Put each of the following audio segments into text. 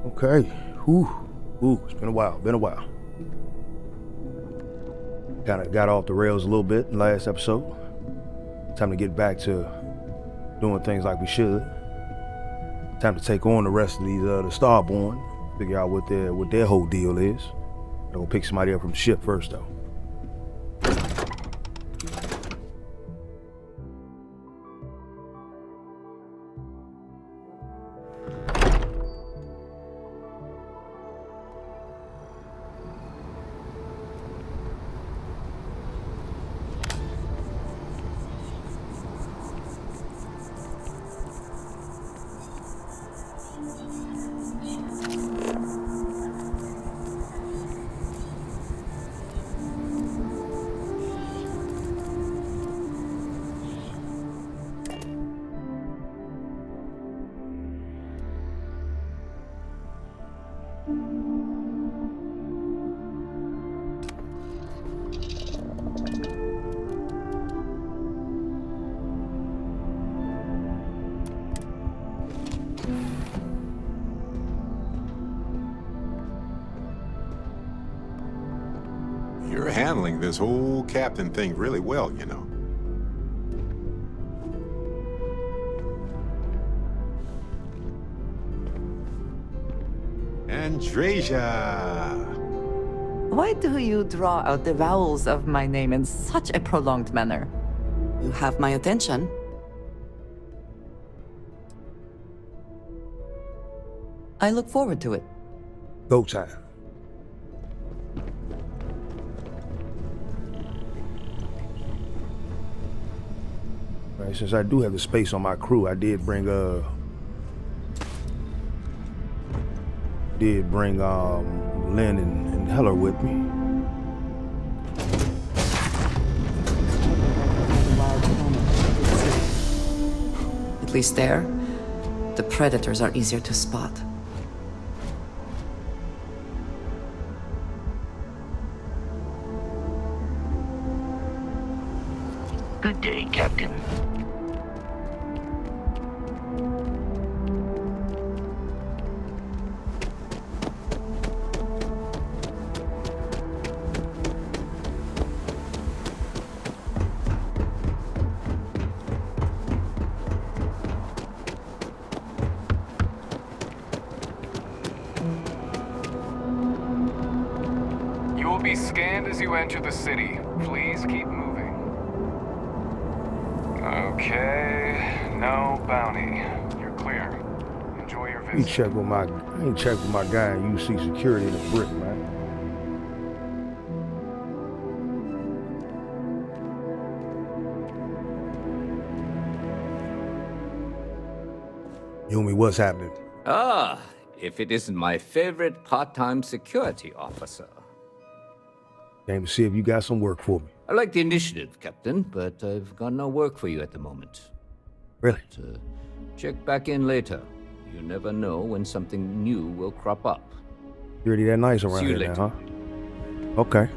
Okay. Ooh, it's been a while. Kind of got off the rails a little bit in the last episode. Time to get back to doing things like we should. Time to take on the rest of these the Starborn. Figure out what their whole deal is. I'm gonna pick somebody up from the ship first, though. You're handling this whole captain thing really well, you know. Andreja! Why do you draw out the vowels of my name in such a prolonged manner? You have my attention. I look forward to it. Go time. Right, since I do have the space on my crew, I did bring Lynn and Heller with me. At least there, the predators are easier to spot. Good day, Captain. You will be scanned as you enter the city. Please keep moving. Okay, no bounty. You're clear. Enjoy your I visit. ain't checked with my guy in UC security in the brick, man. Yumi, what's happening? Ah, if it isn't my favorite part-time security officer. Came to see if you got some work for me. I like the initiative, Captain, but I've got no work for you at the moment. Really? Check back in later. You never know when something new will crop up. Security that nice around See you here later. now, huh? Okay.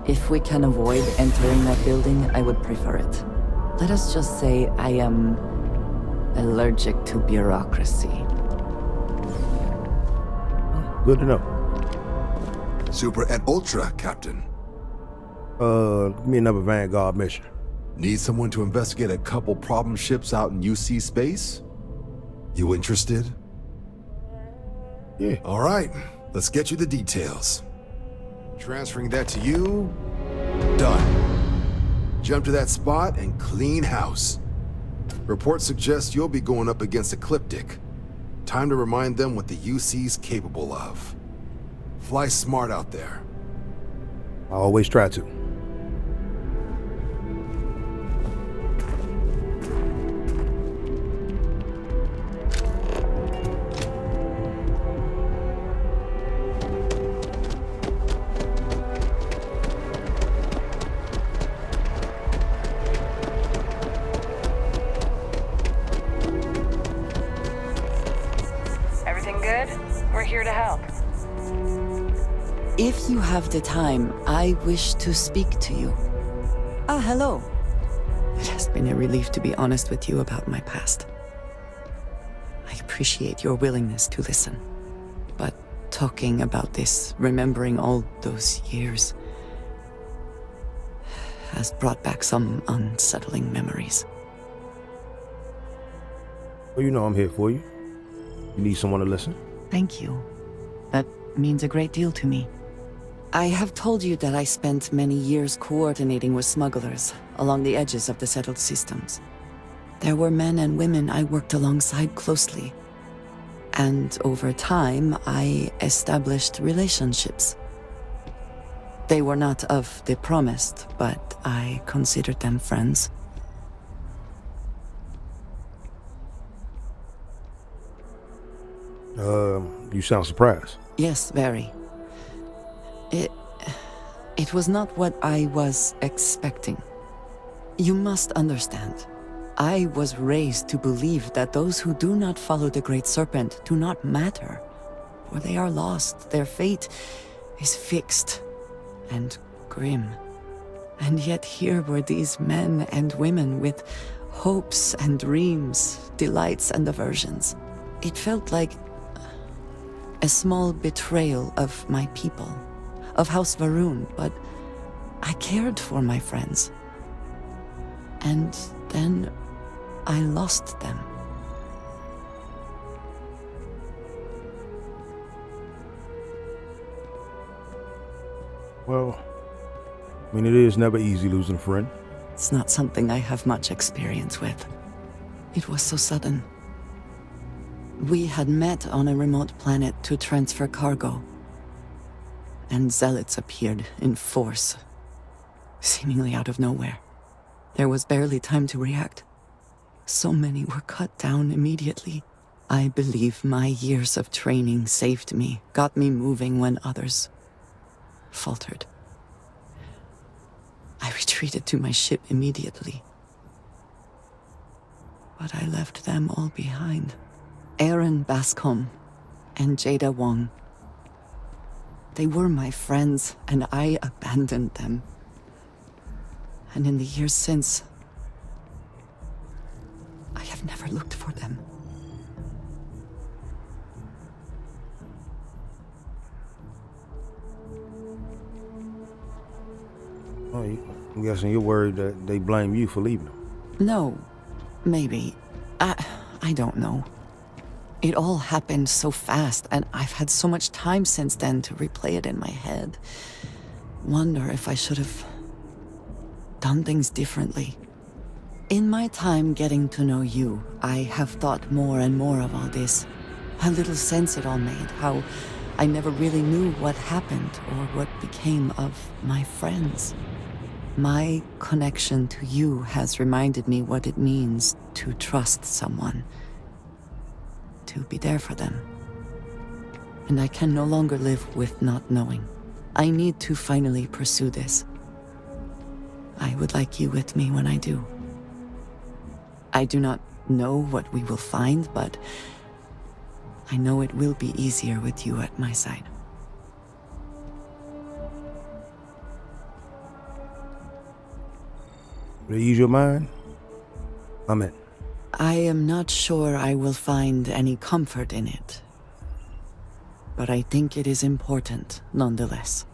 If we can avoid entering that building, I would prefer it. Let us just say I am allergic to bureaucracy. Good to know. Super and Ultra, Captain. Give me another Vanguard mission. Need someone to investigate a couple problem ships out in UC space? You interested? Yeah. All right, let's get you the details. Transferring that to you. Done. Jump to that spot and clean house. Reports suggest you'll be going up against Ecliptic. Time to remind them what the UC's capable of. Fly smart out there. I always try to. Everything good? We're here to help. If you have the time, I wish to speak to you. Ah, hello. It has been a relief to be honest with you about my past. I appreciate your willingness to listen. But talking about this, remembering all those years, has brought back some unsettling memories. Well, you know I'm here for you. You need someone to listen? Thank you. That means a great deal to me. I have told you that I spent many years coordinating with smugglers along the edges of the settled systems. There were men and women I worked alongside closely. And over time, I established relationships. They were not of the promised, but I considered them friends. You sound surprised. Yes, very. It was not what I was expecting. You must understand. I was raised to believe that those who do not follow the Great Serpent do not matter, for they are lost. Their fate is fixed and grim. And yet here were these men and women with hopes and dreams, delights and aversions. It felt like a small betrayal of my people, of House Varun, but I cared for my friends. And then I lost them. Well, I mean, it is never easy losing a friend. It's not something I have much experience with. It was so sudden. We had met on a remote planet to transfer cargo. And zealots appeared in force, seemingly out of nowhere. There was barely time to react. So many were cut down immediately. I believe my years of training saved me, got me moving when others faltered. I retreated to my ship immediately. But I left them all behind. Aaron Bascom and Jada Wong. They were my friends, and I abandoned them. And in the years since, I have never looked for them. Oh, I'm guessing you're worried that they blame you for leaving them. No, maybe. I don't know. It all happened so fast, and I've had so much time since then to replay it in my head. Wonder if I should have done things differently. In my time getting to know you, I have thought more and more of all this. How little sense it all made, how I never really knew what happened or what became of my friends. My connection to you has reminded me what it means to trust someone, to be there for them. And I can no longer live with not knowing. I need to finally pursue this. I would like you with me when I do. I do not know what we will find, but I know it will be easier with you at my side. Will it ease your mind? I'm in. I am not sure I will find any comfort in it, but I think it is important nonetheless.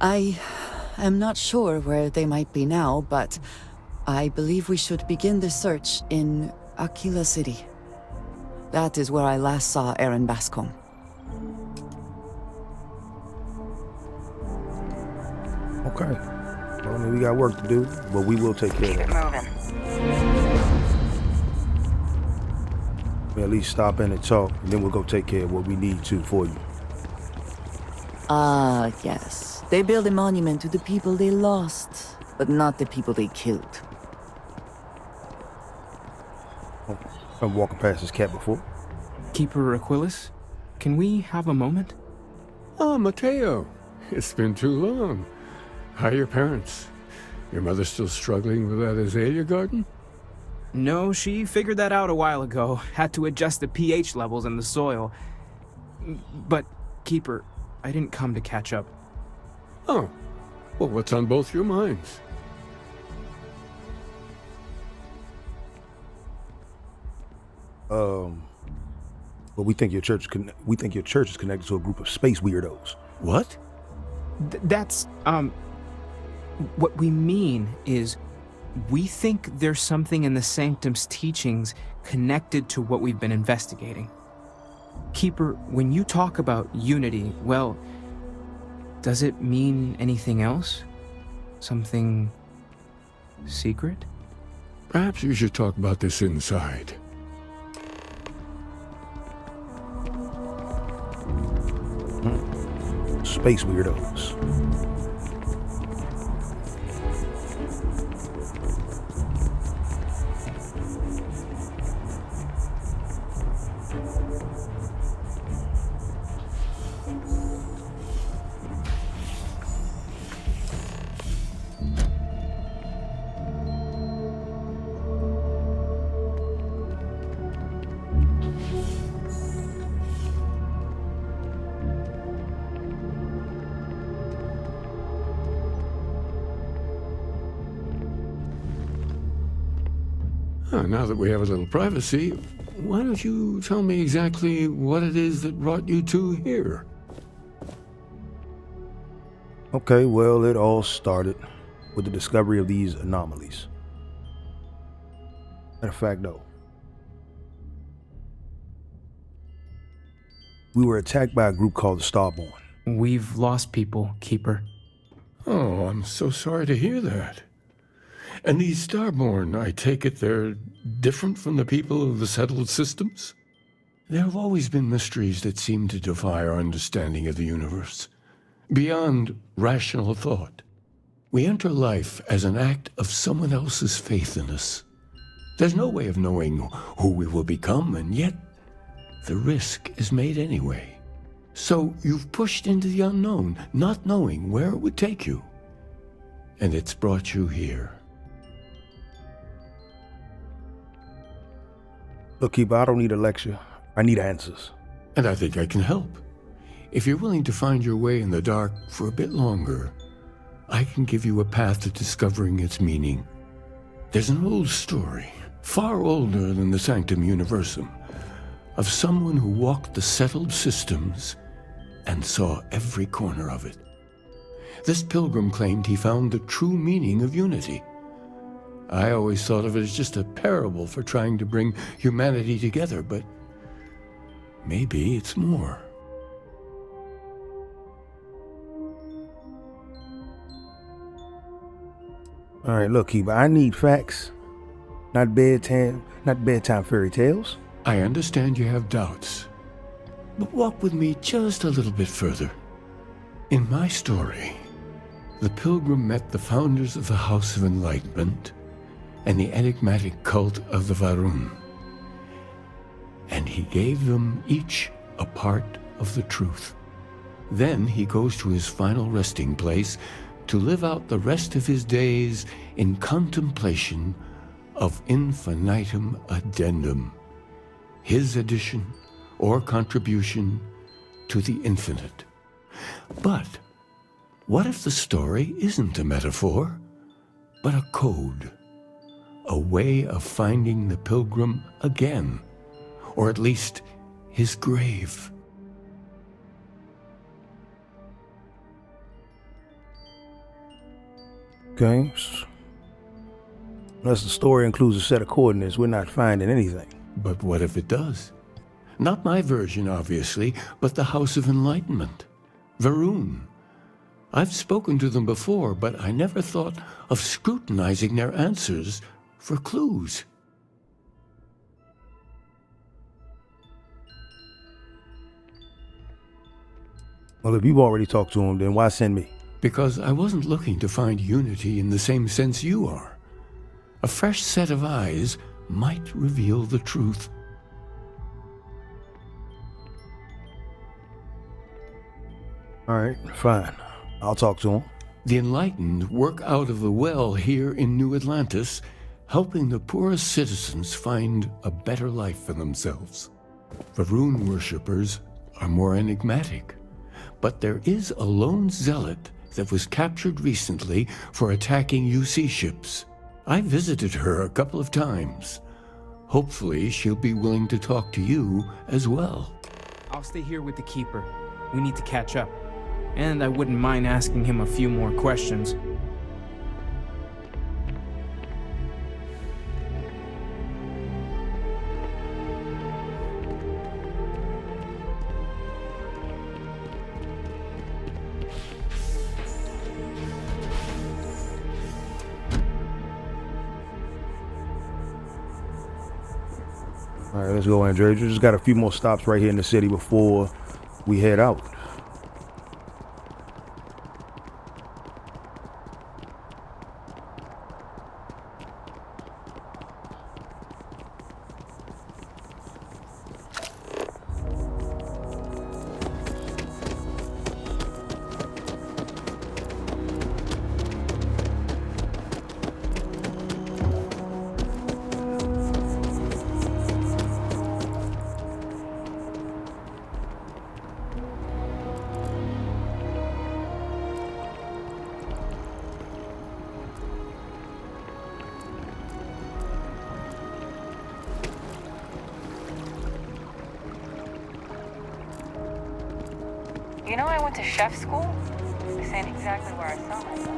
I am not sure where they might be now, but I believe we should begin the search in Aquila City. That is where I last saw Aaron Bascom. Okay. Well, I mean, we got work to do, but we will take care Keep of it that. moving. We'll at least stop in and talk, and then we'll go take care of what we need to for you. Ah, yes. They build a monument to the people they lost, but not the people they killed. Oh, I'm walking past this cat before. Keeper Aquilus, can we have a moment? Oh, Mateo. It's been too long. How are your parents? Your mother still struggling with that azalea garden? No, she figured that out a while ago. Had to adjust the pH levels in the soil. But, Keeper, I didn't come to catch up. Oh. Well, what's on both your minds? But we think your church is connected to a group of space weirdos. What? That's, what we mean is, we think there's something in the Sanctum's teachings connected to what we've been investigating. Keeper, when you talk about unity, well, does it mean anything else? Something secret? Perhaps we should talk about this inside. Space weirdos. Now that we have a little privacy, why don't you tell me exactly what it is that brought you two here? Okay, well, it all started with the discovery of these anomalies. Matter of fact, though, we were attacked by a group called the Starborn. We've lost people, Keeper. Oh, I'm so sorry to hear that. And these Starborn, I take it they're different from the people of the settled systems? There have always been mysteries that seem to defy our understanding of the universe, beyond rational thought. We enter life as an act of someone else's faith in us. There's no way of knowing who we will become, and yet the risk is made anyway. So you've pushed into the unknown, not knowing where it would take you. And it's brought you here. Look, Keeper, I don't need a lecture. I need answers. And I think I can help. If you're willing to find your way in the dark for a bit longer, I can give you a path to discovering its meaning. There's an old story, far older than the Sanctum Universum, of someone who walked the settled systems and saw every corner of it. This pilgrim claimed he found the true meaning of unity. I always thought of it as just a parable for trying to bring humanity together, but maybe it's more. All right, look, Keeper, I need facts, not bedtime fairy tales. I understand you have doubts, but walk with me just a little bit further. In my story, the pilgrim met the founders of the House of Enlightenment and the enigmatic cult of the Varun, and he gave them each a part of the truth. Then he goes to his final resting place to live out the rest of his days in contemplation of infinitum addendum, his addition or contribution to the infinite. But what if the story isn't a metaphor, but a code? A way of finding the pilgrim again, or at least his grave. Okay. Unless the story includes a set of coordinates, we're not finding anything. But what if it does? Not my version, obviously, but the House of Enlightenment. Varun. I've spoken to them before, but I never thought of scrutinizing their answers for clues. Well, if you've already talked to him, then why send me? Because I wasn't looking to find unity in the same sense you are. A fresh set of eyes might reveal the truth. All right, fine. I'll talk to him. The enlightened work out of the well here in New Atlantis, helping the poorest citizens find a better life for themselves. Varun worshippers are more enigmatic, but there is a lone zealot that was captured recently for attacking UC ships. I visited her a couple of times. Hopefully she'll be willing to talk to you as well. I'll stay here with the Keeper. We need to catch up. And I wouldn't mind asking him a few more questions. All right, let's go, Andre. We just got a few more stops right here in the city before we head out. You know I went to chef school? This ain't exactly where I saw myself.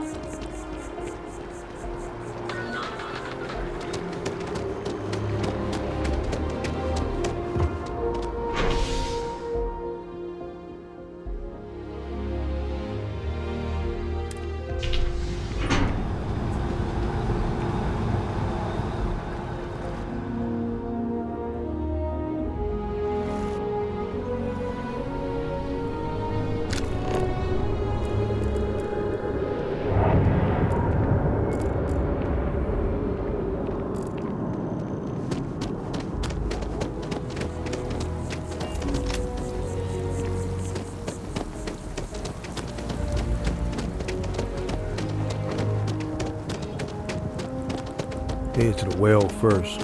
Head to the well first.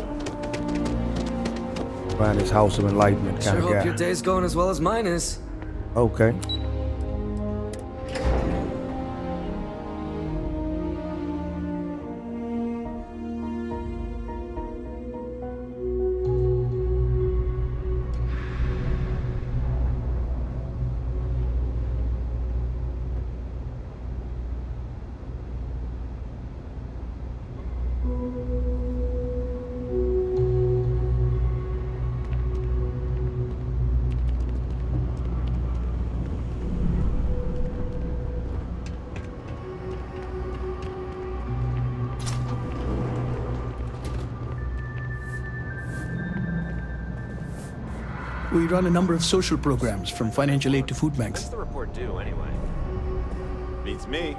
Find this House of Enlightenment kind of guy. Sure hope your day's going as well as mine is. Okay. We run a number of social programs, from financial aid to food banks. What's the report do, anyway? Beats me.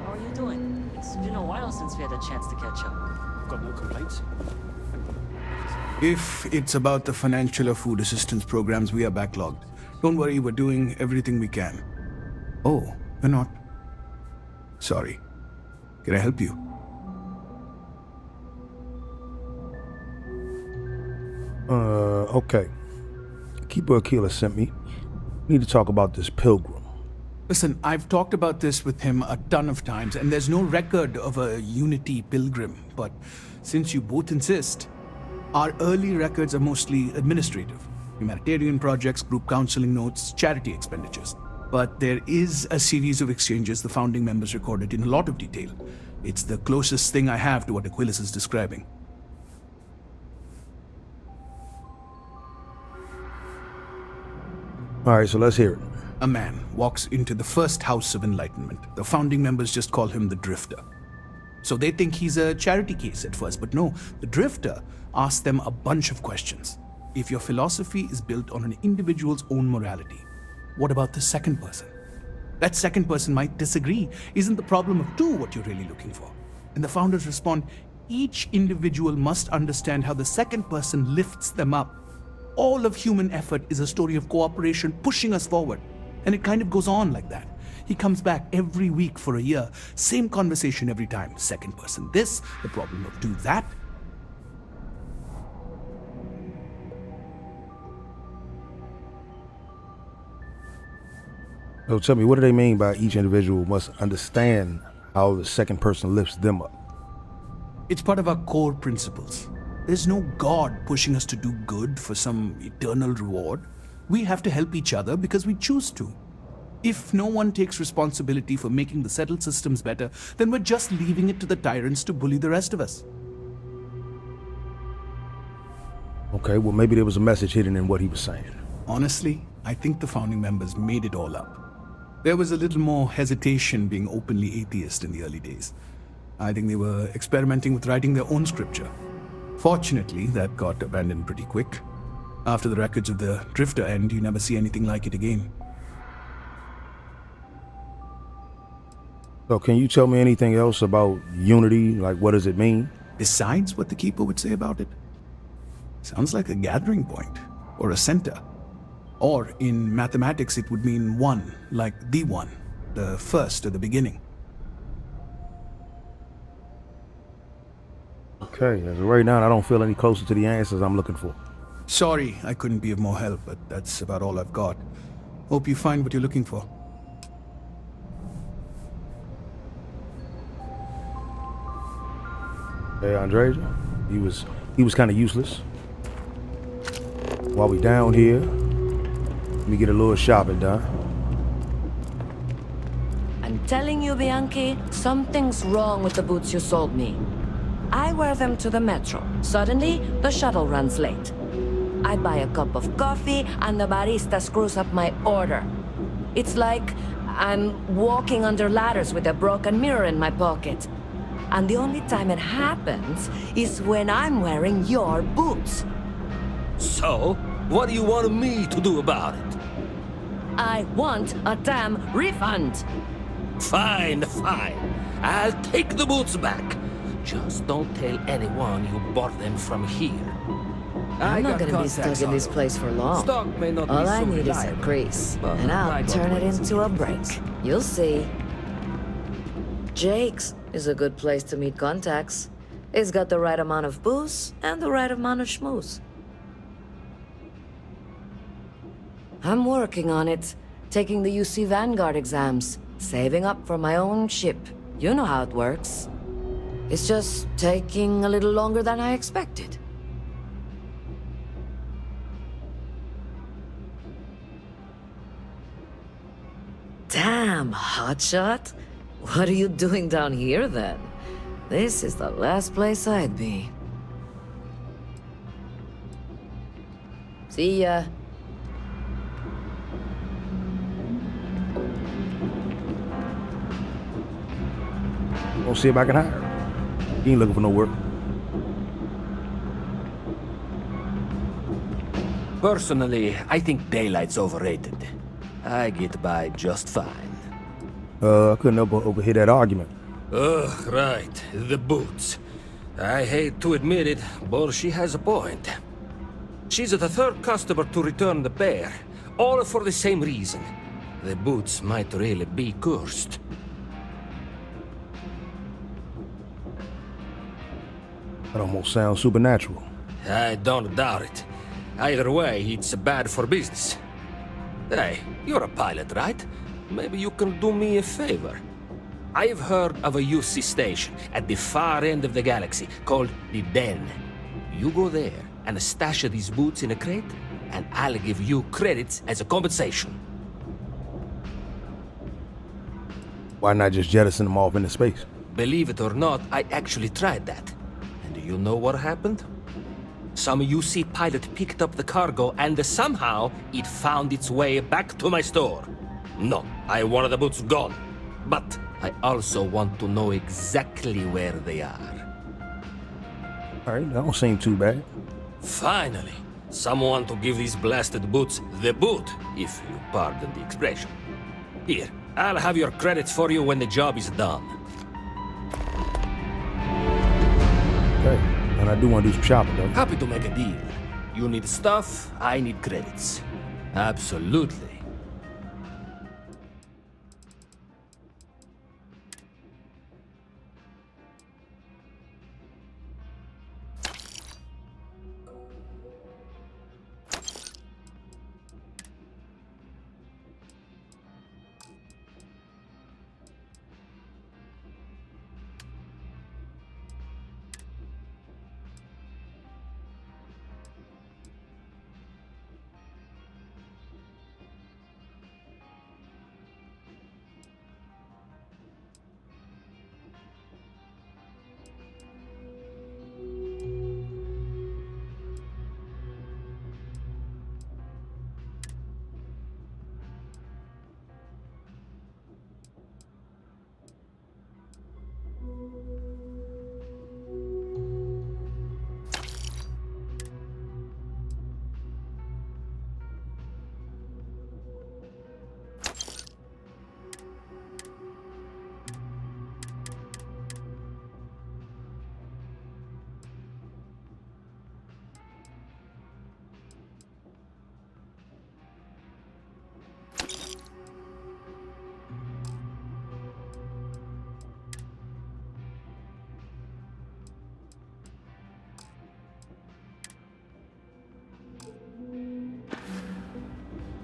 How are you doing? It's been a while since we had a chance to catch up. Got no complaints? If it's about the financial or food assistance programs, we are backlogged. Don't worry, we're doing everything we can. Oh, we're not? Sorry. Can I help you? Okay. Keeper Aquila sent me. We need to talk about this pilgrim. Listen, I've talked about this with him a ton of times, and there's no record of a Unity pilgrim. But since you both insist, our early records are mostly administrative. humanitarian projects, group counseling notes, charity expenditures. But there is a series of exchanges the founding members recorded in a lot of detail. It's the closest thing I have to what Aquilus is describing. All right, so let's hear it. A man walks into the first House of Enlightenment. The founding members just call him the Drifter. So they think he's a charity case at first, but no, the Drifter asks them a bunch of questions. If your philosophy is built on an individual's own morality, what about the second person? That second person might disagree. Isn't the problem of two what you're really looking for? And the founders respond, each individual must understand how the second person lifts them up. All of human effort is a story of cooperation pushing us forward. And it kind of goes on like that. He comes back every week for a year. Same conversation every time. Second person this, the problem of two that. So tell me, what do they mean by each individual must understand how the second person lifts them up? It's part of our core principles. There's no God pushing us to do good for some eternal reward. We have to help each other because we choose to. If no one takes responsibility for making the settled systems better, then we're just leaving it to the tyrants to bully the rest of us. Okay, well maybe there was a message hidden in what he was saying. Honestly, I think the founding members made it all up. There was a little more hesitation being openly atheist in the early days. I think they were experimenting with writing their own scripture. Fortunately, that got abandoned pretty quick. After the records of the Drifter end, you never see anything like it again. So can you tell me anything else about unity? Like, what does it mean? Besides what the Keeper would say about it? Sounds like a gathering point, or a center. Or in mathematics, it would mean one, like the one, the first or the beginning. Okay, as of right now, I don't feel any closer to the answers I'm looking for. Sorry, I couldn't be of more help, but that's about all I've got. Hope you find what you're looking for. Hey, Andreja, he was kind of useless. While we down here, let me get a little shopping done. I'm telling you, Bianchi, something's wrong with the boots you sold me. I wear them to the metro. Suddenly, the shuttle runs late. I buy a cup of coffee, and the barista screws up my order. It's like I'm walking under ladders with a broken mirror in my pocket. And the only time it happens is when I'm wearing your boots. So, what do you want me to do about it? I want a damn refund. Fine, fine. I'll take the boots back. Just don't tell anyone you bought them from here. I'm not gonna be stuck in this place for long. Stock may not All be I so need is a reliable, grease, but and I I'll got turn it ways to into a get break. things. You'll see. Jake's is a good place to meet contacts. It's got the right amount of booze and the right amount of schmooze. I'm working on it, taking the UC Vanguard exams, saving up for my own ship. You know how it works. It's just taking a little longer than I expected. Damn, hotshot. What are you doing down here, then? This is the last place I'd be. See ya. Gonna see if I can hire her. He ain't looking for no work. Personally, I think daylight's overrated. I get by just fine. I couldn't overhear that argument. Ugh, right. The boots. I hate to admit it, but she has a point. She's the third customer to return the pair, all for the same reason. The boots might really be cursed. That almost sounds supernatural. I don't doubt it. Either way, it's bad for business. Hey, you're a pilot, right? Maybe you can do me a favor. I've heard of a UC station at the far end of the galaxy called the Den. You go there and stash these boots in a crate, and I'll give you credits as a compensation. Why not just jettison them off into space? Believe it or not, I actually tried that. And do you know what happened? Some UC pilot picked up the cargo and somehow it found its way back to my store. No, I want the boots gone. But I also want to know exactly where they are. Alright, that don't seem too bad. Finally, someone to give these blasted boots the boot, if you pardon the expression. Here, I'll have your credits for you when the job is done. Okay, and I do want to do some shopping though. Happy to make a deal. You need stuff, I need credits. Absolutely.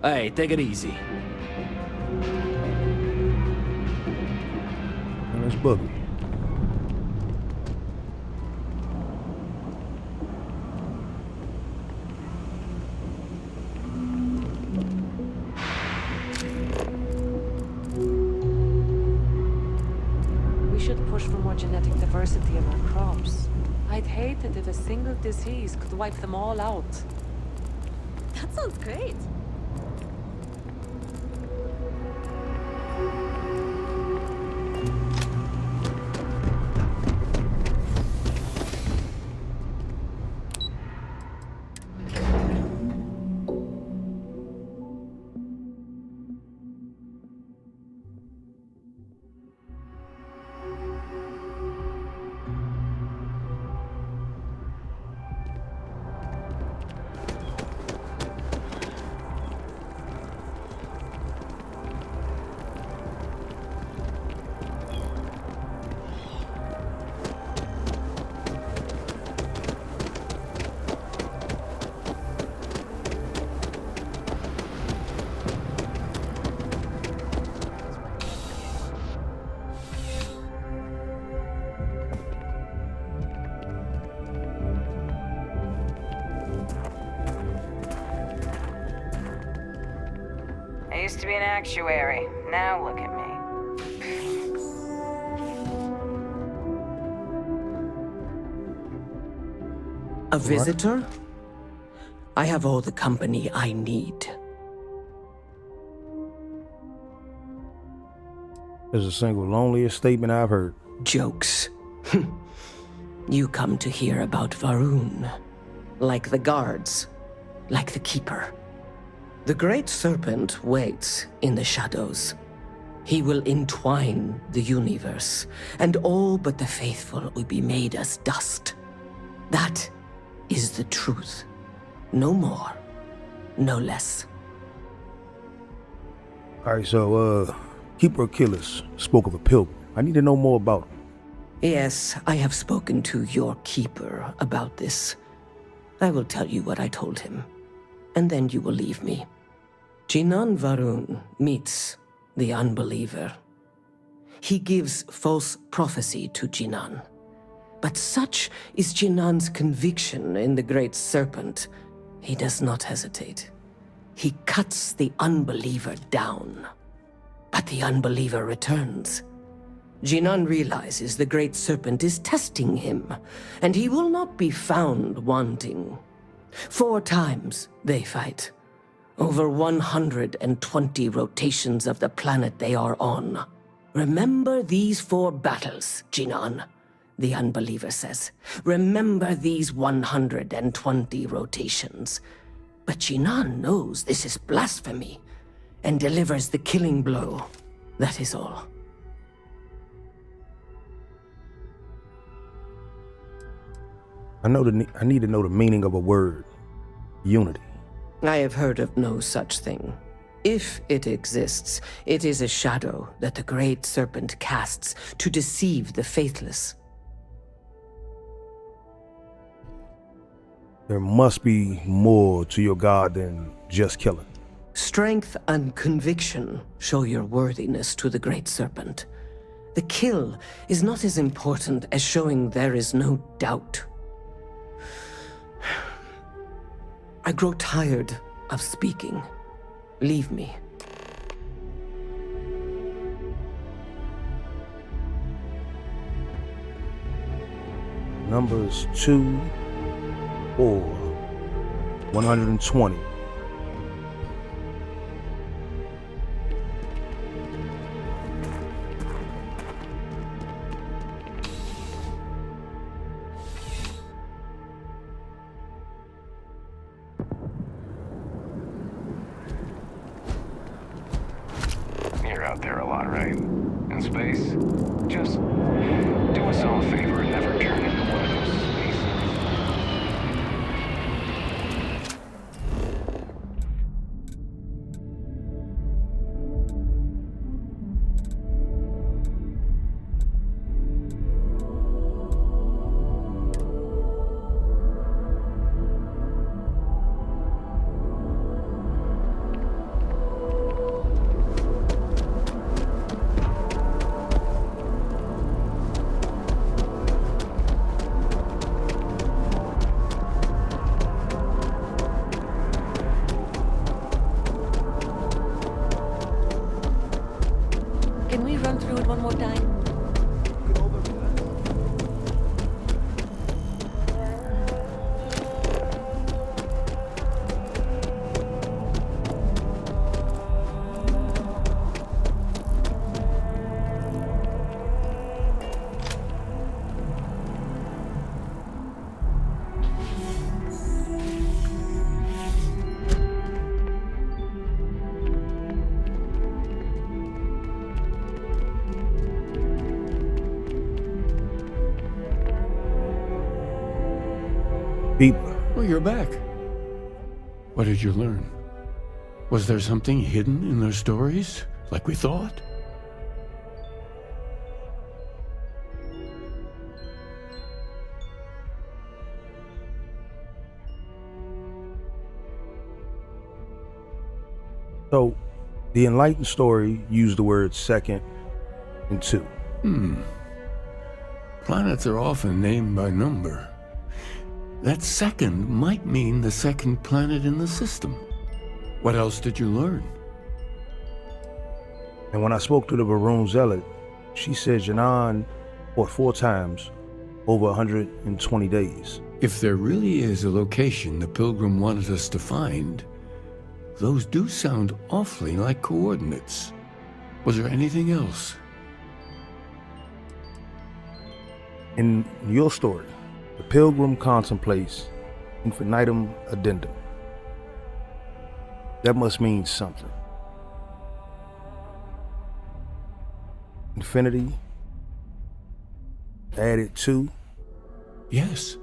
Hey, take it easy. And let's book it. We should push for more genetic diversity in our crops. I'd hate it if a single disease could wipe them all out. That sounds great. I used to be an actuary. Now look at me. A visitor? I have all the company I need. There's the single loneliest statement I've heard. Jokes. You come to hear about Varun. Like the guards. Like the Keeper. The Great Serpent waits in the shadows. He will entwine the universe, and all but the faithful will be made as dust. That is the truth. No more, no less. Alright, so, Keeper of Killers spoke of a pilgrim. I need to know more about him. Yes, I have spoken to your Keeper about this. I will tell you what I told him, and then you will leave me. Jinan Varun meets the unbeliever. He gives false prophecy to Jinan. But such is Jinan's conviction in the Great Serpent He does not hesitate. He cuts the unbeliever down. But the unbeliever returns. Jinan realizes the Great Serpent is testing him, and he will not be found wanting. 4 times they fight. Over 120 rotations of the planet they are on. Remember these 4 battles, Jinan, the unbeliever says. Remember these 120 rotations. But Jinan knows this is blasphemy and delivers the killing blow. That is all. I need to know the meaning of a word. Unity. I have heard of no such thing. If it exists, it is a shadow that the Great Serpent casts to deceive the faithless. There must be more to your God than just killing. Strength and conviction show your worthiness to the Great Serpent. The kill is not as important as showing there is no doubt. I grow tired of speaking. Leave me. Numbers 2 or 120. You're out there a lot, right? In space? Just do us all a favor and never turn into one of those space. Can we run through it one more time? People. Oh, you're back. What did you learn? Was there something hidden in their stories, like we thought? So, the enlightened story used the words second and 2. Planets are often named by number. That second might mean the second planet in the system. What else did you learn? And when I spoke to the Varun Zealot, she said Janan fought 4 times over 120 days. If there really is a location the Pilgrim wanted us to find, those do sound awfully like coordinates. Was there anything else? In your story, the Pilgrim contemplates infinitum addendum. That must mean something. Infinity added to? Yes.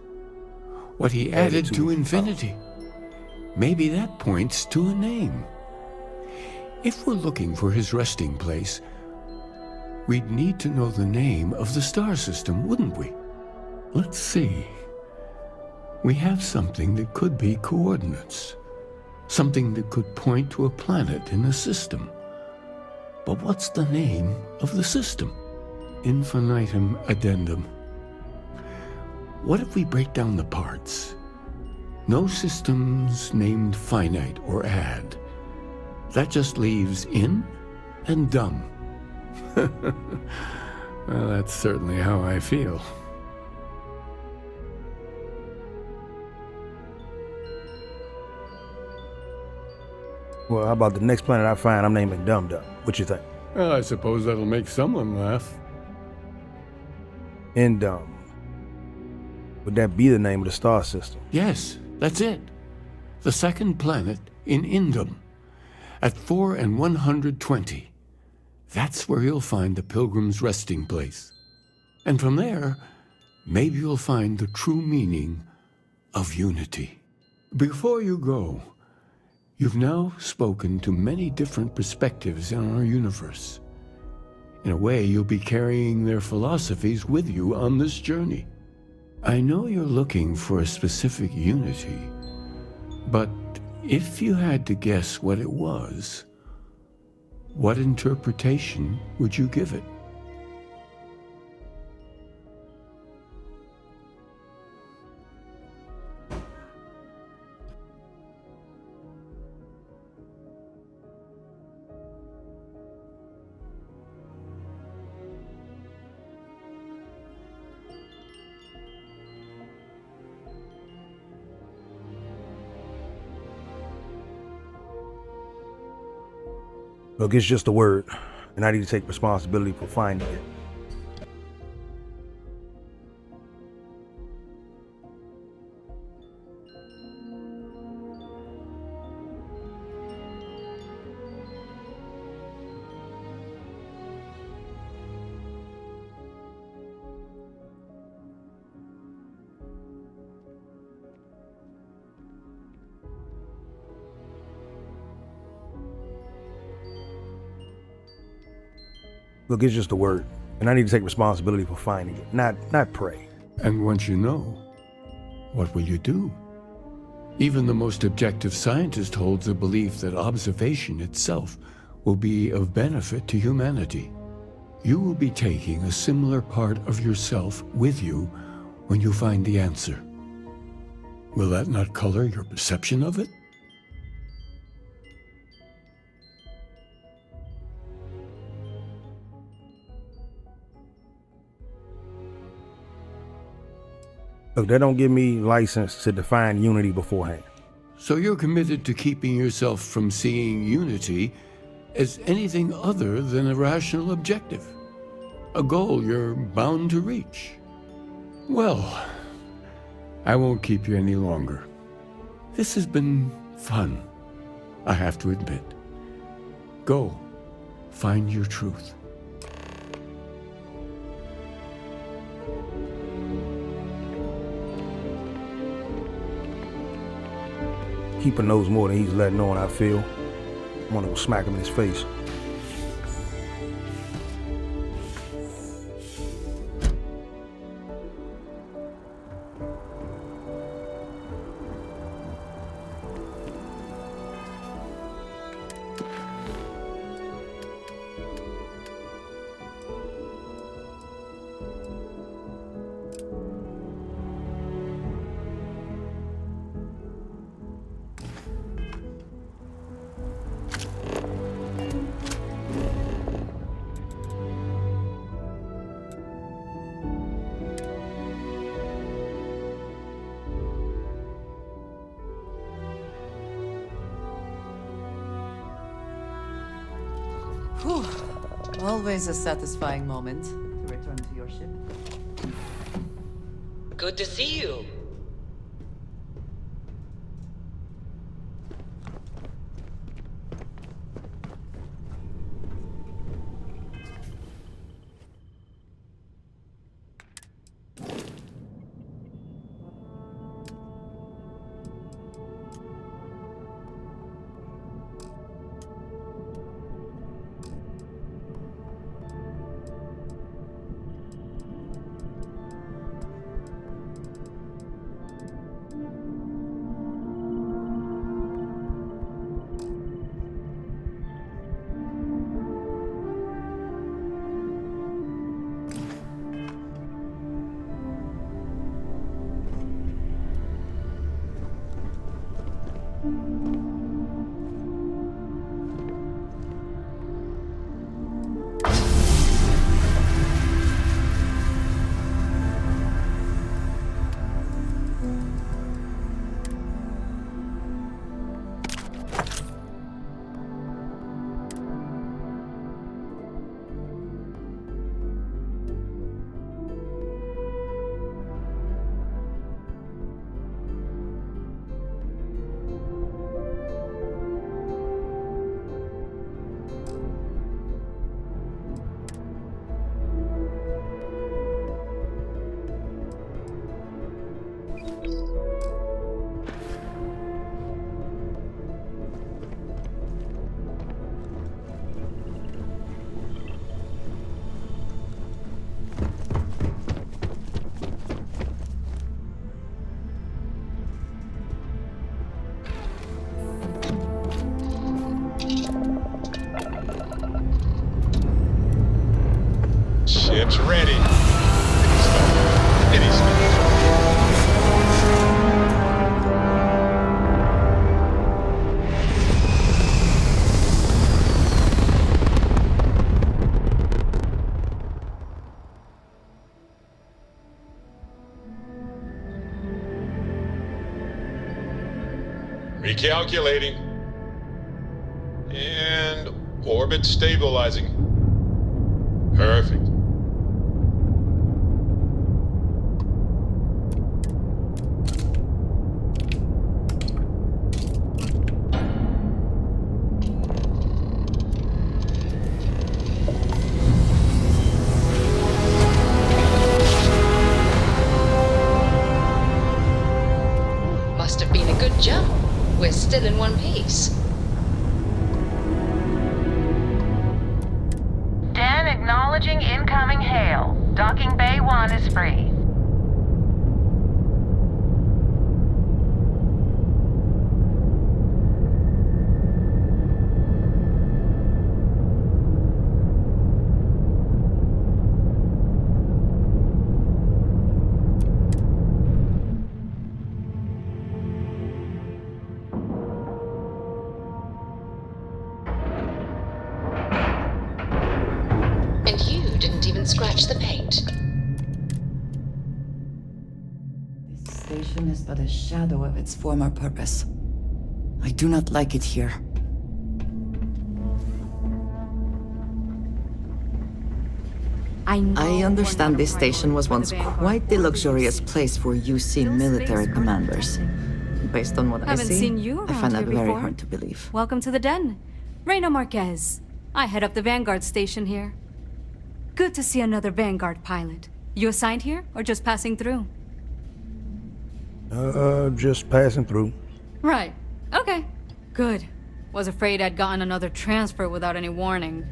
What he added to infinity. Maybe that points to a name. If we're looking for his resting place, we'd need to know the name of the star system, wouldn't we? Let's see. We have something that could be coordinates. Something that could point to a planet in the system. But what's the name of the system? Infinitum addendum. What if we break down the parts? No systems named finite or add. That just leaves in and dumb. Well, that's certainly how I feel. Well, how about the next planet I find, I'm naming Dum Dum. What you think? Well, I suppose that'll make someone laugh. Indum. Would that be the name of the star system? Yes, that's it. The second planet in Indum. At 4 and 120. That's where you'll find the Pilgrim's resting place. And from there, maybe you'll find the true meaning of unity. Before you go, you've now spoken to many different perspectives in our universe. In a way, you'll be carrying their philosophies with you on this journey. I know you're looking for a specific unity, but if you had to guess what it was, what interpretation would you give it? Look, it's just a word, and I need to take responsibility for finding it. Look, it's just a word, and I need to take responsibility for finding it, not pray. And once you know, what will you do? Even the most objective scientist holds the belief that observation itself will be of benefit to humanity. You will be taking a similar part of yourself with you when you find the answer. Will that not color your perception of it? Look, that don't give me license to define unity beforehand. So you're committed to keeping yourself from seeing unity as anything other than a rational objective, a goal you're bound to reach. Well, I won't keep you any longer. This has been fun, I have to admit. Go, find your truth. Keeper knows more than he's letting on, I feel. I want to go smack him in his face. Whew. Always a satisfying moment to return to your ship. Good to see you. ships ready. Any stuff. Recalculating. And orbit stabilizing. Perfect. Must have been a good jump. We're still in one piece. Dan acknowledging incoming hail. Docking Bay 1 is free. And you didn't even scratch the paint. This station is but a shadow of its former purpose. I do not like it here. I understand this station was once quite the luxurious place for UC military commanders. Based on what I Haven't see, seen you I around find that here very before. hard to believe. Welcome to the den. Reina Marquez. I head up the Vanguard station here. Good to see another Vanguard pilot. You assigned here, or just passing through? Just passing through. Right. Okay. Good. Was afraid I'd gotten another transfer without any warning.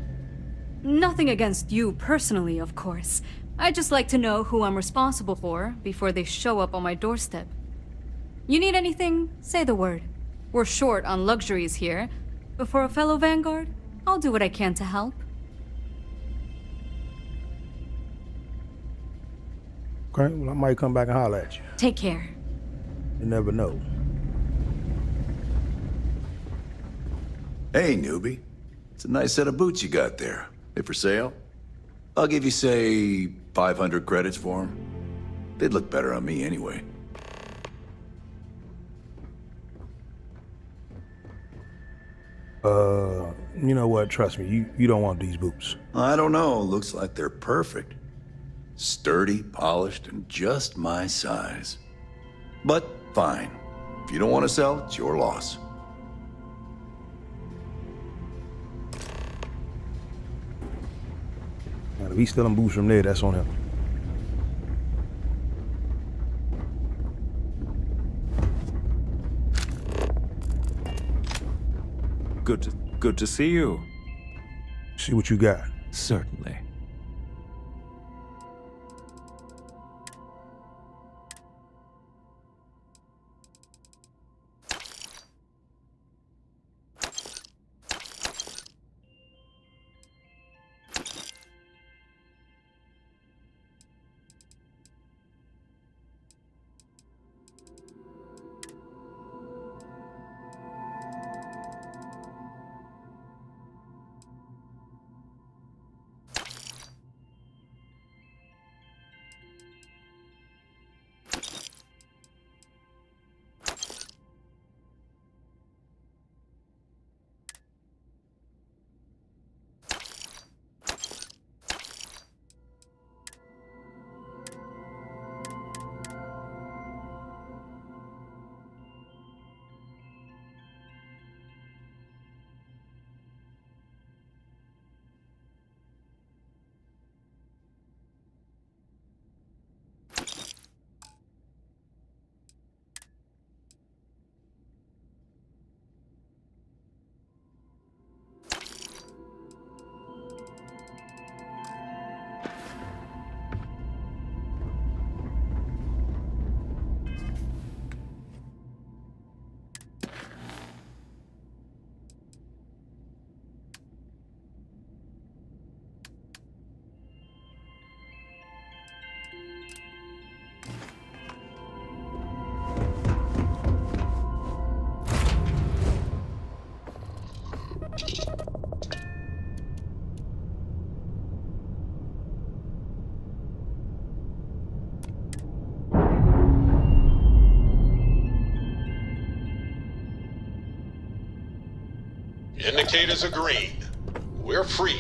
Nothing against you personally, of course. I'd just like to know who I'm responsible for before they show up on my doorstep. You need anything? Say the word. We're short on luxuries here, but for a fellow Vanguard, I'll do what I can to help. Okay, well, I might come back and holler at you. Take care. You never know. Hey, newbie. It's a nice set of boots you got there. They for sale? I'll give you, say, 500 credits for them. They'd look better on me anyway. You know what? Trust me, you don't want these boots. I don't know. Looks like they're perfect. Sturdy, polished, and just my size. But fine. If you don't want to sell, it's your loss. Now, if he's stealing boots from there, that's on him. Good to see you. See what you got. Certainly. Indicators are green. We're free.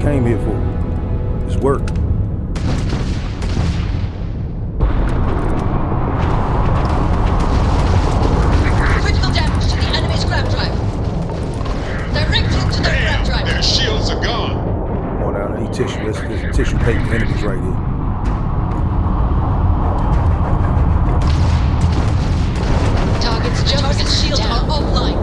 Came here for. It's work. Critical damage to the enemy's grab drive. Direct hit to the grab drive. Their shields are gone. Come on now, eat tissue. There's tissue paper enemies right here. Target's shields are offline.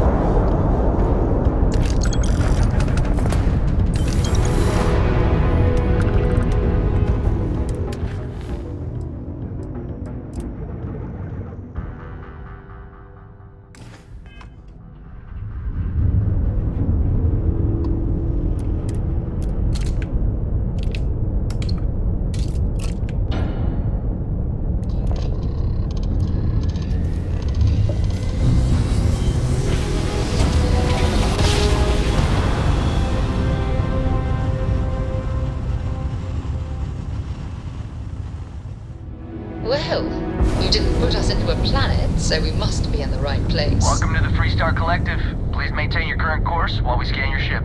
Well, you didn't put us into a planet, so we must be in the right place. Welcome to the Freestar Collective. Please maintain your current course while we scan your ship.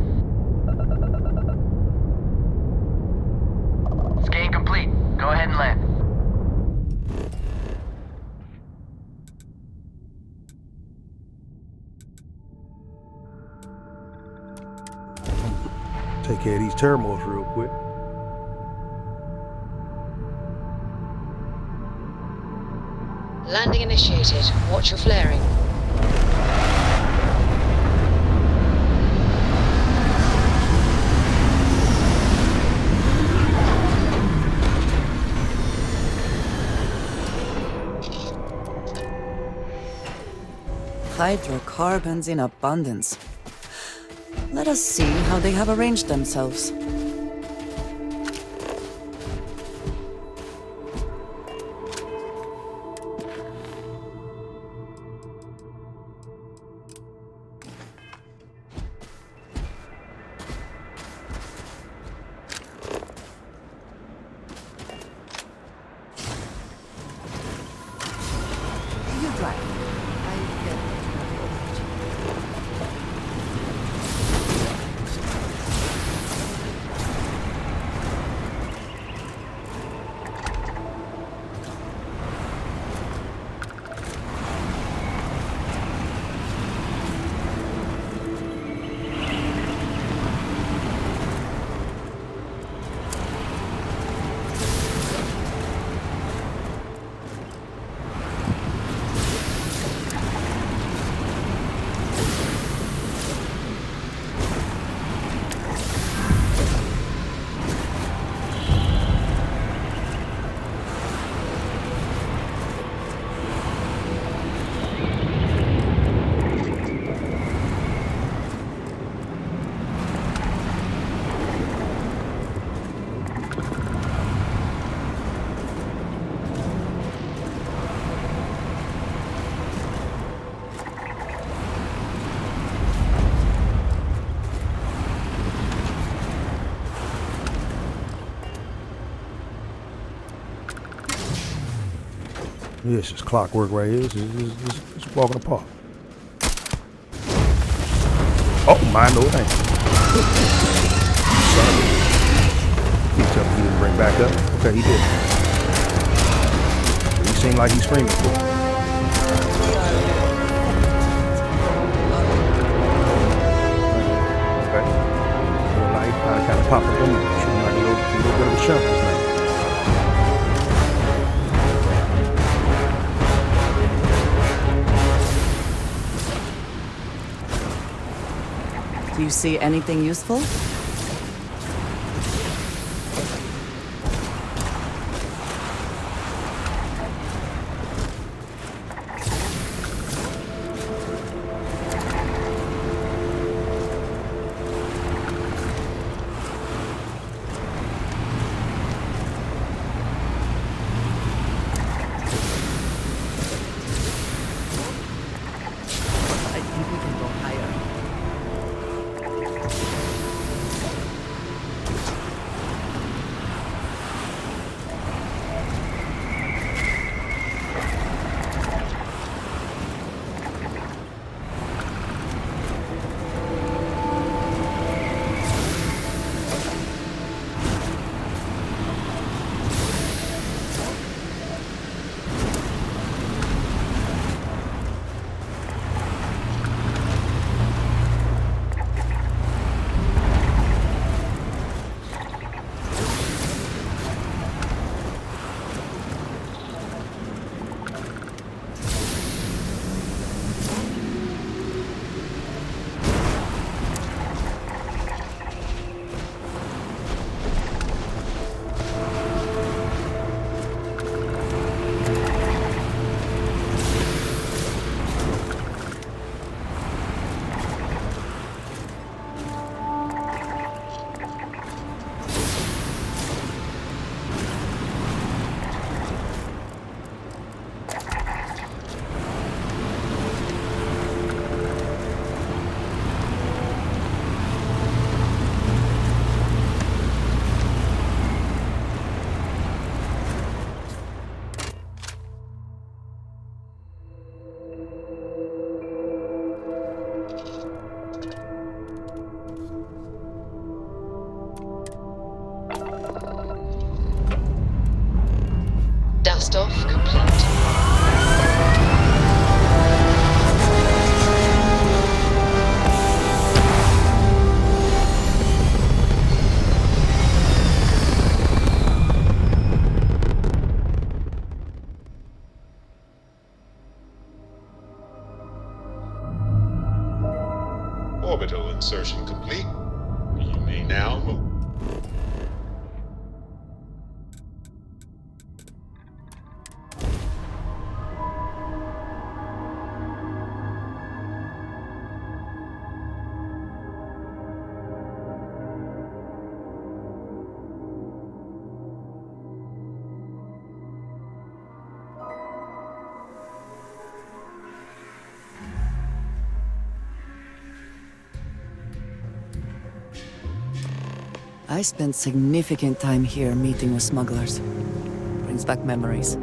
Scan complete. Go ahead and land. Take care of these turmoils real quick. Landing initiated. Watch your flaring. Hydrocarbons in abundance. Let us see how they have arranged themselves. This is clockwork right here. It's walking apart. Oh, my no, it ain't. Son of a... He tell me he didn't bring back up. Okay, he did. He seemed like he's screaming for it. Okay. Little light kind of popped up on me. Shooting like a little bit of a shot this night. Do you see anything useful? Cast-off complete. Orbital insertion complete. You may now move. I spent significant time here meeting with smugglers. Brings back memories.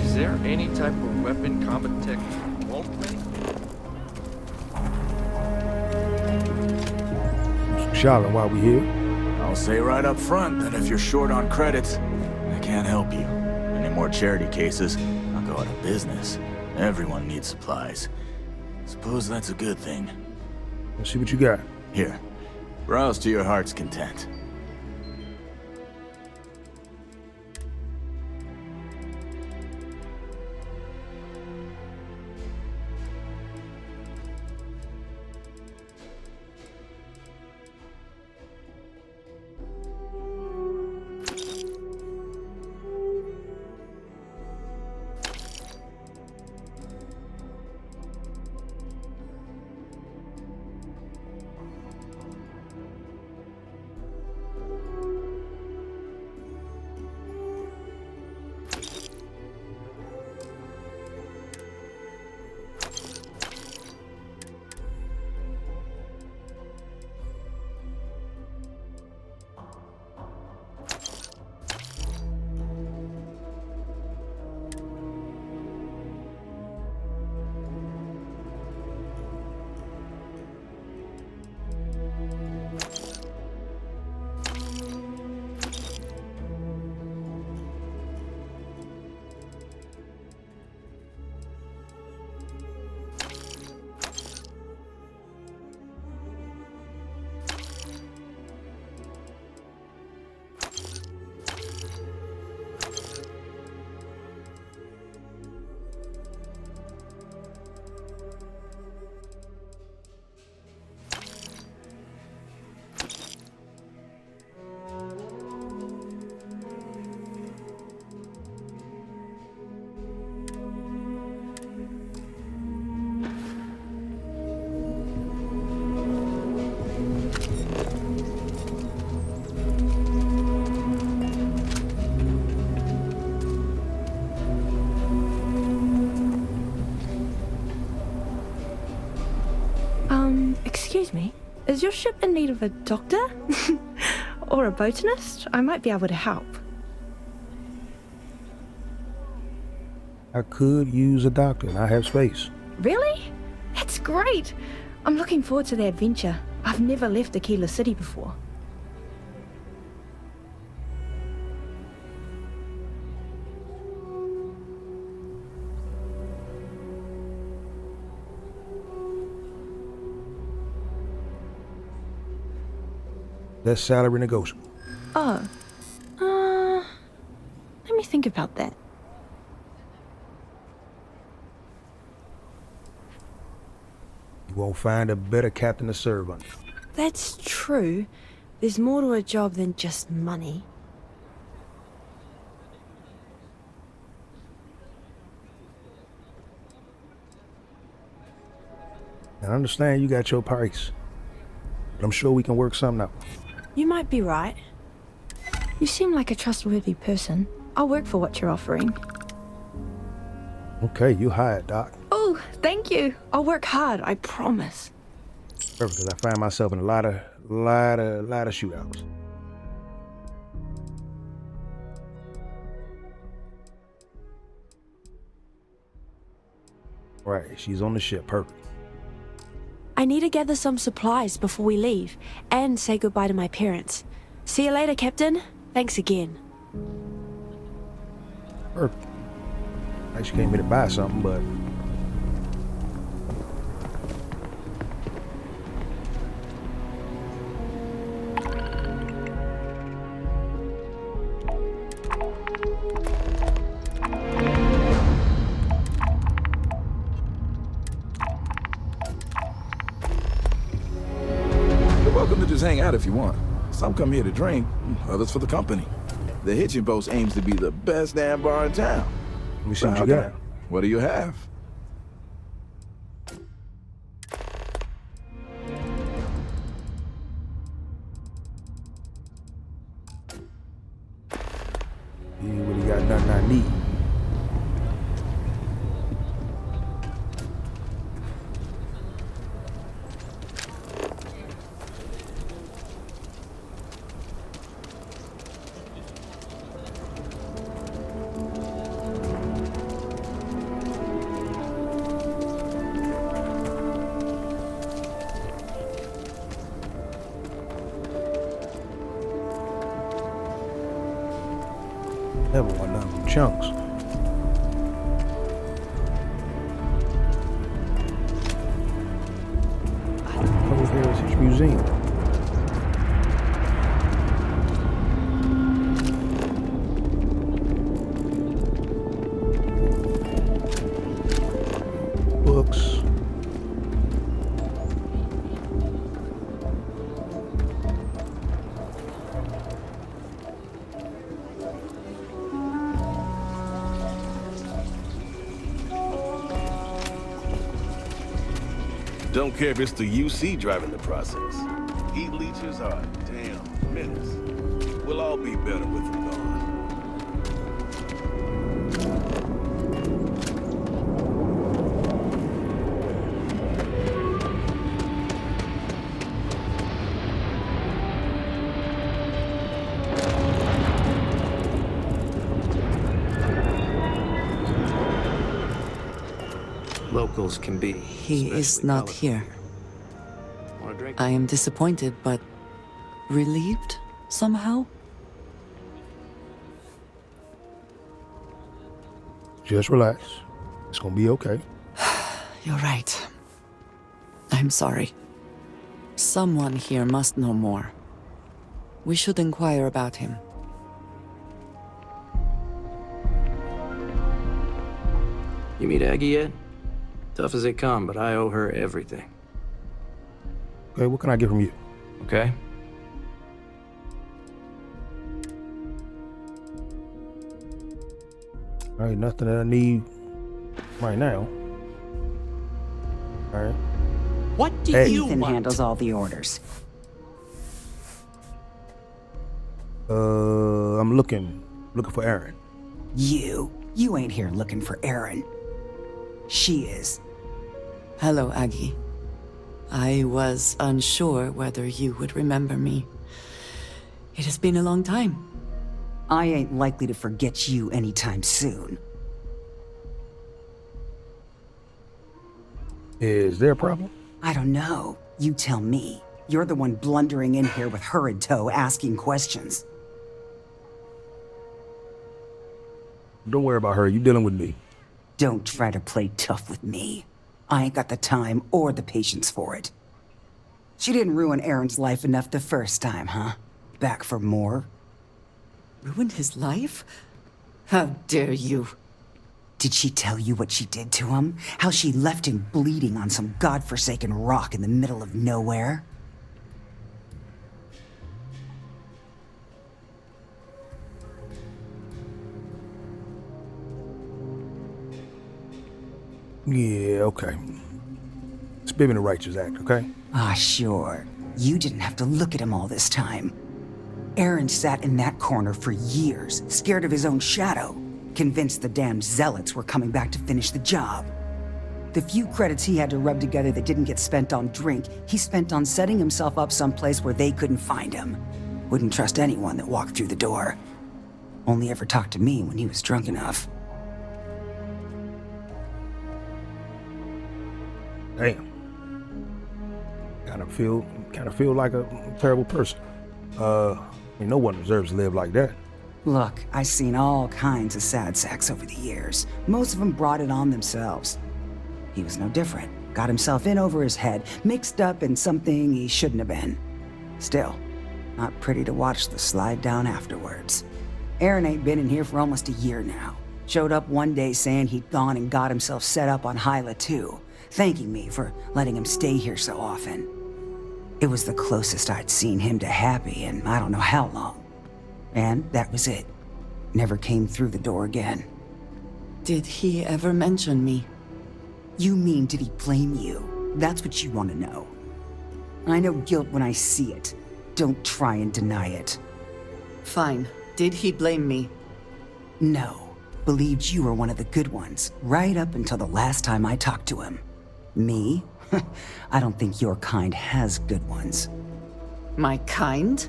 Is there any type of weapon combat tech you won't make? Charlotte, while we here? I'll say right up front that if you're short on credits, I can't help you. Any more charity cases, I'll go out of business. Everyone needs supplies. Suppose that's a good thing. Let's see what you got. Here, browse to your heart's content. Excuse me, is your ship in need of a doctor? Or a botanist? I might be able to help. I could use a doctor, and I have space. Really? That's great! I'm looking forward to the adventure. I've never left Aquila City before. That's salary negotiable. Oh. Let me think about that. You won't find a better captain to serve under. That's true. There's more to a job than just money. I understand you got your price, but I'm sure we can work something out. You might be right. You seem like a trustworthy person. I'll work for what you're offering. Okay, you hired, Doc. Oh, thank you. I'll work hard, I promise. Perfect, because I find myself in a lot of shootouts. Right, she's on the ship. Perfect. I need to gather some supplies before we leave and say goodbye to my parents. See you later, Captain. Thanks again. Perfect. Actually came here to buy something, but You're welcome to just hang out if you want. Some come here to drink, others for the company. The Hitching Post aims to be the best damn bar in town. Let me see what you got. What do you have? you really got nothing I need. Never want none of them chunks. Old Heritage Museum. Books. Don't care if it's the UC driving the process. Heat leeches are a damn menace. We'll all be better with them gone. Locals can be. He is not here. I am disappointed, but relieved somehow. Just relax. It's gonna be okay. You're right. I'm sorry. Someone here must know more. We should inquire about him. You meet Aggie yet? Tough as they come, but I owe her everything. Okay, what can I get from you? Okay? All right, nothing that I need right now. All right. What do you want? Ethan handles all the orders. I'm looking for Aaron. You ain't here looking for Aaron. She is. Hello, Aggie. I was unsure whether you would remember me. It has been a long time. I ain't likely to forget you anytime soon. Is there a problem? I don't know. You tell me. You're the one blundering in here with her in tow, asking questions. Don't worry about her. You dealing with me. Don't try to play tough with me. I ain't got the time or the patience for it. She didn't ruin Aaron's life enough the first time, huh? Back for more? Ruined his life? How dare you? Did she tell you what she did to him? How she left him bleeding on some godforsaken rock in the middle of nowhere? Yeah, okay. Spit in the righteous act, okay? Ah, sure. You didn't have to look at him all this time. Aaron sat in that corner for years, scared of his own shadow, convinced the damned zealots were coming back to finish the job. The few credits he had to rub together that didn't get spent on drink, he spent on setting himself up someplace where they couldn't find him. Wouldn't trust anyone that walked through the door. Only ever talked to me when he was drunk enough. Damn. Kind of feel like a terrible person. No one deserves to live like that. Look, I've seen all kinds of sad sacks over the years. Most of them brought it on themselves. He was no different. Got himself in over his head, mixed up in something he shouldn't have been. Still, not pretty to watch the slide down afterwards. Aaron ain't been in here for almost a year now. Showed up one day saying he'd gone and got himself set up on Hyla too, thanking me for letting him stay here so often. It was the closest I'd seen him to happy in I don't know how long. And that was it. Never came through the door again. Did he ever mention me? You mean, did he blame you? That's what you want to know. I know guilt when I see it. Don't try and deny it. Fine. Did he blame me? No. Believed you were one of the good ones, right up until the last time I talked to him. Me? I don't think your kind has good ones. My kind?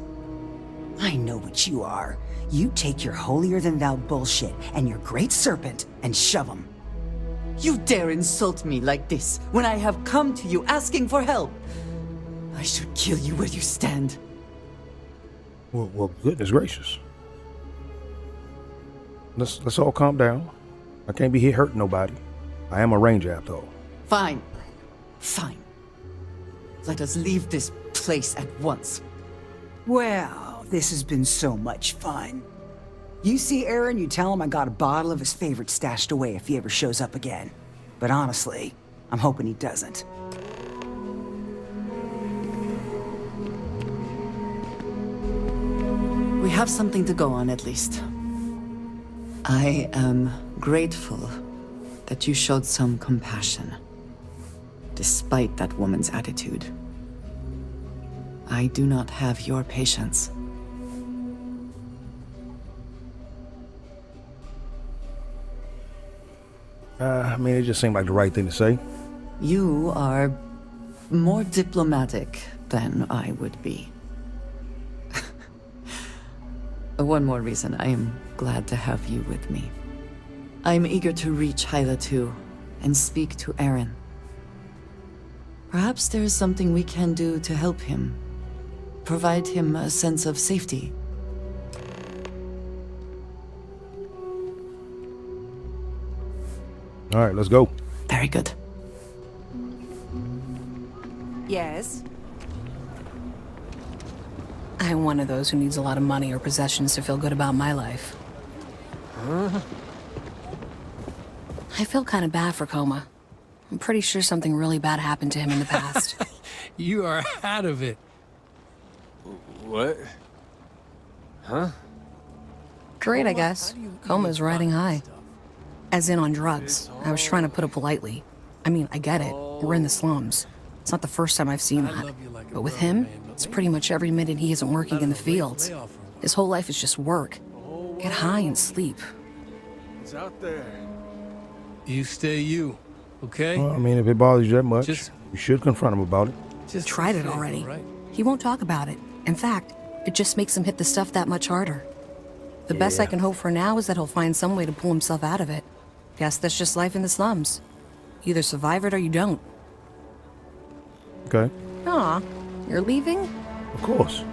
I know what you are. You take your holier-than-thou bullshit and your great serpent and shove them. You dare insult me like this when I have come to you asking for help. I should kill you where you stand. Well, goodness gracious. Let's all calm down. I can't be here hurting nobody. I am a ranger after all. Fine. Fine. Let us leave this place at once. Well, this has been so much fun. You see Aaron, you tell him I got a bottle of his favorite stashed away if he ever shows up again. But honestly, I'm hoping he doesn't. We have something to go on at least. I am grateful that you showed some compassion, despite that woman's attitude. I do not have your patience. It just seemed like the right thing to say. You are more diplomatic than I would be. One more reason I am glad to have you with me. I'm eager to reach Hyla too, and speak to Aaron. Perhaps there is something we can do to help him. Provide him a sense of safety. All right, let's go. Very good. Yes? I'm one of those who needs a lot of money or possessions to feel good about my life. Huh? I feel kind of bad for Coma. I'm pretty sure something really bad happened to him in the past. You are out of it. What? Huh? Great, I guess. Coma's riding high. As in on drugs. I was trying to put it politely. I mean, I get it. We're in the slums. It's not the first time I've seen that. But with him, it's pretty much every minute he isn't working in the fields. His whole life is just work. Get high and sleep. It's out there. You stay you, okay? Well, if it bothers you that much, you should confront him about it. Just tried it already. He won't talk about it. In fact, it just makes him hit the stuff that much harder. The best I can hope for now is that he'll find some way to pull himself out of it. Guess that's just life in the slums. You either survive it or you don't. Okay. Aw, you're leaving? Of course.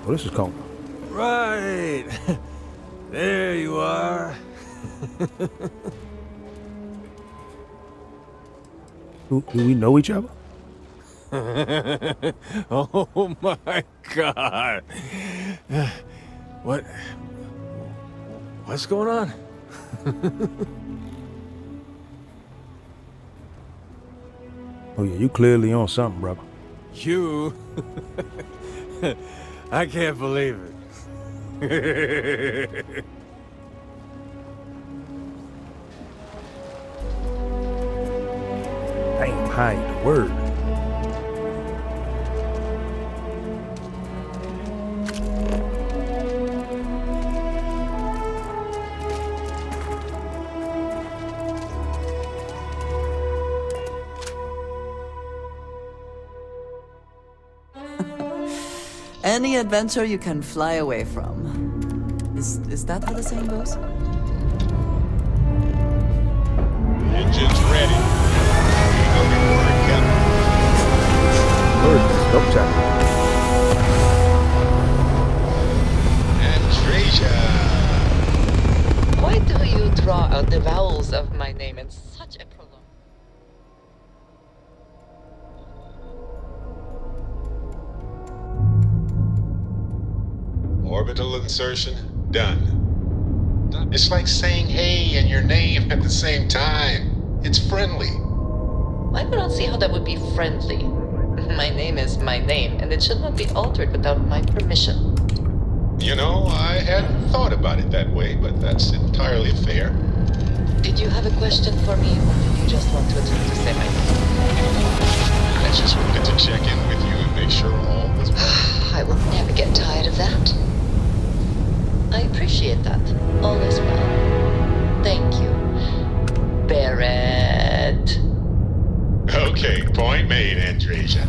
Well, this is Coma. Right. There you are. Do we know each other? Oh my God. What's going on? Oh yeah, you clearly on something, brother. You? I can't believe it. I ain't behind the word. Any adventure you can fly away from. Is that how the saying goes? Engines ready. Looking for a captain. Scope check. Andreja. Why do you draw out the vowels of my name in such a prolonged... Orbital insertion done. It's like saying hey and your name at the same time. It's friendly. I cannot see how that would be friendly. My name is my name, and it should not be altered without my permission. You know, I hadn't thought about it that way, but that's entirely fair. Did you have a question for me, or did you just want to say my name? I just wanted to check in with you and make sure all was well. I will never get tired of that. I appreciate that. All is well. Thank you, Barrett. Okay, point made, Andreja.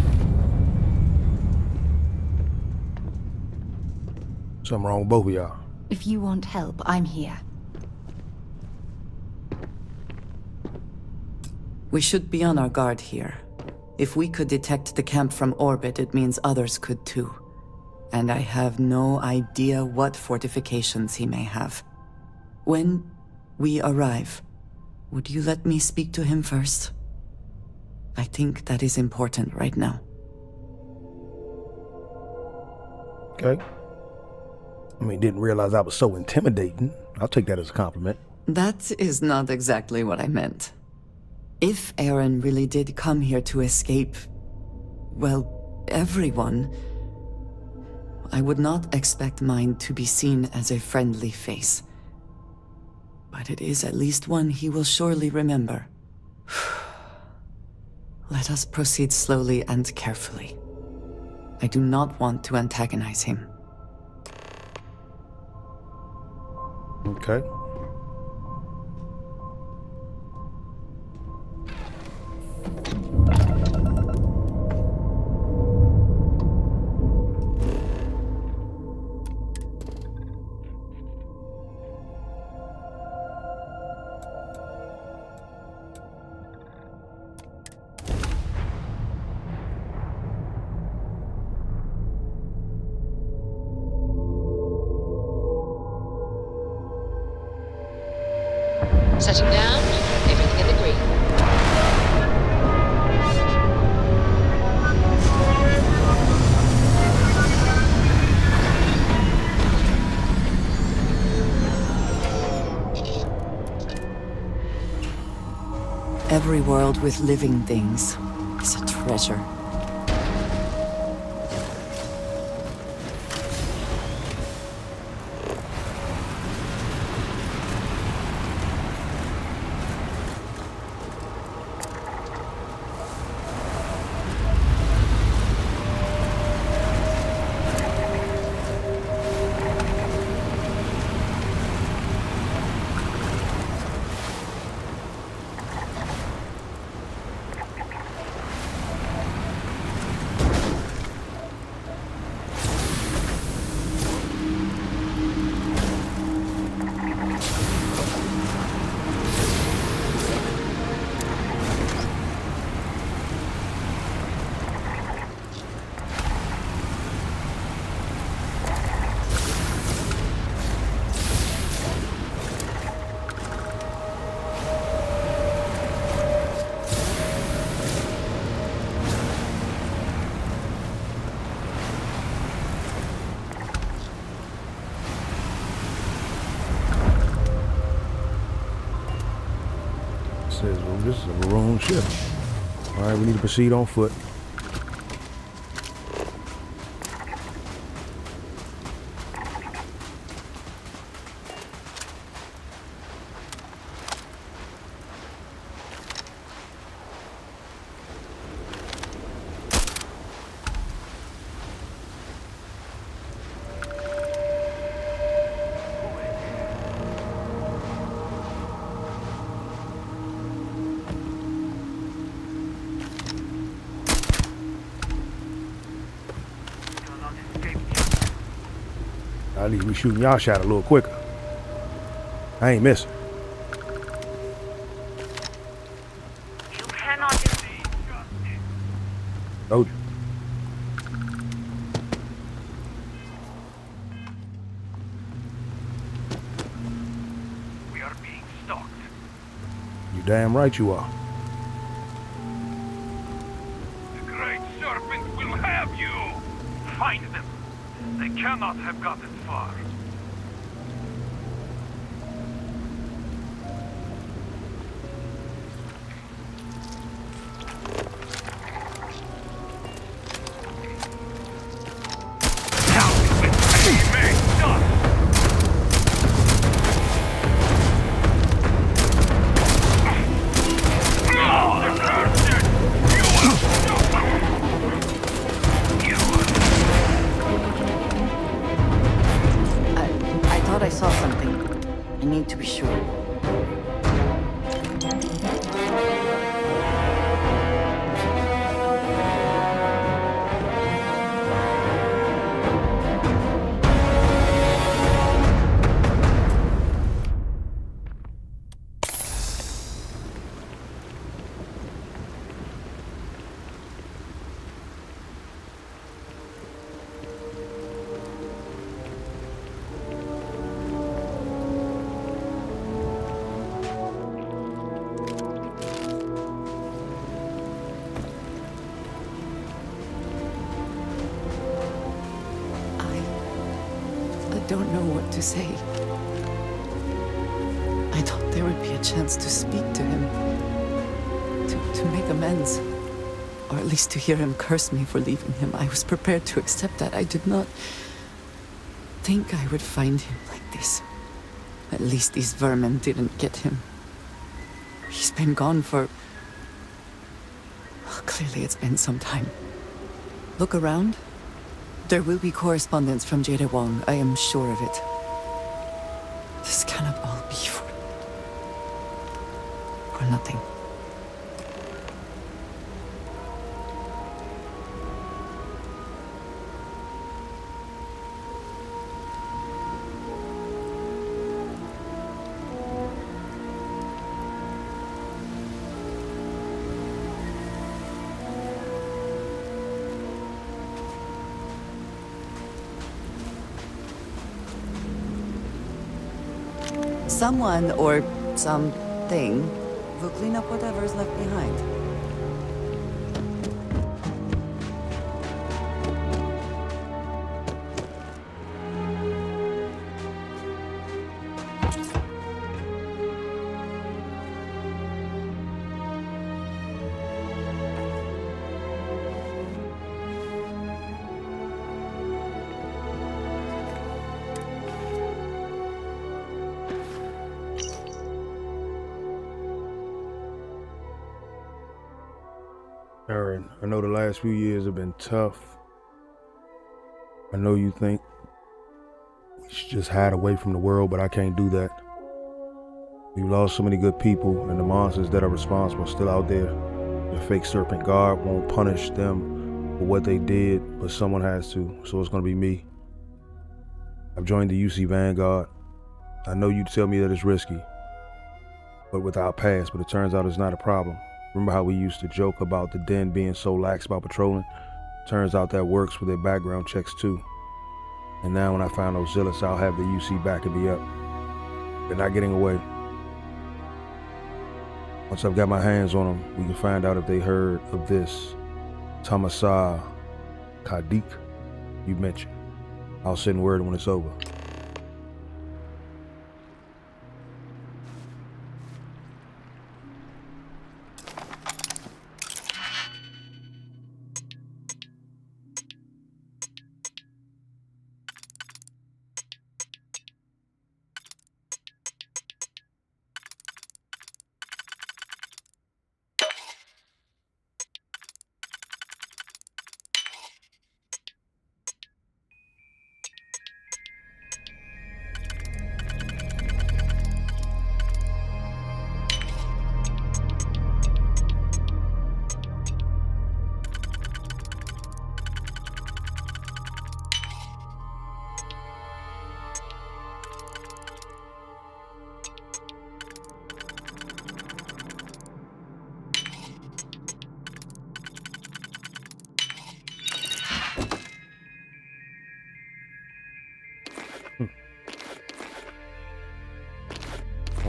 Something wrong with both of y'all. If you want help, I'm here. We should be on our guard here. If we could detect the camp from orbit, it means others could too. And I have no idea what fortifications he may have. When we arrive, would you let me speak to him first? I think that is important right now. Okay. I mean, didn't realize I was so intimidating. I'll take that as a compliment. That is not exactly what I meant. If Aaron really did come here to escape, well, everyone, I would not expect mine to be seen as a friendly face. But it is at least one he will surely remember. Let us proceed slowly and carefully. I do not want to antagonize him. Okay. Setting down, everything in the green. Every world with living things is a treasure. Says, well, this is a maroon ship. All right, we need to proceed on foot. At least we shooting y'all shot a little quicker. I ain't missing. You cannot. Told you. We are being stalked. You damn right you are. The Great Serpent will have you! Find them. They cannot have gotten far. I thought I saw something. I need to be sure. I don't know what to say. I thought there would be a chance to speak to him. To make amends. Or at least to hear him curse me for leaving him. I was prepared to accept that. I did not think I would find him like this. At least these vermin didn't get him. He's been gone for... Well, clearly it's been some time. Look around. There will be correspondence from Jada Wong. I am sure of it. This cannot all be for nothing. Someone or something will clean up whatever is left behind. Aaron, I know the last few years have been tough. I know you think we should just hide away from the world, but I can't do that. We've lost so many good people, and the monsters that are responsible are still out there. The fake serpent guard won't punish them for what they did, but someone has to, so it's gonna be me. I've joined the UC Vanguard. I know you'd tell me that it's risky, but with our past, but it turns out it's not a problem. Remember how we used to joke about the den being so lax about patrolling? Turns out that works with their background checks too. And now when I find those zealots, I'll have the UC backing me up. They're not getting away. Once I've got my hands on them, we can find out if they heard of this Tamasa Kadik you mentioned. I'll send word when it's over.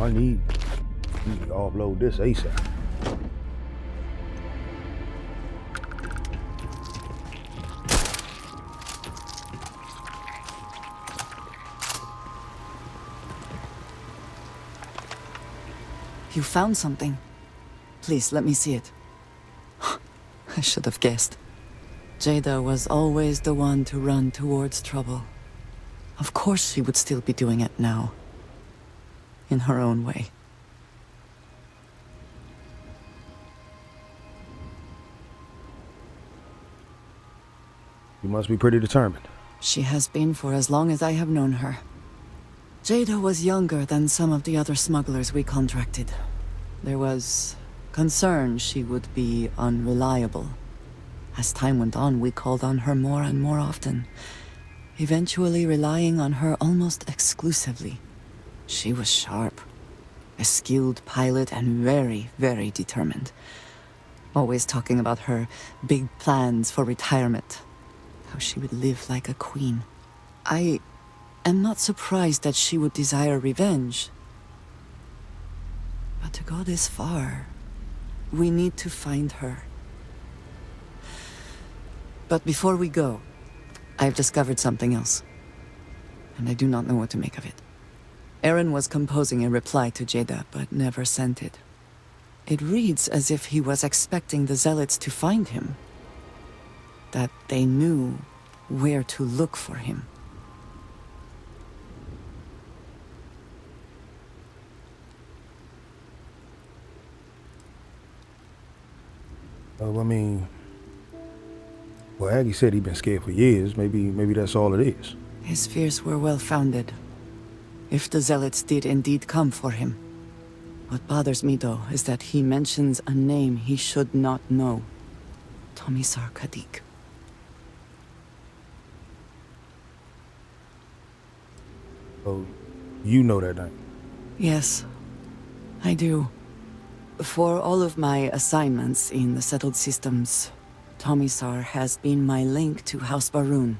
I need to offload this ASAP. You found something. Please, let me see it. I should have guessed. Jada was always the one to run towards trouble. Of course she would still be doing it now. In her own way. You must be pretty determined. She has been for as long as I have known her. Jada was younger than some of the other smugglers we contracted. There was concern she would be unreliable. As time went on, we called on her more and more often, eventually relying on her almost exclusively. She was sharp, a skilled pilot and very, very determined. Always talking about her big plans for retirement, how she would live like a queen. I am not surprised that she would desire revenge. But to go this far, we need to find her. But before we go, I've discovered something else. And I do not know what to make of it. Aaron was composing a reply to Jada, but never sent it. It reads as if he was expecting the Zealots to find him. That they knew where to look for him. I mean, well, Aggie said he'd been scared for years. Maybe that's all it is. His fears were well-founded. If the Zealots did indeed come for him. What bothers me, though, is that he mentions a name he should not know. Tomisar Kadik. Oh, you know that name? Yes, I do. For all of my assignments in the settled systems, Tomisar has been my link to House Baroon.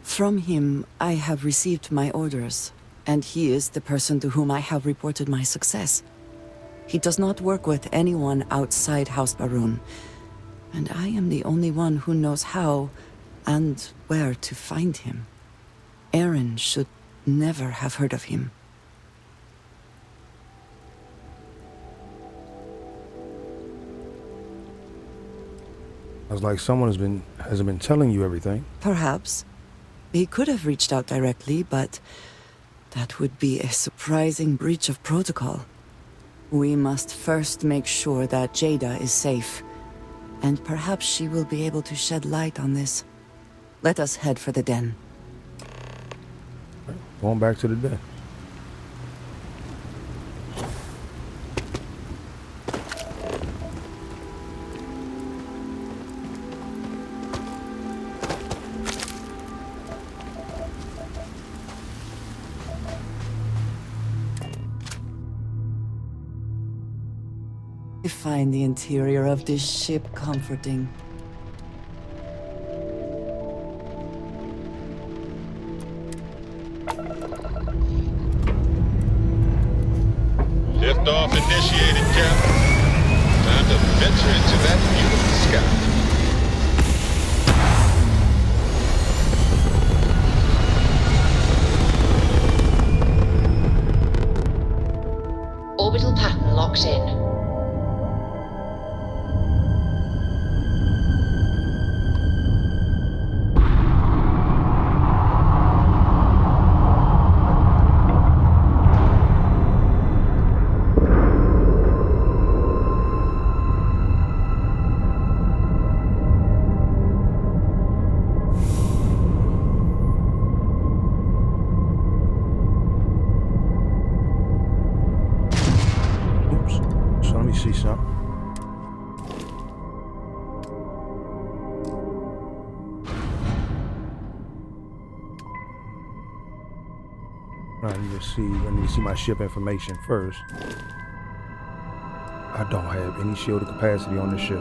From him, I have received my orders, and he is the person to whom I have reported my success. He does not work with anyone outside House Baroon, and I am the only one who knows how and where to find him. Aaron should never have heard of him. I was like, someone hasn't been telling you everything. Perhaps. He could have reached out directly, but that would be a surprising breach of protocol. We must first make sure that Jada is safe, and perhaps she will be able to shed light on this. Let us head for the den. Going back to the den. I find the interior of this ship comforting. Liftoff initiated, Captain. Time to venture into that beautiful sky. Orbital pattern locked in. So let me see something. I need to see my ship information first. I don't have any shielded capacity on this ship.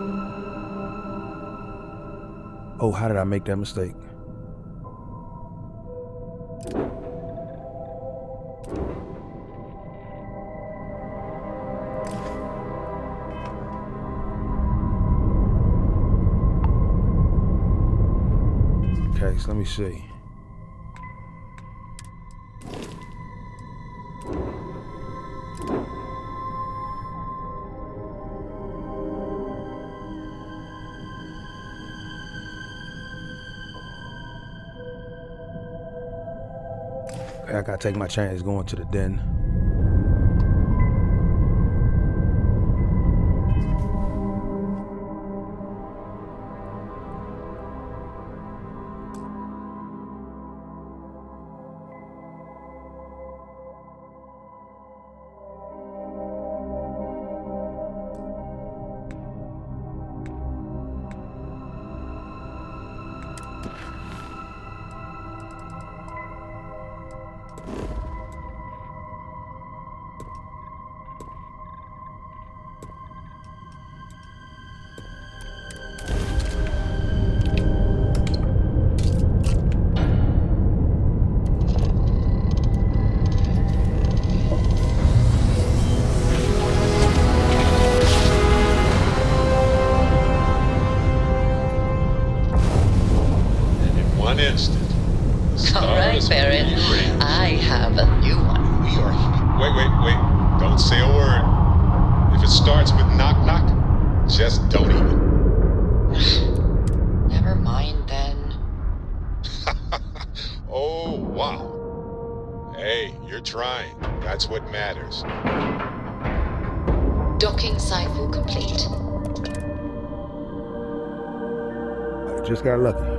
Oh, how did I make that mistake? Okay, so let me see. Okay, I gotta take my chance going to the den. One instant. All right, Barrett. I have a new one. We are. Wait. Don't say a word. If it starts with knock knock, just don't even. Never mind then. Oh, wow. Hey, you're trying. That's what matters. Docking cycle complete. I just got lucky.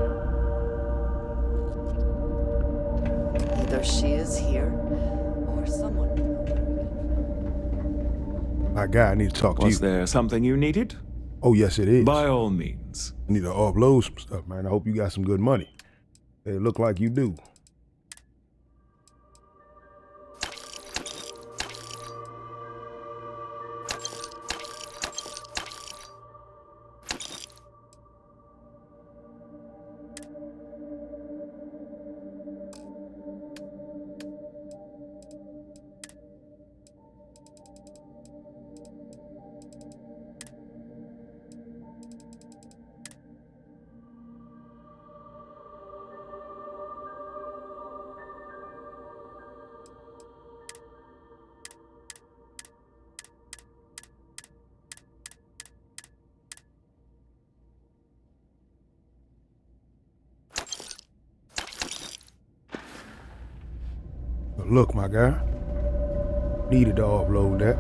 Either she is here, or someone. My guy, I need to talk to you. Was there something you needed? Oh, yes, it is. By all means. I need to offload some stuff, man. I hope you got some good money. It look like you do. But look, my guy, needed to offload that.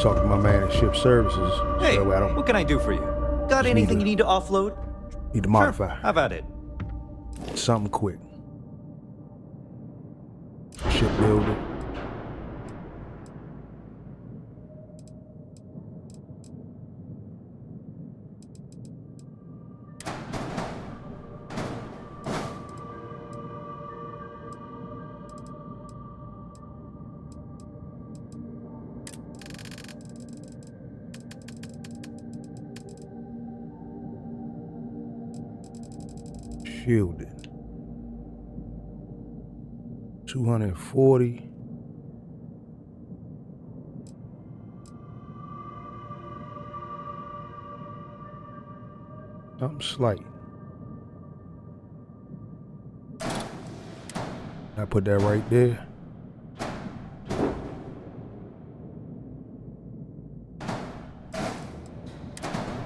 Talk to my man at Ship Services. Hey, so that way what can I do for you? Got anything you need to offload? Need to modify. Sure, have at it. Something quick. Shipbuilder. Shielded. 240. Something slight. I put that right there.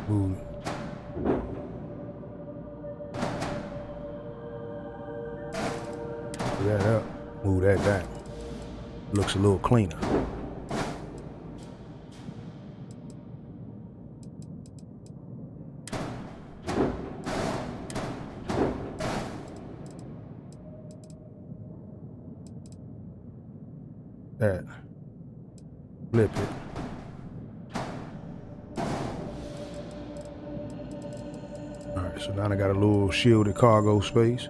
Move it. Move that up. Move that down. Looks a little cleaner. That. Flip it. Alright, so now I got a little shielded cargo space.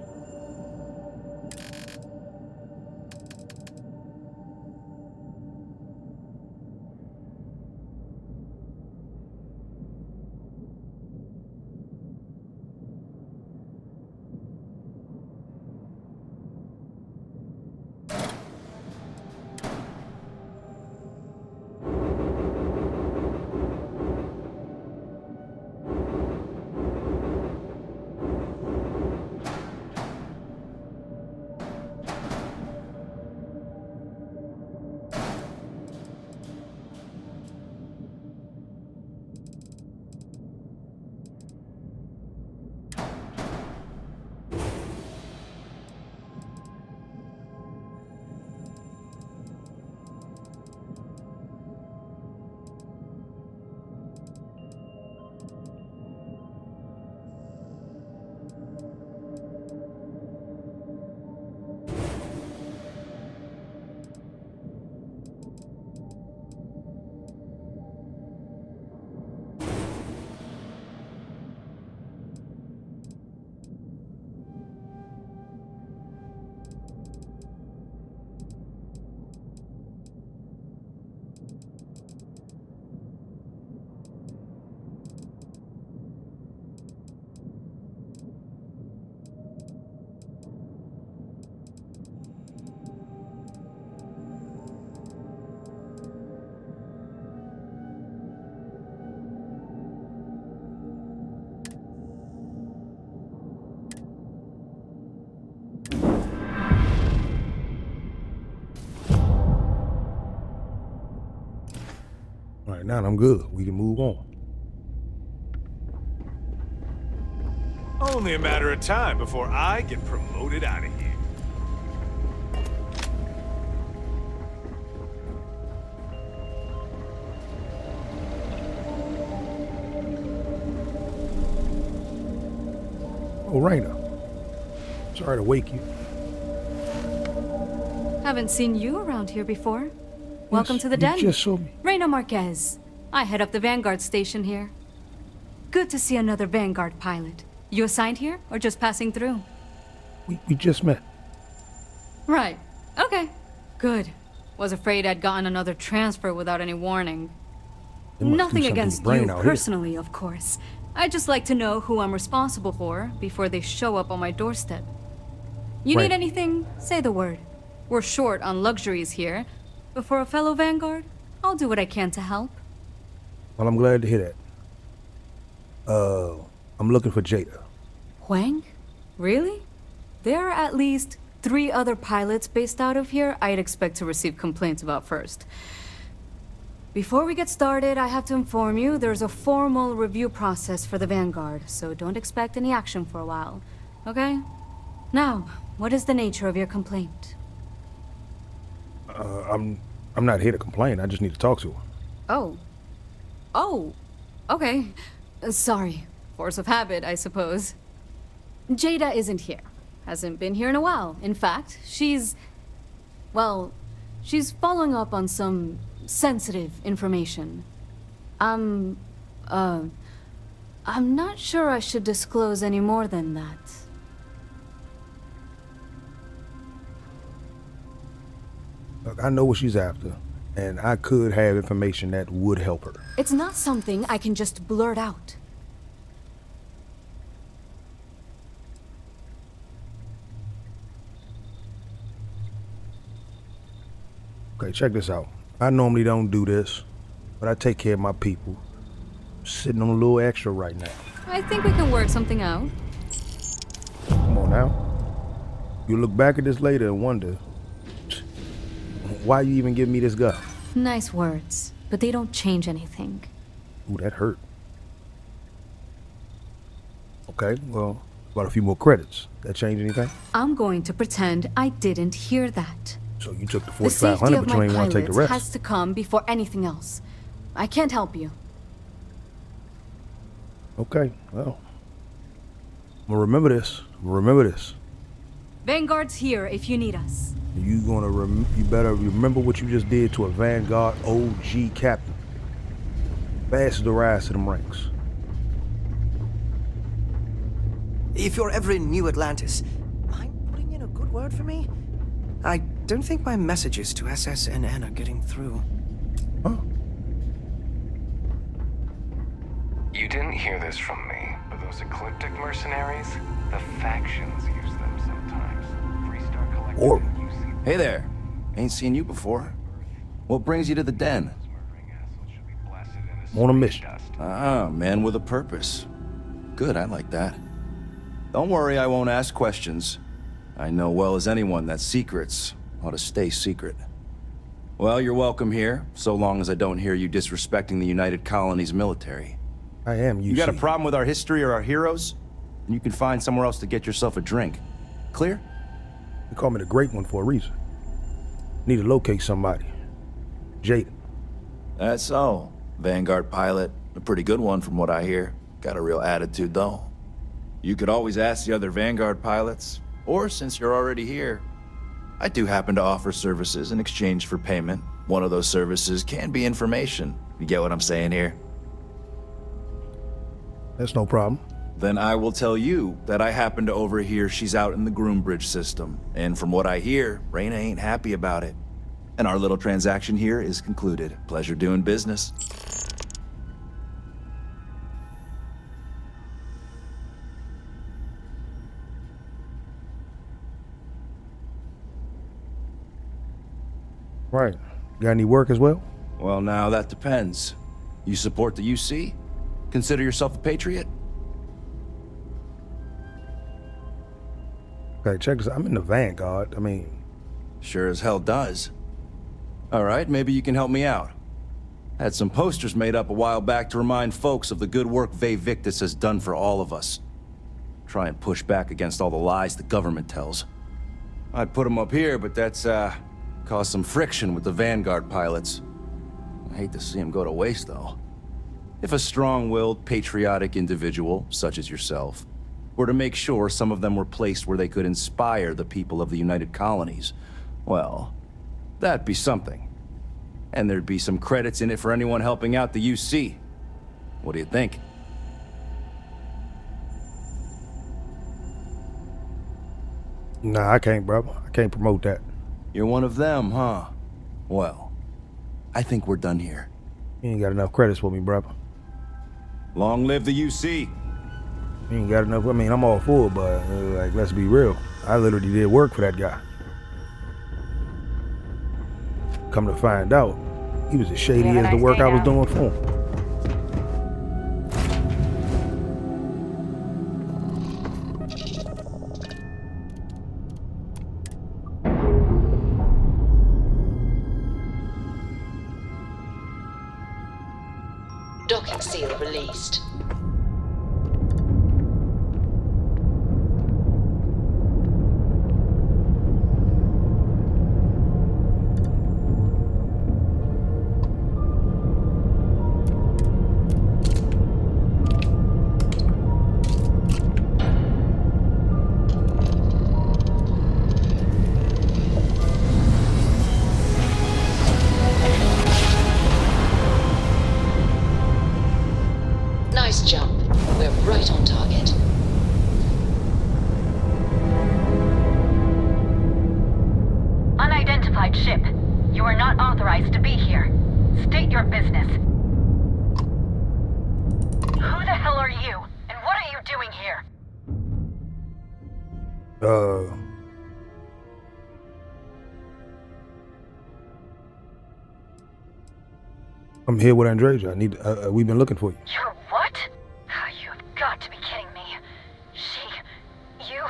Right now, I'm good. We can move on. Only a matter of time before I get promoted out of here. Oh, Raina. Sorry to wake you. Haven't seen you around here before. Welcome to the den. You just saw me. Reina Marquez. I head up the Vanguard station here. Good to see another Vanguard pilot. You assigned here, or just passing through? We just met. Right. Okay. Good. Was afraid I'd gotten another transfer without any warning. Nothing against you personally, of course. I just like to know who I'm responsible for before they show up on my doorstep. You need anything? Say the word. We're short on luxuries here, but for a fellow Vanguard, I'll do what I can to help. Well, I'm glad to hear that. I'm looking for Jada. Huang? Really? There are at least 3 other pilots based out of here I'd expect to receive complaints about first. Before we get started, I have to inform you there's a formal review process for the Vanguard, so don't expect any action for a while, okay? Now, what is the nature of your complaint? I'm not here to complain. I just need to talk to her. Oh, okay. Sorry. Force of habit, I suppose. Jada isn't here. Hasn't been here in a while. In fact, she's following up on some sensitive information. I'm not sure I should disclose any more than that. Look, I know what she's after, and I could have information that would help her. It's not something I can just blurt out. Okay, check this out. I normally don't do this, but I take care of my people. I'm sitting on a little extra right now. I think we can work something out. Come on now. You'll look back at this later and wonder, why you even give me this guy? Nice words, but they don't change anything. Ooh, that hurt. Okay, well, about a few more credits. That change anything? I'm going to pretend I didn't hear that. So you took the The safety 4,500, of but you my ain't want to take the pilots rest. has to come before anything else. I can't help you. Okay, well, I'm gonna remember this. Vanguard's here if you need us. You better remember what you just did to a Vanguard OG captain. Fast the rise to them ranks. If you're ever in New Atlantis, mind putting in a good word for me? I don't think my messages to SSNN are getting through. Huh? You didn't hear this from me, but those ecliptic mercenaries, the factions use them sometimes. Freestar Collective Or and UC Hey there. Ain't seen you before. What brings you to the den? on a mission. Ah, man with a purpose. Good, I like that. Don't worry, I won't ask questions. I know well as anyone that secrets ought to stay secret. Well, you're welcome here, so long as I don't hear you disrespecting the United Colonies military. I am UC. You got a problem with our history or our heroes? And you can find somewhere else to get yourself a drink. Clear? You call me the Great One for a reason. Need to locate somebody. Jada. That's so. Vanguard pilot. A pretty good one from what I hear. Got a real attitude, though. You could always ask the other Vanguard pilots. Or, since you're already here, I do happen to offer services in exchange for payment. One of those services can be information. You get what I'm saying here? That's no problem. Then I will tell you that I happen to overhear she's out in the Groombridge system. And from what I hear, Raina ain't happy about it. And our little transaction here is concluded. Pleasure doing business. Right. Got any work as well? Well, now that depends. You support the UC? Consider yourself a patriot? Okay, check this out. I'm in the Vanguard. I mean... Sure as hell does. All right, maybe you can help me out. Had some posters made up a while back to remind folks of the good work Ve Victus has done for all of us. Try and push back against all the lies the government tells. I'd put them up here, but that's, caused some friction with the Vanguard pilots. I hate to see them go to waste, though. If a strong-willed, patriotic individual, such as yourself, were to make sure some of them were placed where they could inspire the people of the United Colonies, well, that'd be something. And there'd be some credits in it for anyone helping out the UC. What do you think? Nah, I can't, brother. I can't promote that. You're one of them, huh? Well, I think we're done here. You ain't got enough credits for me, brother. Long live the UC. You ain't got enough. I mean, I'm all for it, but like, let's be real. I literally did work for that guy. Come to find out, he was as shady as the work I was doing for him. Docking seal released. Nice jump. We're right on target. Unidentified ship. You are not authorized to be here. State your business. Who the hell are you? And what are you doing here? I'm here with Andreja. I need. We've been looking for you. You're what? You've got to be kidding me. You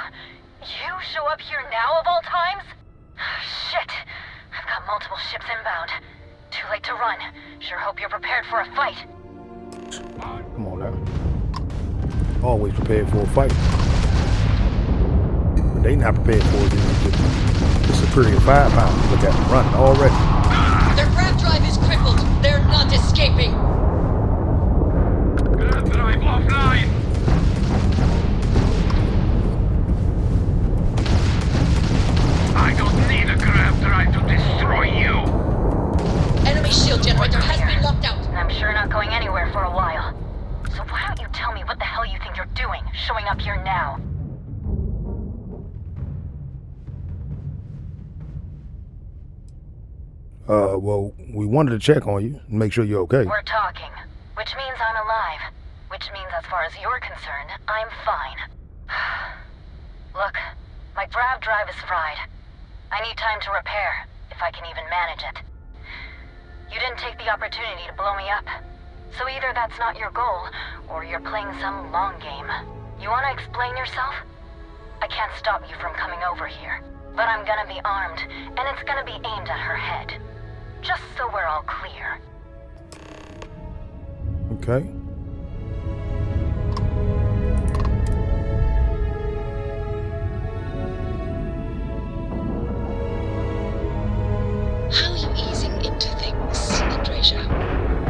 show up here now of all times? Shit. I've got multiple ships inbound. Too late to run. Sure hope you're prepared for a fight. Come on now. Always prepared for a fight. But they not prepared for it. The superior firepower. Look at them running already. Their grab drive is crippled. They're not escaping. Grab drive offline. I don't need a grab drive to destroy you. Enemy shield generator has been locked out. I'm sure not going anywhere for a while. So why don't you tell me what the hell you think you're doing, showing up here now? Well, we wanted to check on you and make sure you're okay. We're talking, which means I'm alive. Which means as far as you're concerned, I'm fine. Look, my grav drive is fried. I need time to repair, if I can even manage it. You didn't take the opportunity to blow me up. So either that's not your goal, or you're playing some long game. You want to explain yourself? I can't stop you from coming over here. But I'm gonna be armed, and it's gonna be aimed at her head. Just so we're all clear. Okay. How are you easing into things, Andreja?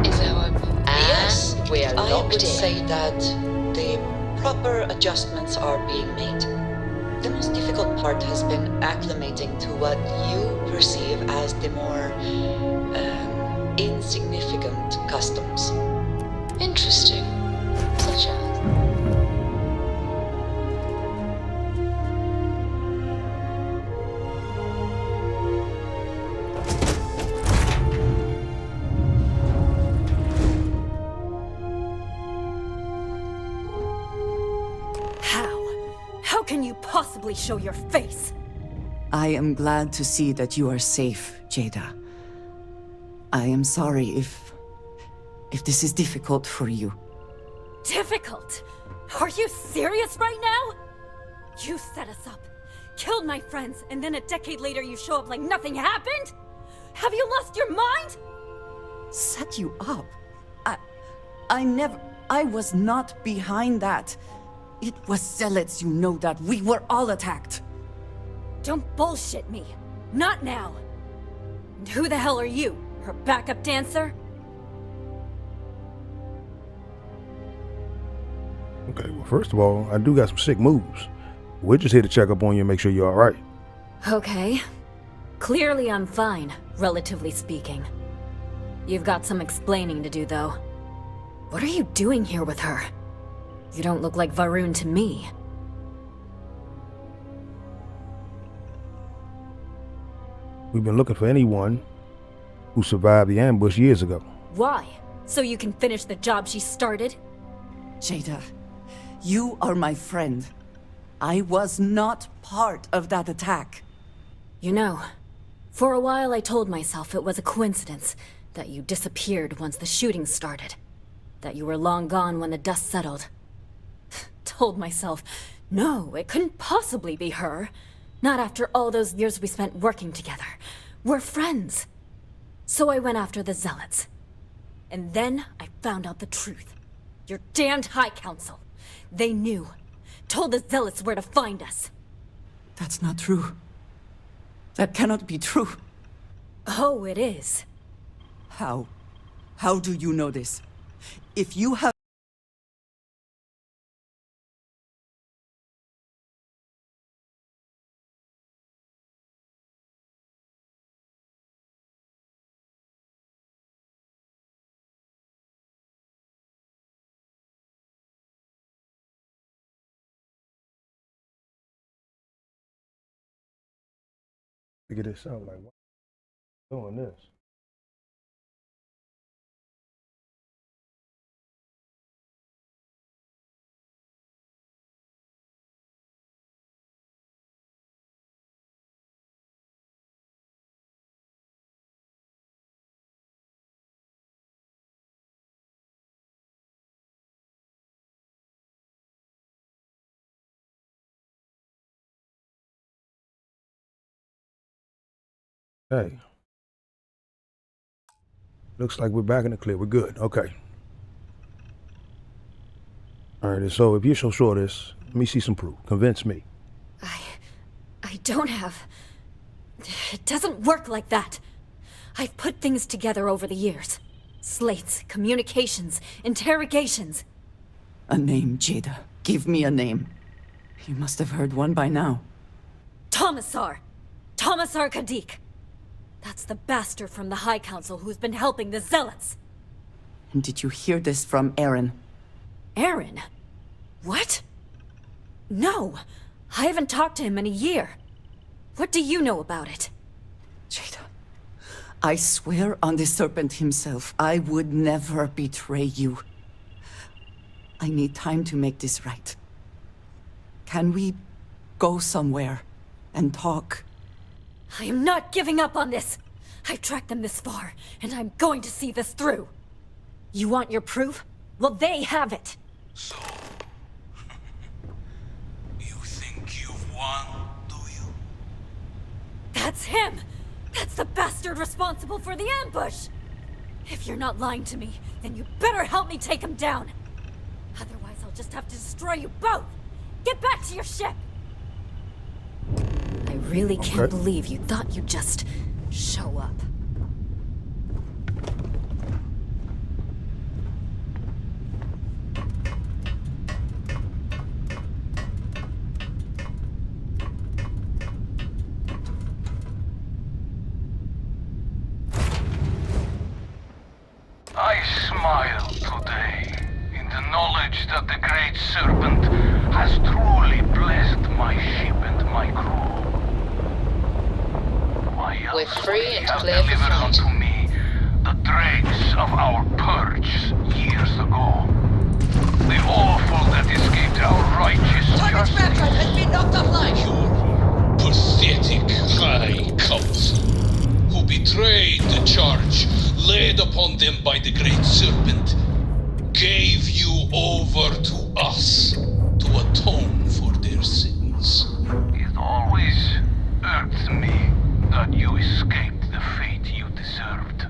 Is our... Yes, we are locked in. I would say that the proper adjustments are being made. The most difficult part has been acclimating to what you perceive as the more insignificant customs. Interesting. Such as... How can you possibly show your face? I am glad to see that you are safe, Jada. I am sorry if this is difficult for you. Difficult? Are you serious right now? You set us up, killed my friends, and then a decade later you show up like nothing happened? Have you lost your mind? set you up. I was not behind that. It was zealots, you know that. We were all attacked. Don't bullshit me. Not now. And who the hell are you? Her backup dancer? Okay, well, first of all, I do got some sick moves. We're just here to check up on you and make sure you're all right. Okay. Clearly I'm fine, relatively speaking. You've got some explaining to do, though. What are you doing here with her? You don't look like Varun to me. We've been looking for anyone who survived the ambush years ago. Why? So you can finish the job she started? Jada, you are my friend. I was not part of that attack. You know, for a while I told myself it was a coincidence that you disappeared once the shooting started. That you were long gone when the dust settled. Told myself, no, it couldn't possibly be her. Not after all those years we spent working together. We're friends. So I went after the zealots. And then I found out the truth. Your damned High Council. They knew. Told the zealots where to find us. That's not true. That cannot be true. Oh, it is. How? How do you know this? If you have... Figure this out, like, what doing this? Hey. Looks like we're back in the clear. We're good. Okay. All right, so if you're so sure of this, let me see some proof. Convince me. I don't have... It doesn't work like that. I've put things together over the years. Slates, communications, interrogations. A name, Jada. Give me a name. You must have heard one by now. Tomasar! Tomasar Kadik! That's the bastard from the High Council who's been helping the Zealots! And did you hear this from Aaron? Aaron? What? No! I haven't talked to him in a year. What do you know about it? Jada, I swear on the Serpent himself, I would never betray you. I need time to make this right. Can we go somewhere and talk? I am not giving up on this! I've tracked them this far, and I'm going to see this through. You want your proof? Well, they have it. So, you think you've won, do you? That's him! That's the bastard responsible for the ambush! If you're not lying to me, then you better help me take him down! Otherwise, I'll just have to destroy you both! Get back to your ship! I really can't believe you thought you'd just show up. I smile today in the knowledge that the Great Serpent has truly blessed my ship and my crew. We're free and Have clear for delivered flight. unto me the dregs of our purge years ago. The awful that escaped our righteous Target's justice. raptor has been knocked offline. Pathetic High Council, who betrayed the charge laid upon them by the Great Serpent, gave you over to us to atone for their sins. It always irks me that you escaped the fate you deserved.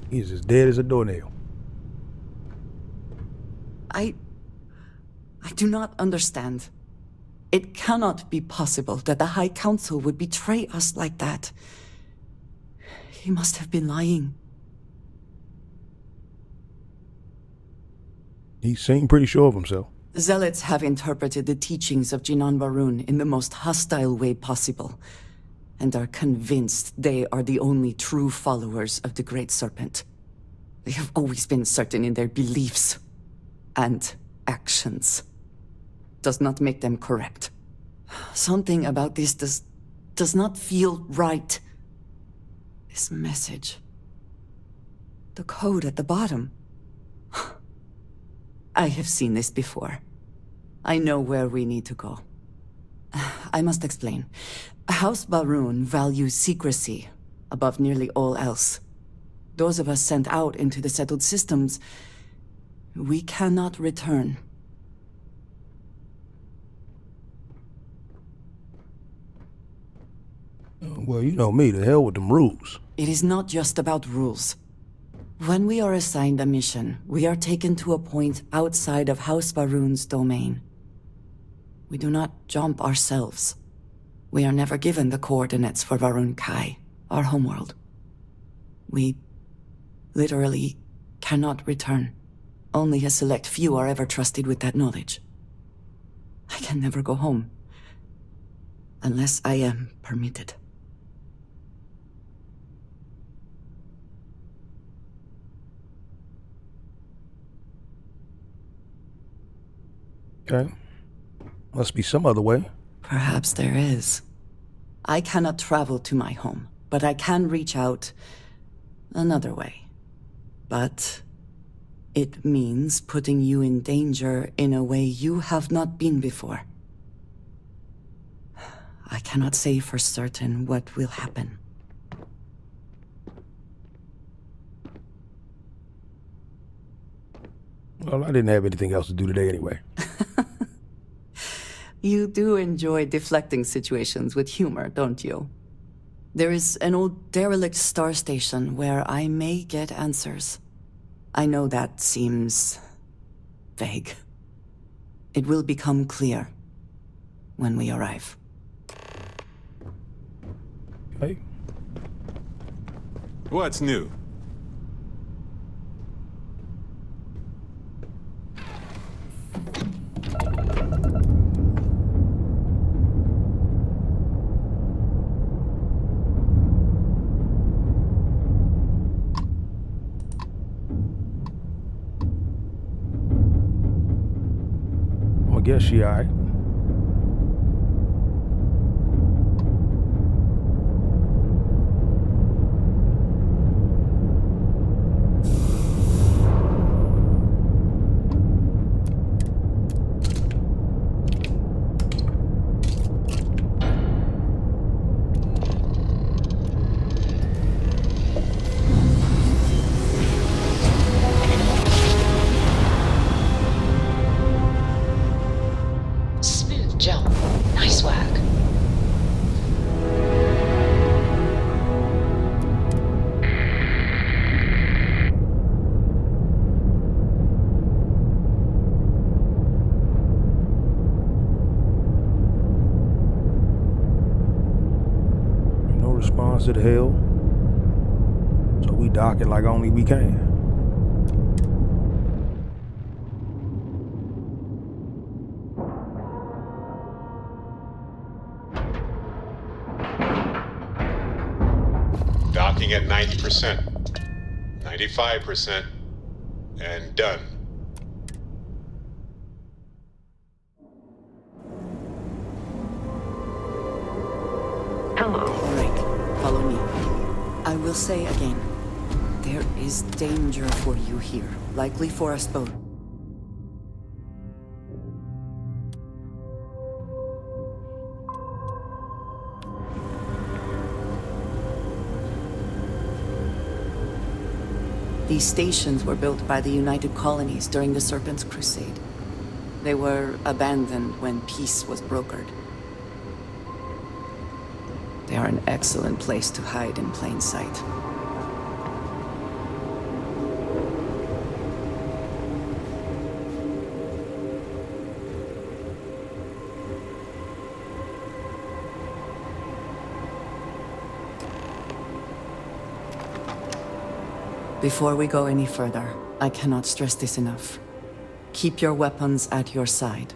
He's as dead as a doornail. I do not understand. It cannot be possible that the High Council would betray us like that. He must have been lying. He seemed pretty sure of himself. Zealots have interpreted the teachings of Jinan Varun in the most hostile way possible, and are convinced they are the only true followers of the Great Serpent. They have always been certain in their beliefs and actions. Does not make them correct. Something about this does not feel right. This message. The code at the bottom. I have seen this before. I know where we need to go. I must explain. House Barun values secrecy above nearly all else. Those of us sent out into the settled systems, we cannot return. Well, you know me, the hell with them rules. It is not just about rules. When we are assigned a mission, we are taken to a point outside of House Barun's domain. We do not jump ourselves. We are never given the coordinates for Varun Kai, our homeworld. We literally cannot return. Only a select few are ever trusted with that knowledge. I can never go home. Unless I am permitted. Okay. Must be some other way. Perhaps there is. I cannot travel to my home, but I can reach out another way. But it means putting you in danger in a way you have not been before. I cannot say for certain what will happen. Well, I didn't have anything else to do today anyway. You do enjoy deflecting situations with humor, don't you? There is an old derelict star station where I may get answers. I know that seems vague. It will become clear when we arrive. Okay. What's new? I guess she alright. Smooth jump. Nice work. No response to the hell. So we docking like only we can. Docking at 90%, 95%, and done. All right, follow me. I will say again, there is danger for you here, likely for us both. These stations were built by the United Colonies during the Serpent's Crusade. They were abandoned when peace was brokered. They are an excellent place to hide in plain sight. Before we go any further, I cannot stress this enough. Keep your weapons at your side.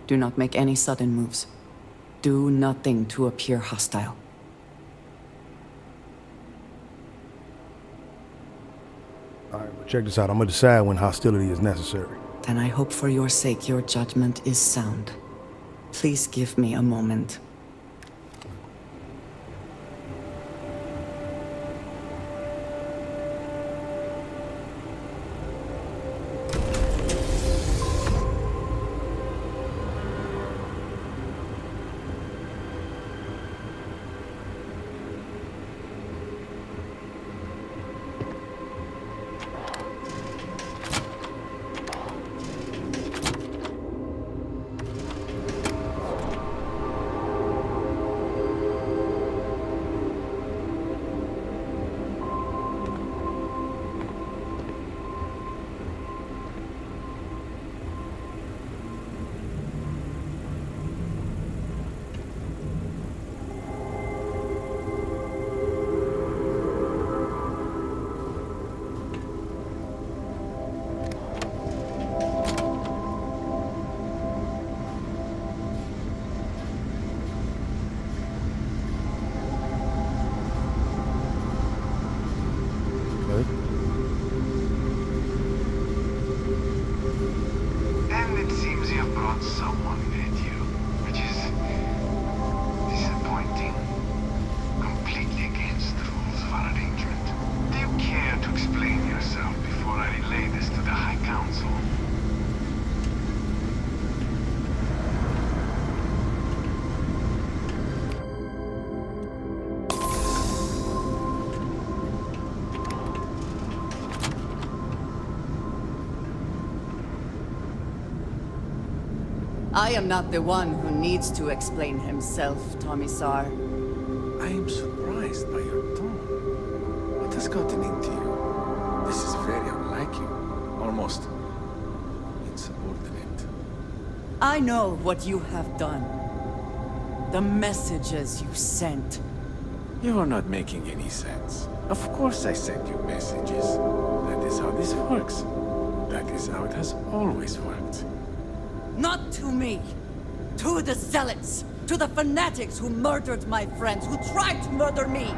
Do not make any sudden moves. Do nothing to appear hostile. Alright, well, check this out. I'm gonna decide when hostility is necessary. Then I hope for your sake your judgment is sound. Please give me a moment. And it seems you've brought someone with you, which is disappointing. Completely against the rules of our arrangement. Do you care to explain yourself before I relay this to the High Council? I am not the one who needs to explain himself, Tomisar. I am surprised by your tone. What has gotten into you? This is very unlike you. Almost insubordinate. I know what you have done. The messages you sent. You are not making any sense. Of course I send you messages. That is how this works. That is how it has always worked. Not to me. To the zealots. To the fanatics who murdered my friends, who tried to murder me.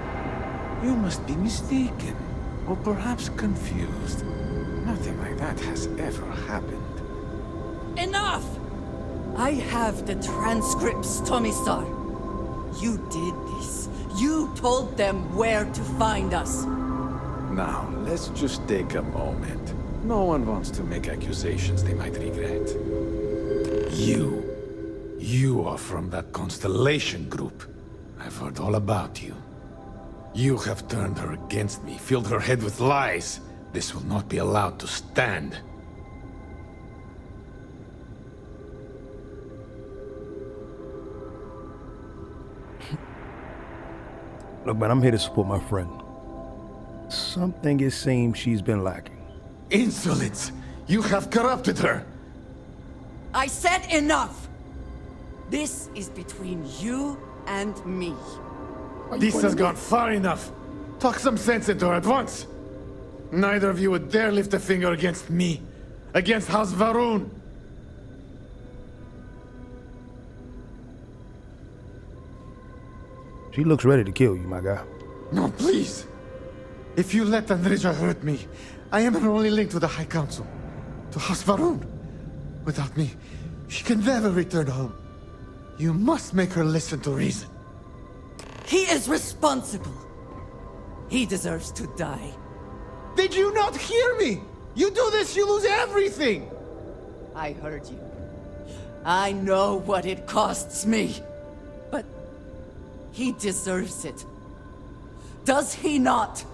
You must be mistaken. Or perhaps confused. Nothing like that has ever happened. Enough! I have the transcripts, Tomisar. You did this. You told them where to find us. Now, let's just take a moment. No one wants to make accusations they might regret. You are from that Constellation group. I've heard all about you. You have turned her against me, filled her head with lies. This will not be allowed to stand. Look, man, I'm here to support my friend. Something it seems she's been lacking. Insolence! You have corrupted her! I said enough! This is between you and me. This has gone far enough. Talk some sense into her at once. Neither of you would dare lift a finger against me. Against House Varun. She looks ready to kill you, my guy. No, please. If you let Andreja hurt me, I am her only link to the High Council. To House Varun. Without me, she can never return home. You must make her listen to reason. He is responsible. He deserves to die. Did you not hear me? You do this, you lose everything! I heard you. I know what it costs me. But he deserves it. Does he not?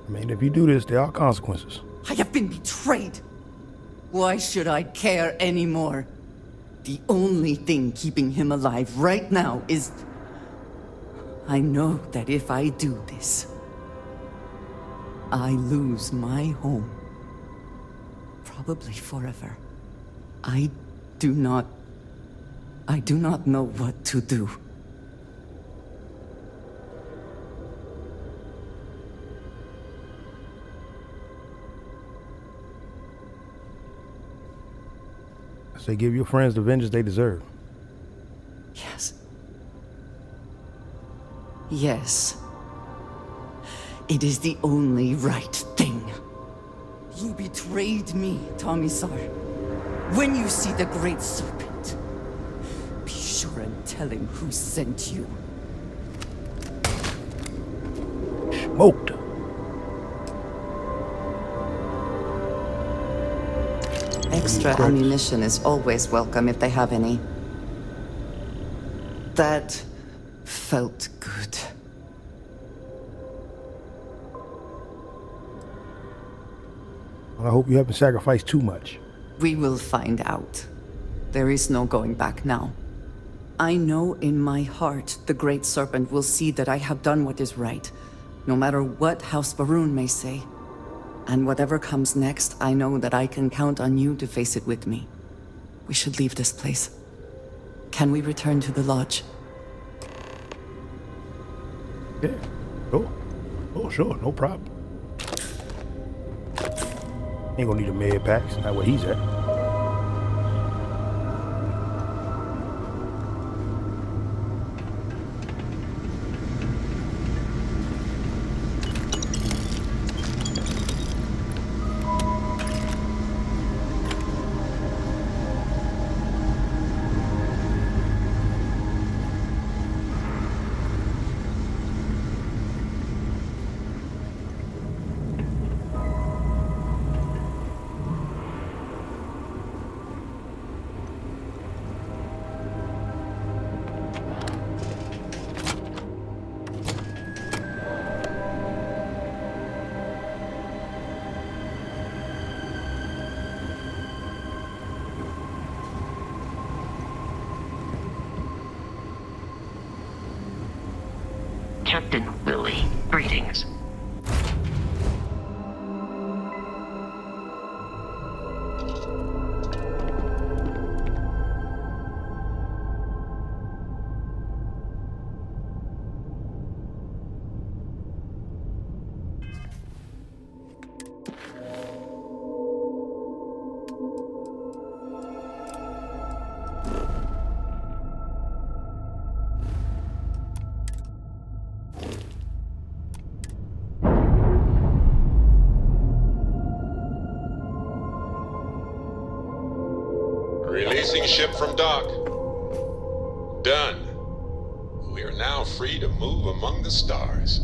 I mean, if you do this, there are consequences. I have been betrayed. Why should I care anymore? The only thing keeping him alive right now is... I know that if I do this, I lose my home. Probably forever. I do not I do not know what to do. I say give your friends the vengeance they deserve. Yes. Yes. It is the only right thing. You betrayed me, Tomisar. When you see the Great Serpent, be sure and tell him who sent you. Smoked. Extra ammunition is always welcome if they have any. That felt good. Well, I hope you haven't sacrificed too much. We will find out. There is no going back now. I know in my heart the Great Serpent will see that I have done what is right, no matter what House Varun may say. And whatever comes next, I know that I can count on you to face it with me. We should leave this place. Can we return to the lodge? Yeah. Oh, sure, no problem. Ain't gonna need a med pack, it's not where he's at. Captain Willie, greetings. Releasing ship from dock. Done. We are now free to move among the stars.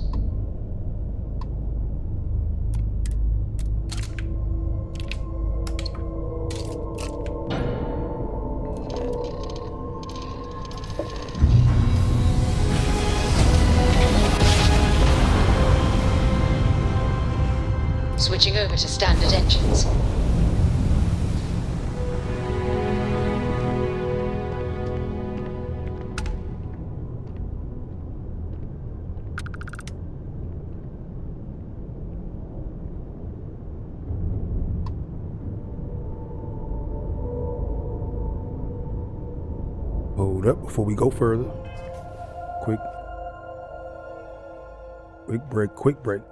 Switching over to standard engines. Hold up before we go further. Quick break.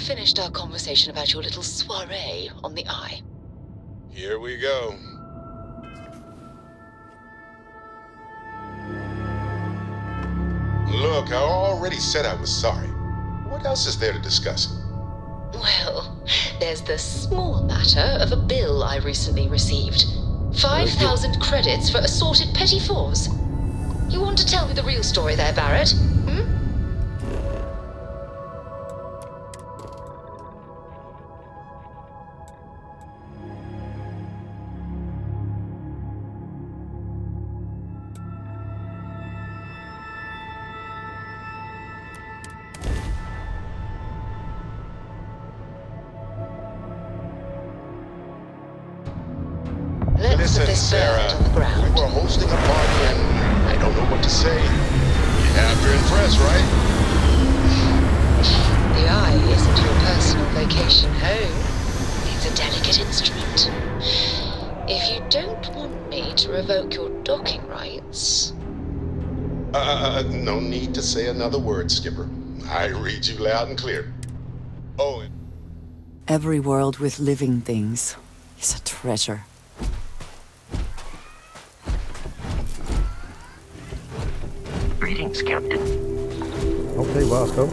finished our conversation about your little soiree on the Eye? Here we go. Look, I already said I was sorry. What else is there to discuss? Well, there's the small matter of a bill I recently received. 5,000 credits for assorted petty fours. You want to tell me the real story there, Barrett? Listen, Sarah, we were hosting a party and I don't know what to say. You have to impress, right? The Eye isn't your personal vacation home. It's a delicate instrument. If you don't want me to revoke your docking rights... No need to say another word, Skipper. I read you loud and clear. Oh, Every world with living things is a treasure. Greetings, Captain. Okay, Bosco.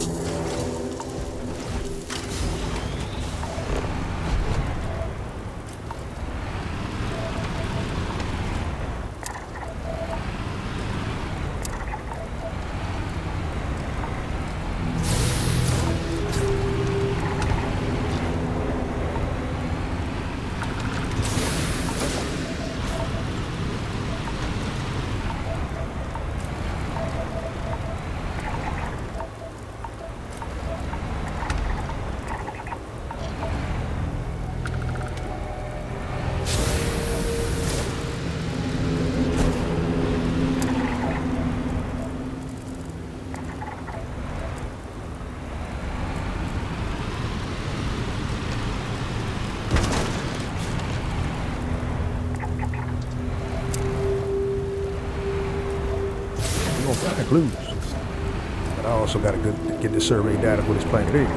Clues. But I also got to get the survey data for this planet anyway.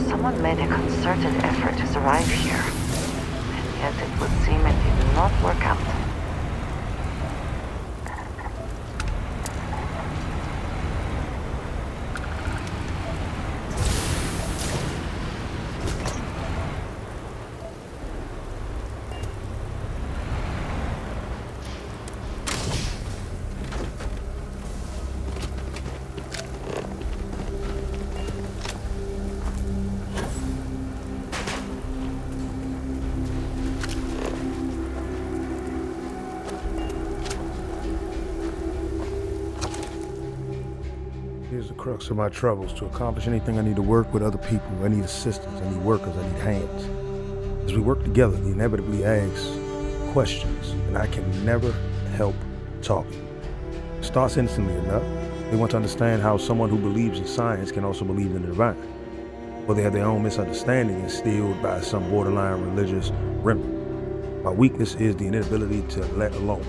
Someone made a concerted effort to survive here, and yet it would seem it did not work out. Here's the crux of my troubles. To accomplish anything, I need to work with other people. I need assistance. I need workers. I need hands. As we work together, they inevitably ask questions, and I can never help talking. It starts instantly enough. They want to understand how someone who believes in science can also believe in the divine. Or they have their own misunderstanding instilled by some borderline religious remnant. My weakness is the inability to let alone.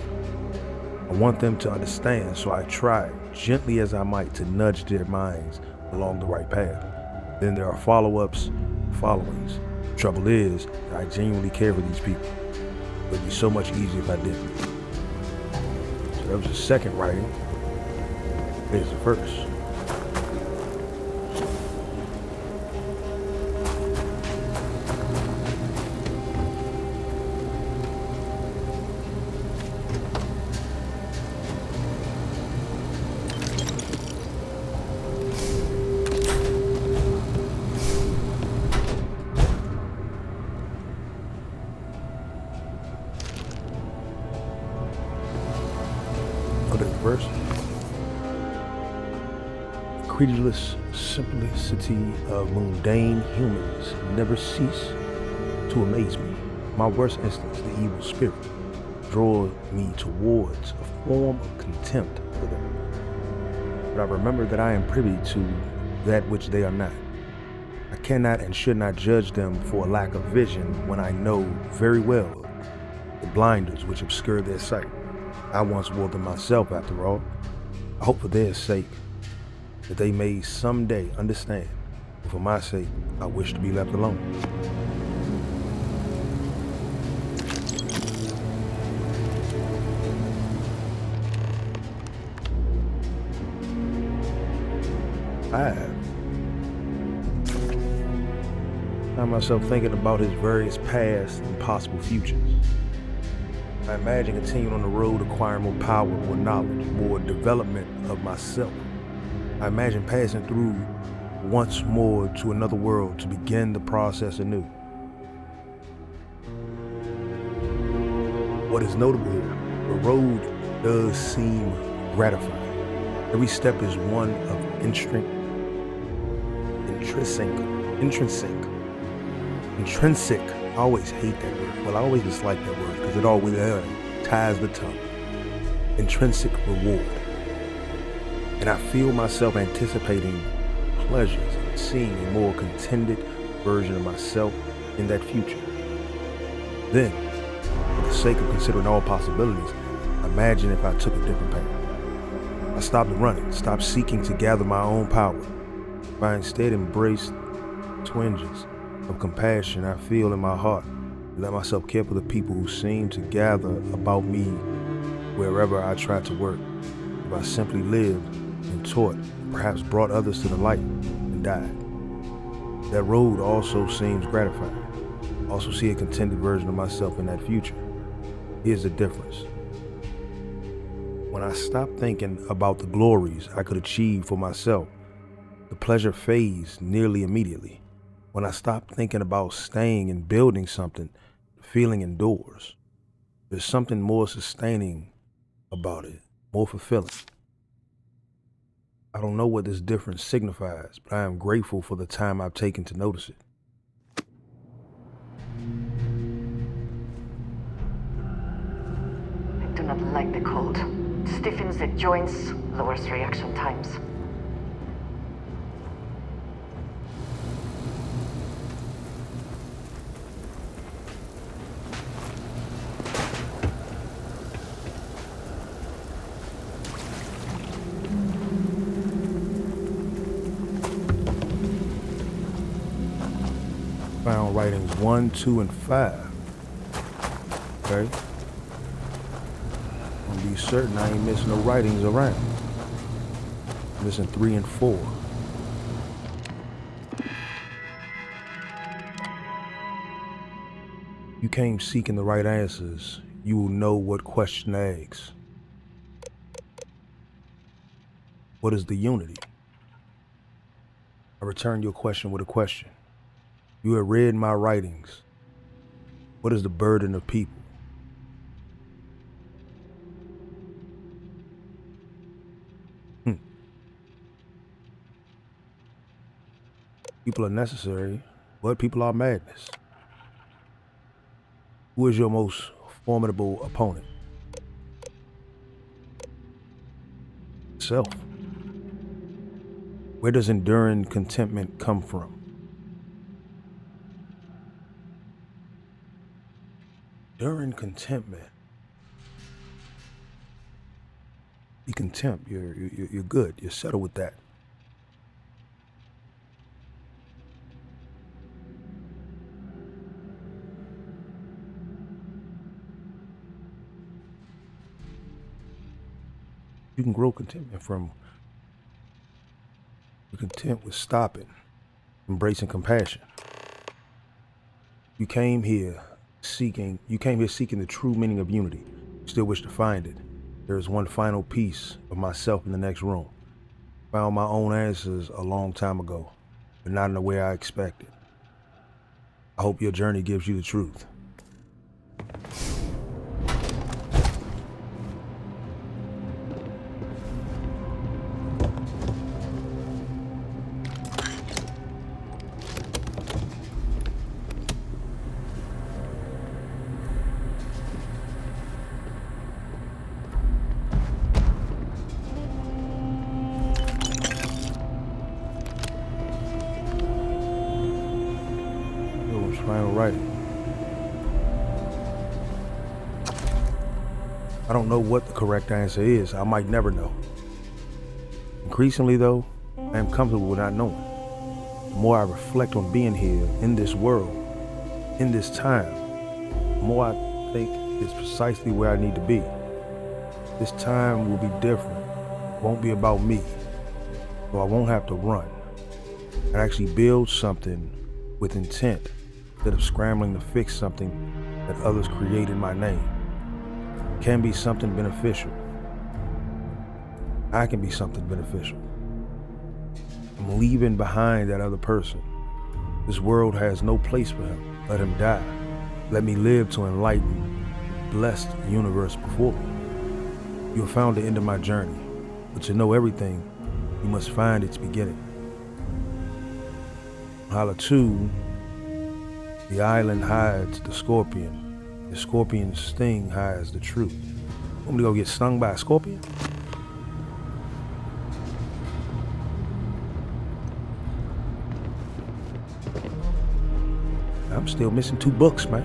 I want them to understand, so I try, gently as I might, to nudge their minds along the right path. Then there are follow-ups, followings. The trouble is that I genuinely care for these people. It would be so much easier if I didn't. So that was the second writing. Here's the first. Verse. The credulous simplicity of mundane humans never cease to amaze me. My worst instincts, the evil spirit, draw me towards a form of contempt for them. but I remember that I am privy to that which they are not. I cannot and should not judge them for a lack of vision when I know very well the blinders which obscure their sight. I once wore them myself, after all. I hope for their sake that they may someday understand. But for my sake, I wish to be left alone. I find myself thinking about his various past and possible futures. I imagine continuing on the road, acquiring more power, more knowledge, more development of myself. I imagine passing through once more to another world to begin the process anew. What is notable here, the road does seem gratifying. Every step is one of intrinsic. I always hate that word. Well, I always dislike that word because it always ties the tongue. Intrinsic reward. And I feel myself anticipating pleasures and seeing a more contented version of myself in that future. Then, for the sake of considering all possibilities, imagine if I took a different path. I stopped running, stopped seeking to gather my own power. If I instead embraced twinges of compassion I feel in my heart, let myself care for the people who seem to gather about me wherever I try to work. If I simply lived and taught, perhaps brought others to the light and died. That road also seems gratifying. I also see a contented version of myself in that future. Here's the difference. When I stop thinking about the glories I could achieve for myself, the pleasure fades nearly immediately. When I stop thinking about staying and building something, the feeling endures. There's something more sustaining about it, more fulfilling. I don't know what this difference signifies, but I am grateful for the time I've taken to notice it. I do not like the cold. It stiffens the joints, lowers reaction times. Found writings 1, 2, and 5. Okay. I'm gonna be certain I ain't missing no writings around. Missing 3 and 4. You came seeking the right answers. You will know what question to ask. What is the unity? I return your question with a question. You have read my writings. What is the burden of people? People are necessary, but people are madness. Who is your most formidable opponent? Self. Where does enduring contentment come from? Enduring contentment. Be content. You're good. You're settled with that. You can grow contentment from you're content with stopping, embracing compassion. You came here seeking the true meaning of unity. You still wish to find it. There is one final piece of myself in the next room. Found my own answers a long time ago, but not in the way I expected. I hope your journey gives you the truth. final writing. I don't know what the correct answer is. I might never know. Increasingly, though, I am comfortable with not knowing. The more I reflect on being here, in this world, in this time, the more I think it's precisely where I need to be. This time will be different. It won't be about me, so I won't have to run. I actually build something with intent instead of scrambling to fix something that others create in my name. It can be something beneficial. I can be something beneficial. I'm leaving behind that other person. This world has no place for him. Let him die. Let me live to enlighten the blessed universe before me. You have found the end of my journey, but to know everything, you must find its beginning. Hala 2, the island hides the scorpion. The scorpion's sting hides the truth. Want me to go get stung by a scorpion? I'm still missing 2 books, man.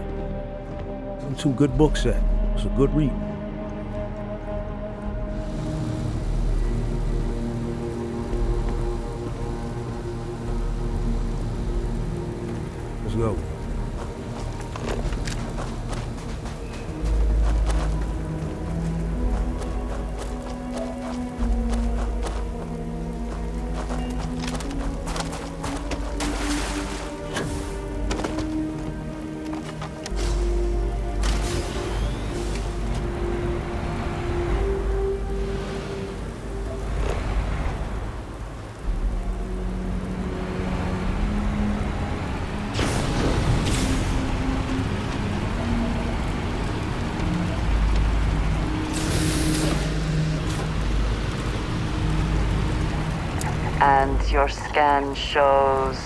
Them 2 good books at. It's a good read. Let's go. And your scan shows...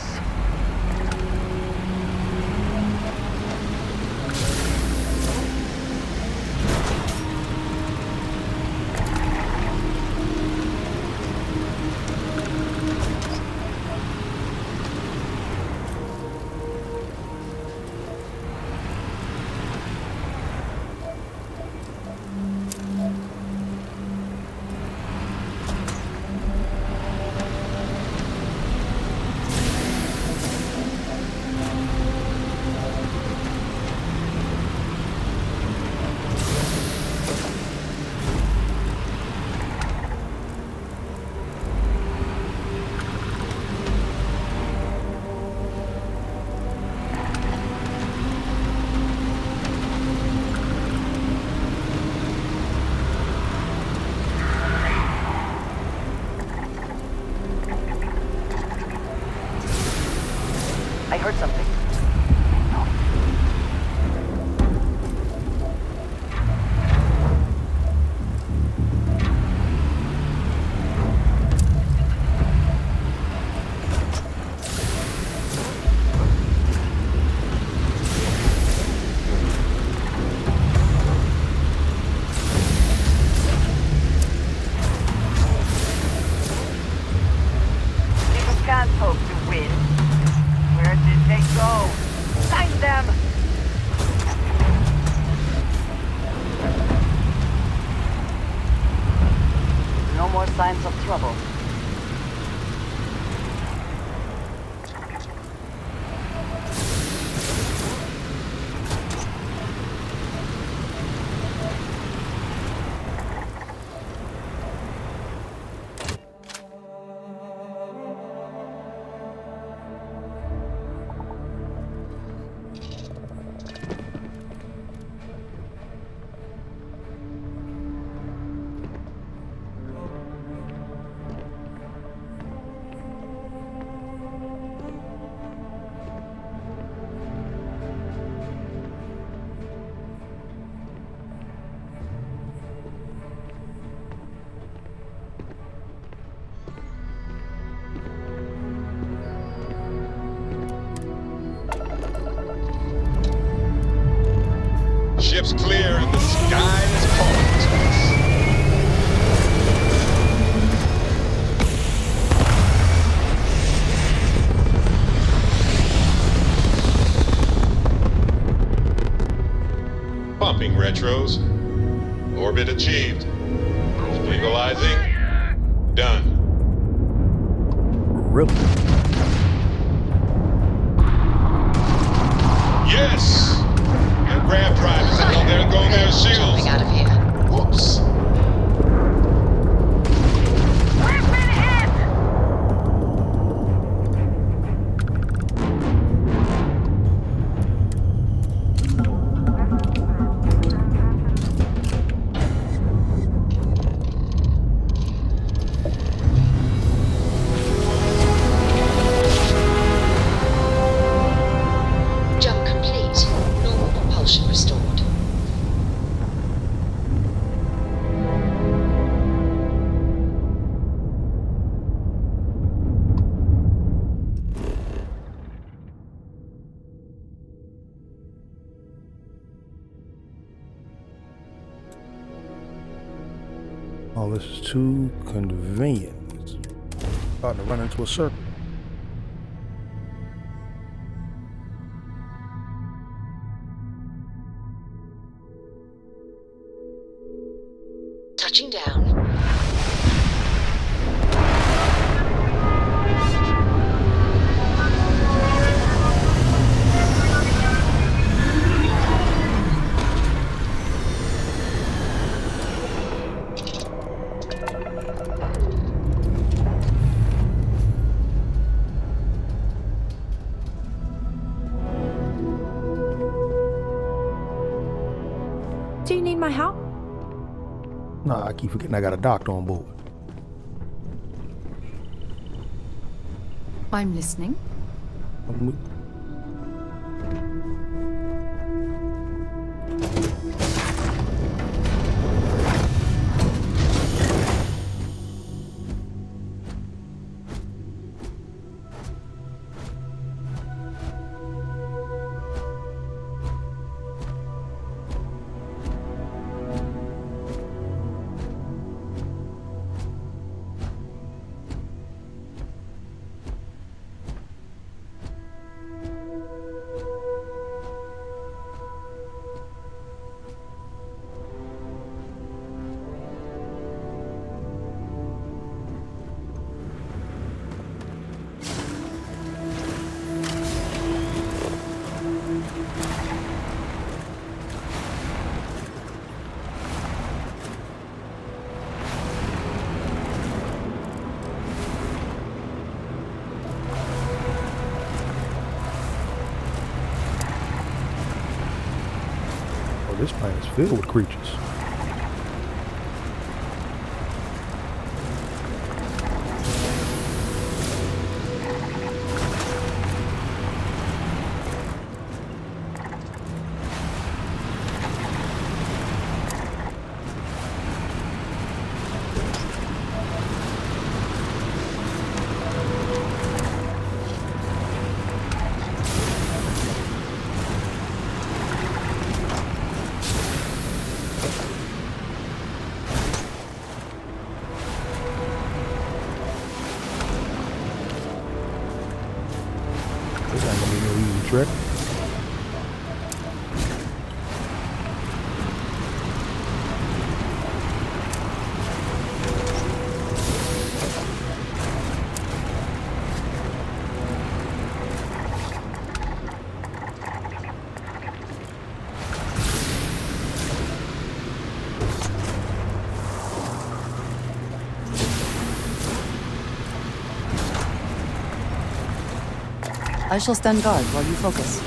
I heard something. People can't hope to win. Where did they go? Find them! No more signs of trouble. Ship's clear and the sky is calling to us. retros. Orbit achieved. Stabilizing. Done. Really? Yes! That grab drive is out there, go there, shields. Jumping out of here. Whoops. Jump complete. Normal propulsion restored. Oh, this is too convenient. It's starting to run into a circle. Touching down. Do you need my help? Nah, I keep forgetting I got a doctor on board. I'm listening. Oh, this planet is filled with creatures. This ain't gonna be no easy trick. I shall stand guard while you focus.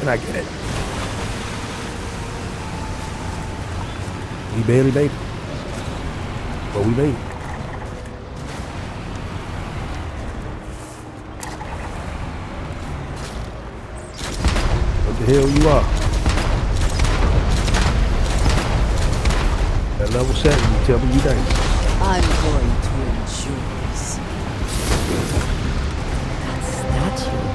And I get it. We barely made it. But we made it. What the hell you are? That level 7, you tell me you dangerous. I'm going to enjoy this. That statue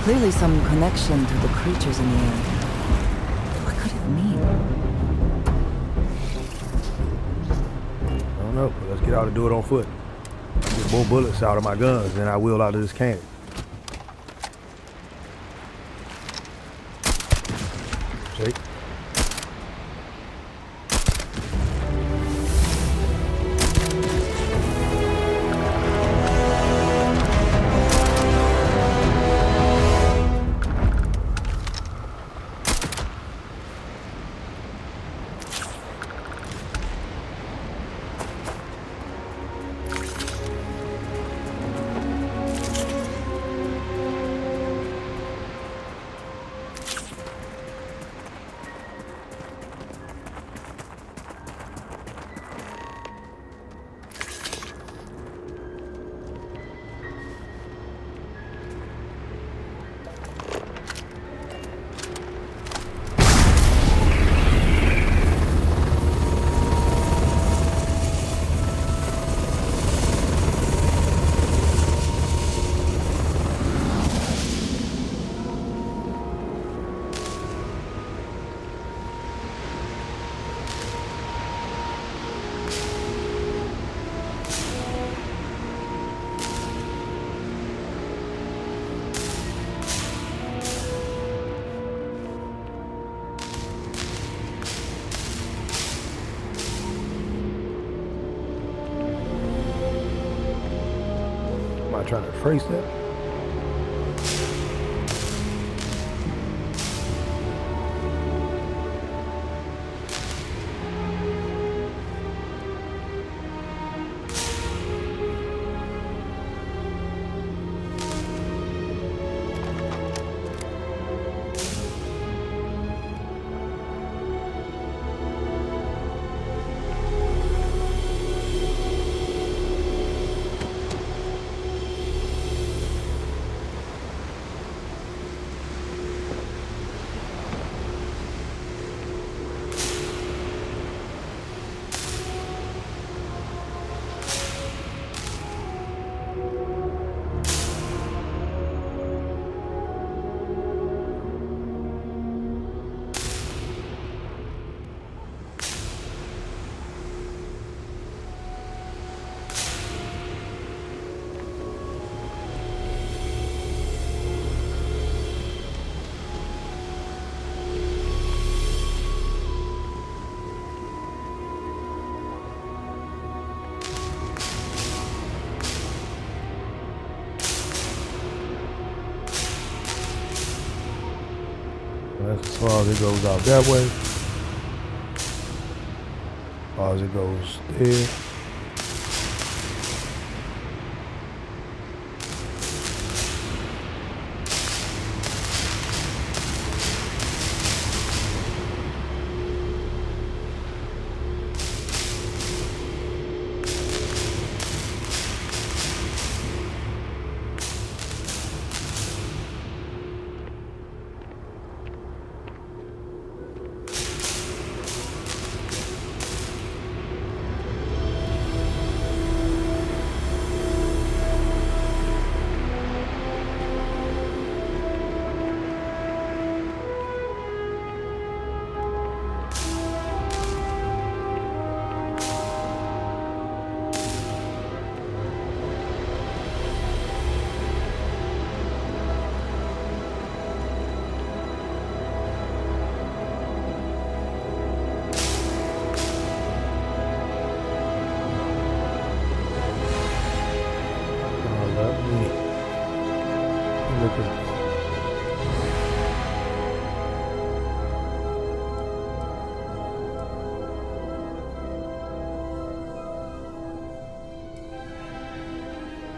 Clearly some connection to the creatures in the area. What could it mean? I don't know, but let's get out and do it on foot. Get more bullets out of my guns than I will out of this cannon. Jake. Am I trying to trace that? That's as far as it goes out that way. As far as it goes there.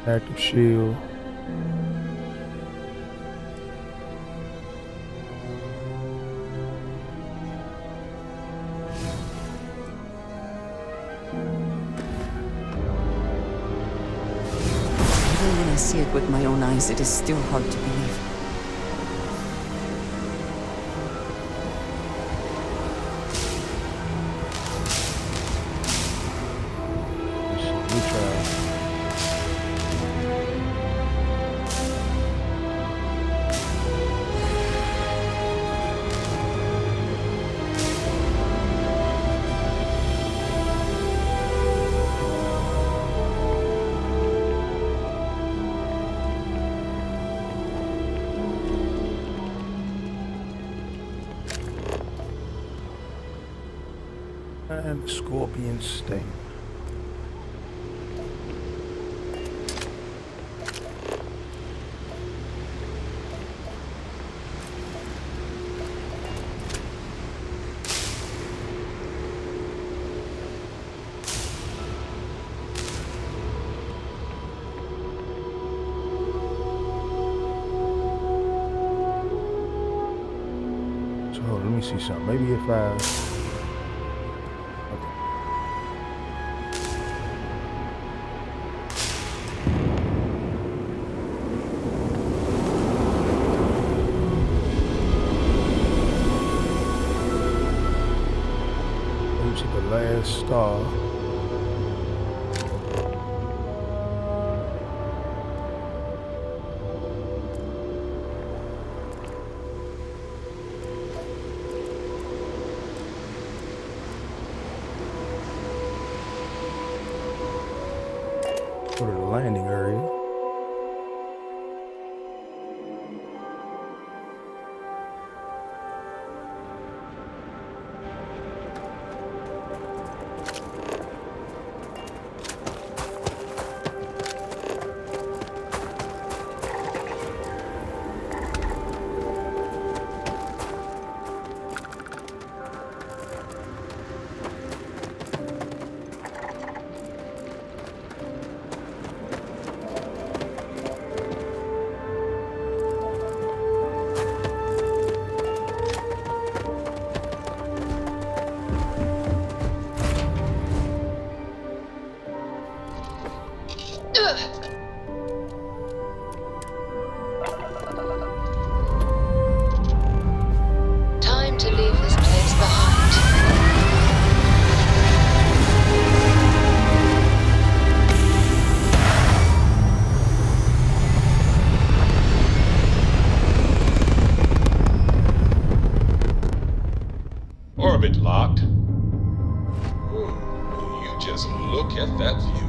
Active shield. Even when I see it with my own eyes, it is still hard to believe. And scorpion sting. So let me see something. Maybe if I the last star. Go to the landing area. Time to leave this place behind. Orbit locked. You just look at that view.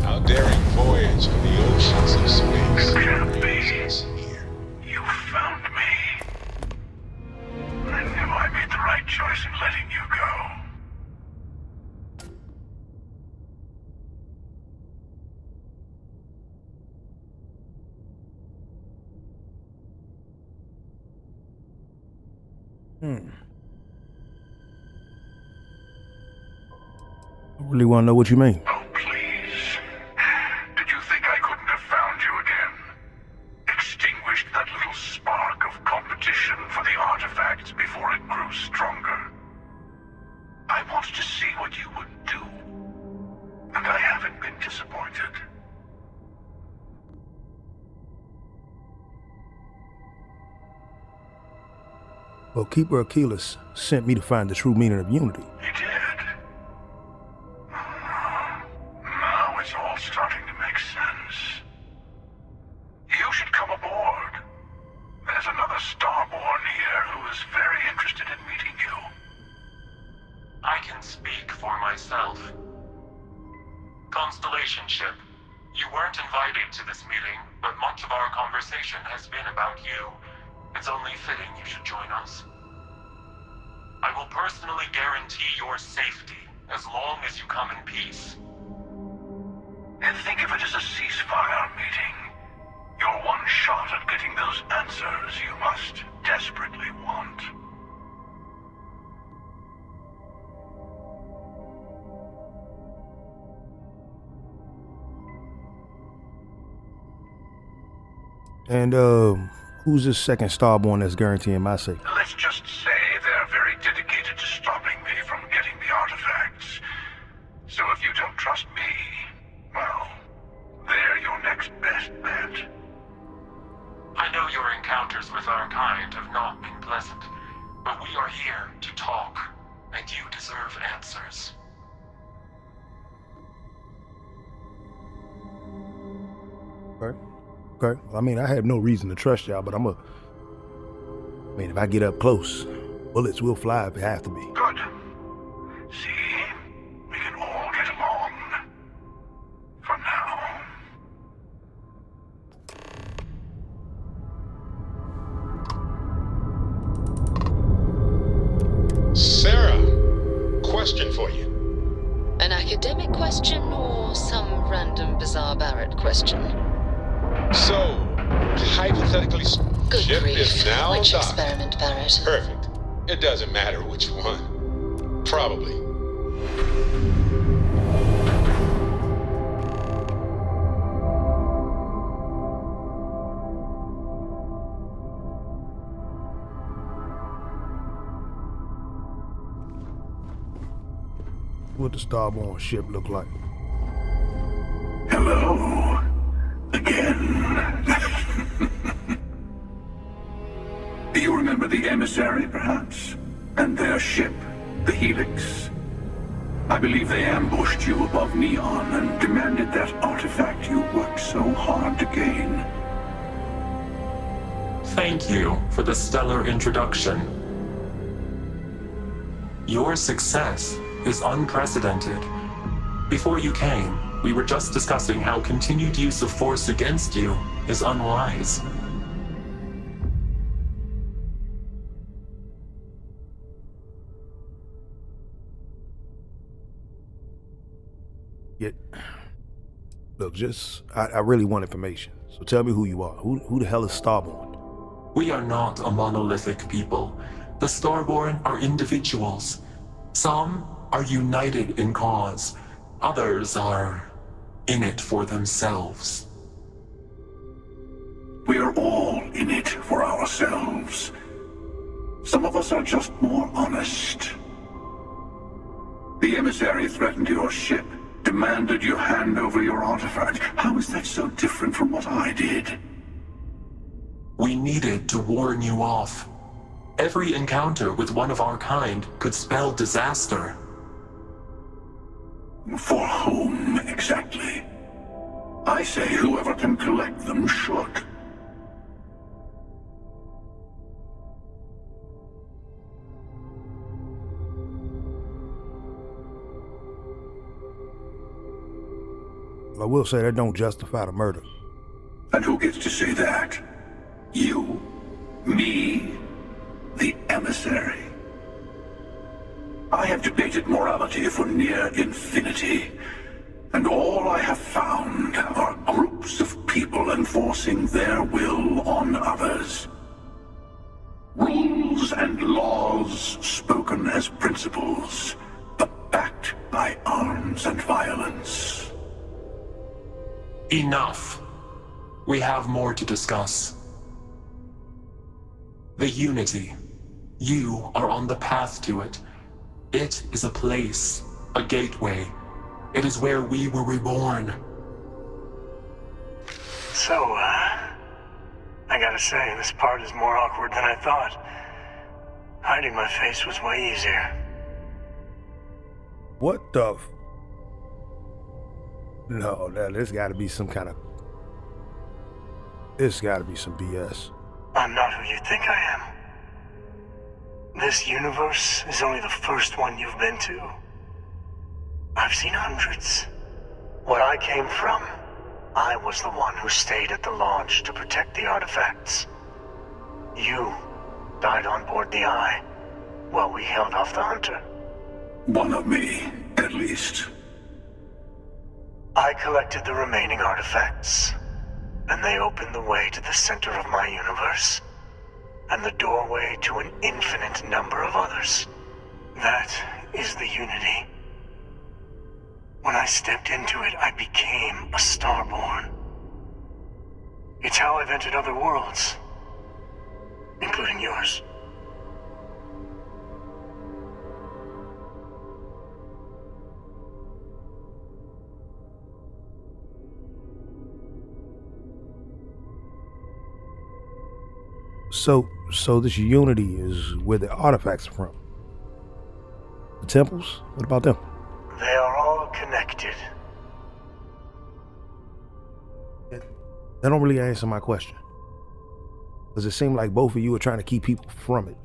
Our daring voyage in the oceans of space. It can't be. You found me. I knew I made the right choice in letting you go. I really want to know what you mean. Oh, please. Did you think I couldn't have found you again? Extinguished that little spark of competition for the artifacts before it grew stronger. I wanted to see what you would do. And I haven't been disappointed. Well, Keeper Achilles sent me to find the true meaning of unity. He did. Now it's all starting to make sense. You should come aboard. There's another Starborn here who is very interested in meeting you. I can speak for myself. Constellation ship, you weren't invited to this meeting, but much of our conversation has been about you. It's only fitting you should join us. I will personally guarantee your safety as long as you come in peace. And think of it as a ceasefire meeting. Your one shot at getting those answers you must desperately want. And who's this second Starborn that's guaranteeing my safety? Let's just say they're very dedicated to stopping me from getting the artifacts. So if you don't trust me, well, they're your next best bet. I know your encounters with our kind have not been pleasant, but we are here to talk, and you deserve answers. Okay. Okay. I mean, I have no reason to trust y'all, but I'm I mean, if I get up close, bullets will fly if it have to be. Good. See? We can all get along. For now. Sarah, question for you. An academic question or some random bizarre Barrett question? So, hypothetically, Good ship grief. is now Which docked. experiment, Barrett? Perfect. It doesn't matter which one. Probably. What the starborn ship look like? Hello. Again. Do you remember the emissary, perhaps? And their ship, the Helix? I believe they ambushed you above Neon and demanded that artifact you worked so hard to gain. Thank you for the stellar introduction. Your success is unprecedented. Before you came, we were just discussing how continued use of force against you is unwise. Look, I really want information. So tell me who you are. Who the hell is Starborn? We are not a monolithic people. The Starborn are individuals. Some are united in cause. Others are in it for themselves. We are all in it for ourselves. Some of us are just more honest. The emissary threatened your ship, demanded you hand over your artifact. How is that so different from what I did? We needed to warn you off. Every encounter with one of our kind could spell disaster. For whom, exactly? I say whoever can collect them should. I will say that don't justify the murder. And who gets to say that? You? Me? The emissary? I have debated morality for near infinity, and all I have found are groups of people enforcing their will on others. Rules and laws spoken as principles, but backed by arms and violence. Enough. We have more to discuss. The Unity. You are on the path to it. It is a place, a gateway. It is where we were reborn. So, I gotta say, this part is more awkward than I thought. Hiding my face was way easier. What the No, there's gotta be some kind of... There's gotta be some BS. I'm not who you think I am. This universe is only the first one you've been to. I've seen hundreds. Where I came from, I was the one who stayed at the lodge to protect the artifacts. You died on board the Eye, while we held off the Hunter. One of me, at least. I collected the remaining artifacts, and they opened the way to the center of my universe, and the doorway to an infinite number of others. That is the Unity. When I stepped into it, I became a Starborn. It's how I've entered other worlds, including yours. So this Unity is where the artifacts are from. The temples? What about them? They are all connected. That don't really answer my question. Does it seem like both of you are trying to keep people from it?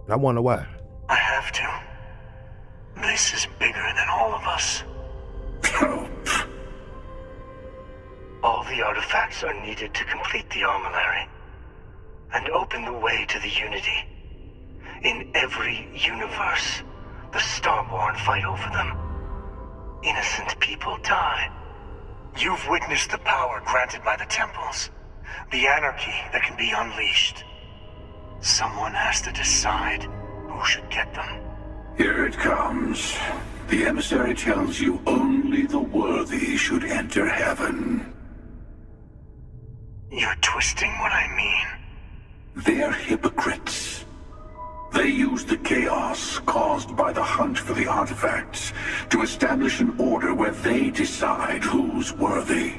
And I wonder why. I have to. This is bigger than all of us. All the artifacts are needed to complete the armillary and open the way to the Unity. In every universe, the Starborn fight over them. Innocent people die. You've witnessed the power granted by the temples, the anarchy that can be unleashed. Someone has to decide who should get them. Here it comes. The emissary tells you only the worthy should enter heaven. You're twisting what I mean. They're hypocrites. They use the chaos caused by the hunt for the artifacts to establish an order where they decide who's worthy.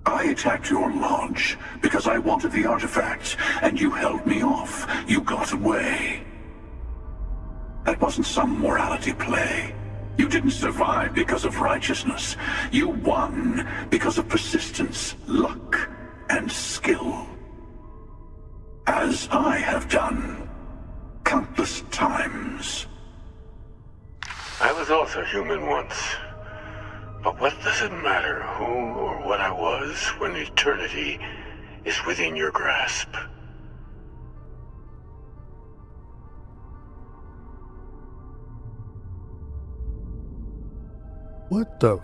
I attacked your lodge because I wanted the artifacts, and you held me off. You got away. That wasn't some morality play. You didn't survive because of righteousness. You won because of persistence, luck, and skill. As I have done countless times. I was also human once. But what does it matter who or what I was when eternity is within your grasp? What the?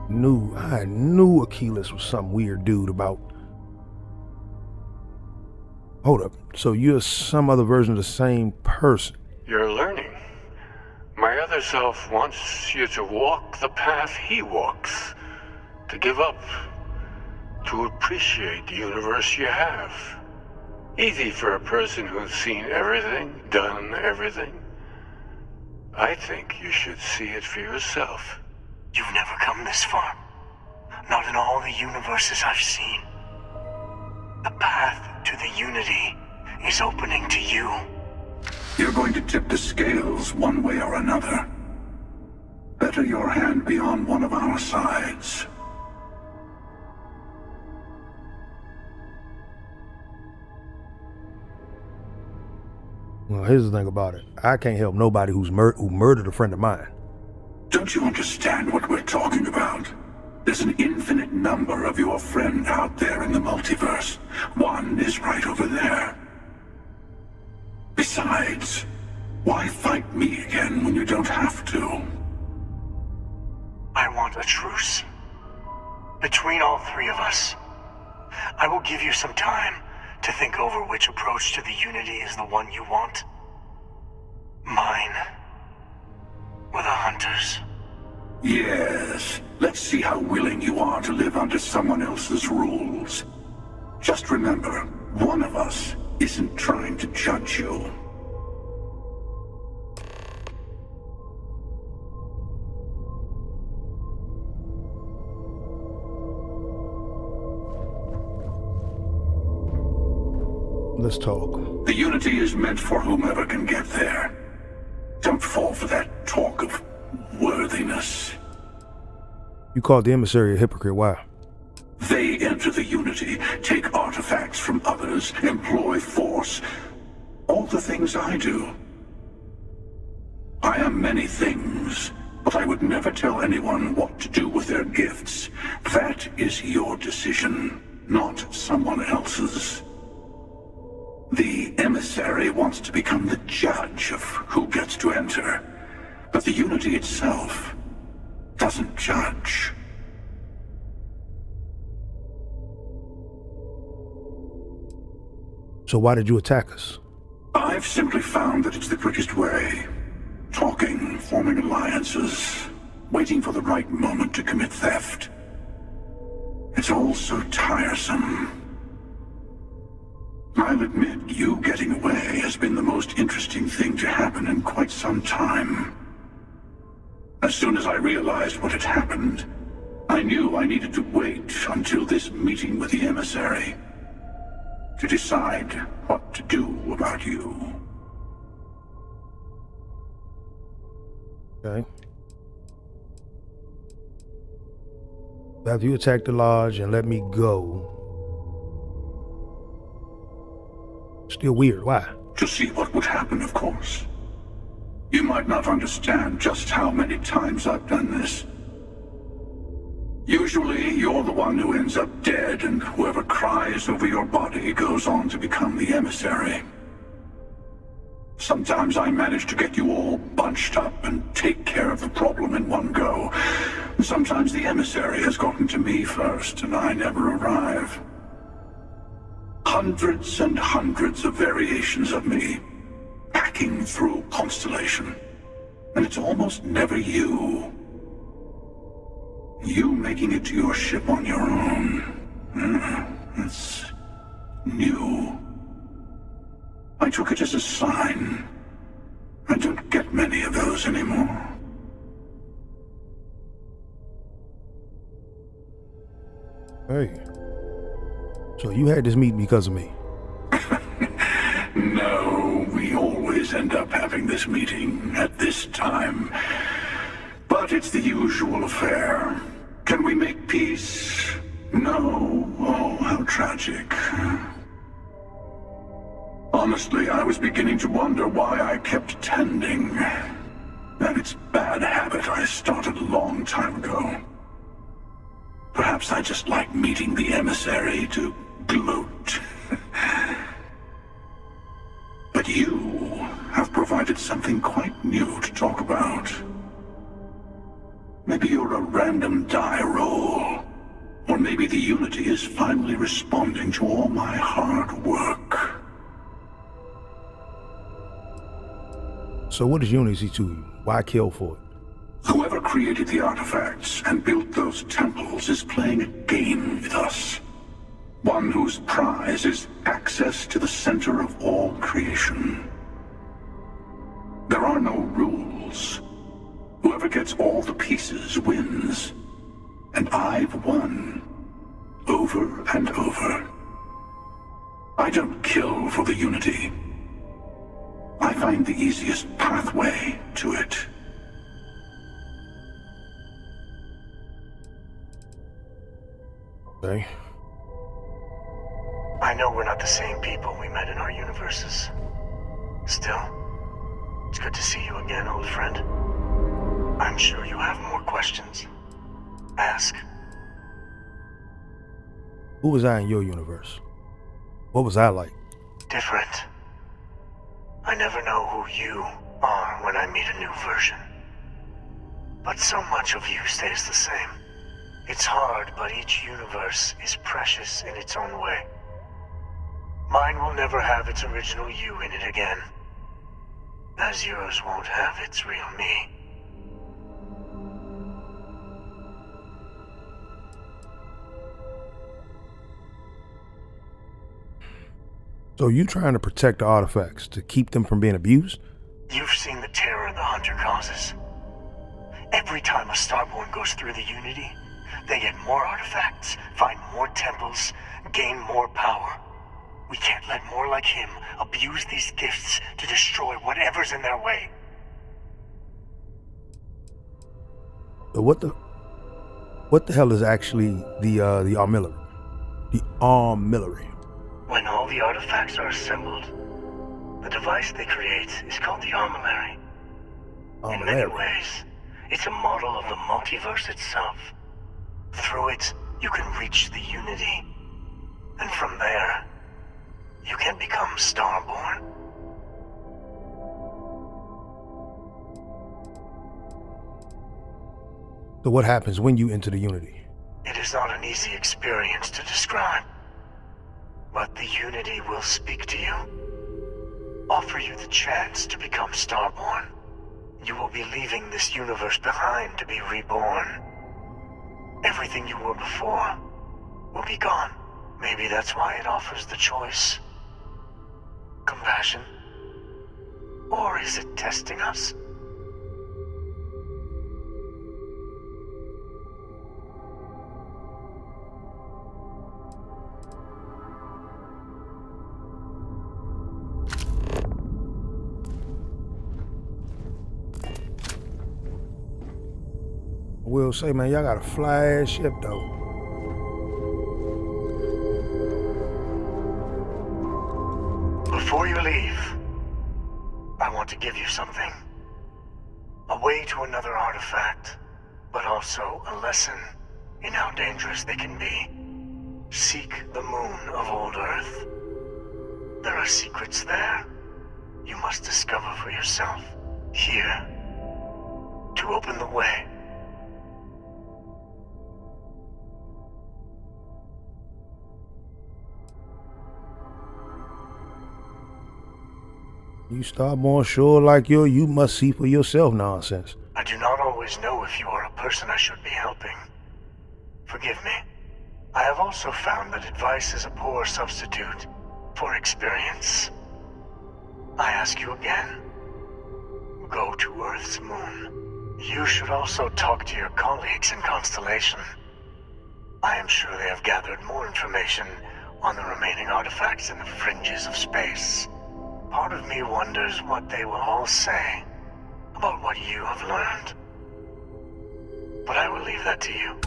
I knew Achilles was some weird dude about. Hold up. So you're some other version of the same person? You're learning. My other self wants you to walk the path he walks. To give up. To appreciate the universe you have. Easy for a person who's seen everything, done everything. I think you should see it for yourself. You've never come this far. Not in all the universes I've seen. The path to the Unity is opening to you. You're going to tip the scales one way or another. Better your hand be on one of our sides. Well, here's the thing about it. I can't help nobody who murdered a friend of mine. Don't you understand what we're talking about? There's an infinite number of your friend out there in the multiverse. One is right over there. Besides, why fight me again when you don't have to? I want a truce. Between all three of us. I will give you some time to think over which approach to the Unity is the one you want. Mine. Or the Hunters. Yes. Let's see how willing you are to live under someone else's rules. Just remember, one of us isn't trying to judge you. Let's talk. The Unity is meant for whomever can get there. Don't fall for that talk of worthiness. You called the emissary a hypocrite. Why? They enter the Unity, take artifacts from others, employ force. All the things I do. I am many things, but I would never tell anyone what to do with their gifts. That is your decision, not someone else's. The emissary wants to become the judge of who gets to enter, but the Unity itself doesn't judge. So why did you attack us? I've simply found that it's the quickest way. Talking, forming alliances, waiting for the right moment to commit theft. It's all so tiresome. I'll admit, you getting away has been the most interesting thing to happen in quite some time. As soon as I realized what had happened, I knew I needed to wait until this meeting with the emissary to decide what to do about you. Okay. After you attack the lodge and let me go. Still weird. Why? To see what would happen, of course. You might not understand just how many times I've done this. Usually, you're the one who ends up dead, and whoever cries over your body goes on to become the emissary. Sometimes I manage to get you all bunched up and take care of the problem in one go. Sometimes the emissary has gotten to me first, and I never arrive. Hundreds and hundreds of variations of me, hacking through Constellation. And it's almost never you. You making it to your ship on your own. It's new. I took it as a sign. I don't get many of those anymore. Hey. So you had this meeting because of me? No, we always end up having this meeting at this time. But it's the usual affair. Can we make peace? No. Oh, how tragic. Honestly, I was beginning to wonder why I kept tending. And it's a bad habit I started a long time ago. Perhaps I just like meeting the emissary to gloat. But you have provided something quite new to talk about. Maybe you're a random die roll. Or maybe the Unity is finally responding to all my hard work. So what is Unity to you? Why kill for it? Whoever created the artifacts and built those temples is playing a game with us. One whose prize is access to the center of all creation. There are no rules. Whoever gets all the pieces wins. And I've won. Over and over. I don't kill for the Unity. I find the easiest pathway to it. Okay. I know we're not the same people we met in our universes. Still, it's good to see you again, old friend. I'm sure you have more questions. Ask. Who was I in your universe? What was I like? Different. I never know who you are when I meet a new version. But so much of you stays the same. It's hard, but each universe is precious in its own way. Mine will never have its original you in it again. As yours won't have its real me. So you trying to protect the artifacts to keep them from being abused? You've seen the terror the Hunter causes. Every time a Starborn goes through the Unity, they get more artifacts, find more temples, gain more power. We can't let more like him abuse these gifts to destroy whatever's in their way. So what the hell is actually the armillary? The armillary. When all the artifacts are assembled, the device they create is called the armillary. In many ways, it's a model of the multiverse itself. Through it, you can reach the Unity. And from there, you can become Starborn. So what happens when you enter the Unity? It is not an easy experience to describe. But the Unity will speak to you. Offer you the chance to become Starborn. You will be leaving this universe behind to be reborn. Everything you were before will be gone. Maybe that's why it offers the choice. Compassion? Or is it testing us? I will say, man, y'all got a fly ship though. Before you leave, I want to give you something. A way to another artifact, but also a lesson in how dangerous they can be. Seek the moon of old Earth. There are secrets there you must discover for yourself. Here, to open the way. You starborn sure like you must see for yourself nonsense. I do not always know if you are a person I should be helping. Forgive me. I have also found that advice is a poor substitute for experience. I ask you again. Go to Earth's moon. You should also talk to your colleagues in Constellation. I am sure they have gathered more information on the remaining artifacts in the fringes of space. Part of me wonders what they will all say about what you have learned. But I will leave that to you.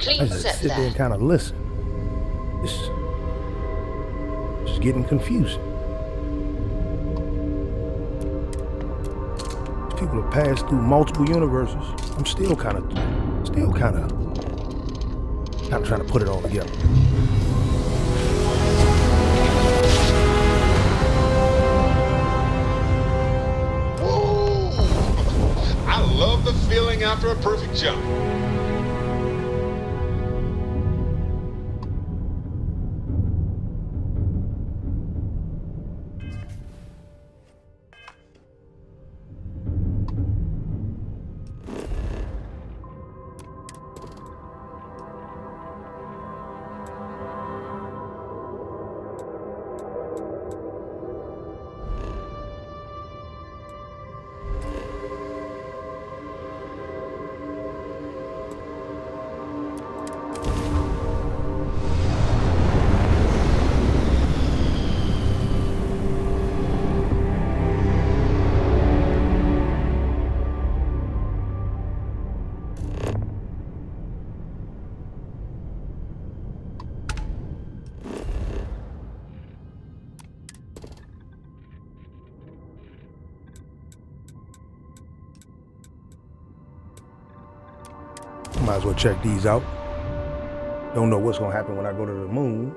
I just sit there and kind of listen. It's getting confusing. These people have passed through multiple universes. I'm still kind of trying to put it all together. Whoa! I love the feeling after a perfect jump. Might as well check these out. Don't know what's gonna happen when I go to the moon.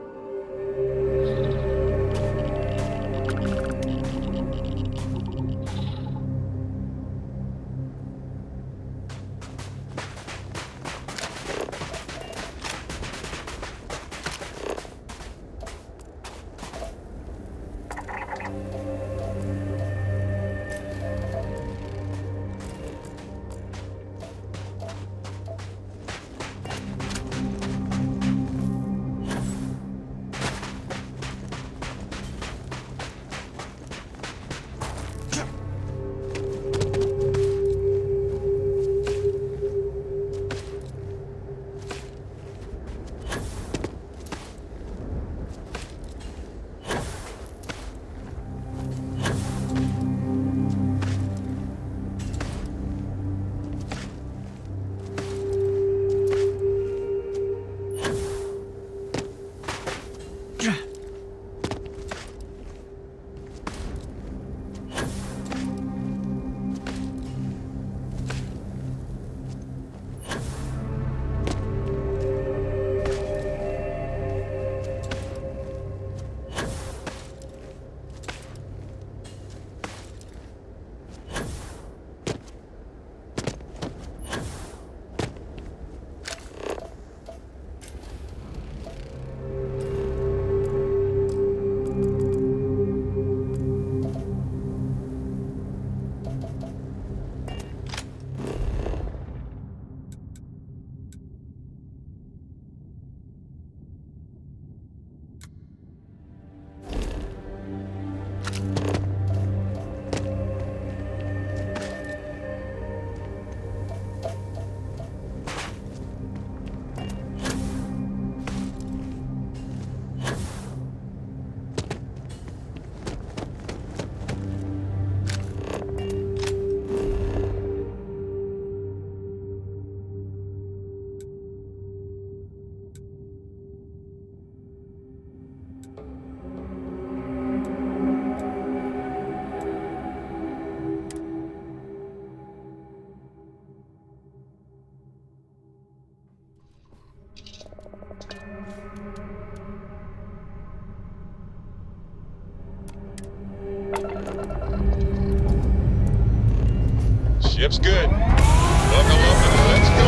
Ship's good. Buckle up and let's go.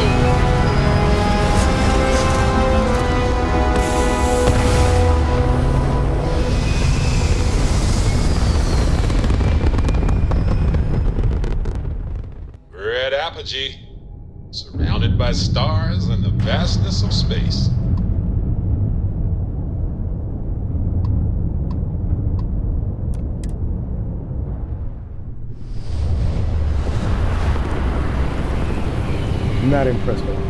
We're at Apogee, surrounded by stars and the vastness of space. Not impressed though.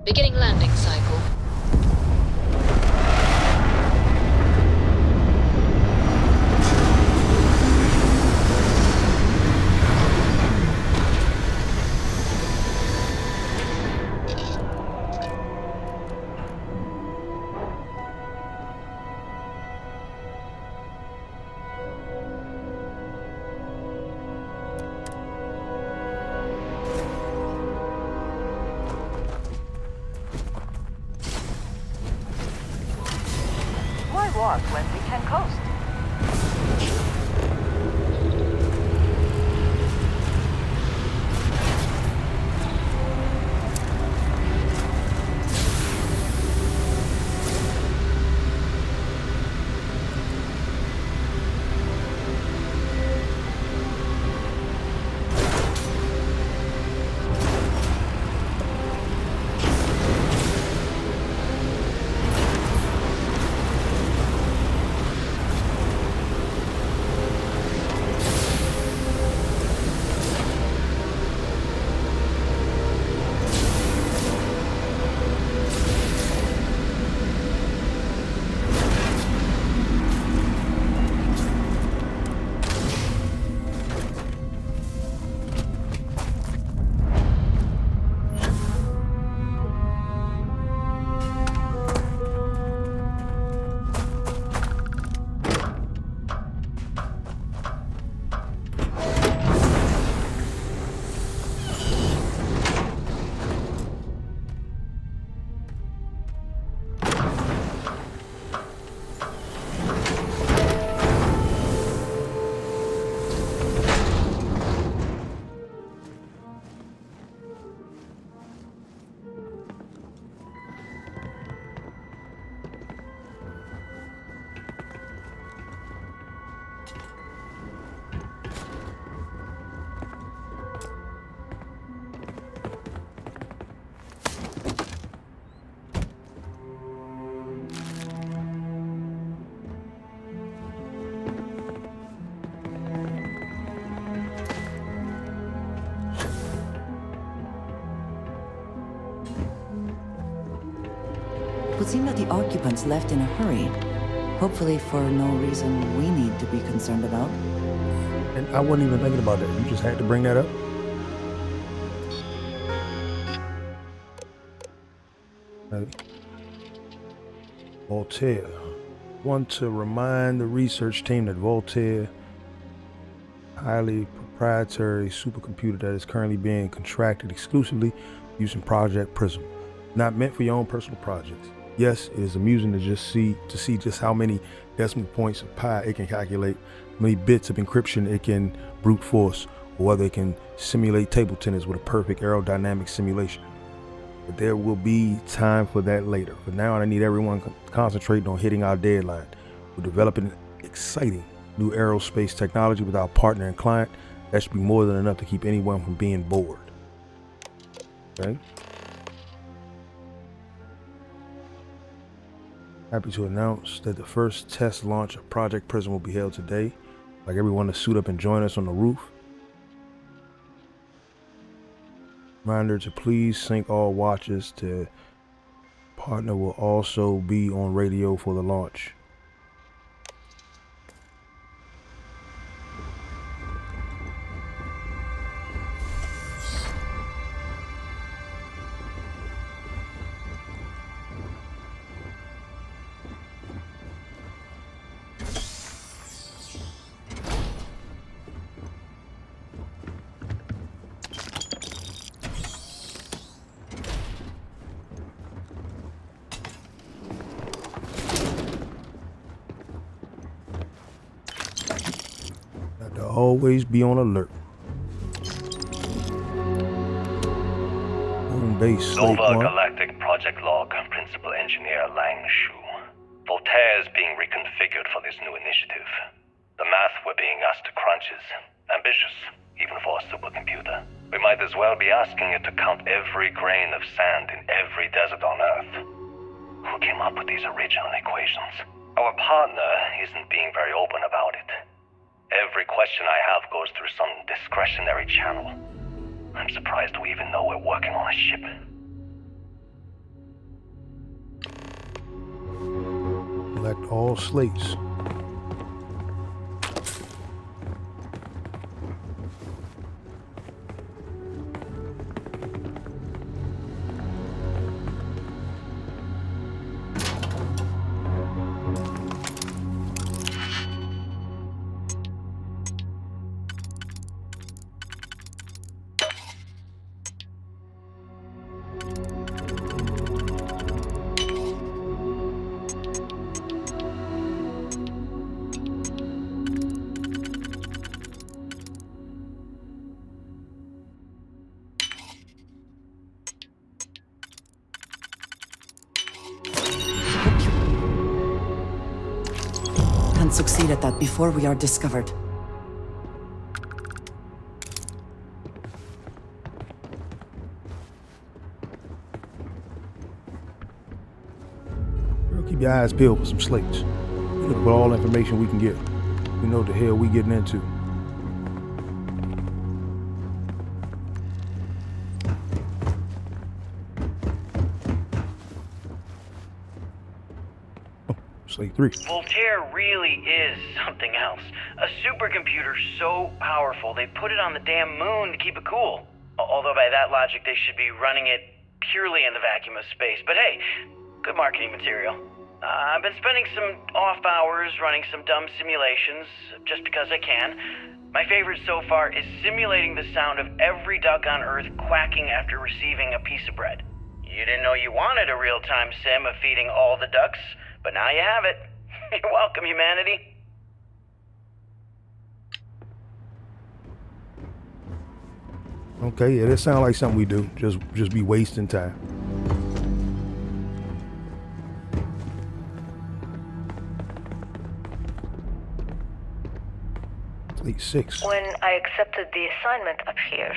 Beginning landing cycle. Why walk when we can coast? It would seem that the occupants left in a hurry. Hopefully for no reason we need to be concerned about. And I wasn't even thinking about that. You just had to bring that up. Voltaire. Want to remind the research team that Voltaire, highly proprietary supercomputer that is currently being contracted exclusively using Project Prism. Not meant for your own personal projects. Yes, it is amusing to see just how many decimal points of pi it can calculate, how many bits of encryption it can brute force, or whether it can simulate table tennis with a perfect aerodynamic simulation. But there will be time for that later. For now, I need everyone concentrating on hitting our deadline. We're developing exciting new aerospace technology with our partner and client. That should be more than enough to keep anyone from being bored. Okay. Happy to announce that the first test launch of Project Prism will be held today. I'd like everyone to suit up and join us on the roof. Reminder to please sync all watches. The partner will also be on radio for the launch. to always be on alert. Home base, Slate Nova 1. Galactic Project Log, Principal Engineer Lang Shu. Voltaire is being reconfigured for this new initiative. The math we're being asked to crunch is ambitious, even for a supercomputer. We might as well be asking it to count every grain of sand in every desert on Earth. Who came up with these original equations? Our partner isn't being very open about it. Every question I have goes through some discretionary channel. I'm surprised we even know we're working on a ship. Select all slates. Can succeed at that before we are discovered. Girl, keep your eyes peeled for some slates. We look for all information we can get. We know what the hell we getting into. Slate 3. Voltaire really is something else. A supercomputer so powerful they put it on the damn moon to keep it cool. Although by that logic they should be running it purely in the vacuum of space. But hey, good marketing material. I've been spending some off hours running some dumb simulations just because I can. My favorite so far is simulating the sound of every duck on Earth quacking after receiving a piece of bread. You didn't know you wanted a real-time sim of feeding all the ducks, but now you have it. You're welcome, humanity. Okay, yeah, that sounds like something we do. Just be wasting time. Slate 6. When I accepted the assignment up here,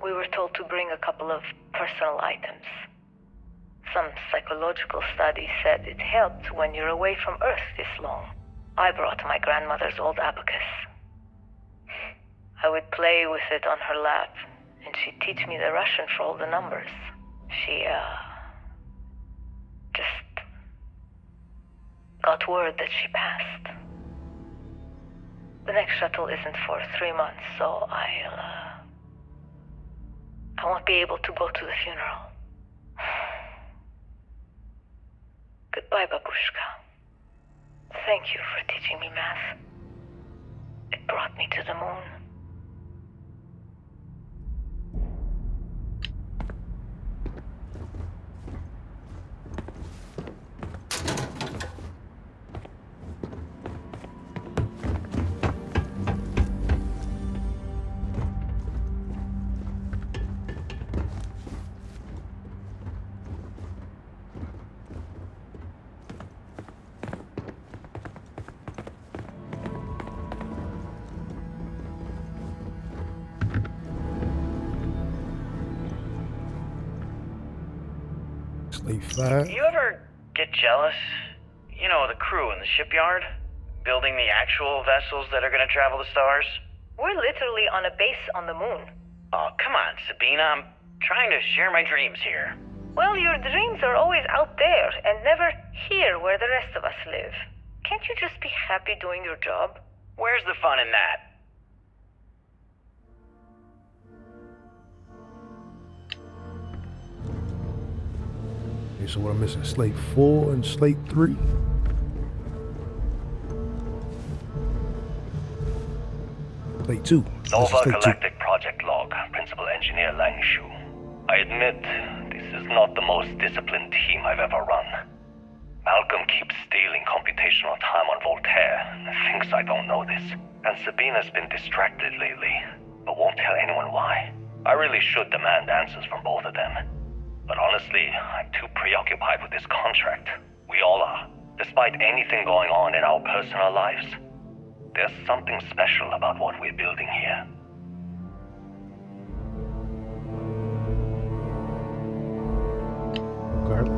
we were told to bring a couple of personal items. Some psychological study said it helped when you're away from Earth this long. I brought my grandmother's old abacus. I would play with it on her lap, and she'd teach me the Russian for all the numbers. She, just got word that she passed. The next shuttle isn't for 3 months, so I won't be able to go to the funeral. Goodbye, Babushka. Thank you for teaching me math. It brought me to the moon. Slate 5. You ever get jealous? You know, the crew in the shipyard? Building the actual vessels that are gonna travel the stars? We're literally on a base on the moon. Oh, come on, Sabina. I'm trying to share my dreams here. Well, your dreams are always out there and never here where the rest of us live. Can't you just be happy doing your job? Where's the fun in that? Okay, so what I'm missing? Slate 4 and Slate 3. Slate 2. Nova Galactic Project Log, Principal Engineer Lang Shu. I admit, this is not the most disciplined team I've ever run. Malcolm keeps stealing computational time on Voltaire. thinks I don't know this, and Sabina's been distracted lately, but won't tell anyone why. I really should demand answers from both of them. But honestly, I'm too preoccupied with this contract. We all are. Despite anything going on in our personal lives, there's something special about what we're building here. Okay.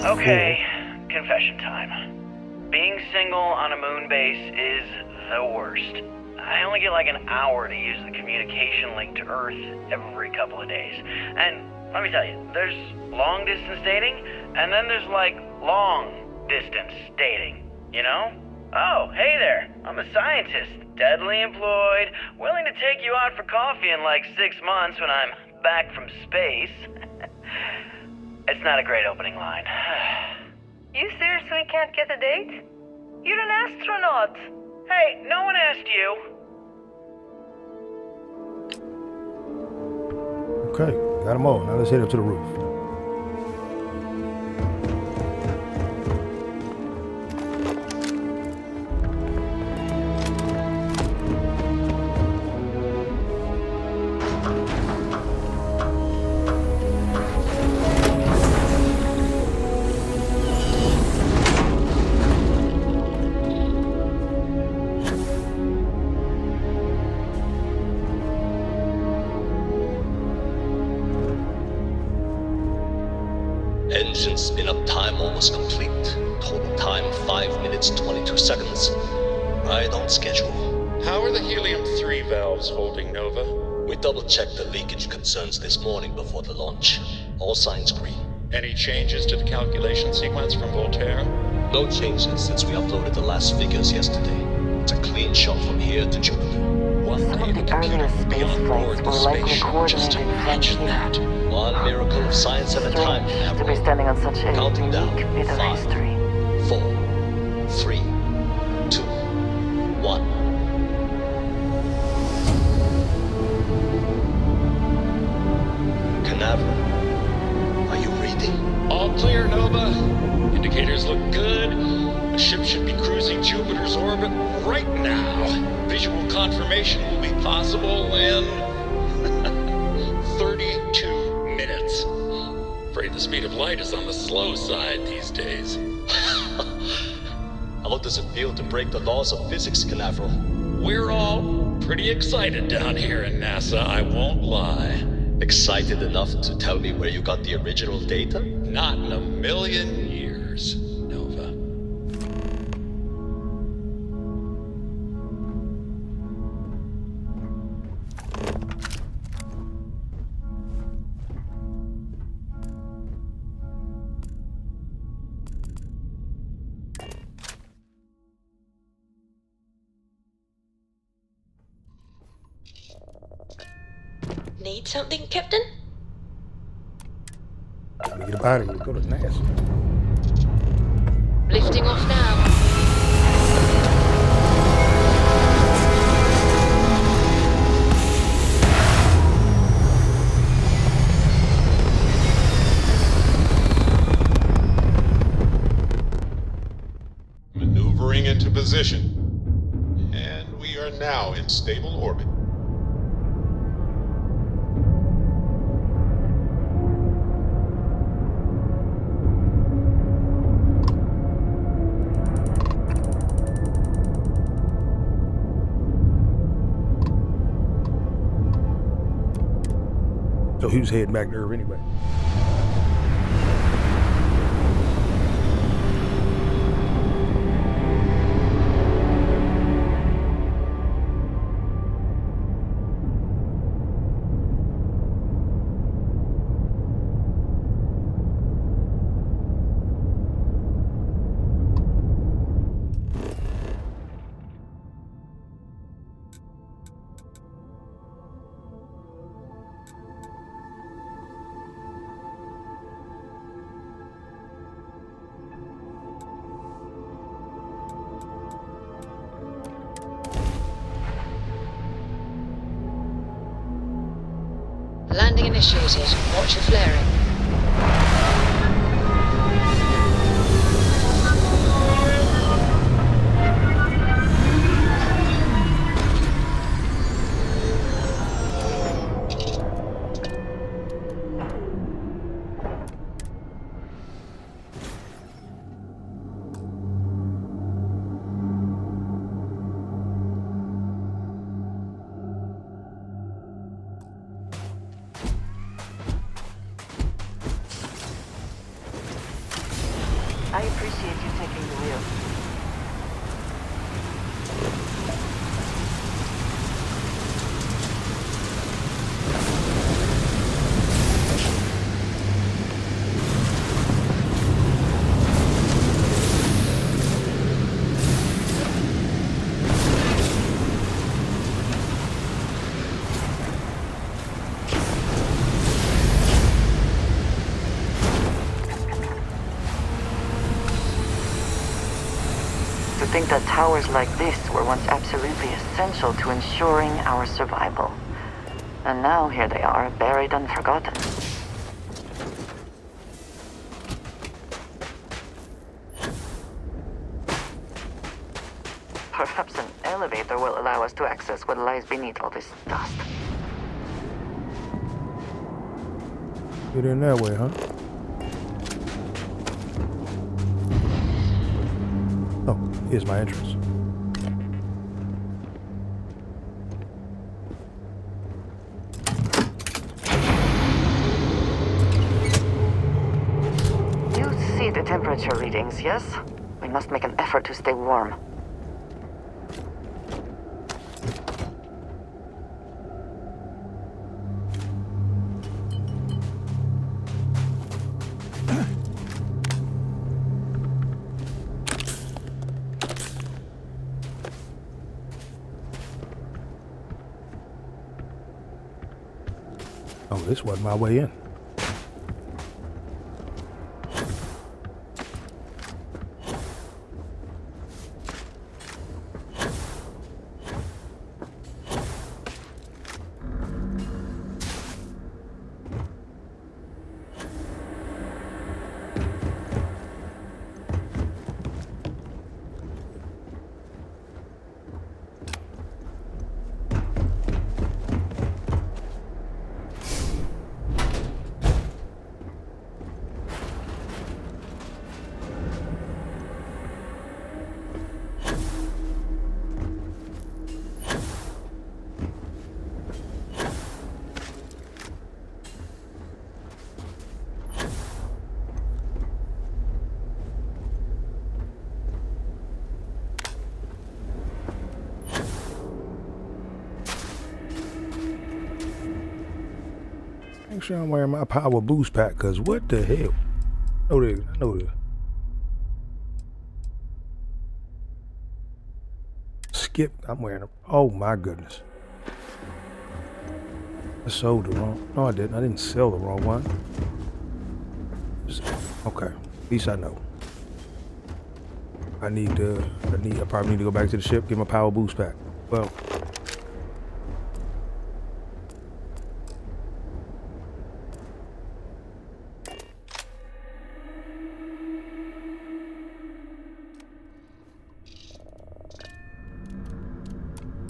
Okay, confession time. Being single on a moon base is the worst. I only get like an hour to use the communication link to Earth every couple of days. And let me tell you, there's long distance dating, and then there's like long distance dating, you know? Oh, hey there, I'm a scientist, deadly employed, willing to take you out for coffee in like 6 months when I'm back from space. It's not a great opening line. You seriously can't get a date? You're an astronaut. Hey, no one asked you. Okay, got them all. Now let's head up to the roof. Engine spin-up time almost complete. Total time 5 minutes 22 seconds. Right on schedule. How are the helium-3 valves holding, Nova? We double-checked the leakage concerns this morning before the launch. All signs green. Any changes to the calculation sequence from Voltaire? No changes since we uploaded the last figures yesterday. It's a clean shot from here to Jupiter. Some of the earlier space flights were likely coordinated from here. One miracle of science at a time, to be standing on such a counting down. unique bit of 5, history. 4, 3, 2, 1. Canaveral, are you reading? All clear, Nova. Indicators look good. The ship should be cruising Jupiter's orbit right now. Visual confirmation will be possible in 32 minutes. Afraid the speed of light is on the slow side these days. How does it feel to break the laws of physics, Canaveral? We're all pretty excited down here in NASA, I won't lie. Excited enough to tell me where you got the original data? Not in a million years, Nova. Need something, Captain? Gotta get up out of here. Go to NASA. Lifting off now. Maneuvering into position. And we are now in stable orbit. So he was heading back to Earth anyway. landing initiated. Watch your flaring. I appreciate you taking the wheel. To think that towers like this were once absolutely essential to ensuring our survival. And now here they are, buried and forgotten. Perhaps an elevator will allow us to access what lies beneath all this dust. Get in that way, huh? Oh, here's my entrance. You see the temperature readings, yes? We must make an effort to stay warm. Oh, this wasn't my way in. Make sure I'm wearing my power boost pack, because what the hell? I know this. Skip, I'm wearing a, oh my goodness. I sold the wrong, no I didn't. I didn't sell the wrong one. Okay, at least I know. I probably need to go back to the ship, get my power boost pack. Well.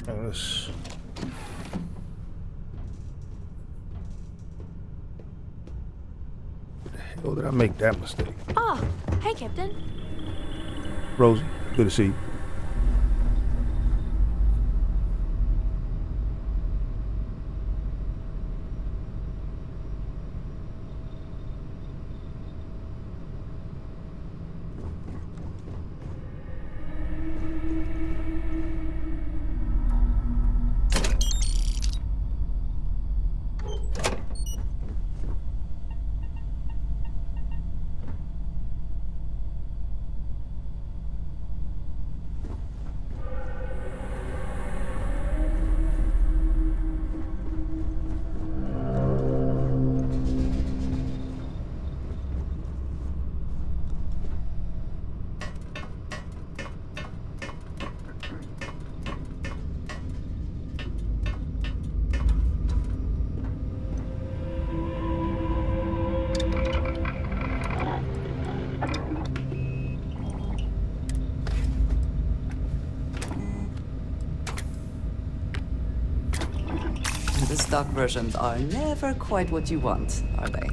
Let's the hell did I make that mistake? Oh, hey, Captain. Rosie, good to see you. stock versions are never quite what you want, are they?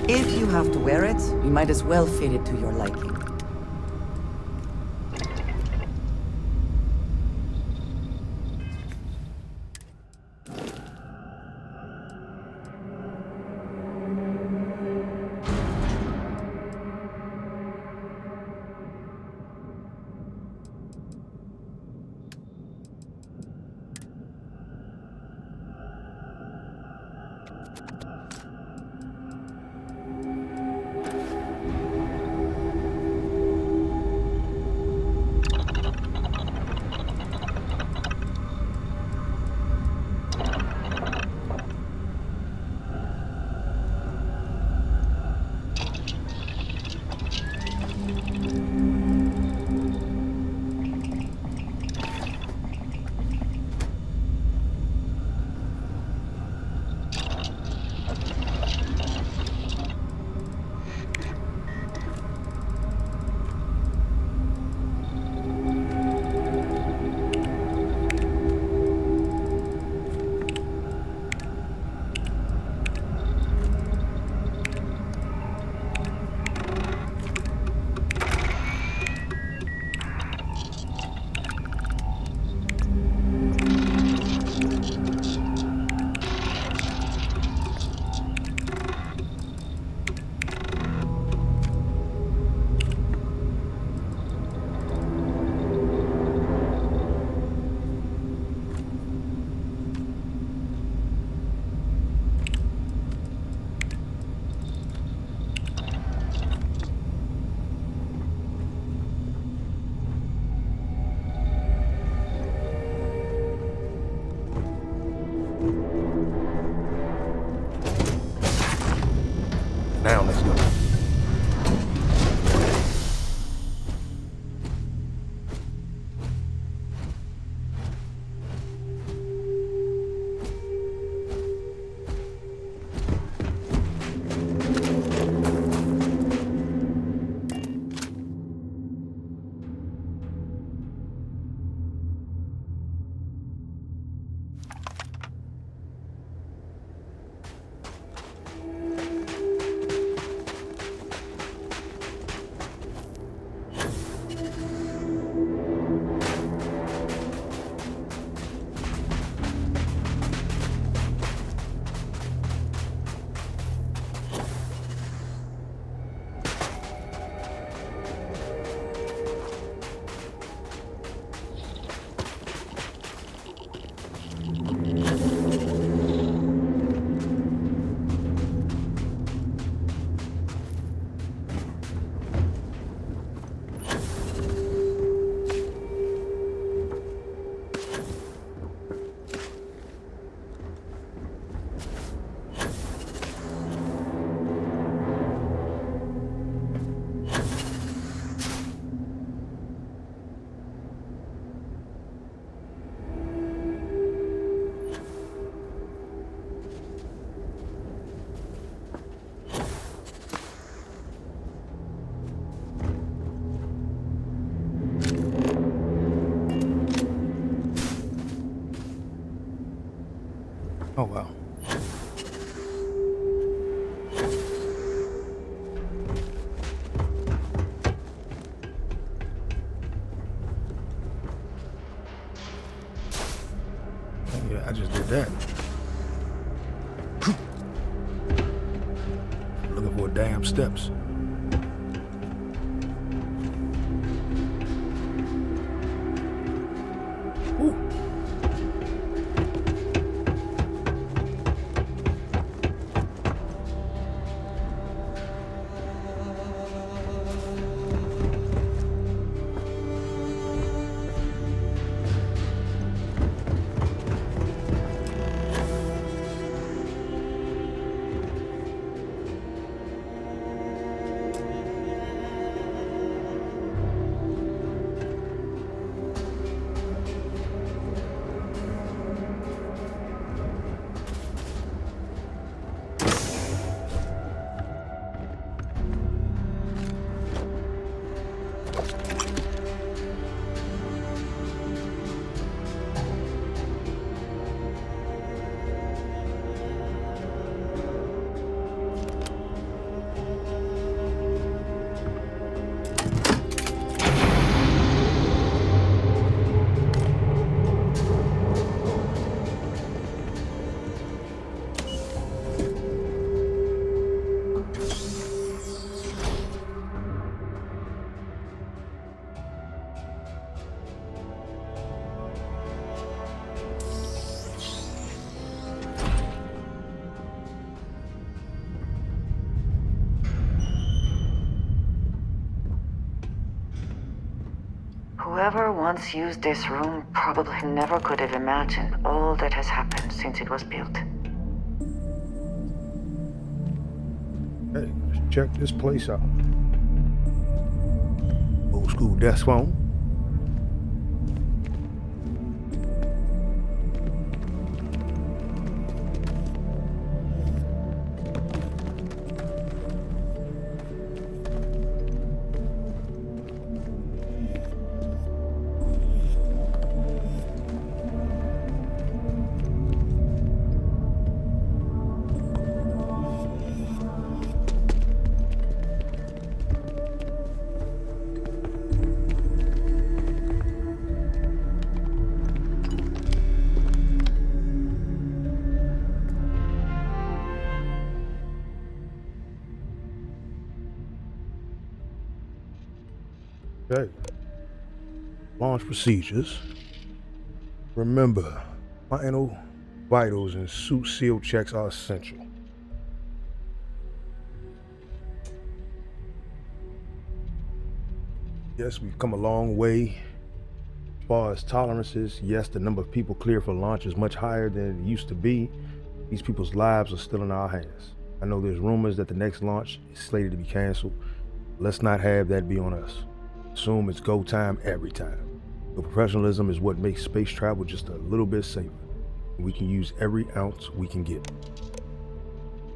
If you have to wear it, you might as well fit it to your liking. Oh, wow. Yeah, I just did that. Looking for damn steps. Ooh. Whoever once used this room probably never could have imagined all that has happened since it was built. Hey, let's check this place out. Old school desk phone. Okay. Launch procedures. Remember, final vitals and suit seal checks are essential. Yes, we've come a long way. As far as tolerances, yes, the number of people cleared for launch is much higher than it used to be. These people's lives are still in our hands. I know there's rumors that the next launch is slated to be canceled. Let's not have that be on us. Assume it's go time every time. But professionalism is what makes space travel just a little bit safer. We can use every ounce we can get.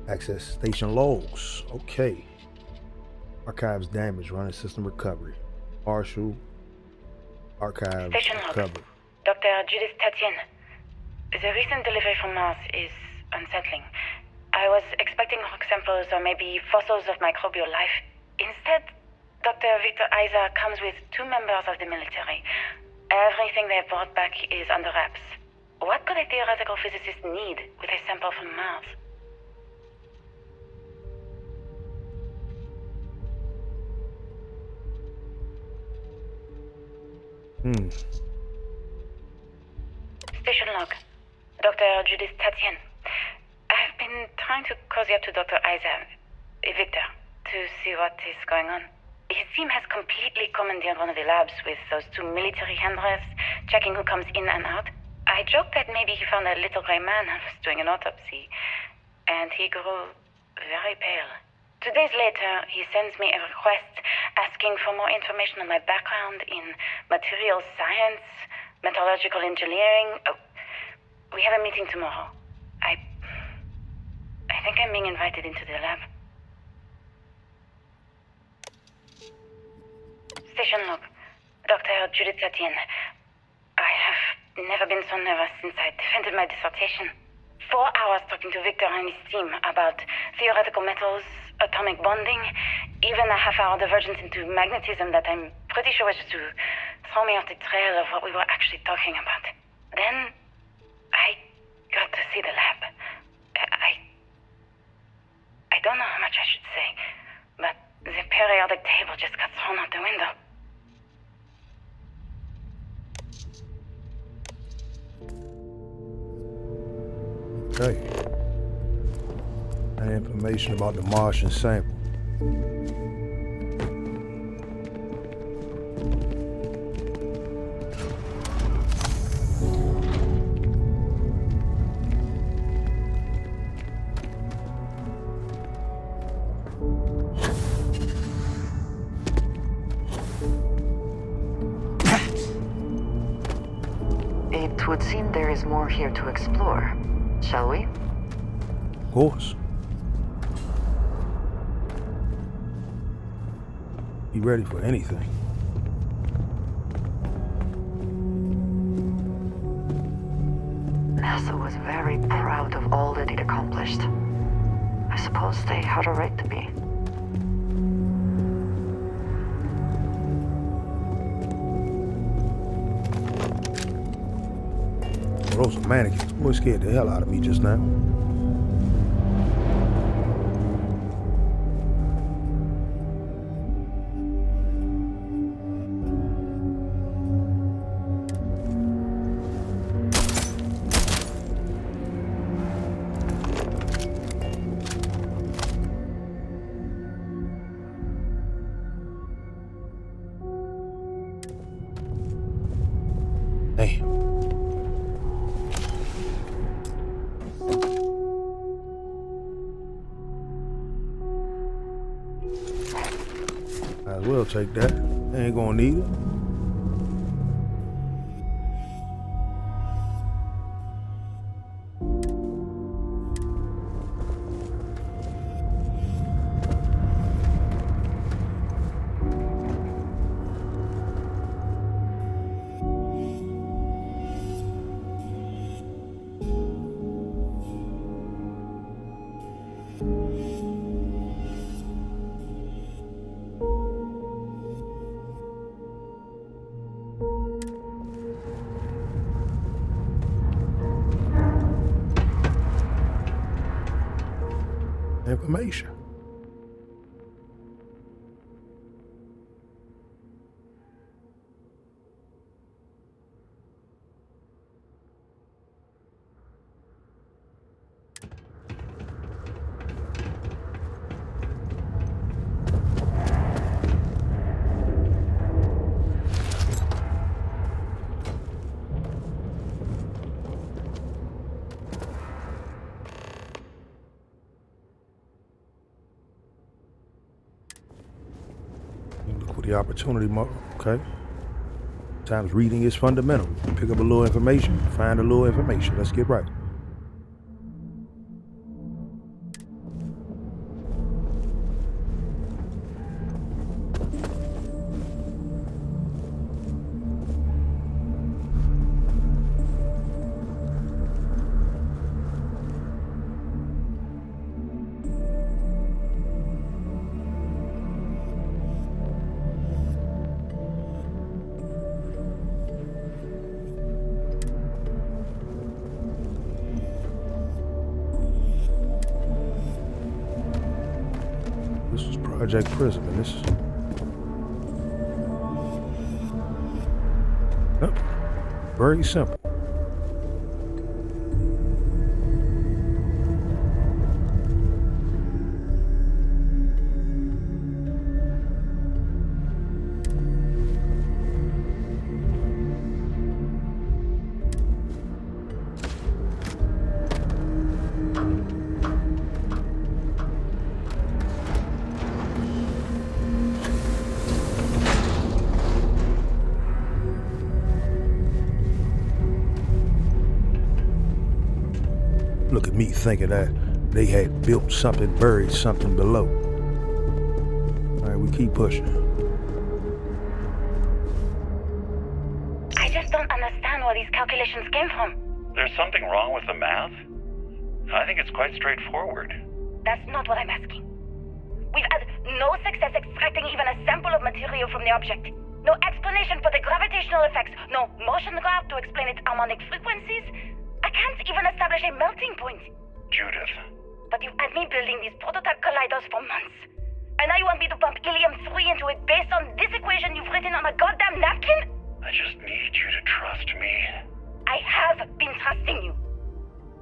Access station logs. Okay. Archives damage, running system recovery. Partial. Archives Station recovered. Dr. Judith Tatian. The recent delivery from Mars is unsettling. I was expecting rock samples or maybe fossils of microbial life. Instead, Dr. Victor Isa comes with 2 members of the military. Everything they brought back is under wraps. What could a theoretical physicist need with a sample from Mars? Station log. Dr. Judith Tatian. I've been trying to cozy up to Dr. Isa, Victor, to see what is going on. His team has completely commandeered one of the labs with those 2 military handlers, checking who comes in and out. I joked that maybe he found a little gray man and was doing an autopsy, and he grew very pale. 2 days later, he sends me a request asking for more information on my background in material science, metallurgical engineering. Oh, we have a meeting tomorrow. I think I'm being invited into the lab. Station log. Dr. Judith Tatian. I have never been so nervous since I defended my dissertation. 4 hours talking to Victor and his team about theoretical metals, atomic bonding, even a half-hour divergence into magnetism that I'm pretty sure was to throw me off the trail of what we were actually talking about. Then I got to see the lab. I don't know how much I should say, but the periodic table just got thrown out the window. Okay. And information about the Martian sample. It would seem there is more here to explore. Shall we? Of course. Be ready for anything. NASA was very proud of all that it accomplished. I suppose they had a right to be. Those are mannequins. Boy, scared the hell out of me just now. Damn. Might as well take that. Ain't gonna need it. Information. The opportunity, okay. Sometimes reading is fundamental. Pick up a little information, find a little information. Let's get right. This is Project Prism, and this is... Oh, very simple. Look at me thinking that they had built something, buried something below. All right, we keep pushing. I just don't understand where these calculations came from. There's something wrong with the math? I think it's quite straightforward. That's not what I'm asking. We've had no success extracting even a sample of material from the object. No explanation for the gravitational effects. No motion graph to explain its harmonic frequencies. I can't even establish a melting point. Judith. But you've had me building these prototype colliders for months. And now you want me to pump helium-3 into it based on this equation you've written on a goddamn napkin? I just need you to trust me. I have been trusting you.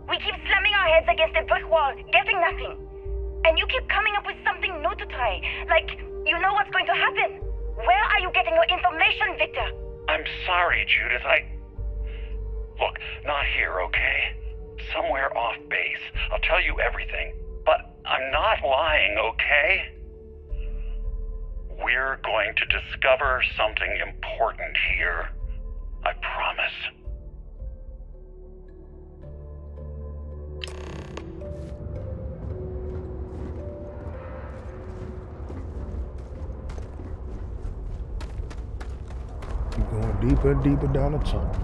We keep slamming our heads against a brick wall, getting nothing. And you keep coming up with something new to try. Like, you know what's going to happen. Where are you getting your information, Victor? I'm sorry, Judith. Look, not here, okay? Somewhere off base. I'll tell you everything. But I'm not lying, okay? We're going to discover something important here. I promise. Keep going deeper and deeper down the tunnel.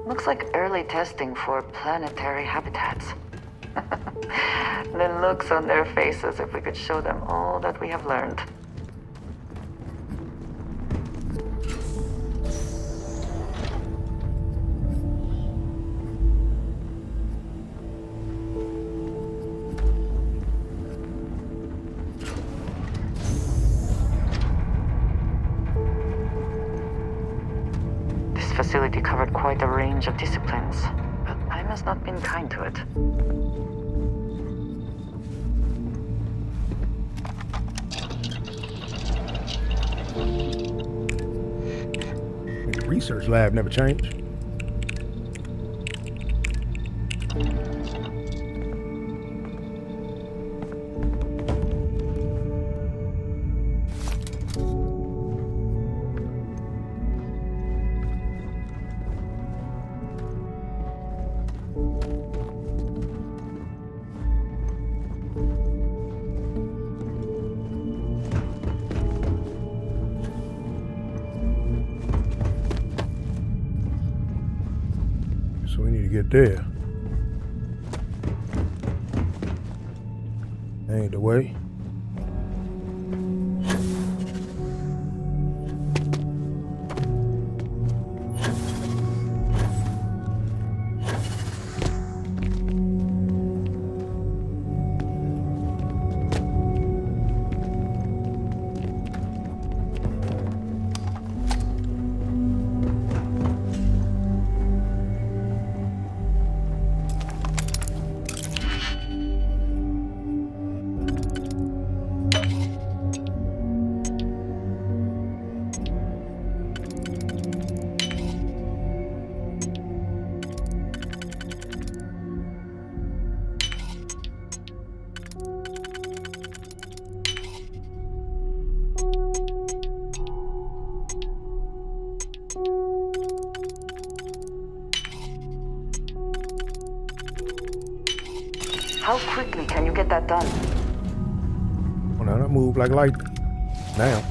Looks like early testing for planetary habitats. The looks on their faces if we could show them all that we have learned. Facility covered quite a range of disciplines, but time has not been kind to it. The research lab never changed. So we need to get there. Ain't the way. How quickly can you get that done? Well, now that move like lightning. Now.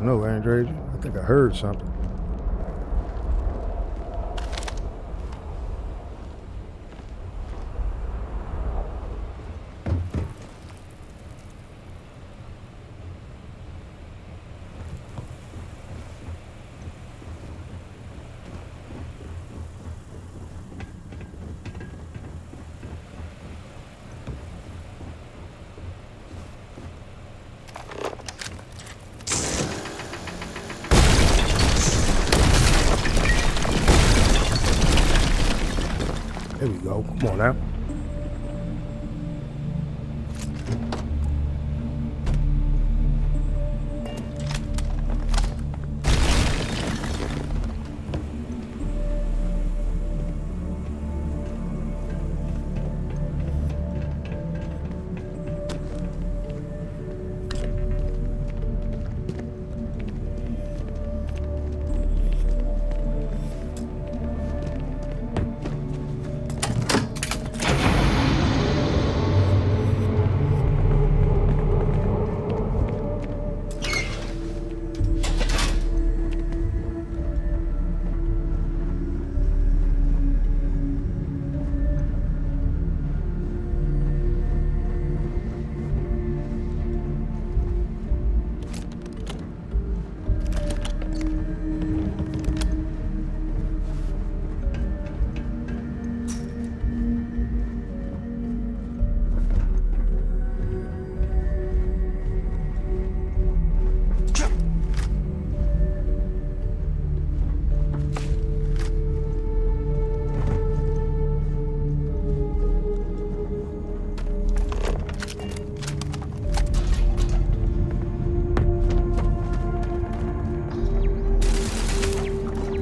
No, Andrej, I think I heard something. There we go. Come on now.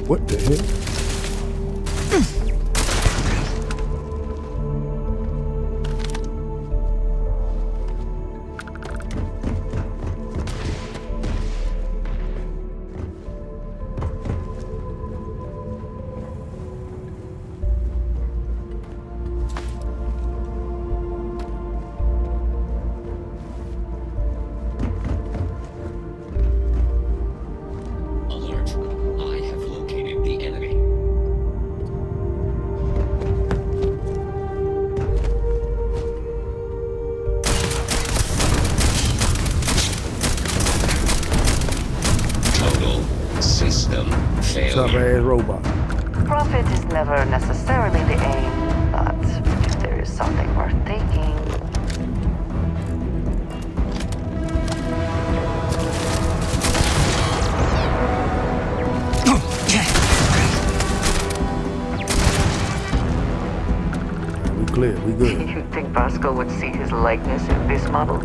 What the hell? Alert. I have located the enemy. Total system What's up, failure. ass robot? Profit is never necessarily the aim, but if there is something worth taking. We clear. We good. You think Vasco would see his likeness in this model?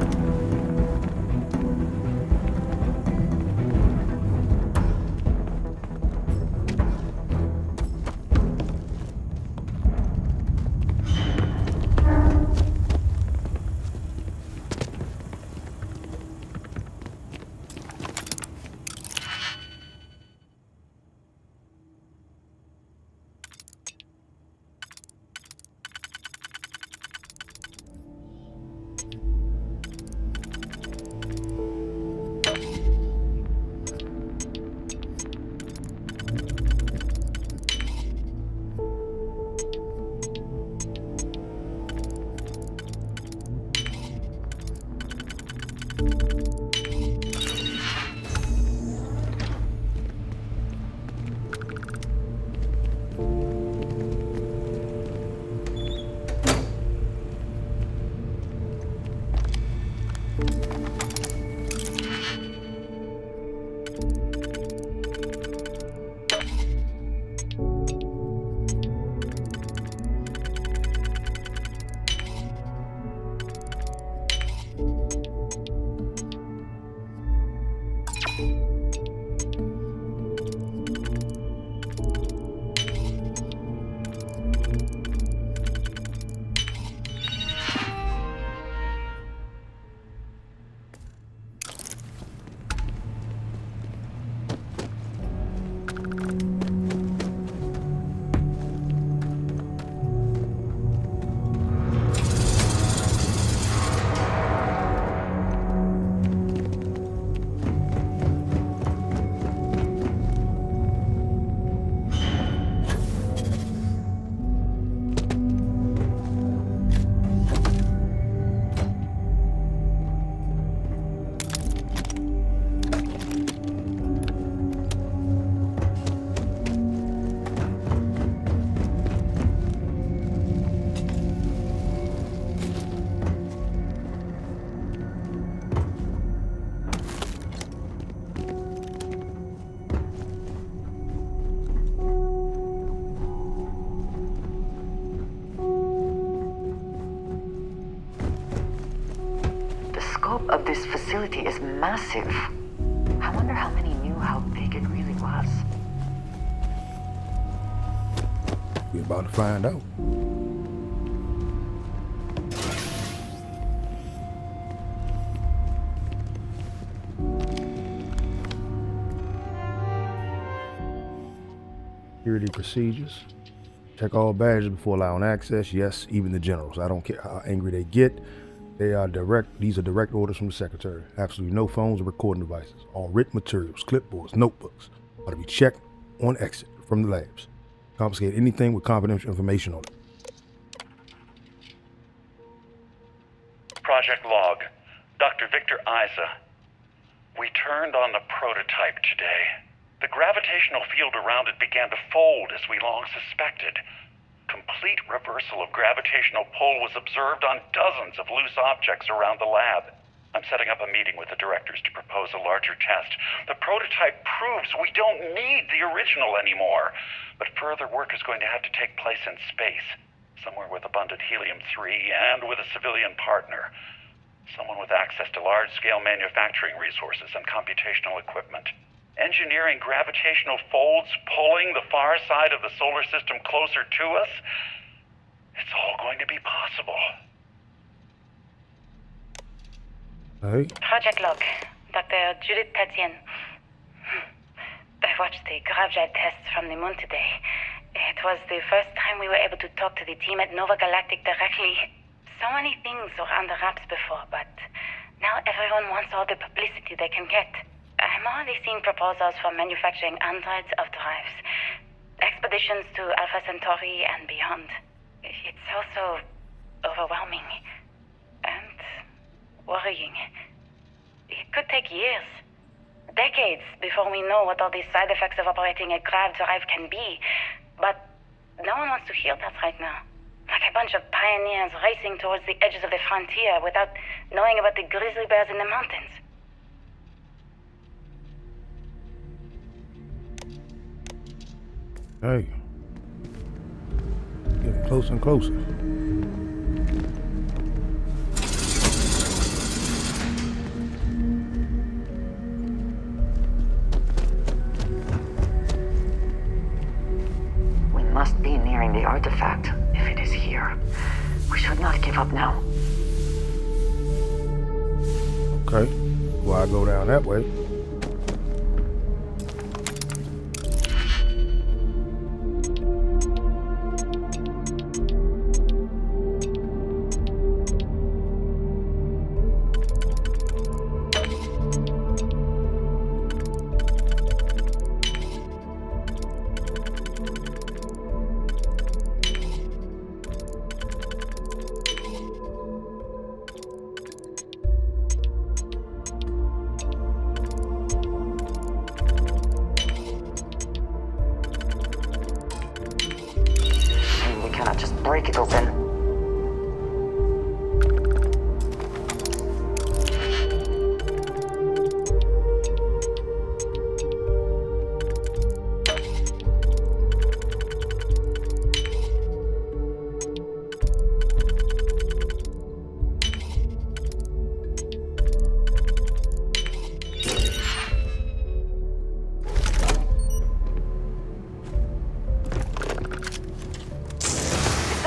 of this facility is massive. I wonder how many knew how big it really was. We're about to find out. Security procedures. Check all badges before allowing access. Yes, even the generals. I don't care how angry they get. These are direct orders from the secretary. Absolutely no phones or recording devices. All written materials, clipboards, notebooks are to be checked on exit from the labs. Confiscate anything with confidential information on it. Project Log. Dr. Victor Isa. We turned on the prototype today. The gravitational field around it began to fold as we long suspected. Complete reversal of gravitational pull was observed on dozens of loose objects around the lab. I'm setting up a meeting with the directors to propose a larger test. The prototype proves we don't need the original anymore. But further work is going to have to take place in space, somewhere with abundant helium-3 and with a civilian partner. Someone with access to large-scale manufacturing resources and computational equipment. Engineering gravitational folds, pulling the far side of the solar system closer to us. It's all going to be possible. Hey. Project Log. Dr. Judith Tatian. I watched the gravjite tests from the moon today. It was the first time we were able to talk to the team at Nova Galactic directly. So many things were under wraps before, but now everyone wants all the publicity they can get. I'm already seeing proposals for manufacturing hundreds of drives. Expeditions to Alpha Centauri and beyond. It's also overwhelming. And worrying. It could take years. Decades before we know what all these side effects of operating a grav drive can be. But no one wants to hear that right now. Like a bunch of pioneers racing towards the edges of the frontier without knowing about the grizzly bears in the mountains. Hey. Getting closer and closer. We must be nearing the artifact, if it is here. We should not give up now. Okay. Well, I go down that way. Break it open.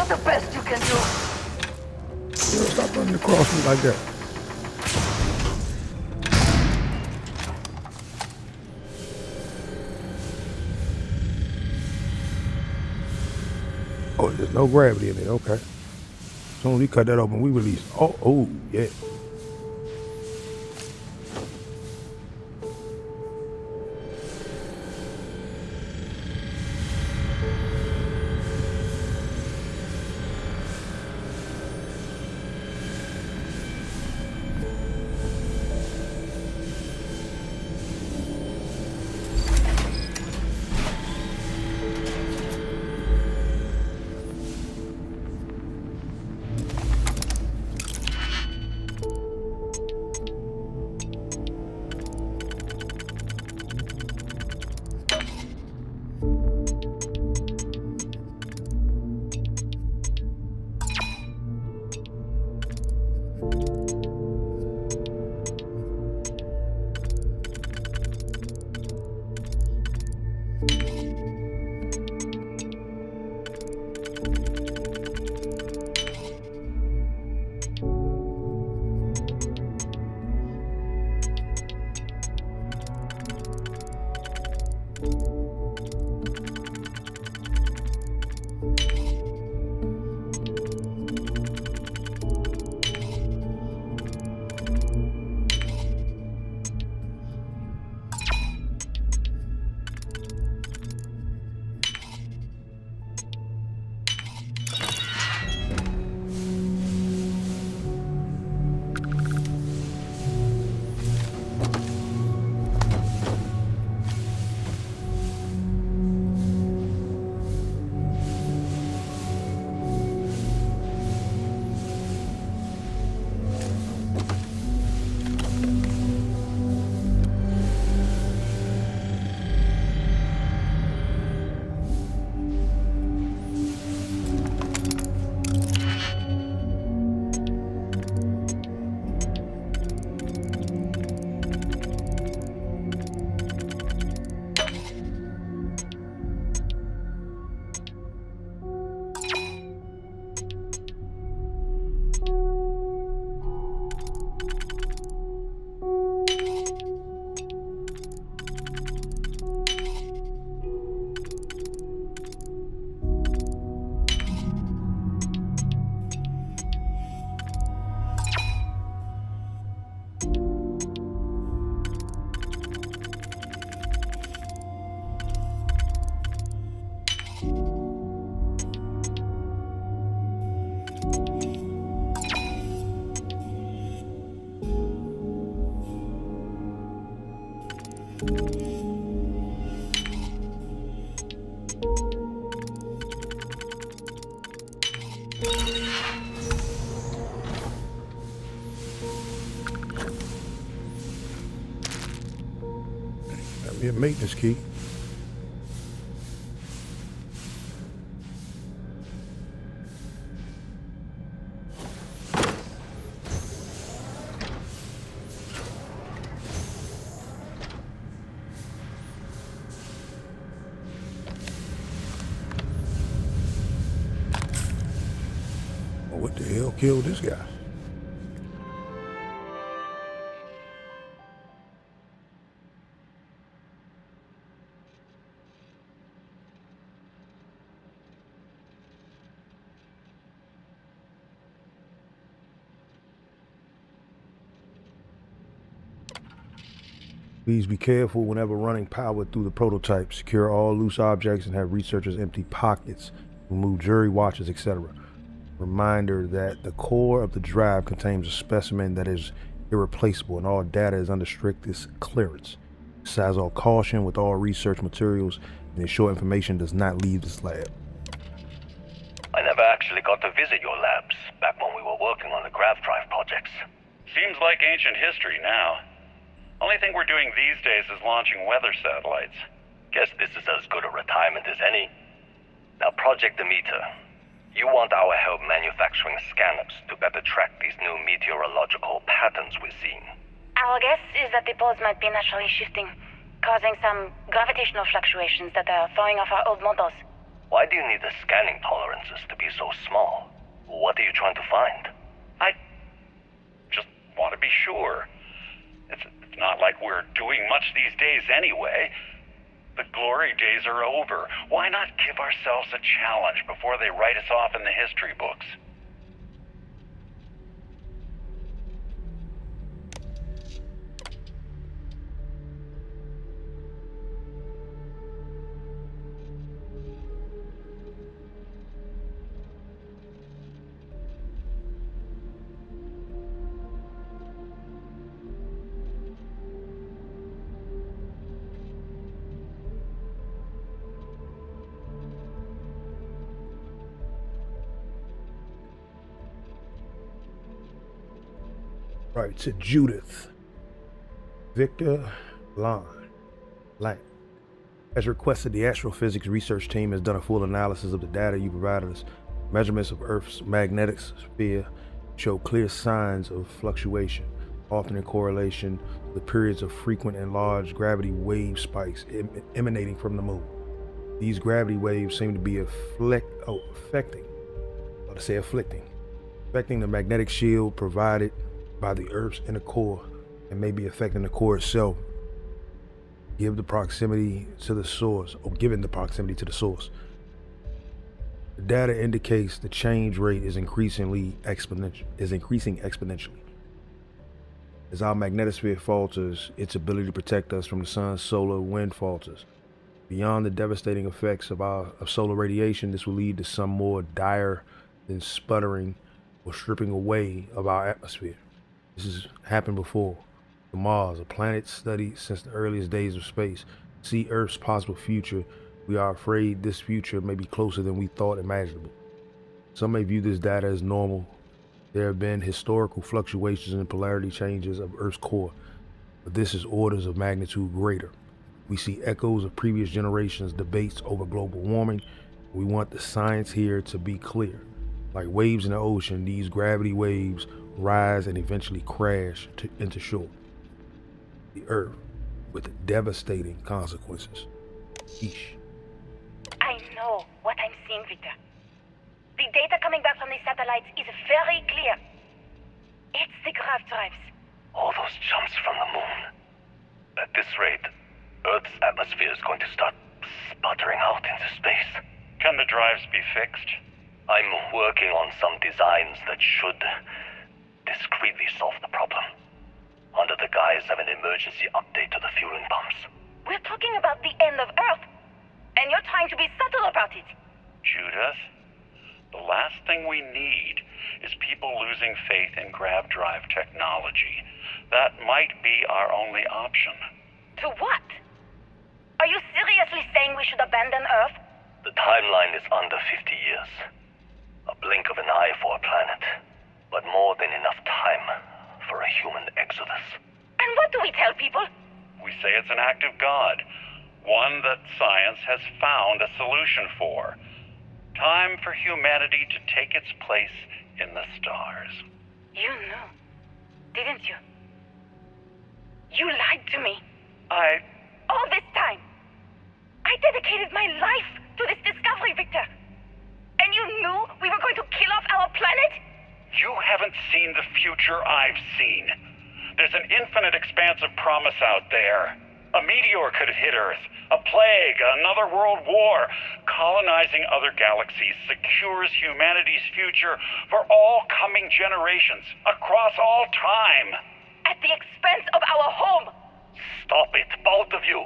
The best you can do. Stop running across me like that. Oh, there's no gravity in it. Okay. As soon as we cut that open, we release. Oh, yeah. That'd be a maintenance key. What the hell killed this guy? Please be careful whenever running power through the prototype. Secure all loose objects and have researchers empty pockets. Remove jury watches, etc. Reminder that the core of the drive contains a specimen that is irreplaceable and all data is under strictest clearance. Exercise all caution with all research materials and ensure information does not leave this lab. I never actually got to visit your labs back when we were working on the grav drive projects. Seems like ancient history now. Only thing we're doing these days is launching weather satellites. Guess this is as good a retirement as any. Now, Project Demeter. You want our help manufacturing scanners to better track these new meteorological patterns we're seeing. Our guess is that the poles might be naturally shifting, causing some gravitational fluctuations that are throwing off our old models. Why do you need the scanning tolerances to be so small? What are you trying to find? I just want to be sure. It's not like we're doing much these days anyway. The glory days are over. Why not give ourselves a challenge before they write us off in the history books? Right, to Judith. Victor Lang. As requested, the astrophysics research team has done a full analysis of the data you provided us. Measurements of Earth's magnetic sphere show clear signs of fluctuation, often in correlation with periods of frequent and large gravity wave spikes emanating from the moon. These gravity waves seem to be affecting the magnetic shield provided by the Earth's inner core and may be affecting the core itself, given the proximity to the source. The data indicates the change rate is increasing exponentially. As our magnetosphere falters, its ability to protect us from the sun's solar wind falters. Beyond the devastating effects of solar radiation, this will lead to some more dire than sputtering or stripping away of our atmosphere. This has happened before. To Mars, a planet studied since the earliest days of space. To see Earth's possible future, we are afraid this future may be closer than we thought imaginable. Some may view this data as normal. There have been historical fluctuations in polarity changes of Earth's core, but this is orders of magnitude greater. We see echoes of previous generations' debates over global warming. We want the science here to be clear. Like waves in the ocean, these gravity waves rise and eventually crash into shore. The Earth, with devastating consequences. Yeesh. I know what I'm seeing, Victor. The data coming back from the satellites is very clear. It's the grav drives. All those jumps from the moon. At this rate, Earth's atmosphere is going to start sputtering out into space. Can the drives be fixed? I'm working on some designs that should discreetly solve the problem, under the guise of an emergency update to the fueling pumps. We're talking about the end of Earth, and you're trying to be subtle about it. Judith, the last thing we need is people losing faith in grav drive technology. That might be our only option. To what? Are you seriously saying we should abandon Earth? The timeline is under 50 years. A blink of an eye for a planet, but more than enough time for a human exodus. And what do we tell people? We say it's an act of God, one that science has found a solution for. Time for humanity to take its place in the stars. You knew, didn't you? You lied to me. All this time. I dedicated my life to this discovery, Victor. And you knew we were going to kill off our planet? You haven't seen the future I've seen. There's an infinite expanse of promise out there. A meteor could hit Earth, a plague, another world war. Colonizing other galaxies secures humanity's future for all coming generations, across all time. At the expense of our home. Stop it, both of you.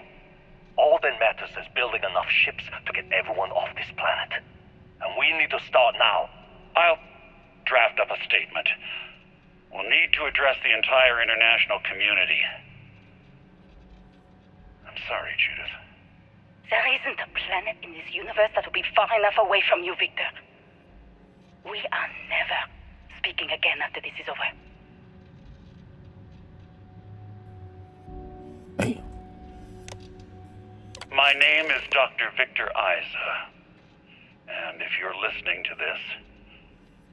All that matters is building enough ships to get everyone off this planet. And we need to start now. I'll draft up a statement. We'll need to address the entire international community. I'm sorry, Judith. There isn't a planet in this universe that will be far enough away from you, Victor. We are never speaking again after this is over. My name is Dr. Victor Isa. And if you're listening to this,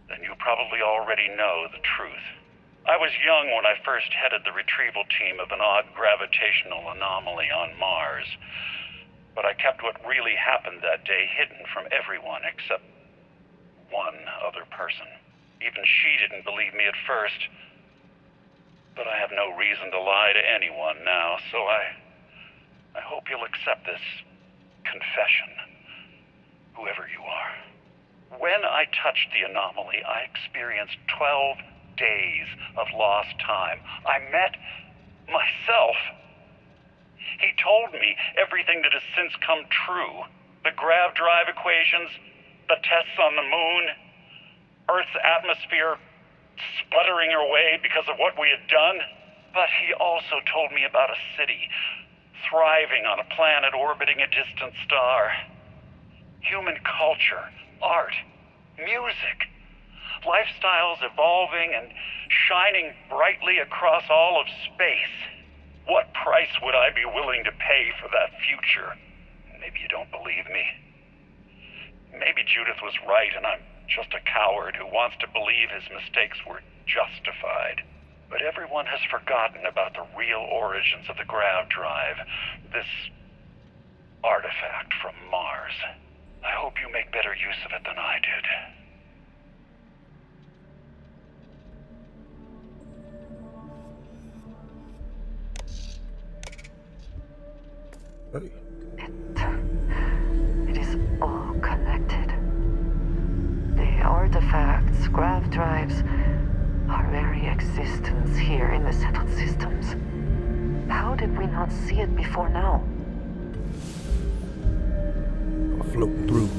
then you probably already know the truth. I was young when I first headed the retrieval team of an odd gravitational anomaly on Mars. But I kept what really happened that day hidden from everyone except one other person. Even she didn't believe me at first. But I have no reason to lie to anyone now, so I hope you'll accept this confession, whoever you are. When I touched the anomaly, I experienced 12 days of lost time. I met myself. He told me everything that has since come true. The grav drive equations, the tests on the moon, Earth's atmosphere sputtering away because of what we had done. But he also told me about a city thriving on a planet orbiting a distant star. Human culture, art, music, lifestyles evolving and shining brightly across all of space. What price would I be willing to pay for that future? Maybe you don't believe me. Maybe Judith was right and I'm just a coward who wants to believe his mistakes were justified. But everyone has forgotten about the real origins of the grav drive, this artifact from Mars. I hope you make better use of it than I did. It is all connected. The artifacts, grav drives, our very existence here in the settled systems. How did we not see it before now? Floating through.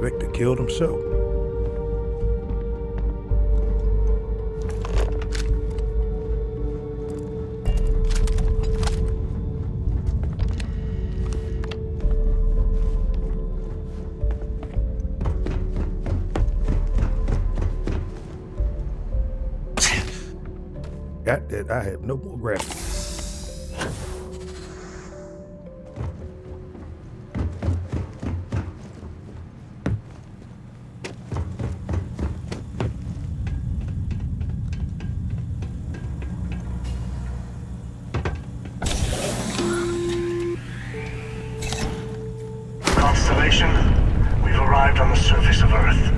Victor killed himself. Got that. I have no more gravity. Constellation, we've arrived on the surface of Earth.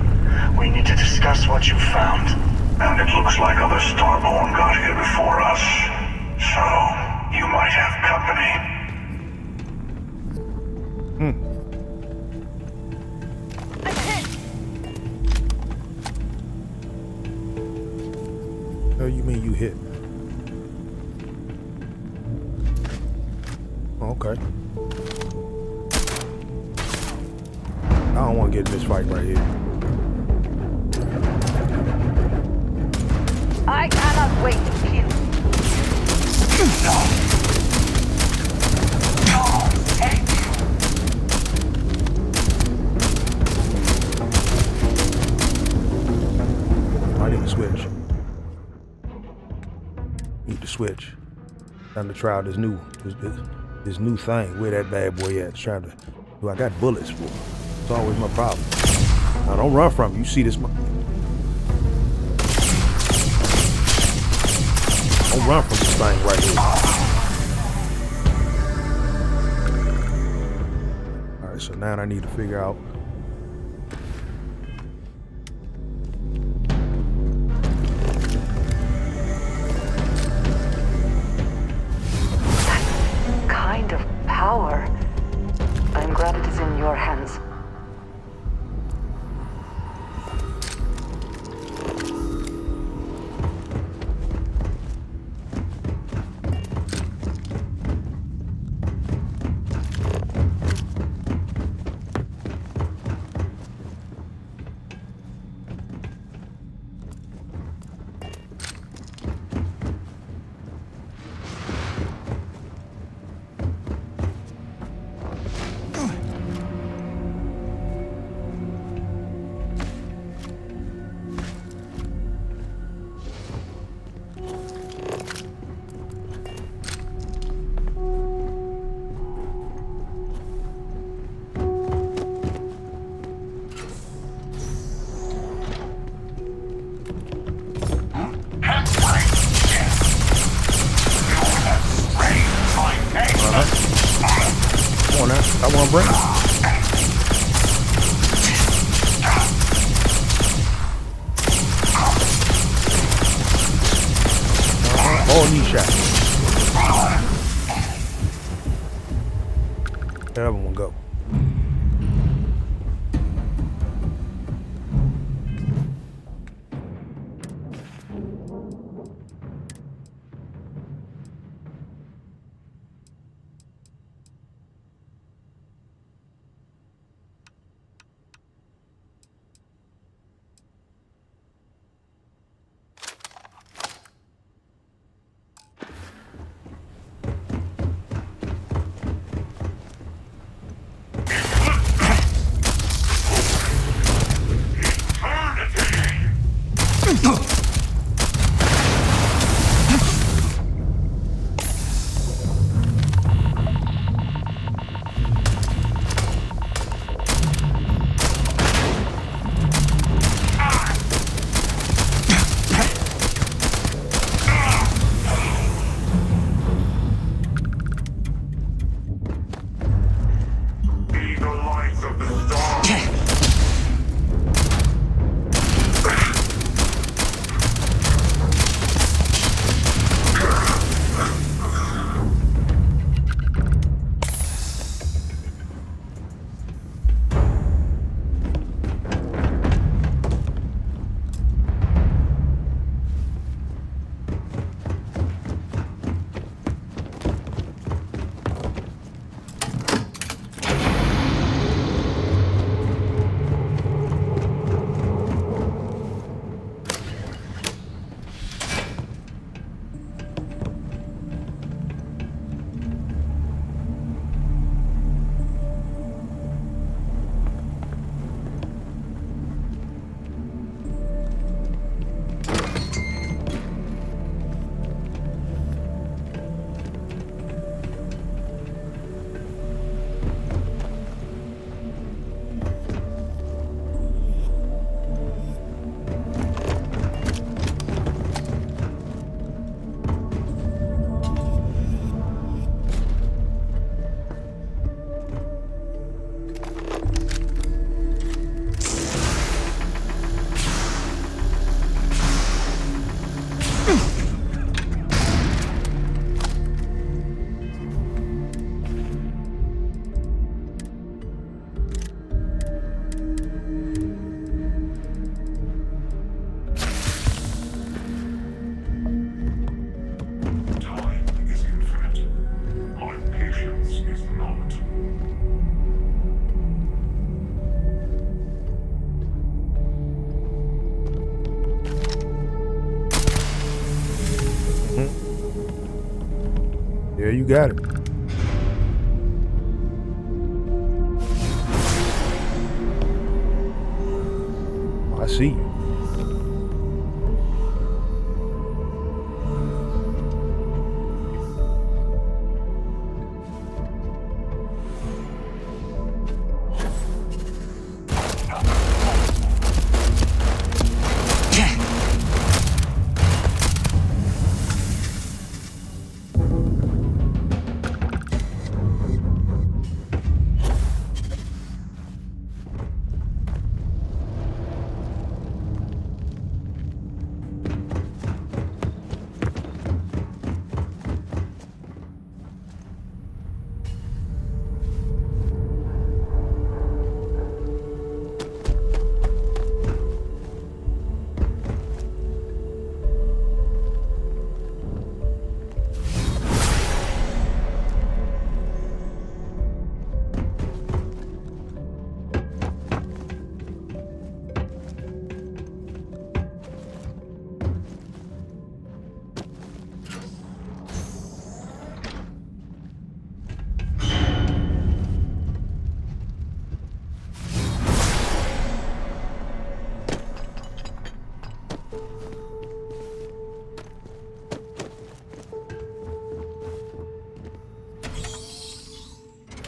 We need to discuss what you found. And it looks like other Starborn got here before us. So, you might have company. Oh, you mean you hit? Okay. I don't want to get in this fight right here. I cannot wait to kill you. I need to switch. Need to switch. Time to try out this new thing. Where that bad boy at? Trying to. Do I got bullets for? It's always my problem. Now don't run from me. You see this? Don't run from this thing right here. All right. So now I need to figure out. Kind of power. I'm glad it is in your hands. Come on now. I want to bring it. All knee shot. That other one go. got it. I see you.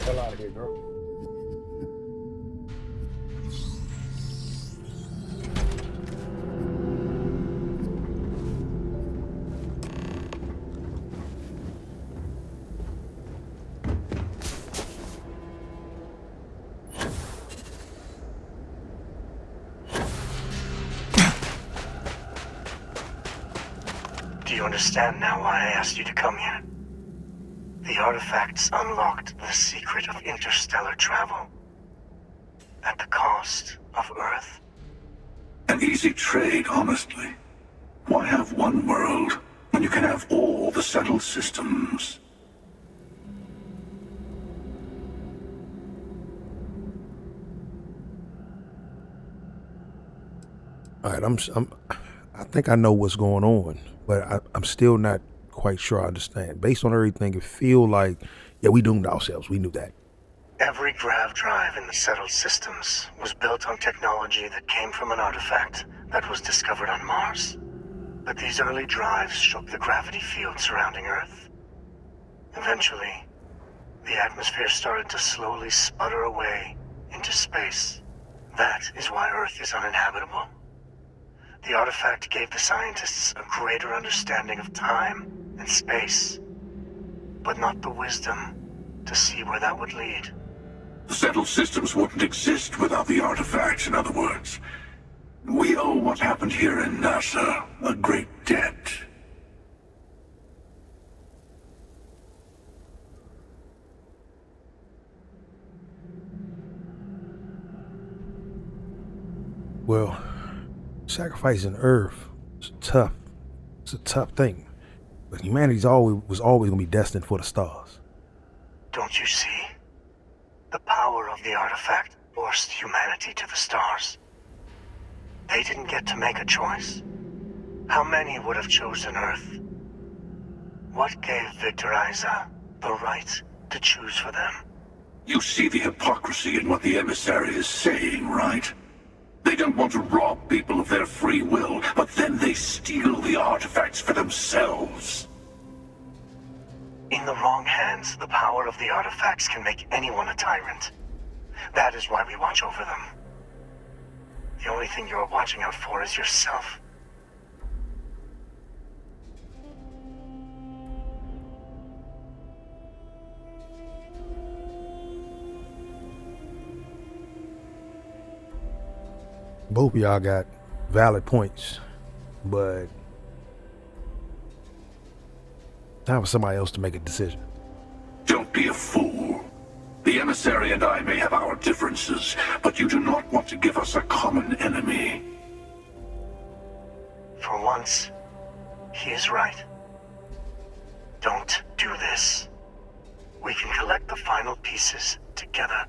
Hell out of here, girl. Do you understand now why I asked you to come here? The artifacts unlocked the secret of interstellar travel. At the cost of Earth. An easy trade, honestly. Why have one world when you can have all the settled systems? All right, I think I know what's going on, but I'm still not quite sure I understand. Based on everything, it feel like, yeah, we doomed ourselves. We knew that. Every grav drive in the settled systems was built on technology that came from an artifact that was discovered on Mars. But these early drives shook the gravity field surrounding Earth. Eventually, the atmosphere started to slowly sputter away into space. That is why Earth is uninhabitable. The artifact gave the scientists a greater understanding of time and space, but not the wisdom to see where that would lead. The settled systems wouldn't exist without the artifacts, in other words. We owe what happened here in NASA a great debt. Well, sacrificing Earth is tough. It's a tough thing. But humanity's was always gonna be destined for the stars. Don't you see? The power of the artifact forced humanity to the stars. They didn't get to make a choice. How many would have chosen Earth? What gave Victor Isa the right to choose for them? You see the hypocrisy in what the emissary is saying, right? They don't want to rob people of their free will, but then they steal the artifacts for themselves. In the wrong hands, the power of the artifacts can make anyone a tyrant. That is why we watch over them. The only thing you're watching out for is yourself. Both of y'all got valid points, but time for somebody else to make a decision. Don't be a fool. The emissary and I may have our differences, but you do not want to give us a common enemy. For once, he is right. Don't do this. We can collect the final pieces together.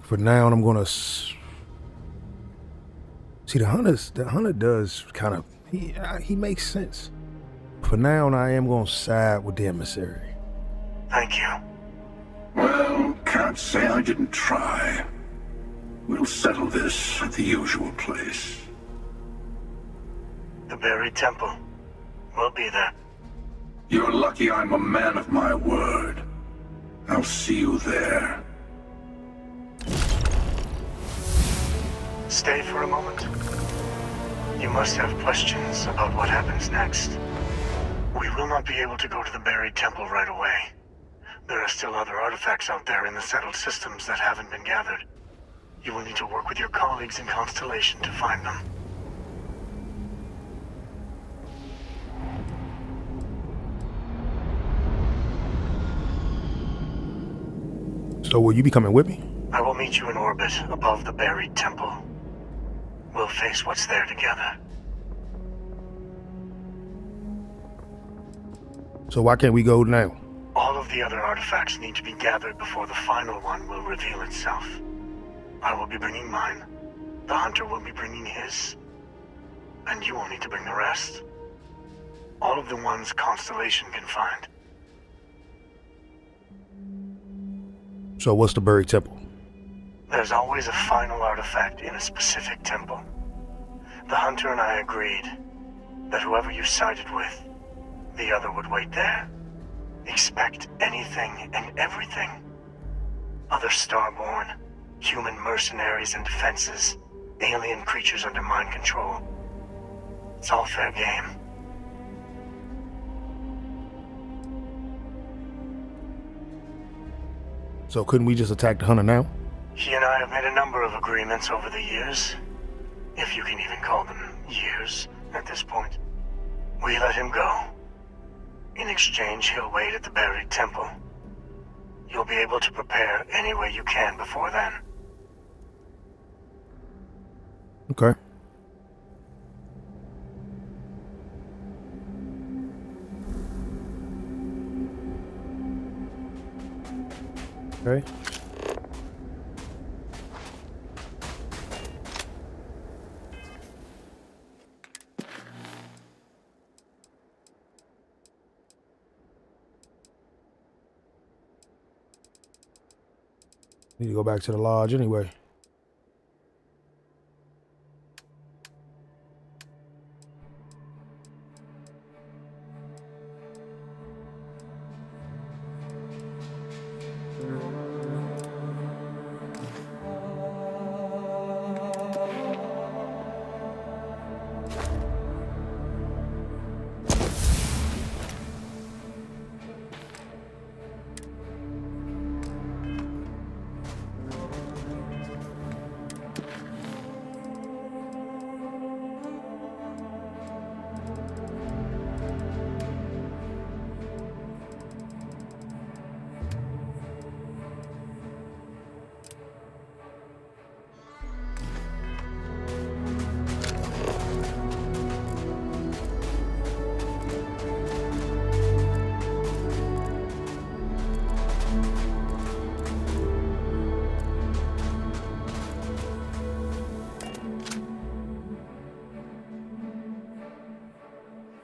For now, I'm gonna see the hunter does kind of he makes sense. For now, I am gonna side with the emissary. Thank you. Well, can't say I didn't try. We'll settle this at the usual place. The buried temple. We'll be there. You're lucky I'm a man of my word. I'll see you there. Stay for a moment. You must have questions about what happens next. We will not be able to go to the buried temple right away. There are still other artifacts out there in the settled systems that haven't been gathered. You will need to work with your colleagues in Constellation to find them. So will you be coming with me? I will meet you in orbit above the buried temple. We'll face what's there together. So why can't we go now? All of the other artifacts need to be gathered before the final one will reveal itself. I will be bringing mine. The hunter will be bringing his. And you will need to bring the rest. All of the ones Constellation can find. So what's the buried temple? There's always a final artifact in a specific temple. The hunter and I agreed that whoever you sided with, the other would wait there. Expect anything and everything. Other starborn, human mercenaries and defenses, alien creatures under mind control. It's all fair game. So couldn't we just attack the hunter now? He and I have made a number of agreements over the years, if you can even call them years at this point. We let him go. In exchange, he'll wait at the buried temple. You'll be able to prepare any way you can before then. Okay. Okay. Need to go back to the lodge anyway.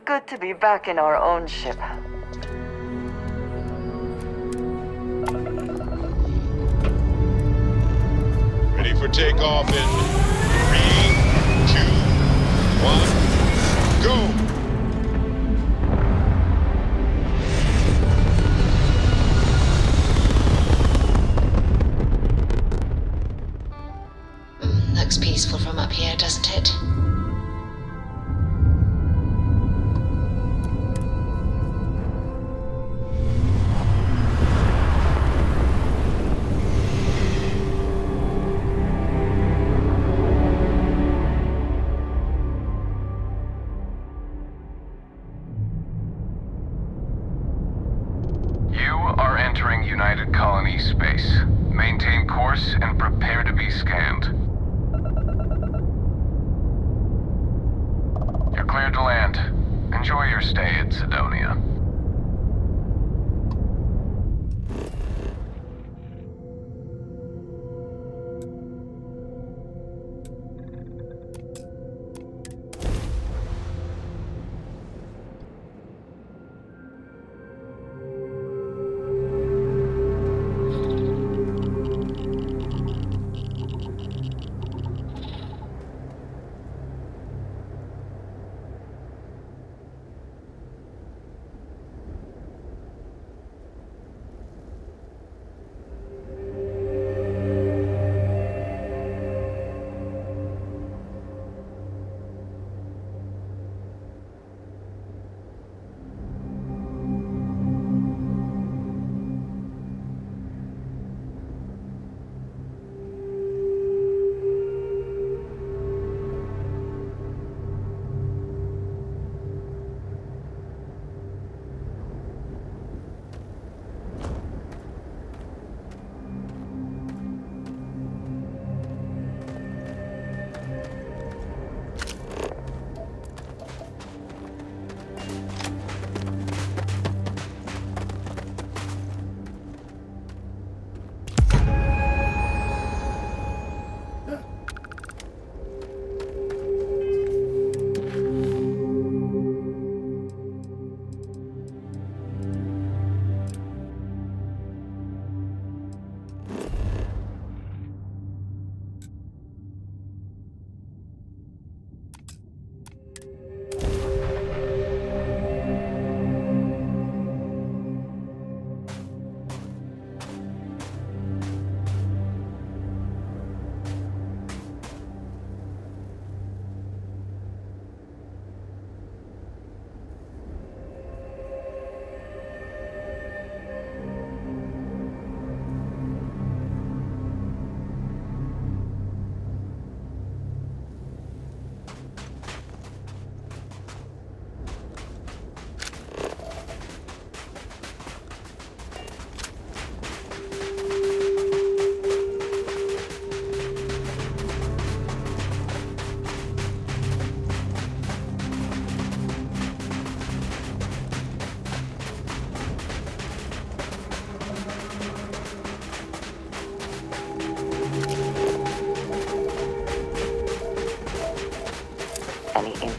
Good to be back in our own ship. Ready for takeoff in 3, 2, 1, go! Looks peaceful from up here, doesn't it? United Colony space. Maintain course and prepare to be scanned. You're cleared to land. Enjoy your stay at Sidonia.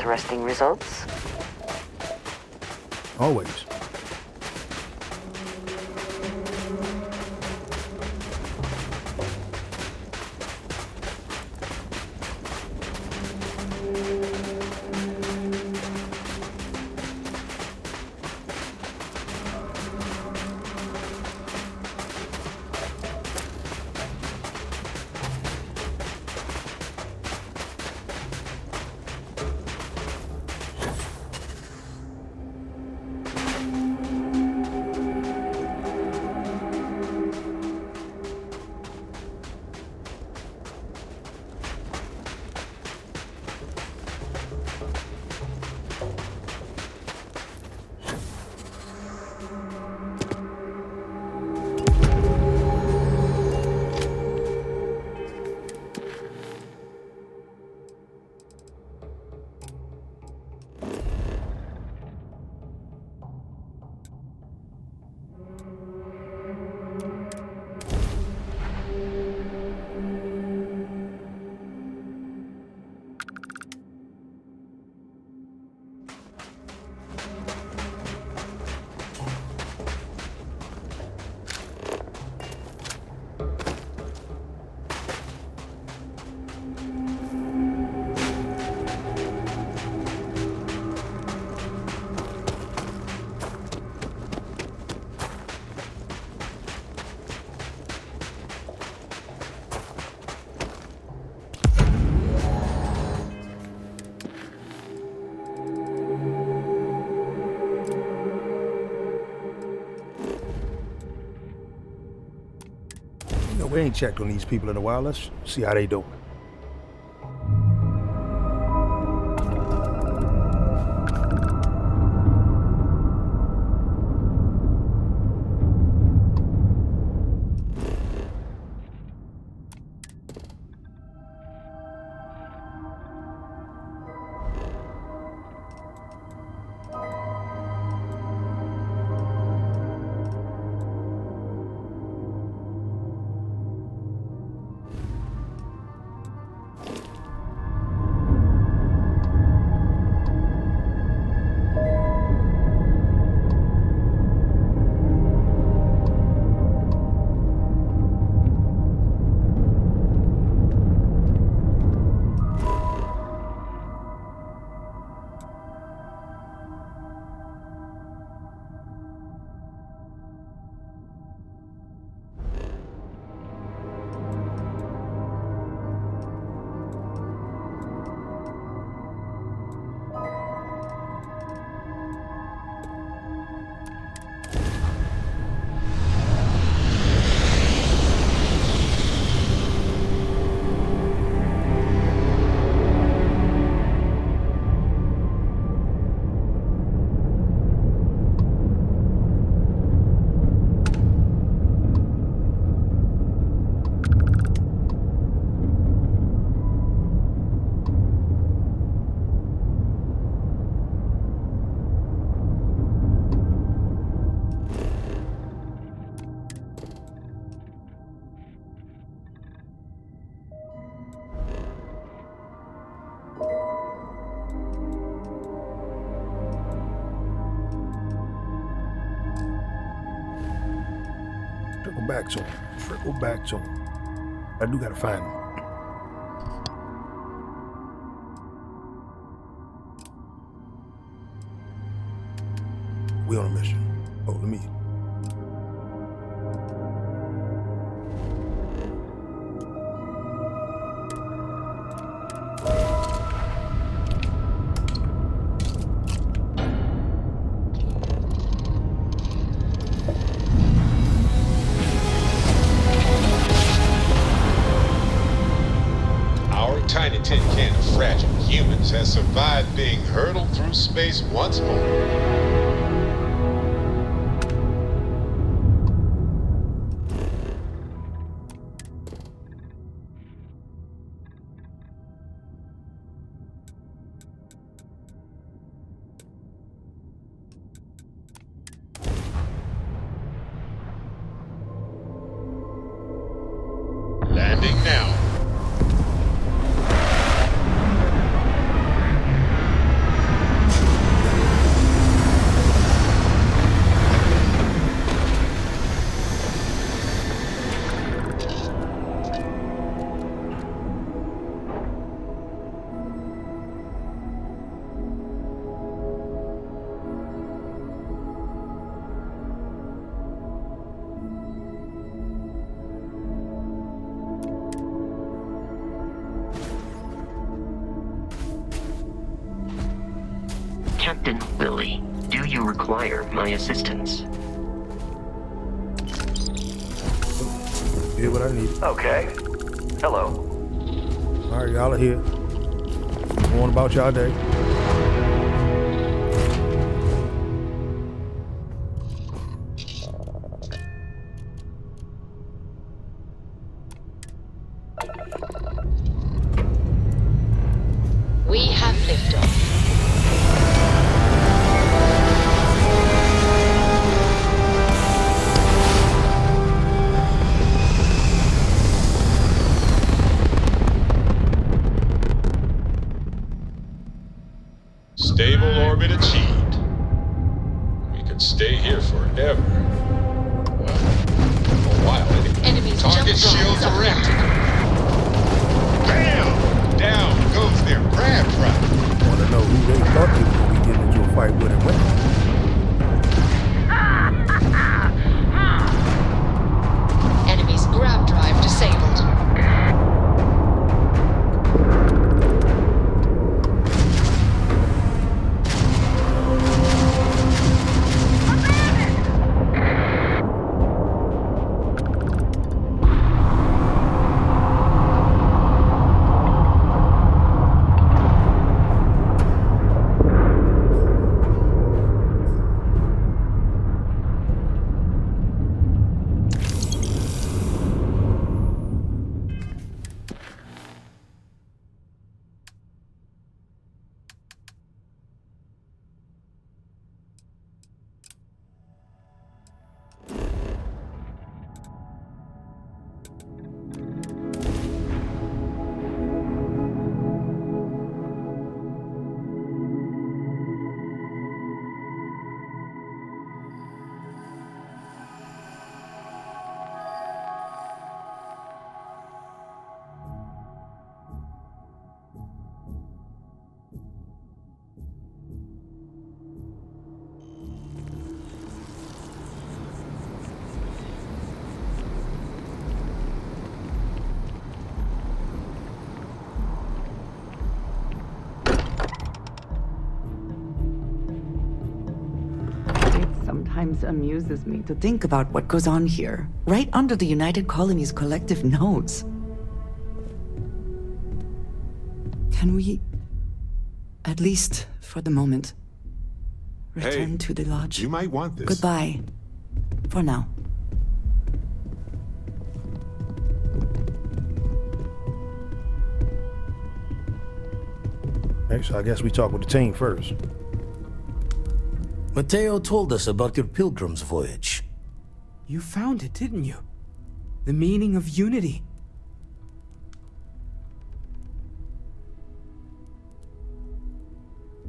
interesting results? Always. We ain't checked on these people in a while. Let's see how they doing. Back to him. Trickle back to him. I do gotta find him. We on a mission. Oh, let me. Tiny tin can of fragile humans has survived being hurtled through space once more. Landing now. Captain Lily, do you require my assistance? Here's what I need. Okay. Hello. All right, y'all are here. Going about y'all day. We have liftoff. Stable orbit achieved. We could stay here forever. Well, for a while anyway. Enemies Target shields erected. Bam! Down goes their crab trap. Want to know who they thought they were going to be getting into a fight with and when. Enemy's grab drive disabled. Sometimes amuses me to think about what goes on here, right under the United Colonies' collective nose. Can we, at least for the moment, return to the lodge? You might want this. Goodbye. For now. Okay, so I guess we talk with the team first. Mateo told us about your pilgrim's voyage. You found it, didn't you? The meaning of unity.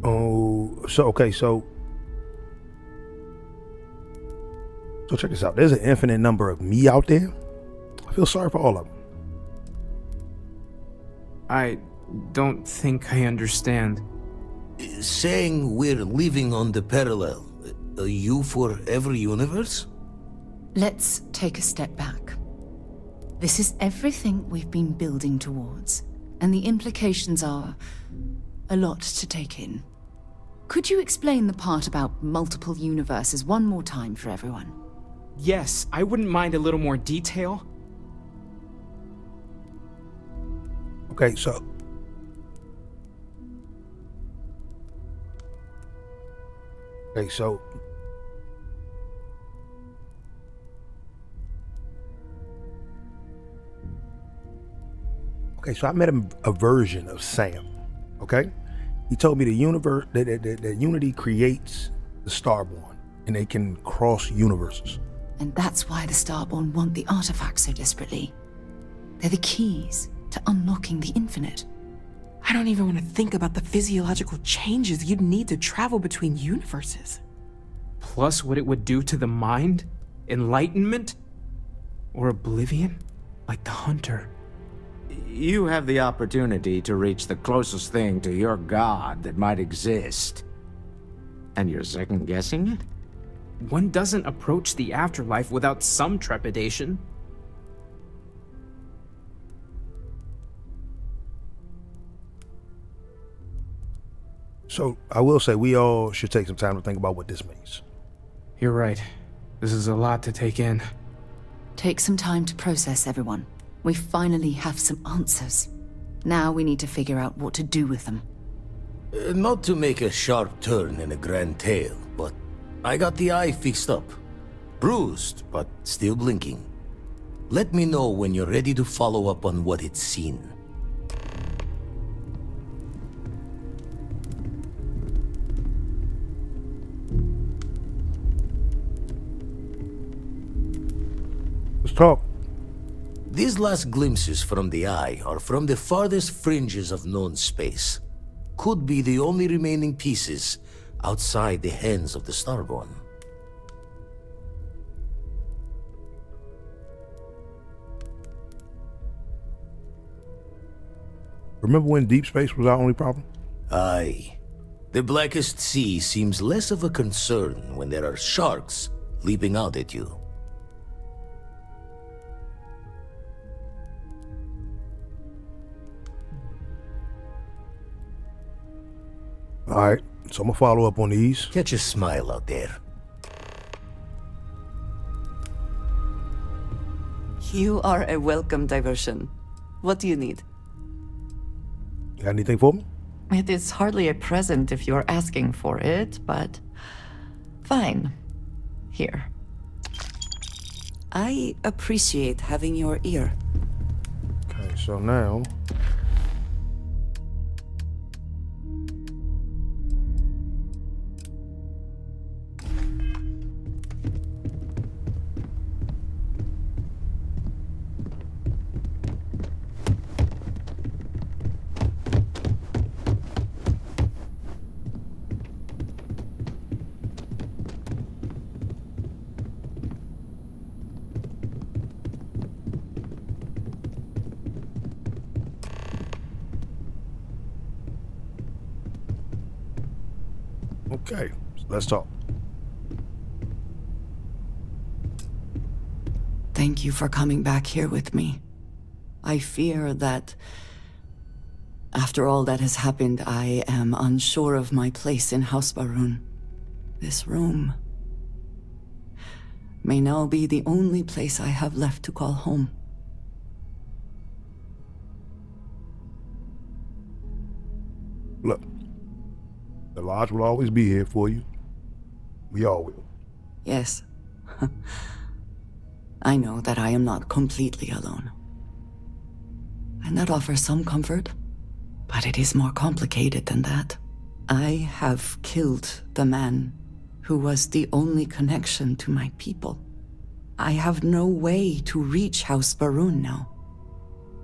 Oh, so check this out. There's an infinite number of me out there. I feel sorry for all of them. I don't think I understand. Saying we're living on the parallel, you for every universe? Let's take a step back. This is everything we've been building towards, and the implications are a lot to take in. Could you explain the part about multiple universes one more time for everyone? Yes, I wouldn't mind a little more detail. Okay, so I met a version of Sam. Okay, he told me the universe that unity creates the Starborn, and they can cross universes. And that's why the Starborn want the artifacts so desperately. They're the keys to unlocking the infinite. I don't even want to think about the physiological changes you'd need to travel between universes. Plus what it would do to the mind? Enlightenment? Or oblivion? Like the Hunter. You have the opportunity to reach the closest thing to your god that might exist. And you're second-guessing it? One doesn't approach the afterlife without some trepidation. So, I will say we all should take some time to think about what this means. You're right. This is a lot to take in. Take some time to process, everyone. We finally have some answers. Now we need to figure out what to do with them. Not to make a sharp turn in a grand tale, but I got the eye fixed up. Bruised, but still blinking. Let me know when you're ready to follow up on what it's seen. Let's talk. These last glimpses from the eye are from the farthest fringes of known space. Could be the only remaining pieces outside the hands of the Starborn. Remember when deep space was our only problem? Aye. The blackest sea seems less of a concern when there are sharks leaping out at you. Alright, so I'm gonna follow up on these. Catch a smile out there. You are a welcome diversion. What do you need? Got anything for me? It is hardly a present if you're asking for it, but fine. Here. I appreciate having your ear. Okay, so now okay, so let's talk. Thank you for coming back here with me. I fear that after all that has happened, I am unsure of my place in House Baroon. This room may now be the only place I have left to call home. Look, the Lodge will always be here for you. We all will. Yes. I know that I am not completely alone. And that offers some comfort. But it is more complicated than that. I have killed the man who was the only connection to my people. I have no way to reach House Baroon now.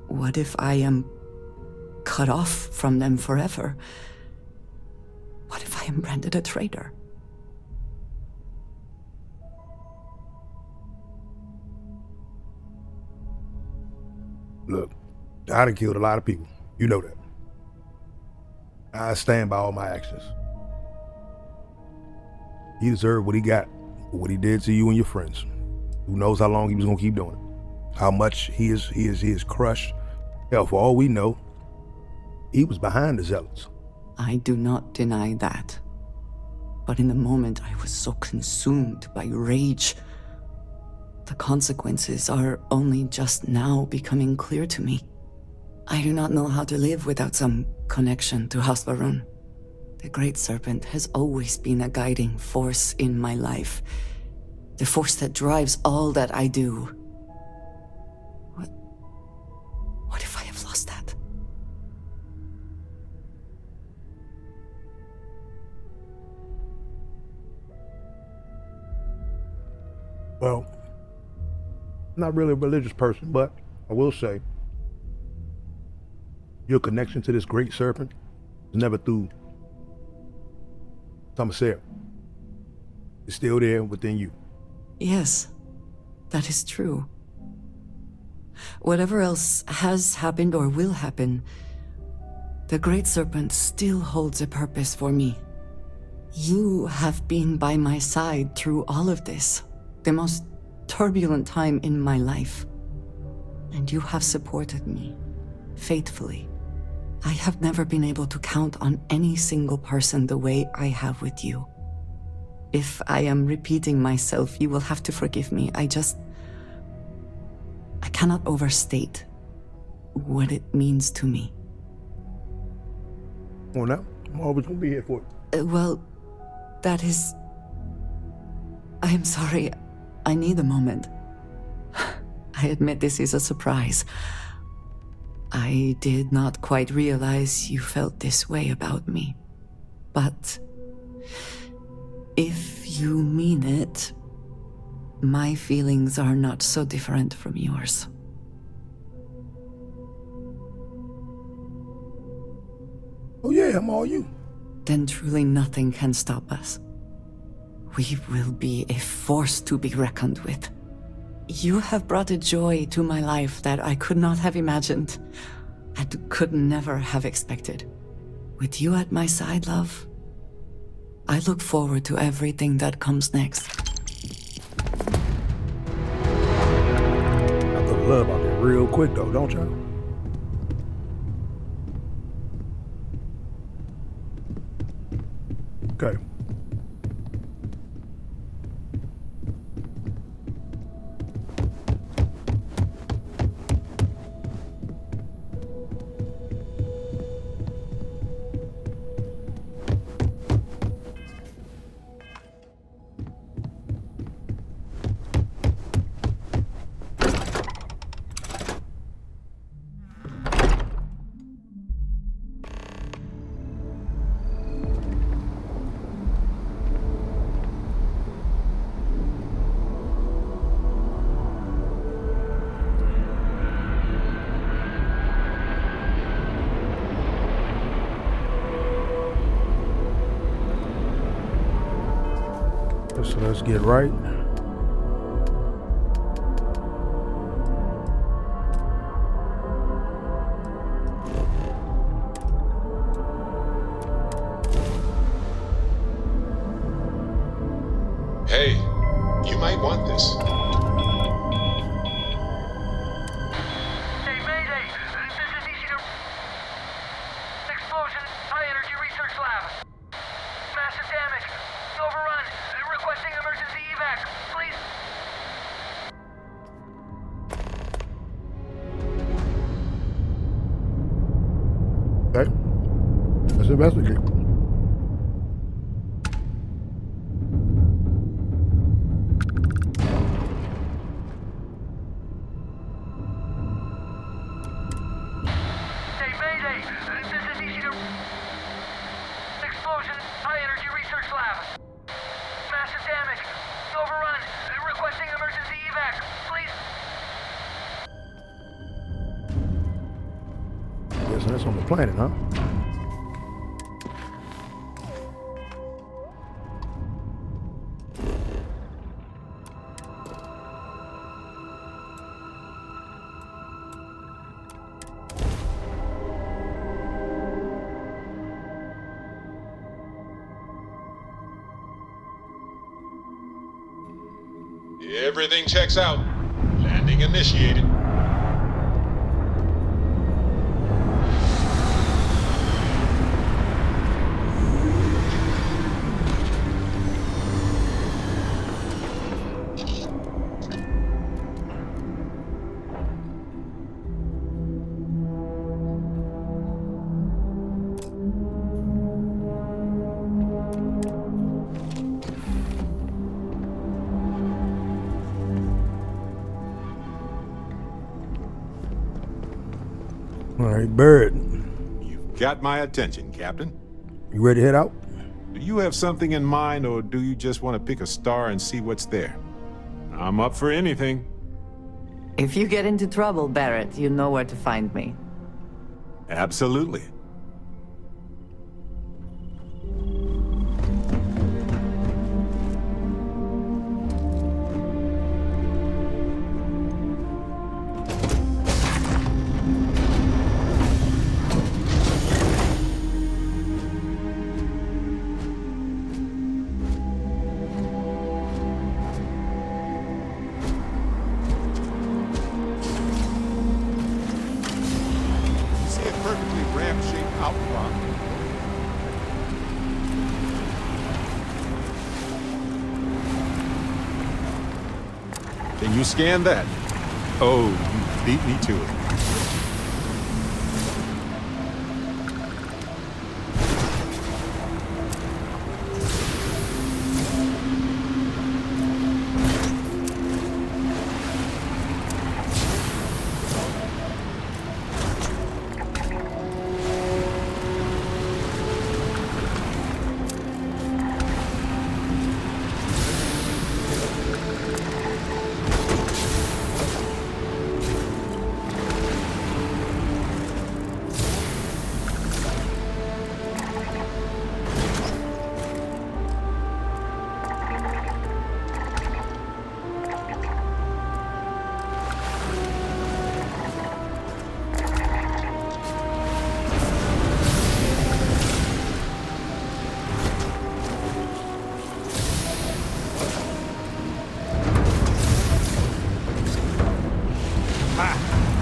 What if I am cut off from them forever? What if I am branded a traitor? Look, I done killed a lot of people. You know that. I stand by all my actions. He deserved what he got for what he did to you and your friends. Who knows how long he was gonna keep doing it? How much he is crushed. Hell, for all we know, he was behind the Zealots. I do not deny that. But in the moment, I was so consumed by rage. The consequences are only just now becoming clear to me. I do not know how to live without some connection to House Baroon. The Great Serpent has always been a guiding force in my life. The force that drives all that I do. What if I have lost that? Well, I'm not really a religious person, but I will say your connection to this Great Serpent is never through Thomasair. It's still there within you. Yes, that is true. Whatever else has happened or will happen, the Great Serpent still holds a purpose for me. You have been by my side through all of this, the most turbulent time in my life. And you have supported me, faithfully. I have never been able to count on any single person the way I have with you. If I am repeating myself, you will have to forgive me. I cannot overstate what it means to me. Well, now, I'm always gonna be here for it. Well, that is... I am sorry. I need a moment. I admit this is a surprise. I did not quite realize you felt this way about me. But if you mean it, my feelings are not so different from yours. Oh yeah, I'm all you. Then truly nothing can stop us. We will be a force to be reckoned with. You have brought a joy to my life that I could not have imagined and could never have expected. With you at my side, love, I look forward to everything that comes next. I put love out there real quick though, don't y'all? Okay. So let's get right. Hey, you might want this. Hey, Mayday! This is EC to... Explosion, high energy research lab. Massive damage. Overrun. Requesting emergency evac, please. Okay. Let's investigate. Hey, Mayday! This is EC to... Explosion, high energy research lab. Massive damage. Overrun. Requesting emergency evac, please. Guess that's on the planet, huh? Everything checks out. Landing initiated. All right, Bird. You've got my attention, Captain. You ready to head out? Do you have something in mind, or do you just want to pick a star and see what's there? I'm up for anything. If you get into trouble, Barrett, you know where to find me. Absolutely. Can you scan that? Oh, you beat me to it.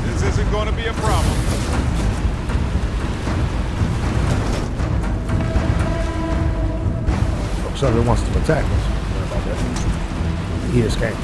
This isn't going to be a problem. Somebody wants to attack us. Sorry about that. He escaped.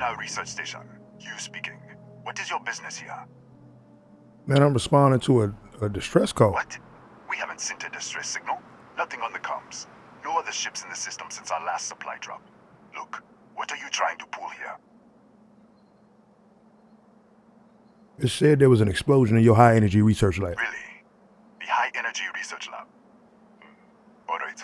National Research Station. Hugh speaking. What is your business here? Man, I'm responding to a distress call. What? We haven't sent a distress signal. Nothing on the comms. No other ships in the system since our last supply drop. Look, what are you trying to pull here? It said there was an explosion in your high energy research lab. Really? The high energy research lab? All right.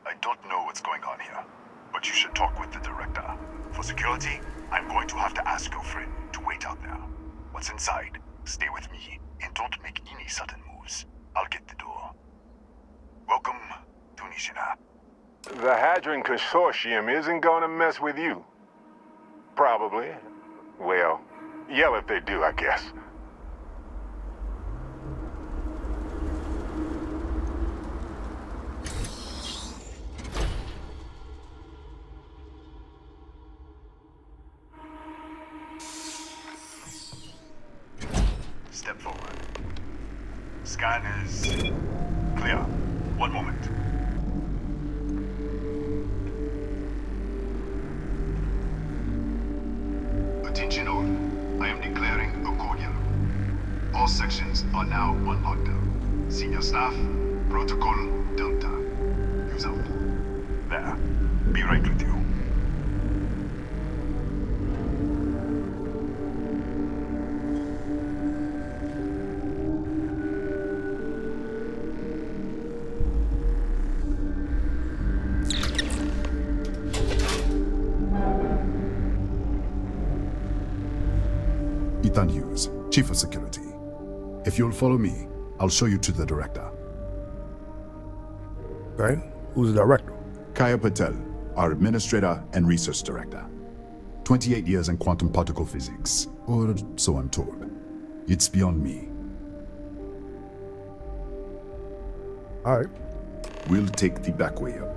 I don't know what's going on here, but you should talk with the director. For security, I'm going to have to ask your friend to wait out there. Once inside, stay with me and don't make any sudden moves. I'll get the door. Welcome to Nishina. The Hadron Consortium isn't gonna mess with you. Probably. Well, yell if they do, I guess. Step forward. Scan is clear. One moment. Attention all. I am declaring a cordial. All sections are now on lockdown. Senior staff, protocol Delta. Use out. There. Be right with you. Ethan Hughes, Chief of Security. If you'll follow me, I'll show you to the director. Okay, who's the director? Kaya Patel, our Administrator and Research Director. 28 years in quantum particle physics, or so I'm told. It's beyond me. All right. We'll take the back way up.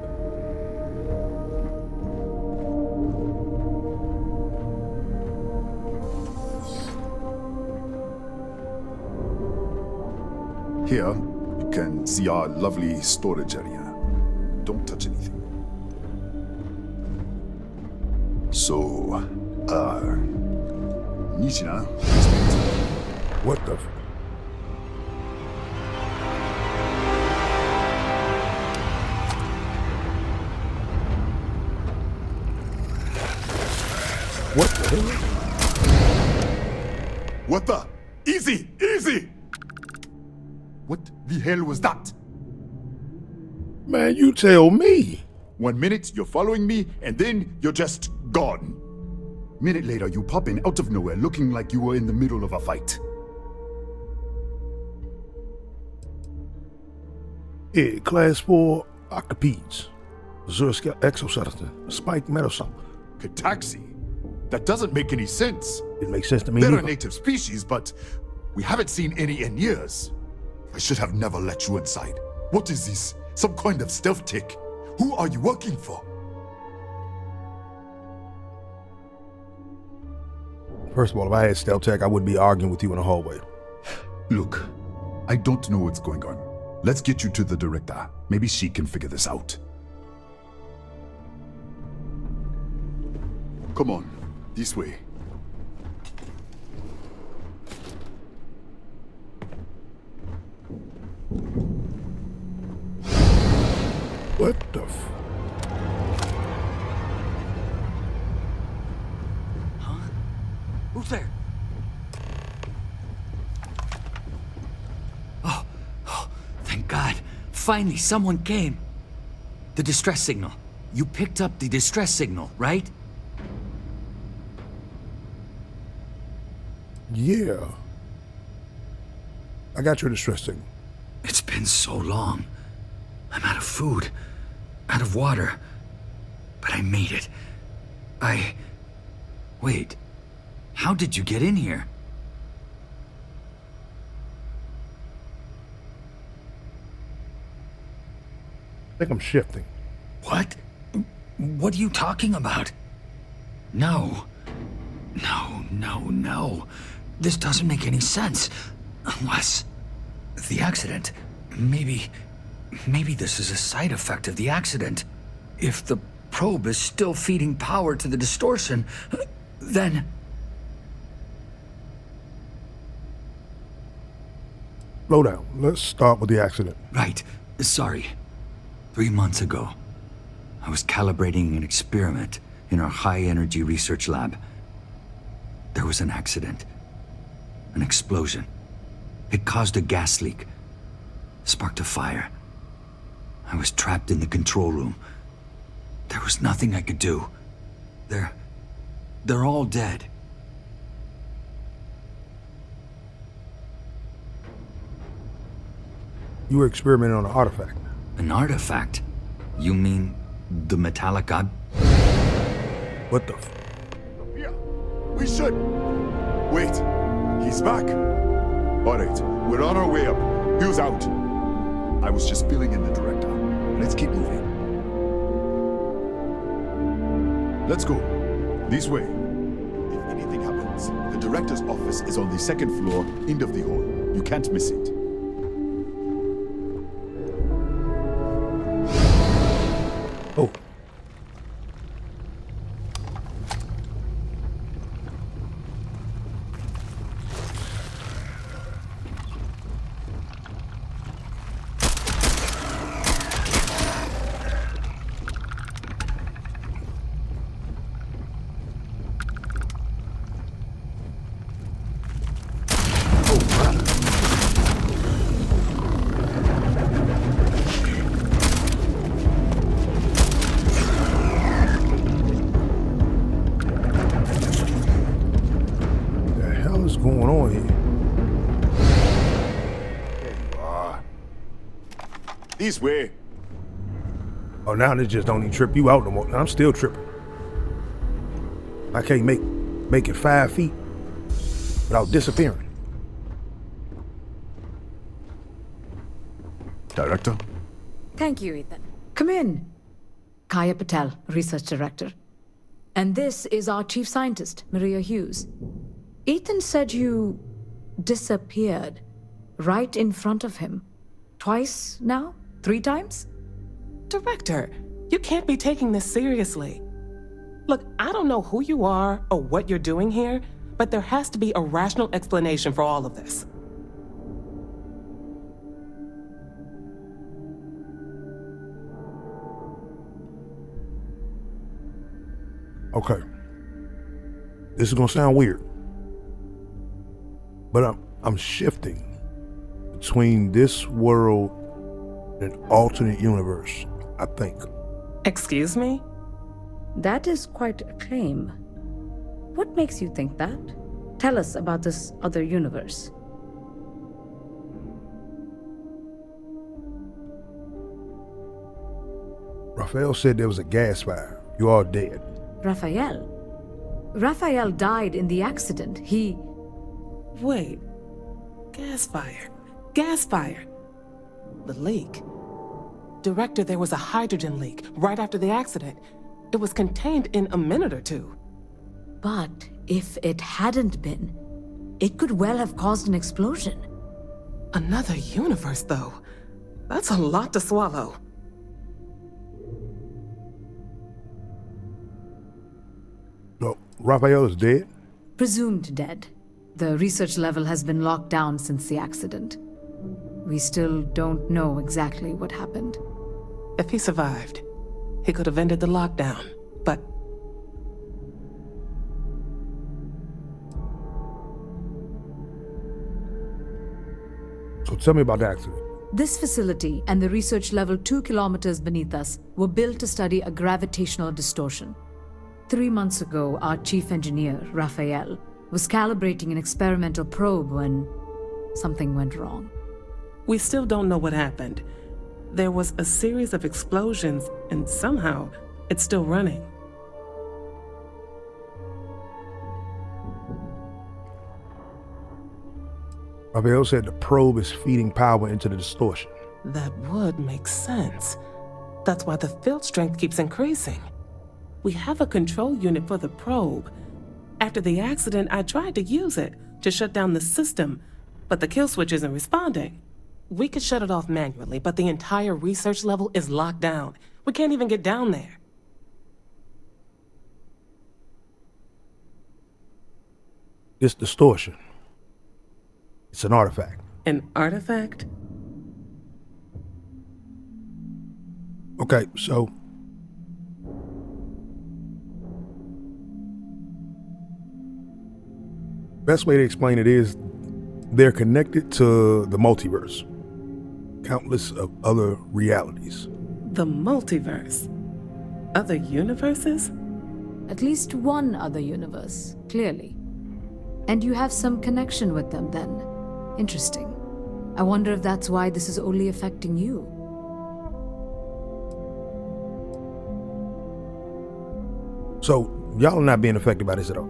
Here, you can see our lovely storage area. Don't touch anything. So, Nishina. What the What the hell? What the? Easy! Easy! What the hell was that? Man, you tell me. 1 minute, you're following me, and then you're just gone. Minute later, you pop in out of nowhere looking like you were in the middle of a fight. Yeah, class 4 octopedes. Zerska exoskeleton. Spike metal. Cataxi? That doesn't make any sense. It makes sense to me. They're neither. a native species, but we haven't seen any in years. I should have never let you inside. What is this? Some kind of stealth tick? Who are you working for? First of all, if I had stealth tech, I wouldn't be arguing with you in the hallway. Look, I don't know what's going on. Let's get you to the director. Maybe she can figure this out. Come on, this way. What the f... Huh? Who's there? Oh, thank God. Finally, someone came. The distress signal. You picked up the distress signal, right? Yeah. I got your distress signal. It's been so long. I'm out of food, out of water. But I made it. Wait. How did you get in here? I think I'm shifting. What? What are you talking about? No. No. This doesn't make any sense. Unless... the accident. Maybe this is a side effect of the accident. If the probe is still feeding power to the distortion, then... Slow down. Let's start with the accident. Right. Sorry. 3 months ago, I was calibrating an experiment in our high-energy research lab. There was an accident. An explosion. It caused a gas leak. Sparked a fire. I was trapped in the control room. There was nothing I could do. They're all dead. You were experimenting on an artifact. An artifact? You mean the metallic ob... What the f... Yeah, we should... Wait, he's back. Alright, we're on our way up. Who's out? I was just filling in the director. Let's keep moving. Let's go. This way. If anything happens, the director's office is on the second floor, end of the hall. You can't miss it. Oh. Going on here? There you are. This way. Oh, now they just don't even trip you out no more. I'm still tripping. I can't make it 5 feet without disappearing. Director? Thank you, Ethan. Come in. Kaya Patel, Research Director. And this is our Chief Scientist, Maria Hughes. Ethan said you disappeared right in front of him. Twice now? 3 times? Director, you can't be taking this seriously. Look, I don't know who you are or what you're doing here, but there has to be a rational explanation for all of this. Okay. This is gonna sound weird. But I'm shifting between this world and an alternate universe, I think. Excuse me? That is quite a claim. What makes you think that? Tell us about this other universe. Raphael said there was a gas fire. You all dead. Raphael? Raphael died in the accident. He... Wait. Gas fire. Gas fire. The leak. Director, there was a hydrogen leak right after the accident. It was contained in a minute or two. But if it hadn't been, it could well have caused an explosion. Another universe, though. That's a lot to swallow. No, Raphael is dead? Presumed dead. The research level has been locked down since the accident. We still don't know exactly what happened. If he survived, he could have ended the lockdown, but... So tell me about the accident. This facility and the research level 2 kilometers beneath us were built to study a gravitational distortion. 3 months ago, our chief engineer, Raphael, was calibrating an experimental probe when something went wrong. We still don't know what happened. There was a series of explosions, and somehow it's still running. Raphael said the probe is feeding power into the distortion. That would make sense. That's why the field strength keeps increasing. We have a control unit for the probe. After the accident, I tried to use it to shut down the system, but the kill switch isn't responding. We could shut it off manually, but the entire research level is locked down. We can't even get down there. This distortion, it's an artifact. An artifact? Okay, so best way to explain it is they're connected to the multiverse, countless of other realities. The multiverse? Other universes? At least one other universe, clearly. And you have some connection with them then. Interesting. I wonder if that's why this is only affecting you. So, y'all are not being affected by this at all?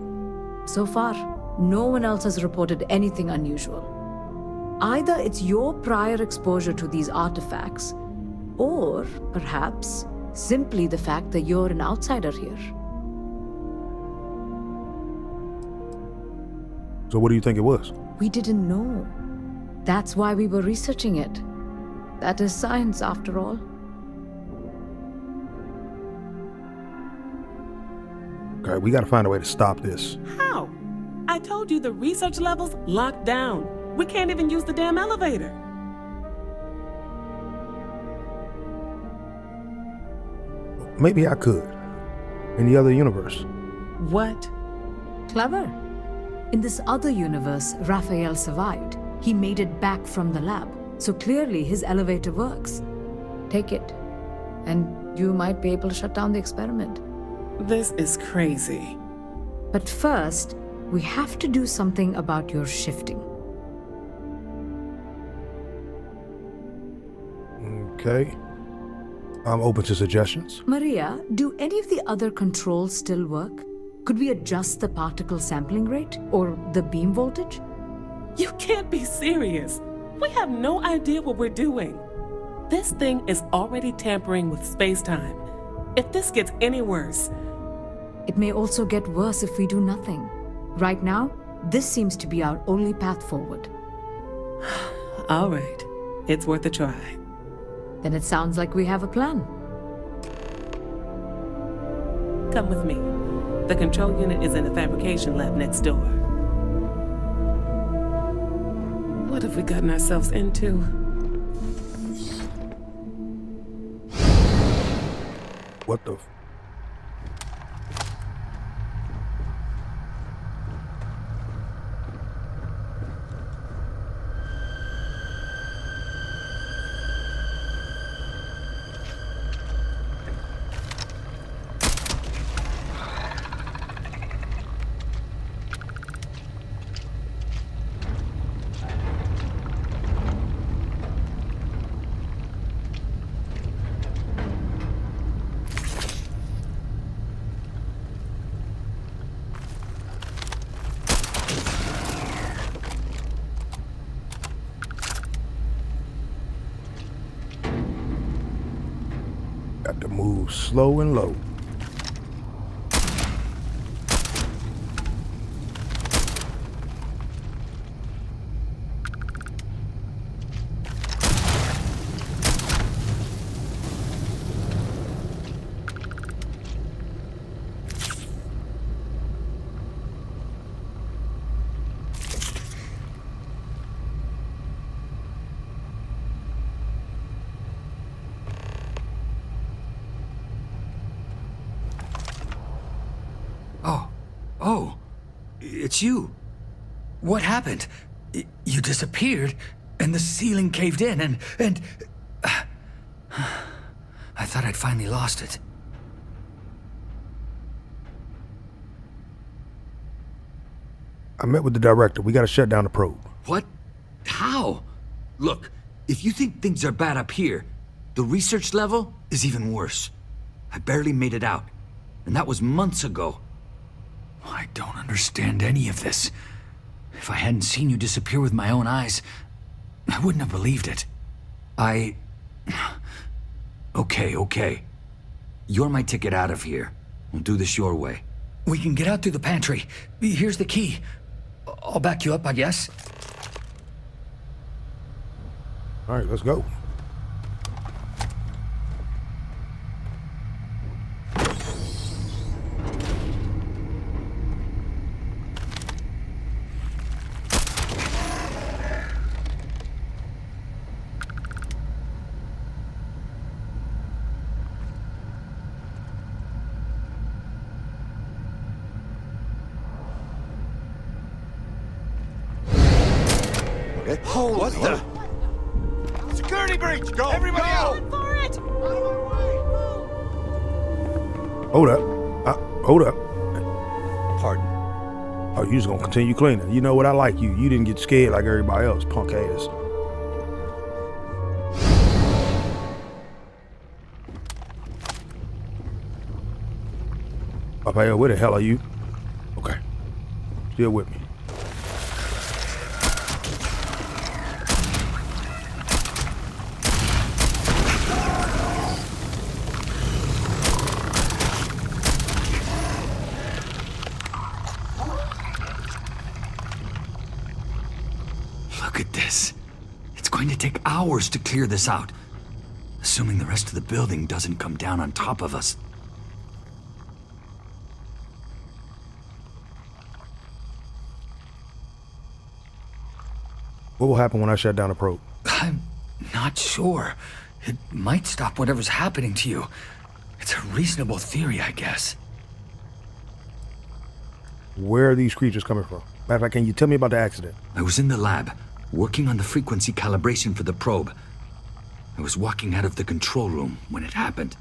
So far, no one else has reported anything unusual. Either it's your prior exposure to these artifacts, or perhaps simply the fact that you're an outsider here. So what do you think it was? We didn't know. That's why we were researching it. That is science, after all. Okay, we gotta find a way to stop this. How? I told you the research level's locked down. We can't even use the damn elevator. Maybe I could. In the other universe. What? Clever. In this other universe, Raphael survived. He made it back from the lab, so clearly his elevator works. Take it, and you might be able to shut down the experiment. This is crazy. But first, we have to do something about your shifting. Okay. I'm open to suggestions. Maria, do any of the other controls still work? Could we adjust the particle sampling rate or the beam voltage? You can't be serious. We have no idea what we're doing. This thing is already tampering with space-time. If this gets any worse... It may also get worse if we do nothing. Right now, this seems to be our only path forward. All right. It's worth a try. Then it sounds like we have a plan. Come with me. The control unit is in the fabrication lab next door. What have we gotten ourselves into? What the... Got to move slow and low. Oh, it's you. What happened? You disappeared, and the ceiling caved in, and I thought I'd finally lost it. I met with the director. We gotta shut down the probe. What? How? Look, if you think things are bad up here, the research level is even worse. I barely made it out, and that was months ago. I don't understand any of this. If I hadn't seen you disappear with my own eyes, I wouldn't have believed it. Okay. You're my ticket out of here. We'll do this your way. We can get out through the pantry. Here's the key. I'll back you up, I guess. All right, let's go. Holy what the? Security breach! Go! Everybody out! For it! Hold up. Hold up. Pardon? Oh, you just gonna continue cleaning. You know what? I like you. You didn't get scared like everybody else, punk ass. Raphael, where the hell are you? Okay. Still with me. Look at this. It's going to take hours to clear this out. Assuming the rest of the building doesn't come down on top of us. What will happen when I shut down the probe? I'm not sure. It might stop whatever's happening to you. It's a reasonable theory, I guess. Where are these creatures coming from? Matter of fact, can you tell me about the accident? I was in the lab, working on the frequency calibration for the probe. I was walking out of the control room when it happened.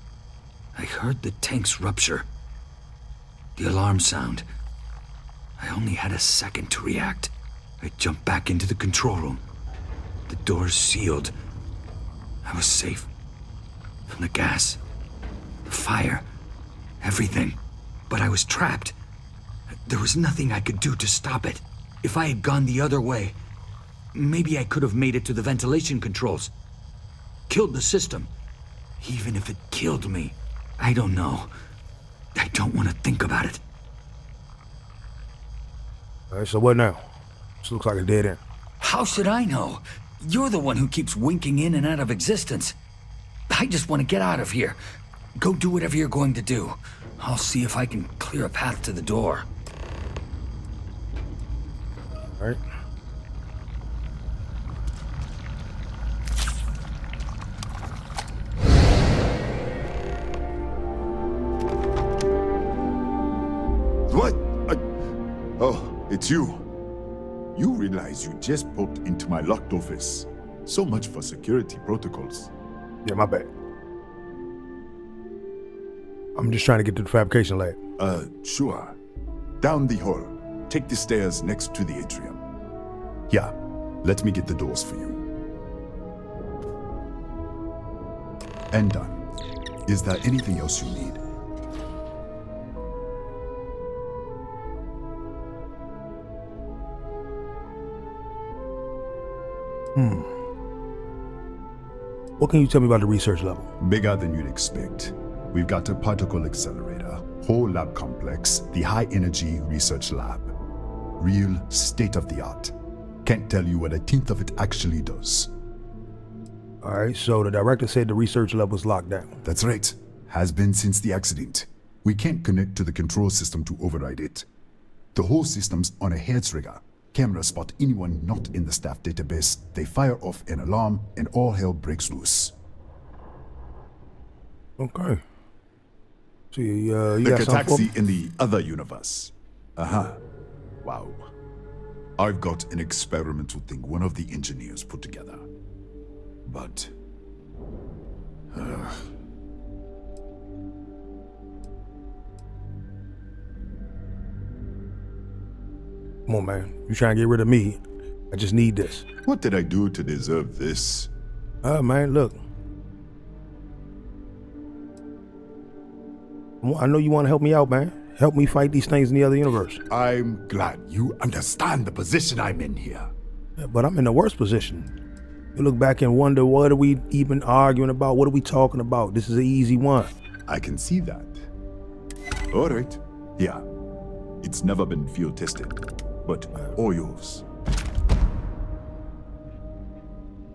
I heard the tanks rupture. The alarm sound. I only had a second to react. I jumped back into the control room. The doors sealed. I was safe. From the gas, the fire, everything. But I was trapped. There was nothing I could do to stop it. If I had gone the other way, maybe I could have made it to the ventilation controls. Killed the system. Even if it killed me, I don't know. I don't want to think about it. All right, so what now? This looks like a dead end. How should I know? You're the one who keeps winking in and out of existence. I just want to get out of here. Go do whatever you're going to do. I'll see if I can clear a path to the door. All right. What? Oh, it's you. You realize you just poked into my locked office. So much for security protocols. Yeah, my bad. I'm just trying to get to the fabrication lab. Sure. Down the hall. Take the stairs next to the atrium. Yeah, let me get the doors for you. And done. Is there anything else you need? What can you tell me about the research level? Bigger than you'd expect. We've got a particle accelerator, whole lab complex, the high energy research lab. Real state-of-the-art. Can't tell you what a tenth of it actually does. All right, so the director said the research lab was locked down. That's right. Has been since the accident. We can't connect to the control system to override it. The whole system's on a hair trigger. Cameras spot anyone not in the staff database. They fire off an alarm and all hell breaks loose. Okay. So you The got something for me? Cataxi in the other universe. Wow. I've got an experimental thing one of the engineers put together. But... Come on, man. You trying to get rid of me. I just need this. What did I do to deserve this? Man, look. I know you want to help me out, man. Help me fight these things in the other universe. I'm glad you understand the position I'm in here. Yeah, but I'm in the worst position. You look back and wonder, what are we even arguing about? What are we talking about? This is an easy one. I can see that. All right. Yeah. It's never been field tested, but all yours.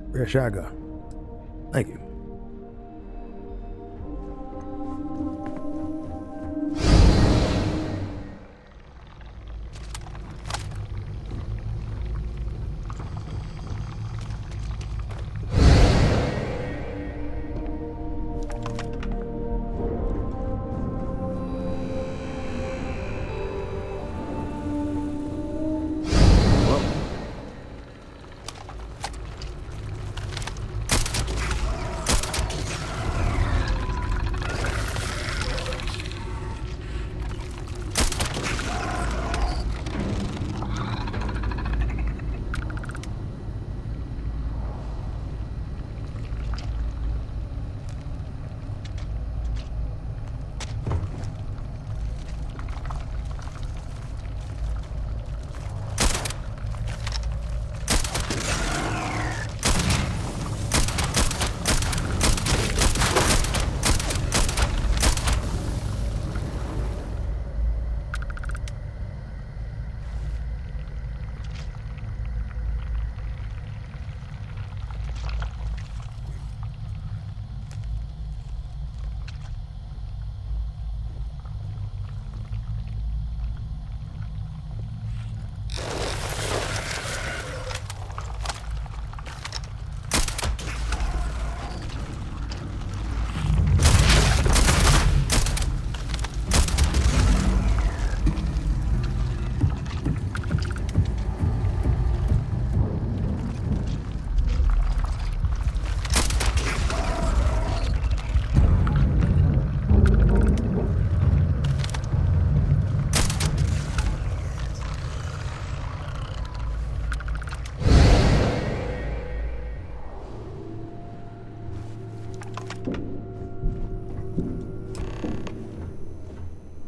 Rare shotgun. Thank you.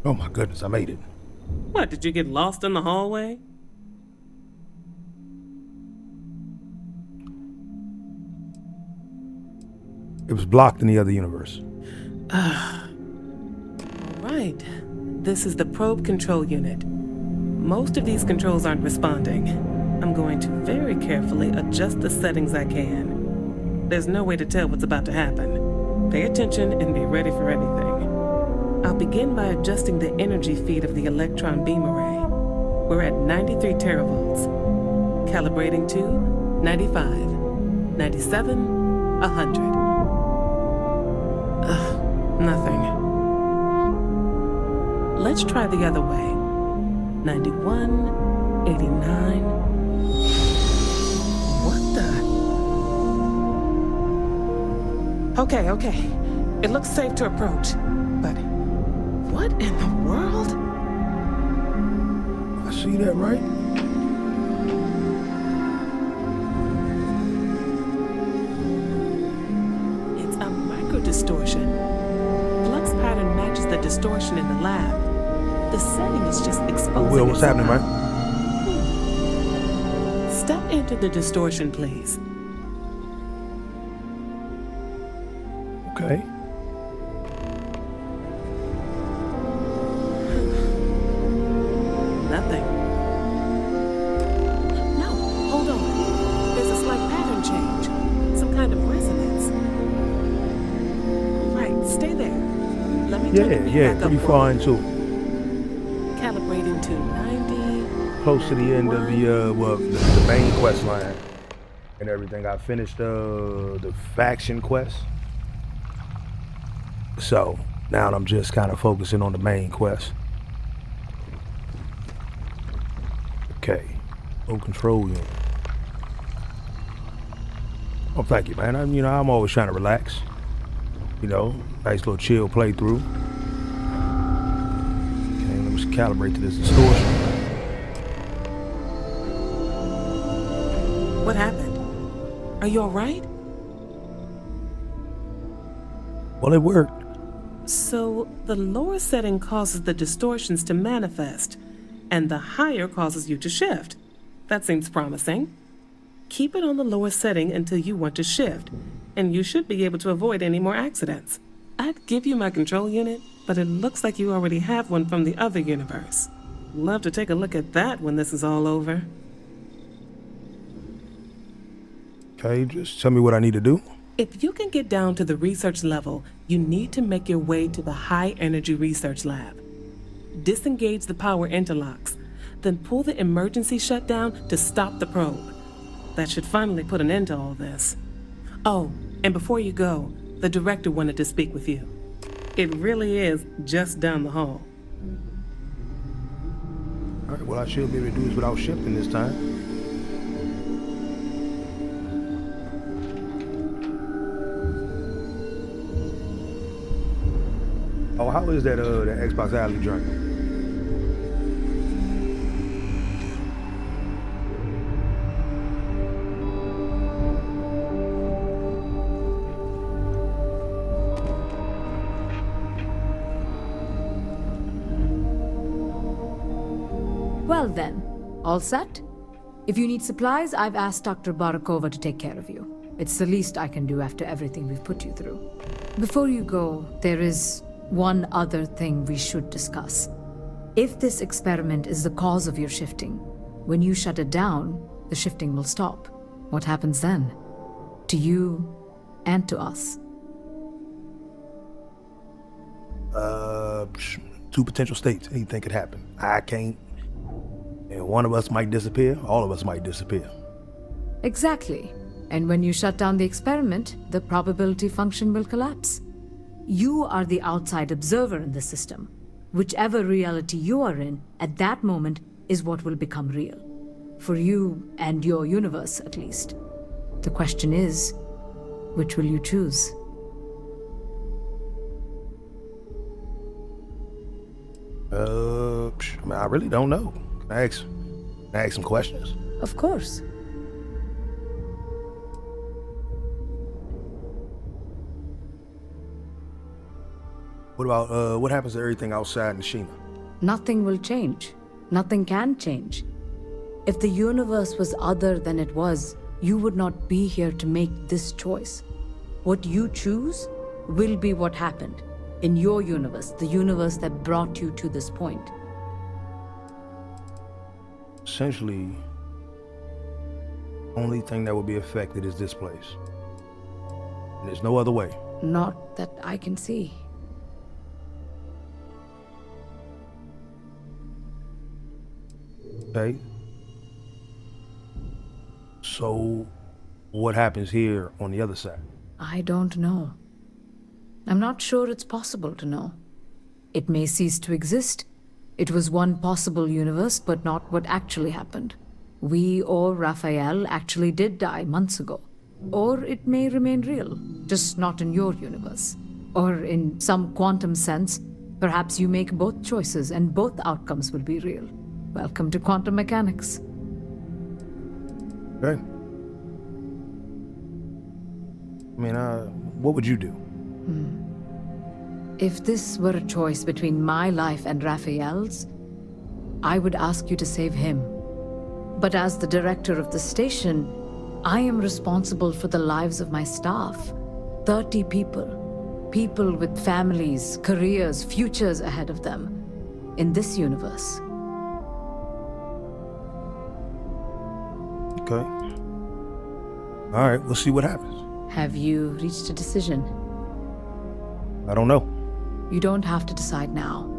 Oh my goodness, I made it. What, did you get lost in the hallway? It was blocked in the other universe. All right. This is the probe control unit. Most of these controls aren't responding. I'm going to very carefully adjust the settings I can. There's no way to tell what's about to happen. Pay attention and be ready for anything. I'll begin by adjusting the energy feed of the electron beam array. We're at 93 teravolts. Calibrating to 95, 97, 100. Nothing. Let's try the other way. 91, 89. What the? Okay. It looks safe to approach, but what in the world? I see that, right? It's a micro-distortion. Flux pattern matches the distortion in the lab. The setting is just exposing Will, what's happening, right? Step into the distortion, please. Okay. Yeah, pretty far into it. Calibrating to 90. Close to the end of the main quest line and everything. I finished the faction quest. So now I'm just kind of focusing on the main quest. Okay. No control unit. Oh, thank you, man. I'm always trying to relax. Nice little chill playthrough. Okay, let me just calibrate to this distortion. What happened? Are you all right? Well, it worked. So the lower setting causes the distortions to manifest, and the higher causes you to shift. That seems promising. Keep it on the lower setting until you want to shift, and you should be able to avoid any more accidents. I'd give you my control unit, but it looks like you already have one from the other universe. Love to take a look at that when this is all over. Okay, just tell me what I need to do. If you can get down to the research level, you need to make your way to the high energy research lab. Disengage the power interlocks, then pull the emergency shutdown to stop the probe. That should finally put an end to all this. Oh, and before you go, the director wanted to speak with you. It really is just down the hall. All right, well, I should be able to do this without shifting this time. Oh, how is that the Xbox Alley joint? Well then, all set? If you need supplies, I've asked Dr. Barakova to take care of you. It's the least I can do after everything we've put you through. Before you go, there is one other thing we should discuss. If this experiment is the cause of your shifting, when you shut it down, the shifting will stop. What happens then? To you and to us? Two potential states. Anything could happen. I can't. And one of us might disappear. All of us might disappear. Exactly. And when you shut down the experiment, the probability function will collapse. You are the outside observer in the system. Whichever reality you are in, at that moment, is what will become real. For you and your universe, at least. The question is, which will you choose? I really don't know. Can I ask some questions? Of course. What about, what happens to everything outside Nishina? Nothing will change. Nothing can change. If the universe was other than it was, you would not be here to make this choice. What you choose will be what happened in your universe, the universe that brought you to this point. Essentially, only thing that will be affected is this place. And there's no other way. Not that I can see. Okay. So, what happens here on the other side? I don't know. I'm not sure it's possible to know. It may cease to exist. It was one possible universe, but not what actually happened. We or Raphael actually did die months ago. Or it may remain real, just not in your universe. Or in some quantum sense, perhaps you make both choices and both outcomes will be real. Welcome to quantum mechanics. Okay. What would you do? If this were a choice between my life and Raphael's, I would ask you to save him. But as the director of the station, I am responsible for the lives of my staff. 30 people. People with families, careers, futures ahead of them. In this universe. Okay. All right, we'll see what happens. Have you reached a decision? I don't know. You don't have to decide now.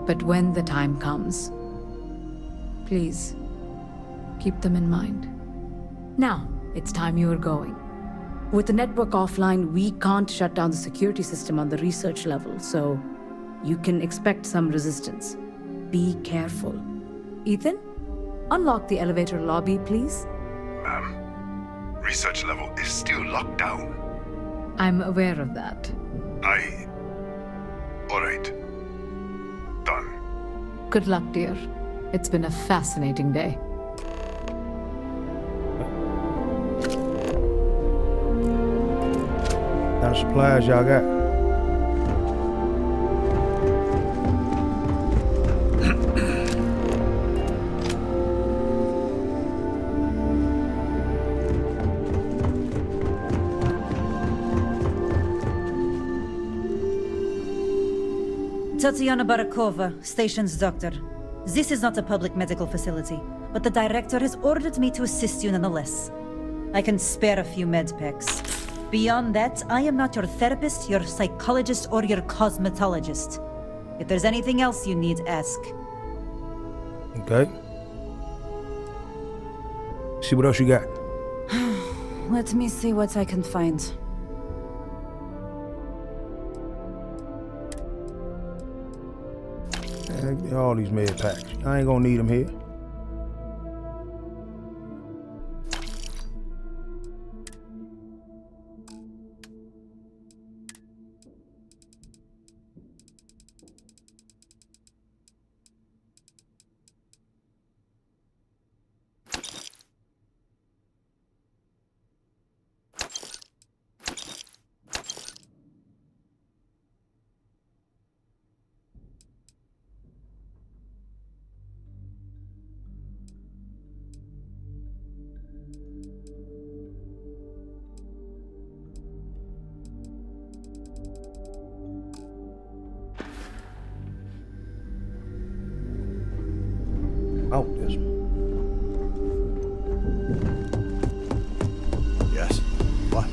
But when the time comes, please, keep them in mind. Now, it's time you are going. With the network offline, we can't shut down the security system on the research level, so you can expect some resistance. Be careful. Ethan, unlock the elevator lobby, please. Ma'am, research level is still locked down. I'm aware of that. Alright. Done. Good luck, dear. It's been a fascinating day. What kind of supplies y'all got? Tatiana Barakova, station's doctor. This is not a public medical facility, but the director has ordered me to assist you nonetheless. I can spare a few med packs. Beyond that, I am not your therapist, your psychologist, or your cosmetologist. If there's anything else you need, ask. Okay. See what else you got. Let me see what I can find. All these med packs. I ain't gonna need them here. Oh, this one. Yes. What?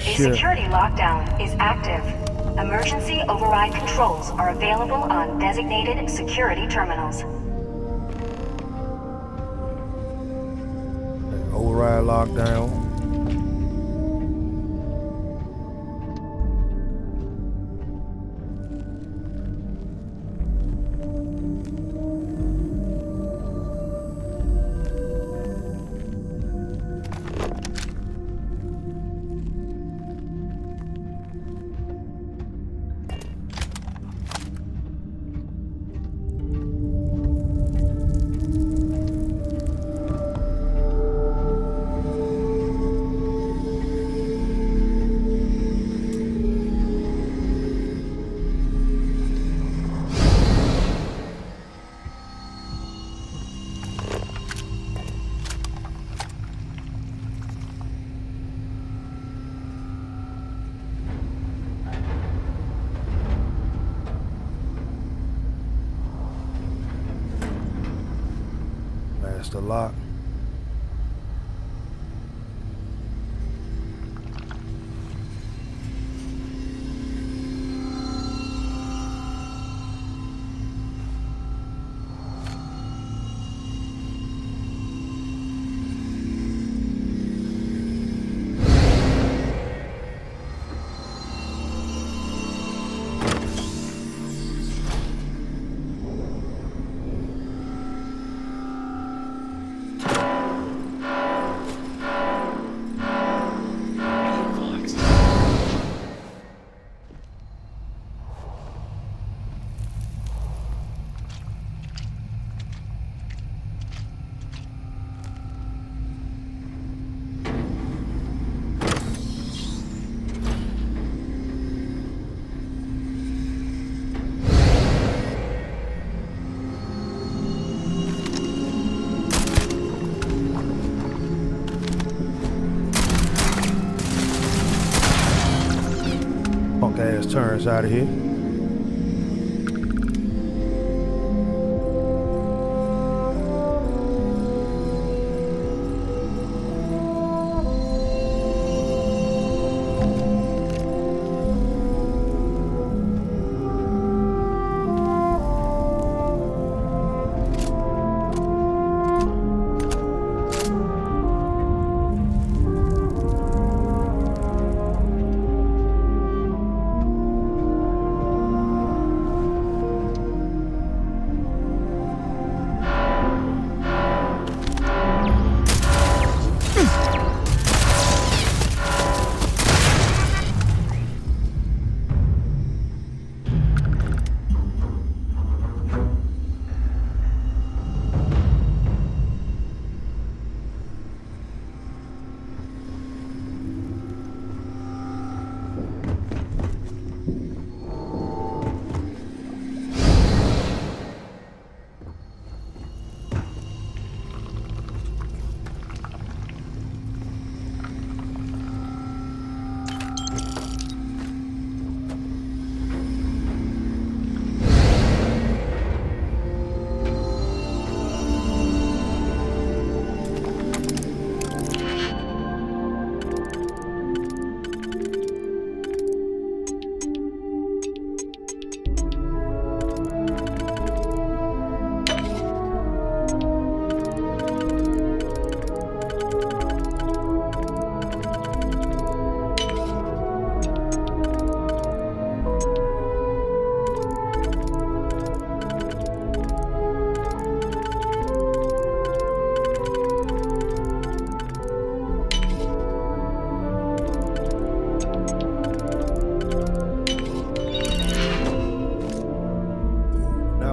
A security lockdown is active. Emergency override controls are available on designated security terminals. Override lockdown. Master lock. punk ass turns out of here.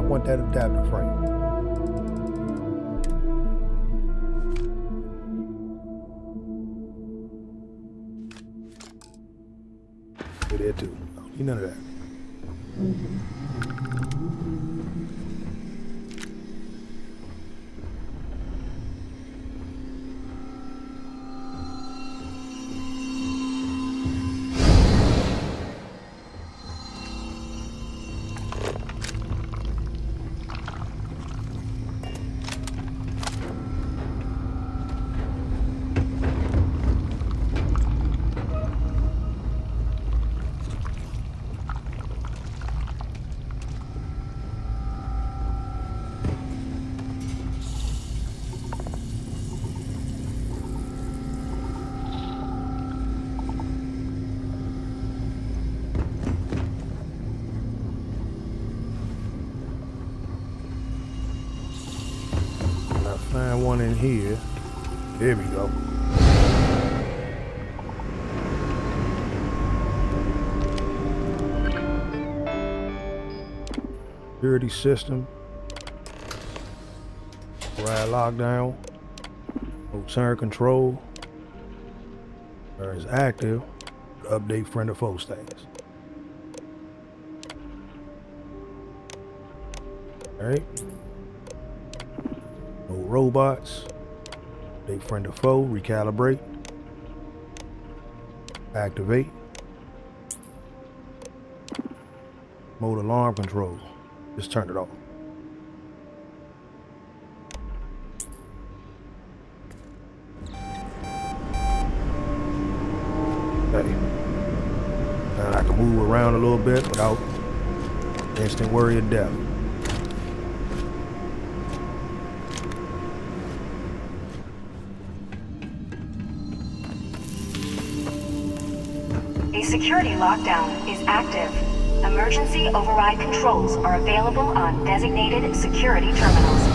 Want that adapter frame. Do that too. I don't need none of that. Find one in here. There we go. Security system. Ride lockdown. Turn control. There is active. Update friend or foe status. Alright. No robots. Update friend or foe. Recalibrate. Activate. Mode alarm control. Just turn it off. Okay. And I can move around a little bit without instant worry of death. A security lockdown is active. Emergency override controls are available on designated security terminals.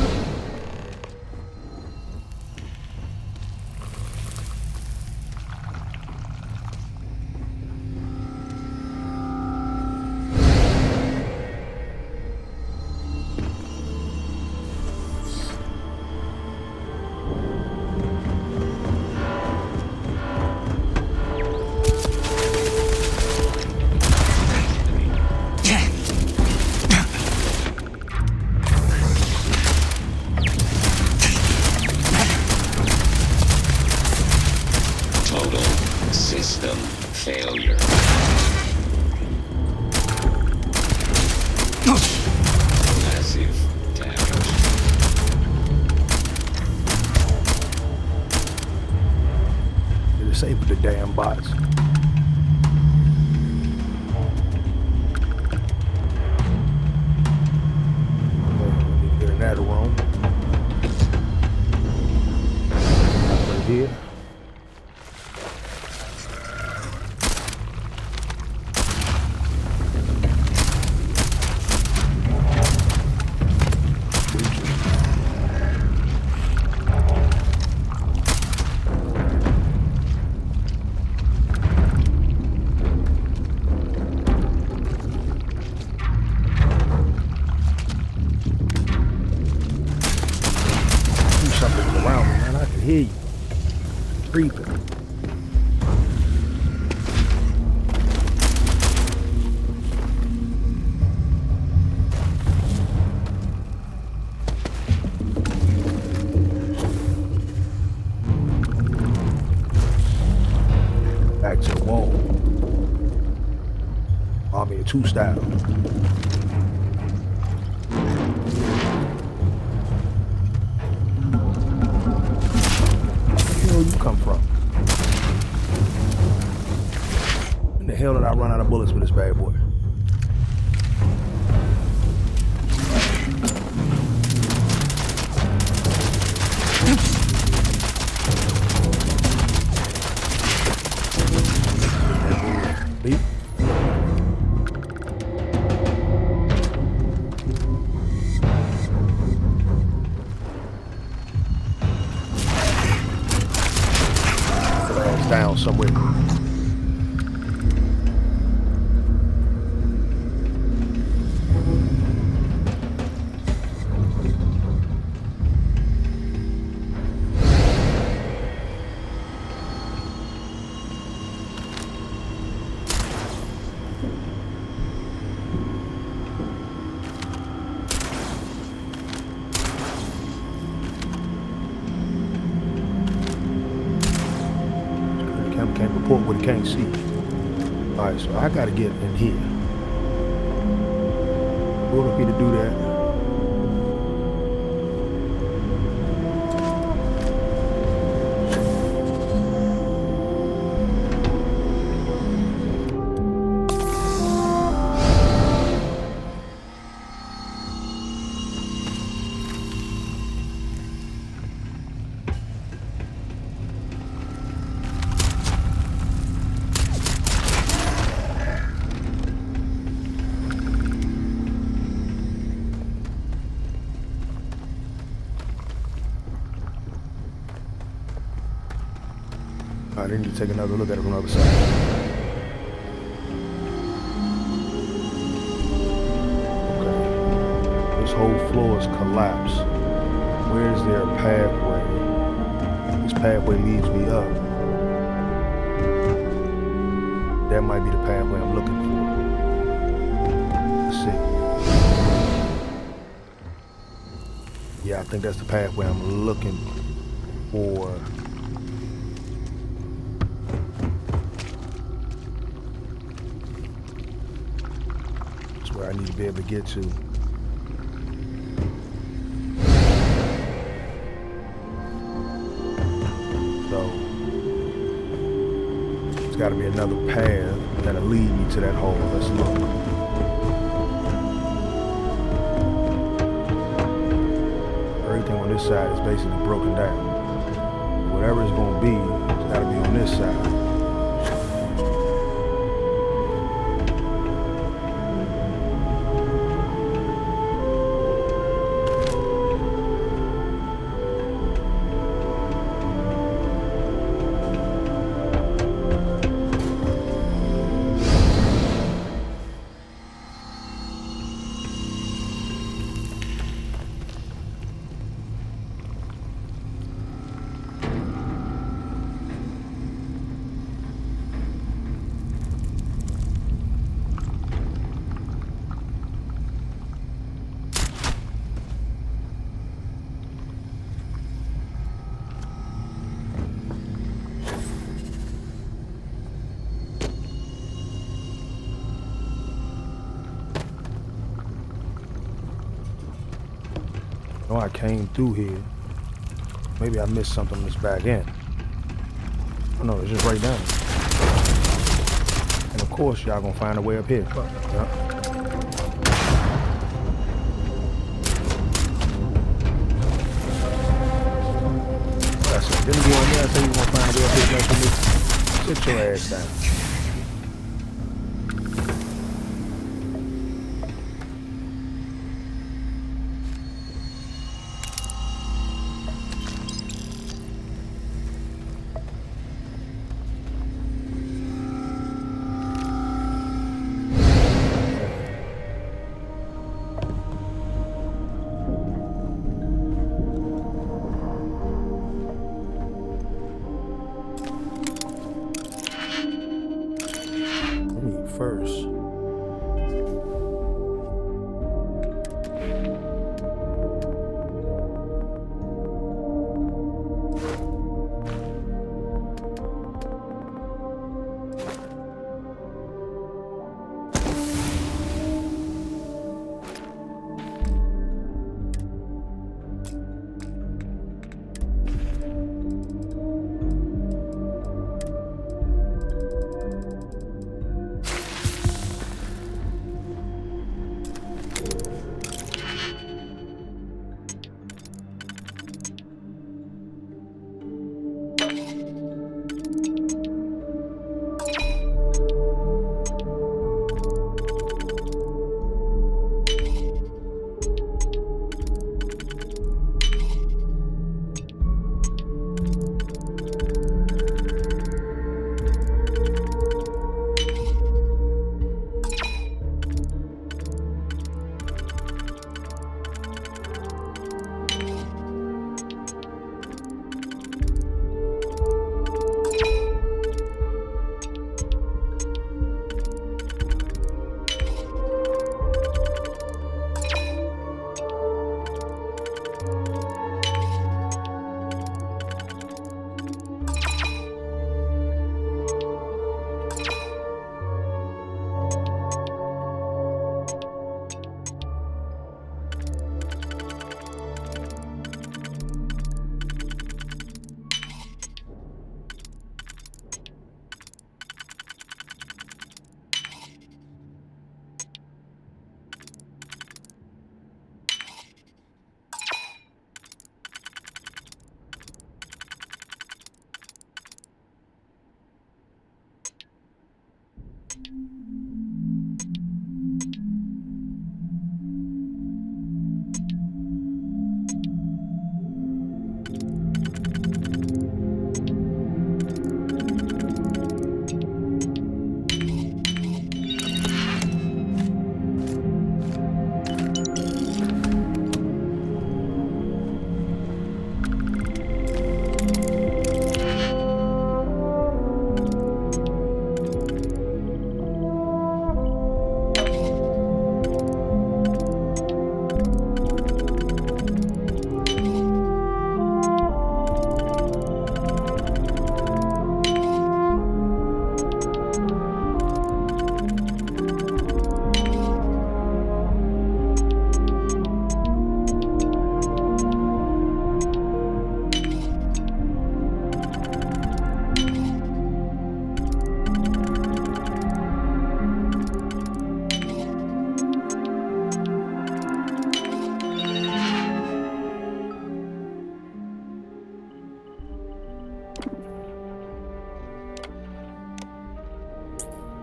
damn bots. Get in that room. Right here. Something's around me, man. I can hear you. Creeping. Back to the wall. Army of Two style. Where you come from? When the hell did I run out of bullets with this bad boy? Beep. Down somewhere. Can't report what he can't see. Alright, so I gotta get in here. What if me to do that? I need to take another look at it from the other side. Okay. This whole floor is collapsed. Where is there a pathway? This pathway leads me up. That might be the pathway I'm looking for. Let's see. Yeah, I think that's the pathway I'm looking for. Where I need to be able to get to. So there's got to be another path that'll lead me to that hole. Let's look. Everything on this side is basically broken down. Whatever it's going to be, it's got to be on this side. I came through here. Maybe I missed something on this back end. Oh no, it's just right down. And of course, y'all gonna find a way up here. Yeah. That's it. Didn't go in there. I tell you gonna find a way up here for me. Sit your ass down. First.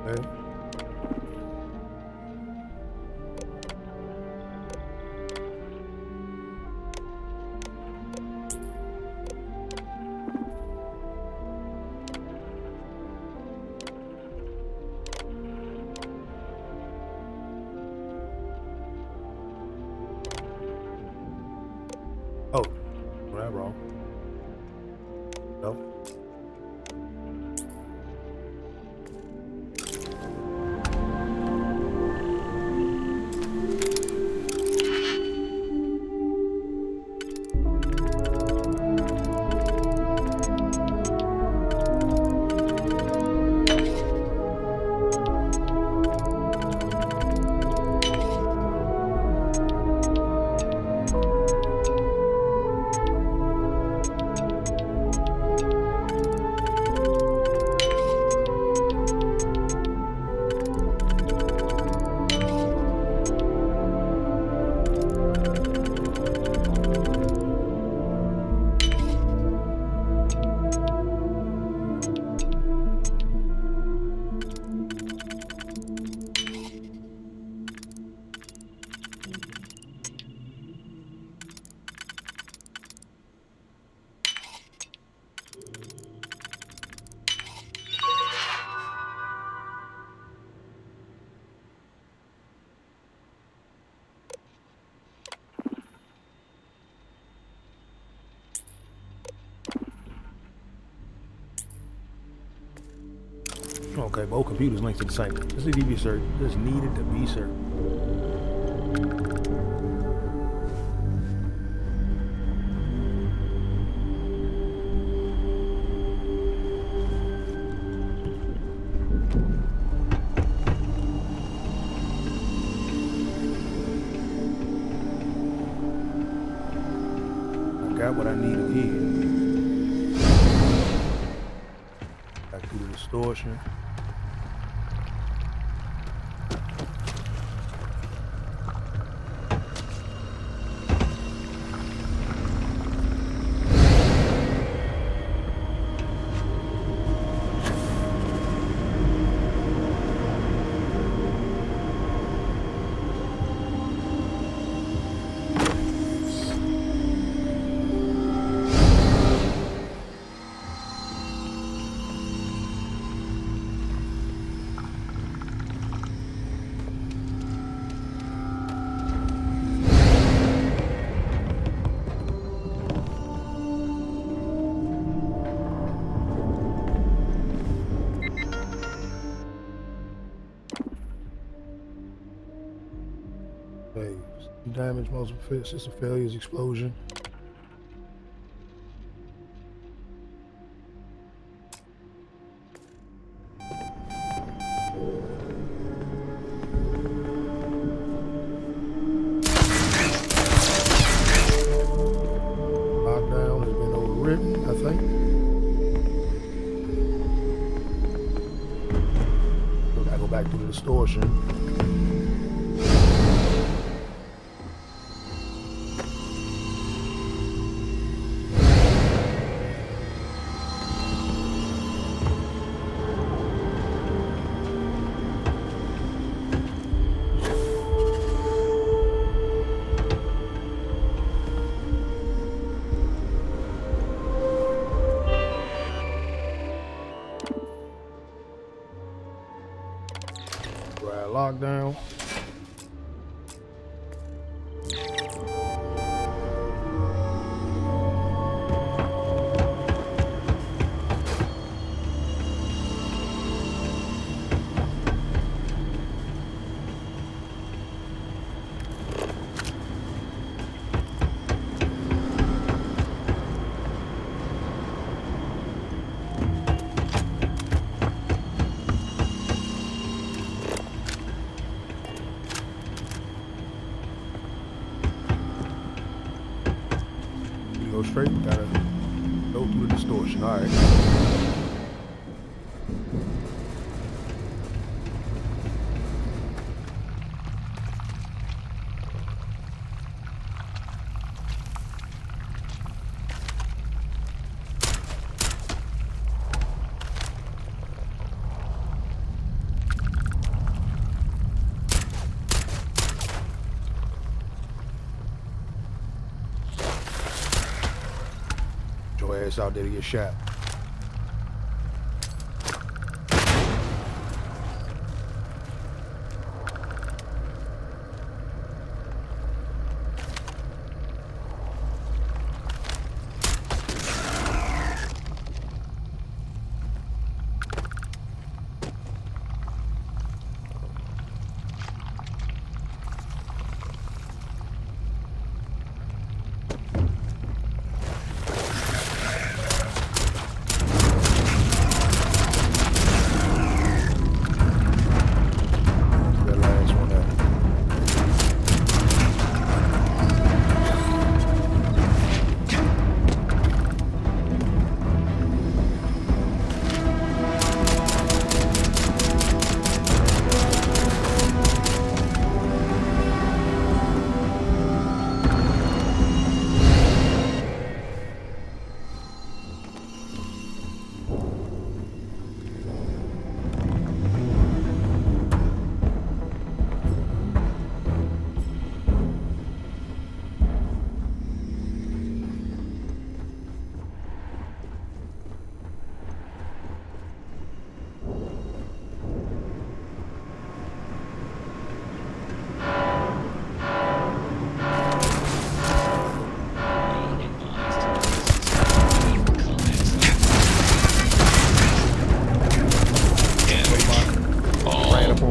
Okay. Oh, was that wrong? No. Okay, both computers linked to the same. Just need to be certain. Just needed to be certain. I got what I need again. Back to the distortion. Damage, multiple system failures, explosion. Lockdown has been overwritten, I think. So I go back to the distortion. Lockdown. Go straight, gotta go through the distortion. All right. Your ass out there to get shot.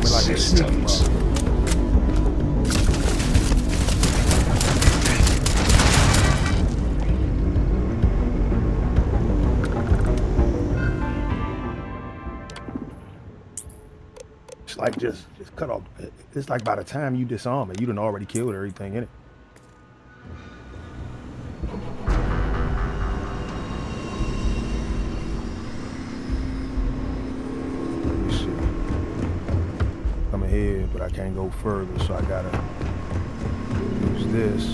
me like a sneaky mother. It's like just cut off. It's like by the time you disarm it, you done already killed everything in it. Let me see. I'm ahead, but I can't go further, so I gotta use this.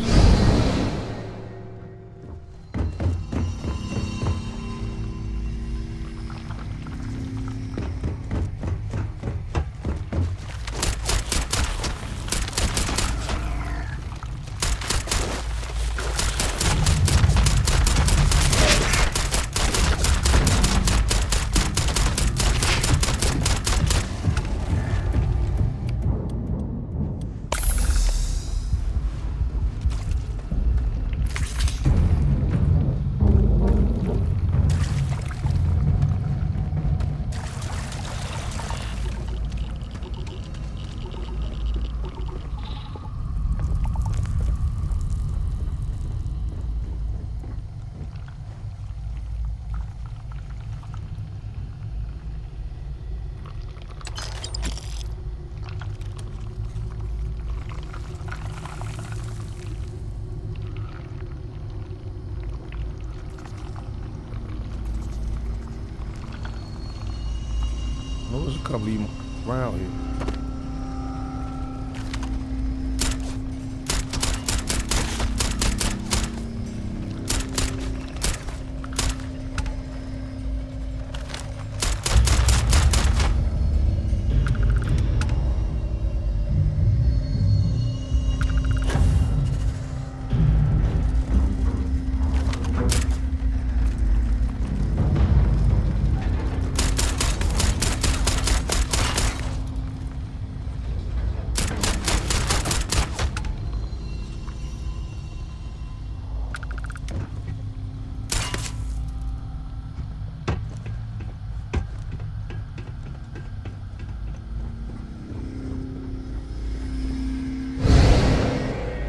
There's a couple of them around here.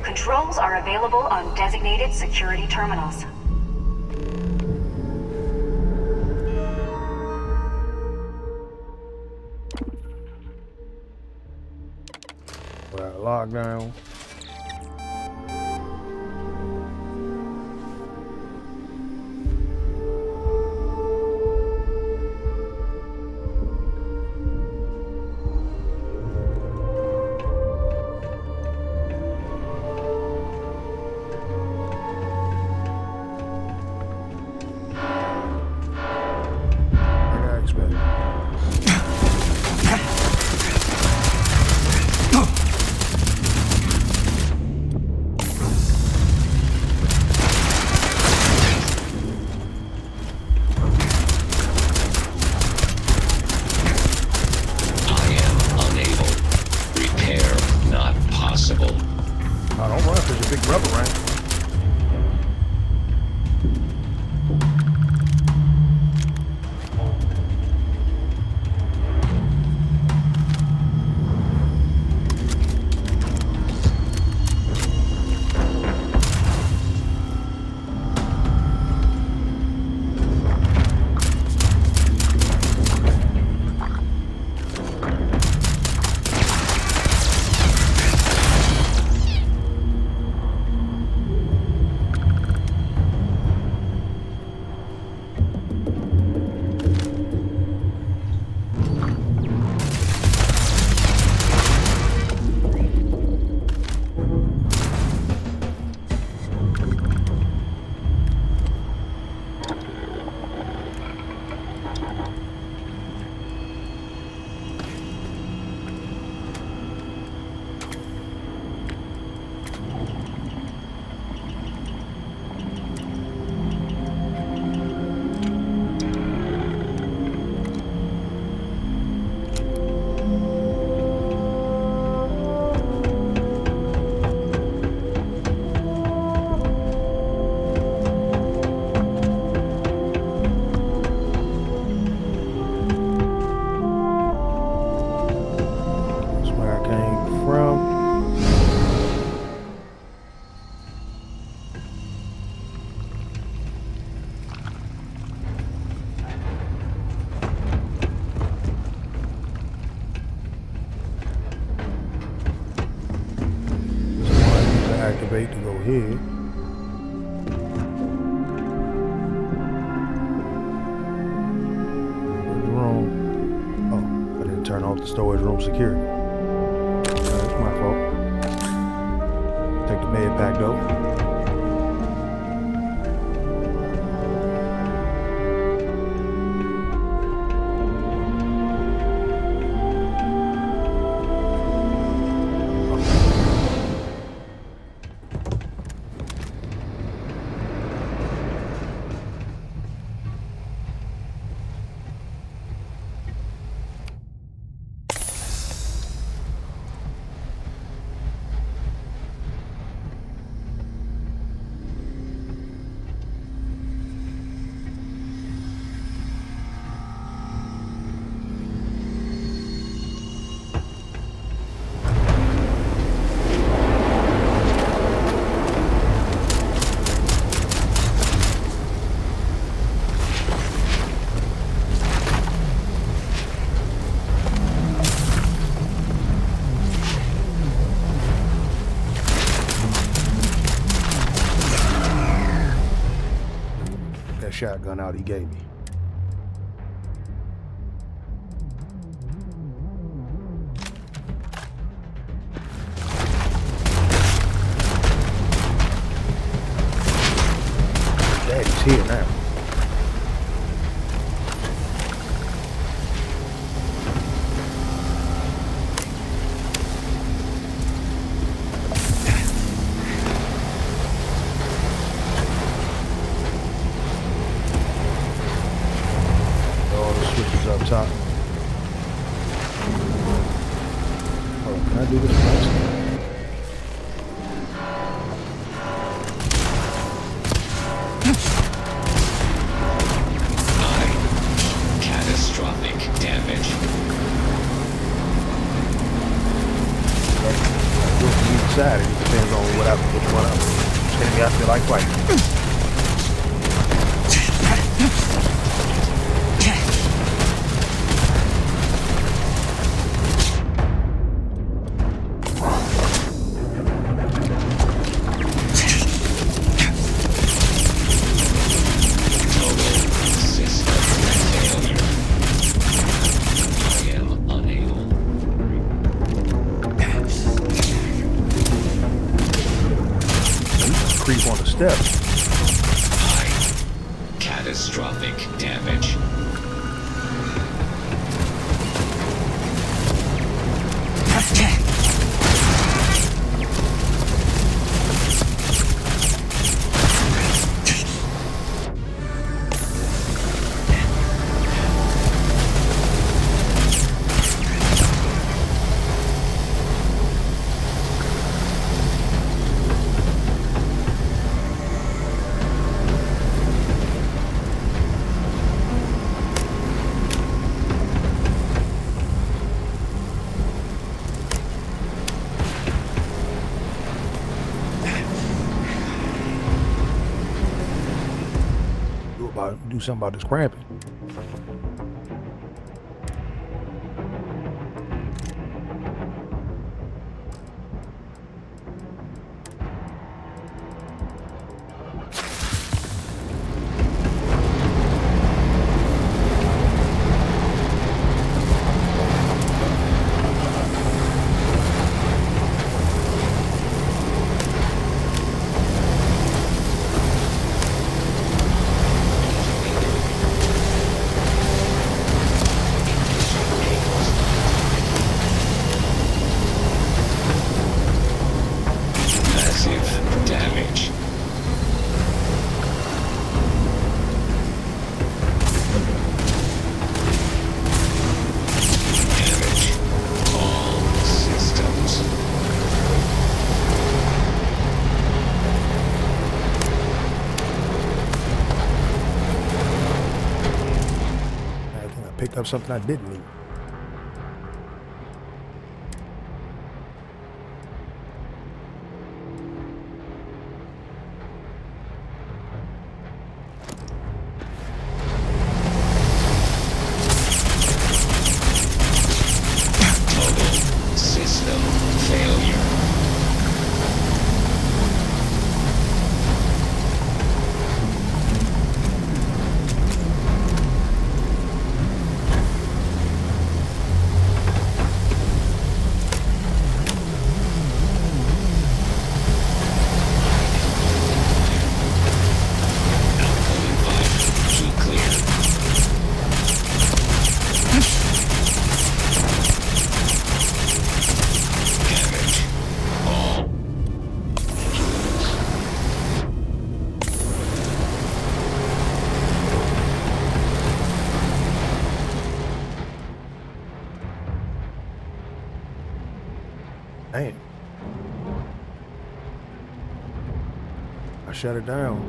Controls are available on designated security terminals. Lockdown. around. Activate to go here. Where's the room? Oh, I didn't turn off the storage room security. That's my fault. Take the med pack though. Shotgun out he gave me. Daddy's here now. Up top. Oh, can I do this first? Catastrophic damage. You decide. It depends on which one I feel like fighting. On the steps. Catastrophic damage. Do something about this cramping. Picked up something I didn't need. Damn. I shut it down.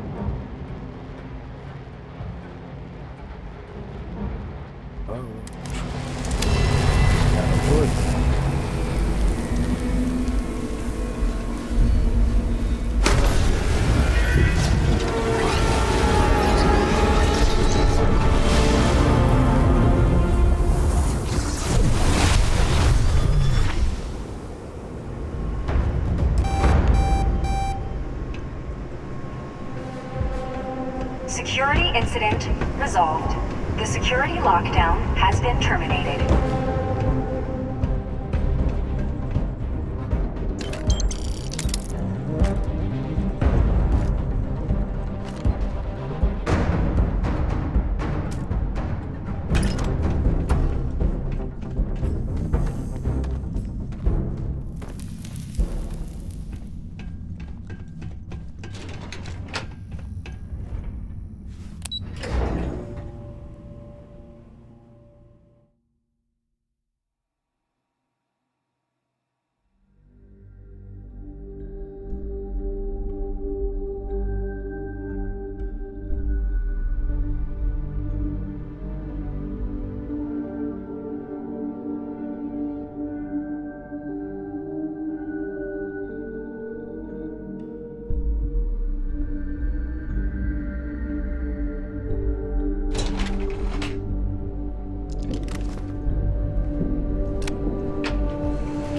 Oh. Good. Security incident resolved. The security lockdown has been terminated.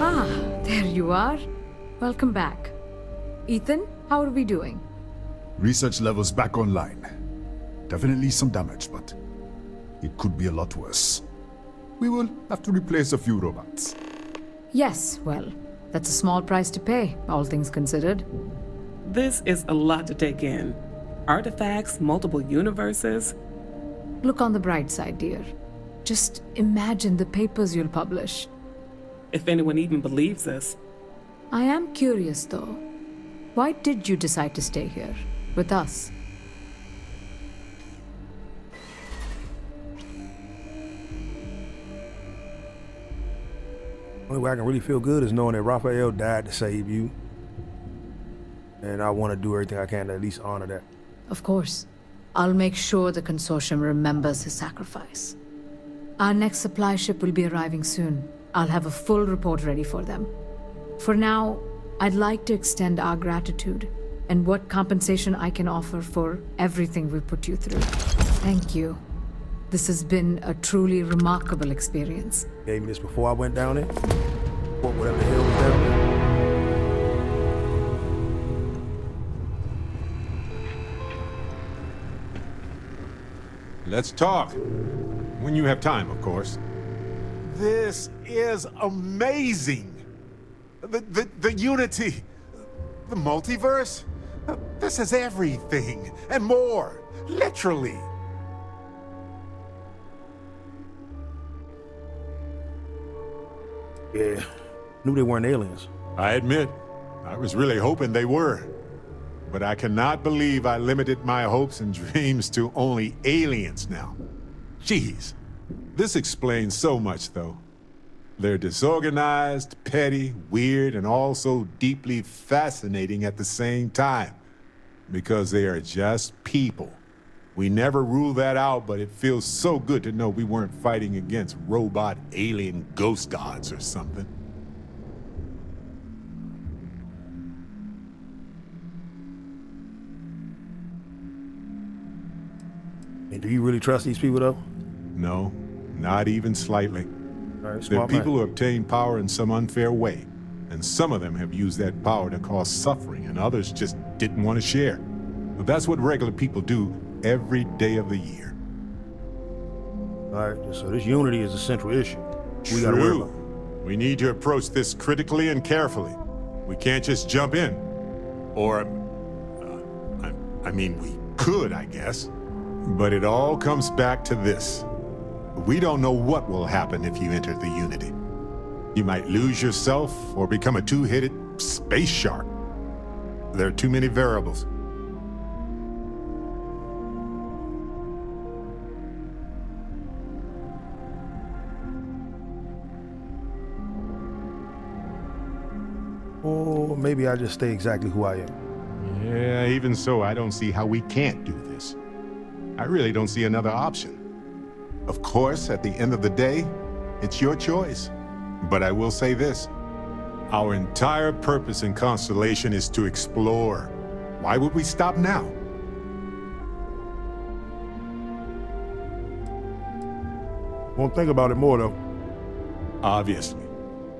Ah, there you are. Welcome back. Ethan, how are we doing? Research levels back online. Definitely some damage, but it could be a lot worse. We will have to replace a few robots. Yes, well, that's a small price to pay, all things considered. This is a lot to take in. Artifacts, multiple universes. Look on the bright side, dear. Just imagine the papers you'll publish. If anyone even believes this. I am curious, though. Why did you decide to stay here, with us? Only way I can really feel good is knowing that Raphael died to save you. And I want to do everything I can to at least honor that. Of course. I'll make sure the consortium remembers his sacrifice. Our next supply ship will be arriving soon. I'll have a full report ready for them. For now, I'd like to extend our gratitude and what compensation I can offer for everything we put you through. Thank you. This has been a truly remarkable experience. Gave me this before I went down there. Whatever the hell was down there. Let's talk. When you have time, of course. This is amazing. The unity, the multiverse. This is everything and more, literally. Yeah, knew they weren't aliens. I admit, I was really hoping they were. But I cannot believe I limited my hopes and dreams to only aliens now. Jeez, this explains so much, though. They're disorganized, petty, weird, and also deeply fascinating at the same time. Because they are just people. We never ruled that out, but it feels so good to know we weren't fighting against robot alien ghost gods or something. And do you really trust these people, though? No, not even slightly. Right, They're people who obtain power in some unfair way, and some of them have used that power to cause suffering, and others just didn't want to share. But that's what regular people do every day of the year. All right, so this unity is a central issue. We gotta worry about. We need to approach this critically and carefully. We can't just jump in. Or, I mean, we could, I guess. But it all comes back to this. We don't know what will happen if you enter the Unity. You might lose yourself or become a two-headed space shark. There are too many variables. Or maybe I just stay exactly who I am. Yeah, even so, I don't see how we can't do this. I really don't see another option. Of course, at the end of the day, it's your choice. But I will say this. Our entire purpose in Constellation is to explore. Why would we stop now? Won't think about it more, though. Obviously.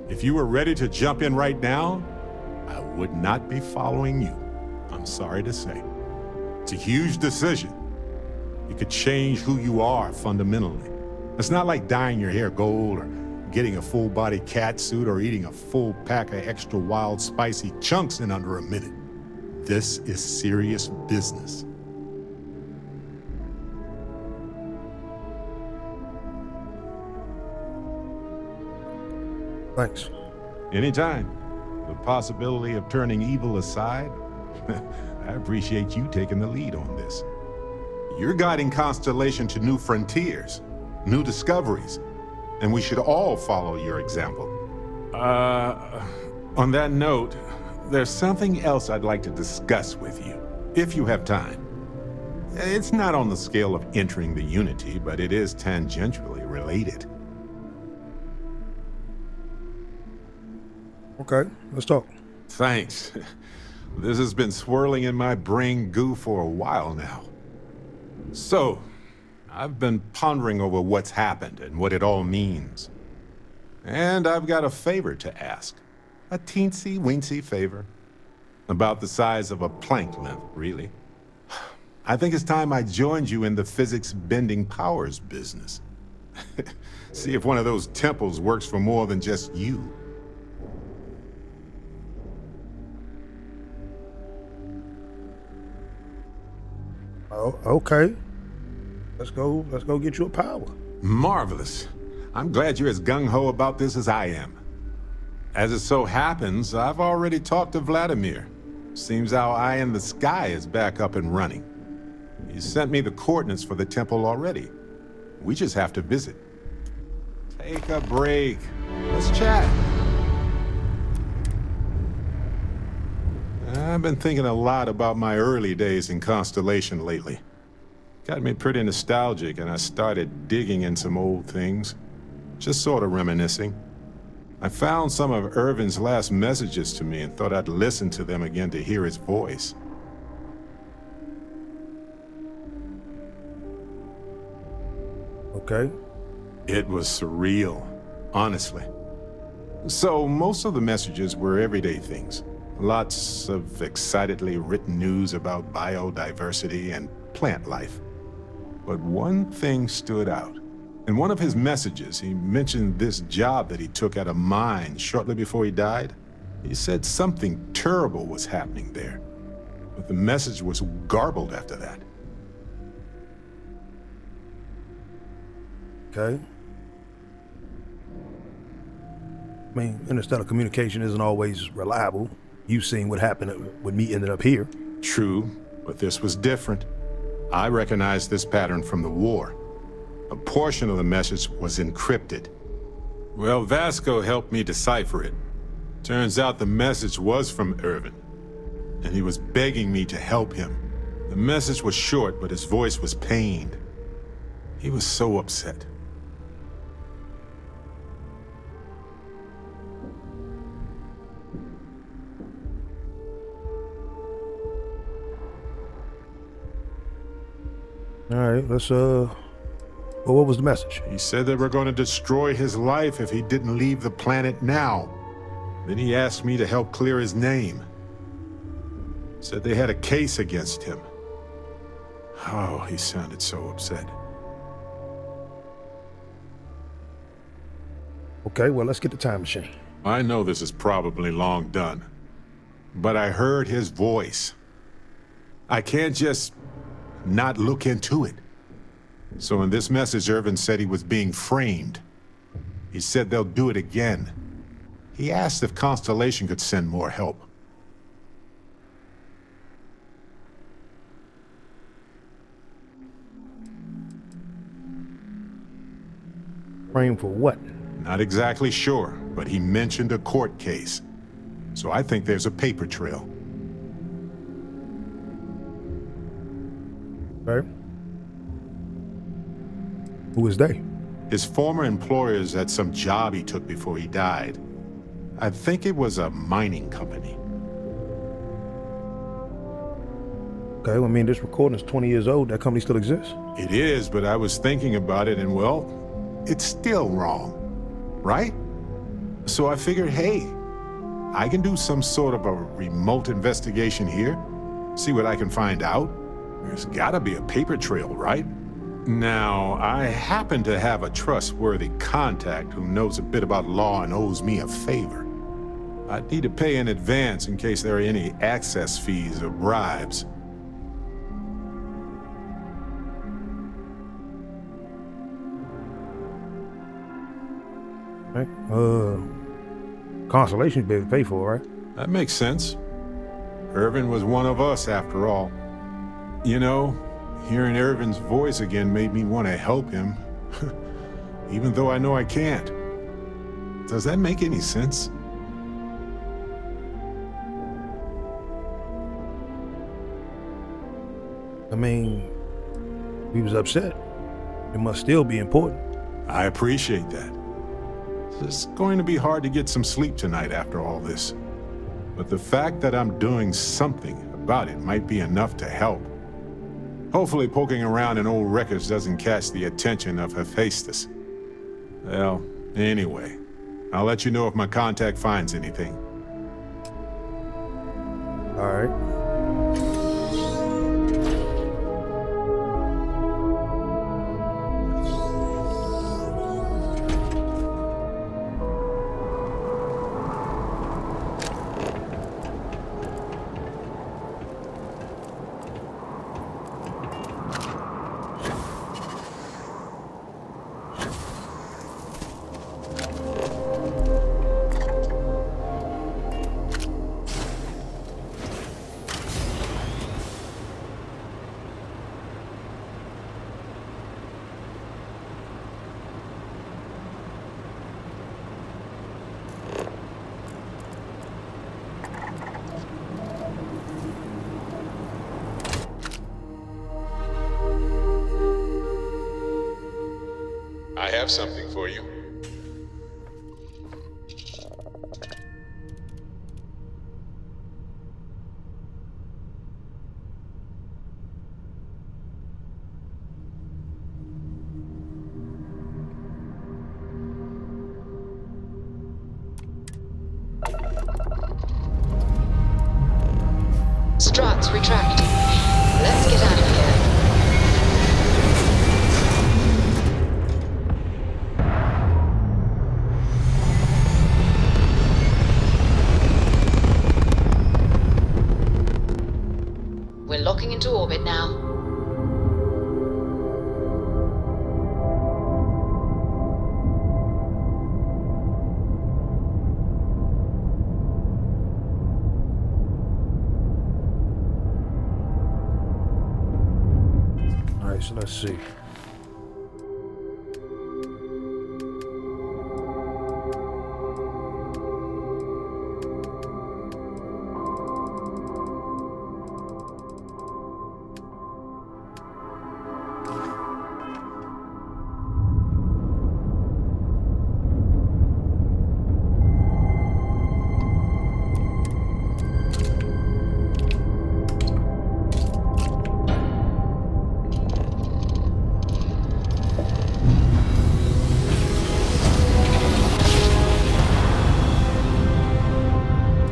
If you were ready to jump in right now, I would not be following you. I'm sorry to say. It's a huge decision. You could change who you are fundamentally. It's not like dyeing your hair gold or getting a full-body cat suit or eating a full pack of extra wild spicy chunks in under a minute. This is serious business. Thanks. Anytime. The possibility of turning evil aside, I appreciate you taking the lead on this. You're guiding Constellation to new frontiers, new discoveries, and we should all follow your example. On that note, there's something else I'd like to discuss with you, if you have time. It's not on the scale of entering the Unity, but it is tangentially related. Okay, let's talk. Thanks. This has been swirling in my brain goo for a while now. So, I've been pondering over what's happened and what it all means. And I've got a favor to ask. A teensy-weensy favor. About the size of a plank length, really. I think it's time I joined you in the physics-bending powers business. See if one of those temples works for more than just you. Oh, okay. Let's go get you a power. Marvelous. I'm glad you're as gung-ho about this as I am. As it so happens, I've already talked to Vladimir. Seems our eye in the sky is back up and running. He sent me the coordinates for the temple already. We just have to visit. Take a break. Let's chat. I've been thinking a lot about my early days in Constellation lately. Got me pretty nostalgic, and I started digging in some old things. Just sort of reminiscing. I found some of Irvin's last messages to me and thought I'd listen to them again to hear his voice. Okay. It was surreal, honestly. So, most of the messages were everyday things. Lots of excitedly written news about biodiversity and plant life. But one thing stood out. In one of his messages, he mentioned this job that he took at a mine shortly before he died. He said something terrible was happening there, but the message was garbled after that. Okay. I mean, interstellar communication isn't always reliable. You've seen what happened with me ending up here. True, but this was different. I recognized this pattern from the war. A portion of the message was encrypted. Well, Vasco helped me decipher it. Turns out the message was from Irvin, and he was begging me to help him. The message was short, but his voice was pained. He was so upset. All right, let's, well, what was the message? He said they were going to destroy his life if he didn't leave the planet now. Then he asked me to help clear his name. Said they had a case against him. Oh, he sounded so upset. Okay, well, let's get the time machine. I know this is probably long done, but I heard his voice. I can't just not look into it. So in this message, Irvin said he was being framed. He said they'll do it again. He asked if Constellation could send more help. Framed for what? Not exactly sure, but he mentioned a court case. So I think there's a paper trail. Okay. Who is they? His former employers had some job he took before he died. I think it was a mining company. Okay, well, I mean, this recording is 20 years old. That company still exists? It is, but I was thinking about it and, well, it's still wrong, right? So I figured, hey, I can do some sort of a remote investigation here, see what I can find out. There's gotta be a paper trail, right? Now, I happen to have a trustworthy contact who knows a bit about law and owes me a favor. I'd need to pay in advance in case there are any access fees or bribes. Okay. Consolation be able to pay for, right? That makes sense. Irvin was one of us, after all. You know, hearing Irvin's voice again made me want to help him, even though I know I can't. Does that make any sense? I mean, he was upset. It must still be important. I appreciate that. It's going to be hard to get some sleep tonight after all this. But the fact that I'm doing something about it might be enough to help. Hopefully poking around in old records doesn't catch the attention of Hephaestus. Well, anyway, I'll let you know if my contact finds anything. All right. I have something for you. Struts retracting. Let's get out of here. We're locking into orbit now. All right, so let's see.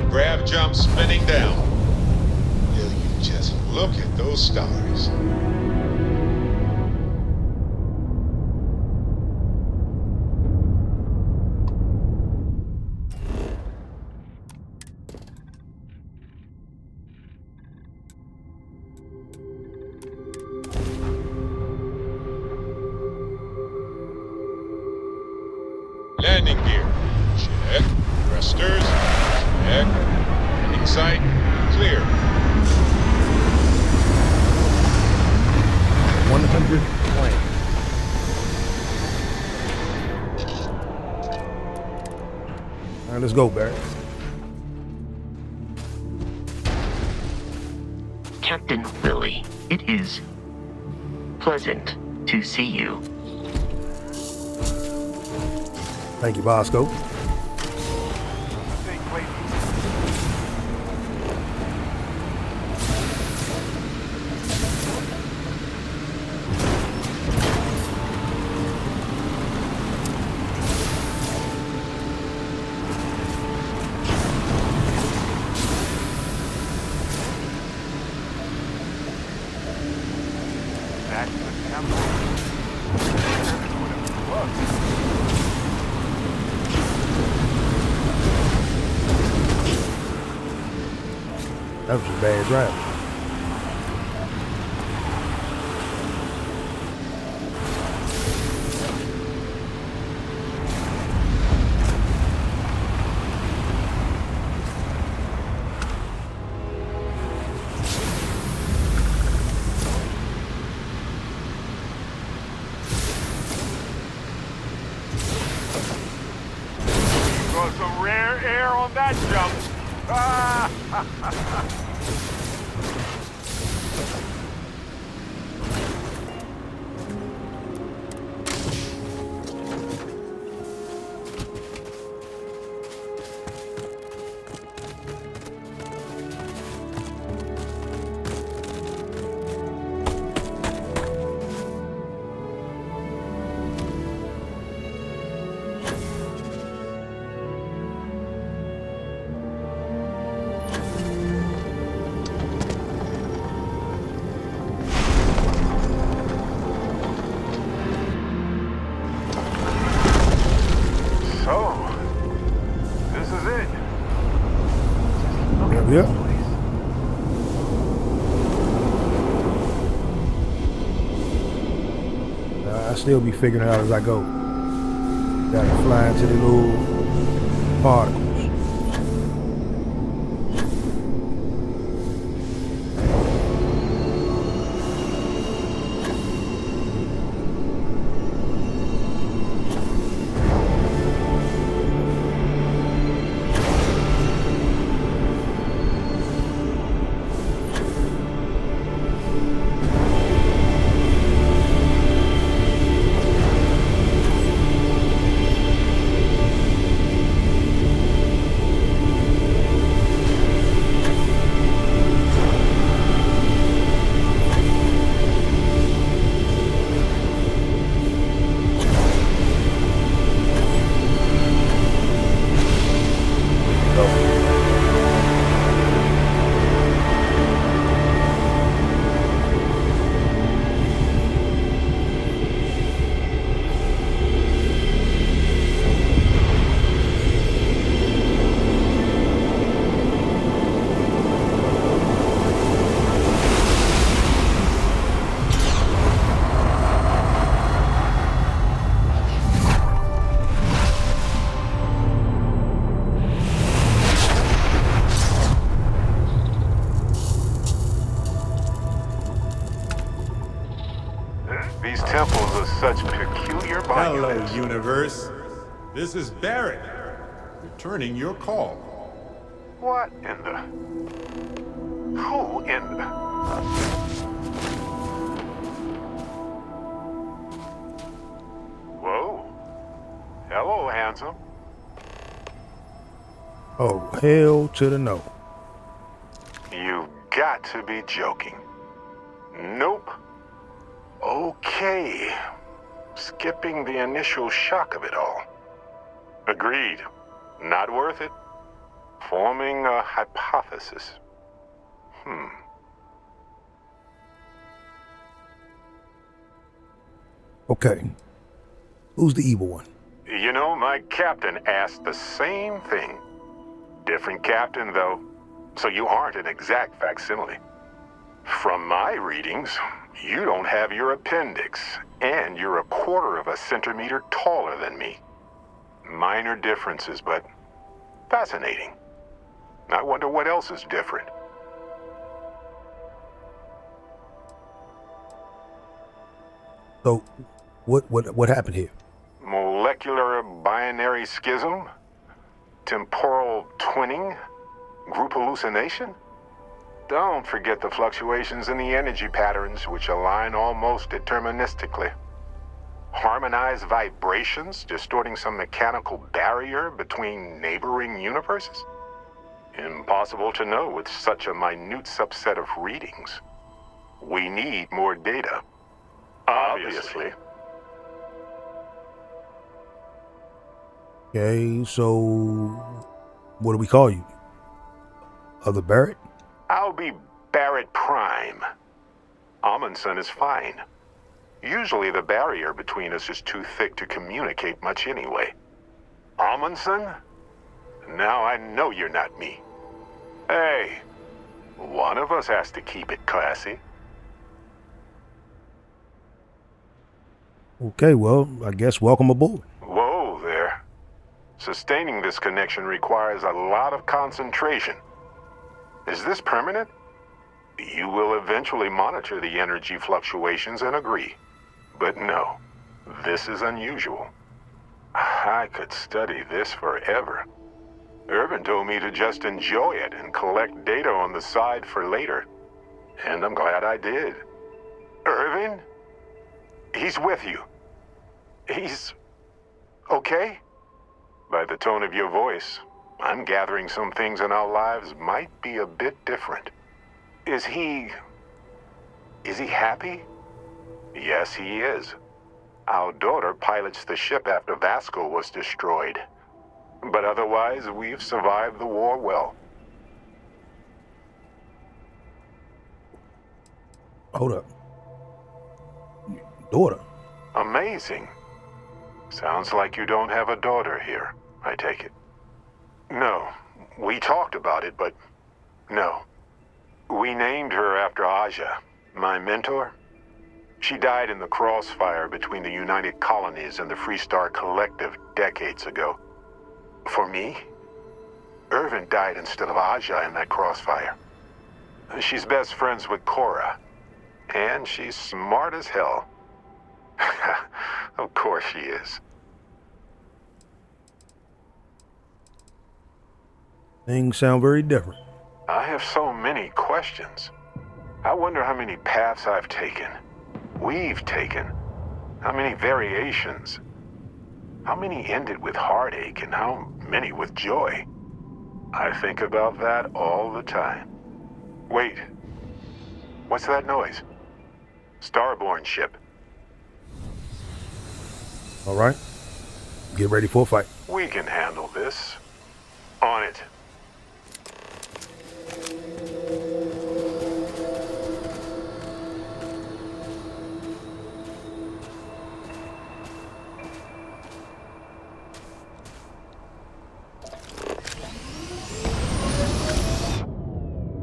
Grav jump spinning down. Will you just look at those stars? Landing gear. Check. Thrusters. Check. Landing site. Clear. 100 plane. All right, let's go, Barry. Captain Lilly, it is pleasant to see you. Thank you, Bosco. That was just bad driving. Got some rare air on that jump. Yep. I still be figuring it out as I go. Gotta fly into the little particles. These temples are such peculiar monuments. Hello, universe. This is Barrett, returning your call. What in the... Who in the... Whoa. Hello, handsome. Oh, hell to the no. You've got to be joking. Nope. Okay. Skipping the initial shock of it all. Agreed. Not worth it. Forming a hypothesis. Okay. Who's the evil one? You know, my captain asked the same thing. Different captain, though. So you aren't an exact facsimile. From my readings, you don't have your appendix, and you're 1/4 of a centimeter taller than me. Minor differences, but fascinating. I wonder what else is different. So, what happened here? Molecular binary schism? Temporal twinning? Group hallucination? Don't forget the fluctuations in the energy patterns, which align almost deterministically. Harmonized vibrations distorting some mechanical barrier between neighboring universes? Impossible to know with such a minute subset of readings. We need more data. Obviously. Okay, so what do we call you? Other Barrett? I'll be Barrett Prime. Amundsen is fine. Usually the barrier between us is too thick to communicate much anyway. Amundsen? Now I know you're not me. Hey, one of us has to keep it classy. Okay, well, I guess welcome aboard. Whoa there. Sustaining this connection requires a lot of concentration. Is this permanent? You will eventually monitor the energy fluctuations and agree. But no, this is unusual. I could study this forever. Irvin told me to just enjoy it and collect data on the side for later. And I'm glad I did. Irvin? He's with you. He's okay? By the tone of your voice, I'm gathering some things in our lives might be a bit different. Is he happy? Yes, he is. Our daughter pilots the ship after Vasco was destroyed. But otherwise, we've survived the war well. Hold up. Daughter? Amazing. Sounds like you don't have a daughter here, I take it. No, we talked about it, but no. We named her after Aja, my mentor. She died in the crossfire between the United Colonies and the Freestar Collective decades ago. For me, Irvin died instead of Aja in that crossfire. She's best friends with Cora, and she's smart as hell. Of course she is. Things sound very different. I have so many questions. I wonder how many paths I've taken, we've taken, how many variations, how many ended with heartache and how many with joy. I think about that all the time. Wait, what's that noise? Starborn ship. All right, get ready for a fight. We can handle this. On it.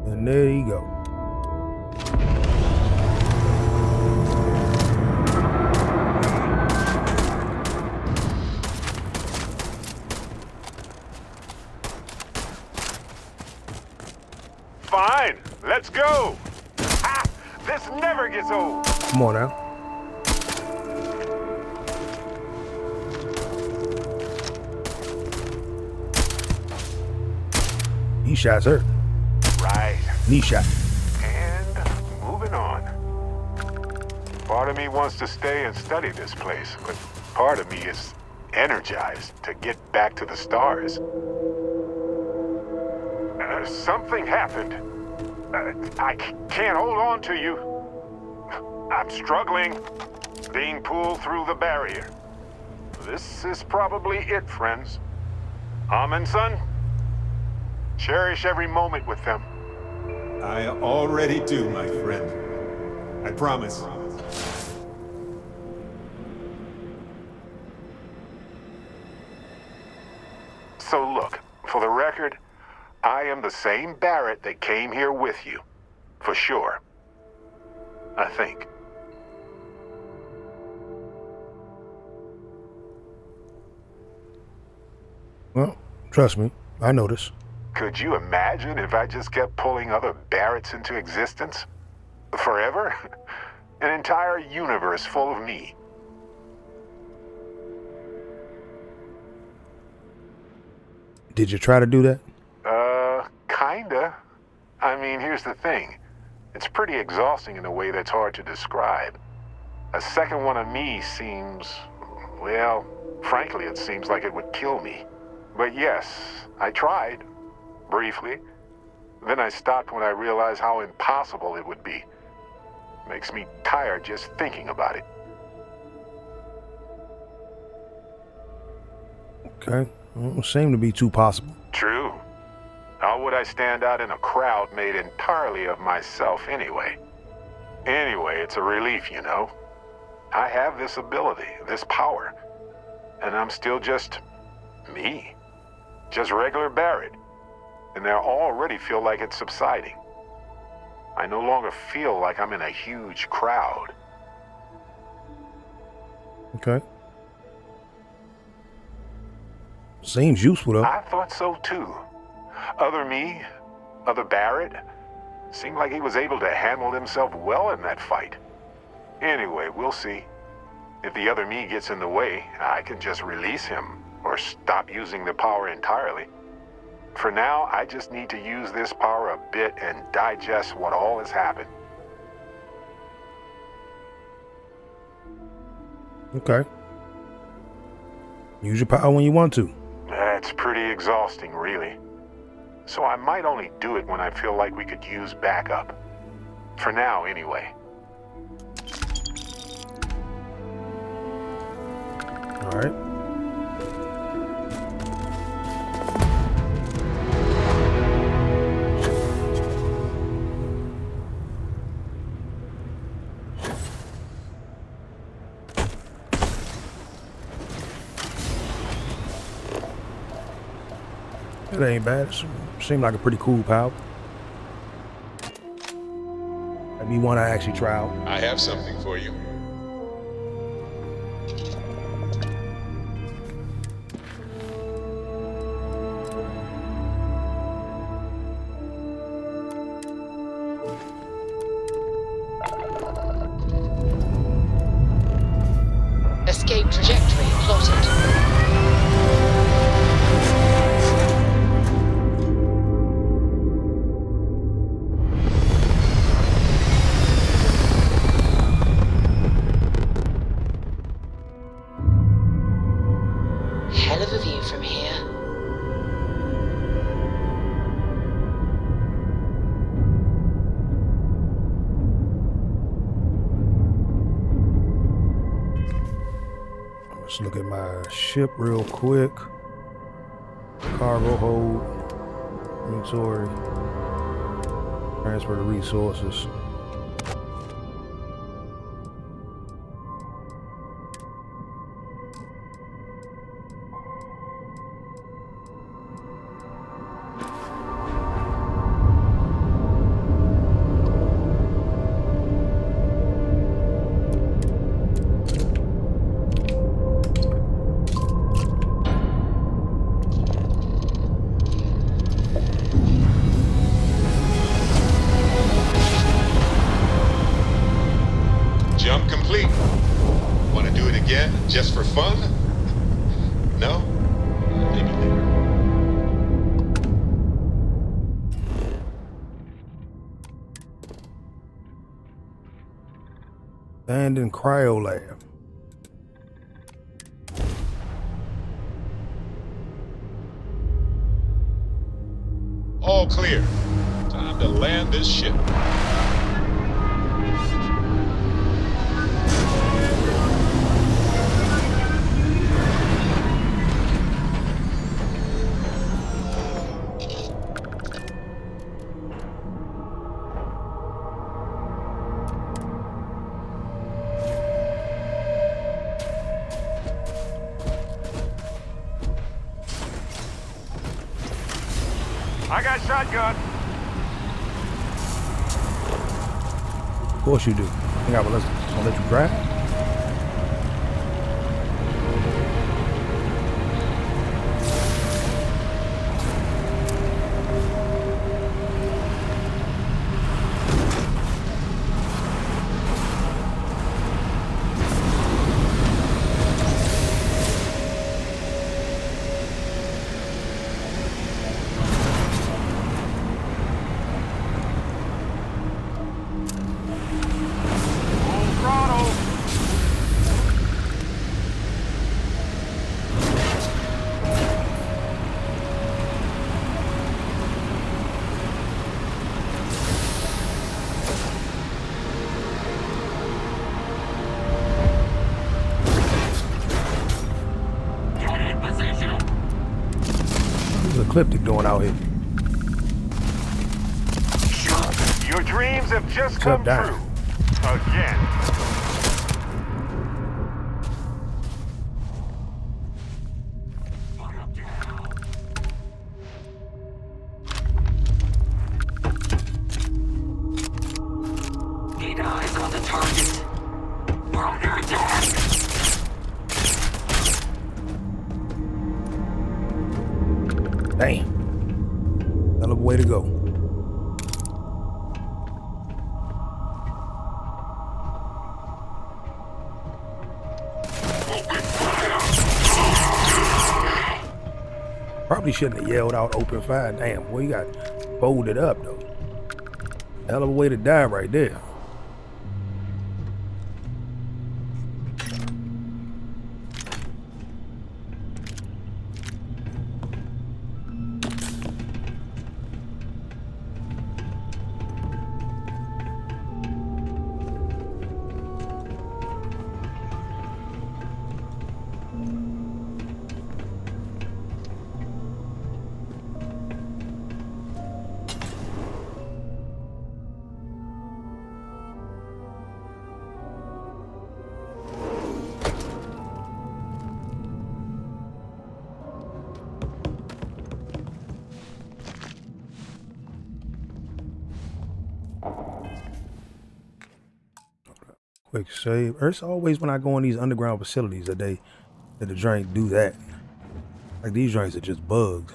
And there you go. Fine, let's go. Ha! This never gets old. Come on now. Knee shots hurt. Right. Knee shot. And moving on. Part of me wants to stay and study this place, but part of me is energized to get back to the stars. Something happened. I can't hold on to you. I'm struggling, being pulled through the barrier. This is probably it, friends. Amundsen, cherish every moment with them. I already do, my friend. I promise. So look, for the record, I am the same Barrett that came here with you. For sure. I think. Well, trust me, I noticed. Could you imagine if I just kept pulling other Barretts into existence? Forever? An entire universe full of me. Did you try to do that? Kinda. I mean, here's the thing. It's pretty exhausting in a way that's hard to describe. A second one of me seems, well, frankly, it seems like it would kill me. But yes, I tried, briefly. Then I stopped when I realized how impossible it would be. Makes me tired just thinking about it. Okay. Well, it don't seem to be too possible. True. How would I stand out in a crowd made entirely of myself anyway? Anyway, it's a relief, you know. I have this ability, this power, and I'm still just me. Just regular Barrett. And I already feel like it's subsiding. I no longer feel like I'm in a huge crowd. Okay. Seems useful, though. I thought so, too. Other me, other Barrett, seemed like he was able to handle himself well in that fight. Anyway, we'll see. If the other me gets in the way, I can just release him or stop using the power entirely. For now, I just need to use this power a bit and digest what all has happened. Okay. Use your power when you want to. That's pretty exhausting, really. So I might only do it when I feel like we could use backup. For now, anyway. All right. It ain't bad. Seemed like a pretty cool power. Let me want to actually try out. I have something for you. Escape trajectory plotted. Hell of a view from here. Let's look at my ship real quick. Cargo hold, inventory, transfer the resources. Jump complete. Want to do it again, just for fun? No? Maybe later. Abandoned cryo lab. All clear. Time to land this ship. I got shotgun. Of course you do. You think I would let you drive? What's Ecliptic doing out here? Your dreams have just Shut come down. true. Again. Need eyes on the target. We're under attack. Damn. Hell of a way to go. Probably shouldn't have yelled out open fire. Damn, boy, you got folded up though. Hell of a way to die right there. Quick save. It's always when I go in these underground facilities that the drink do that. Like these drinks are just bugs.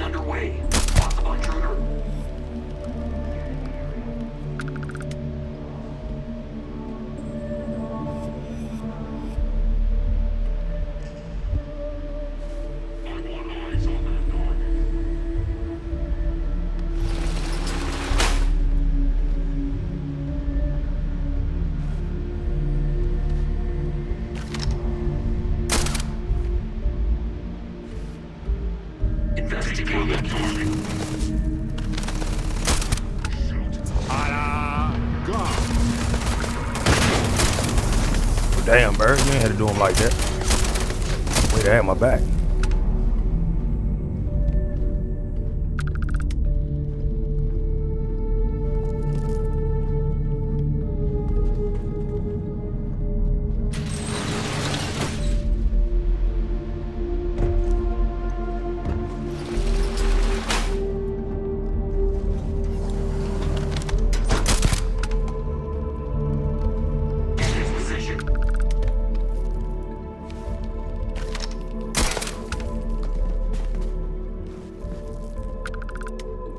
Underway. Possible intruder. Damn, Bird, you ain't had to do him like that. Way to have my back.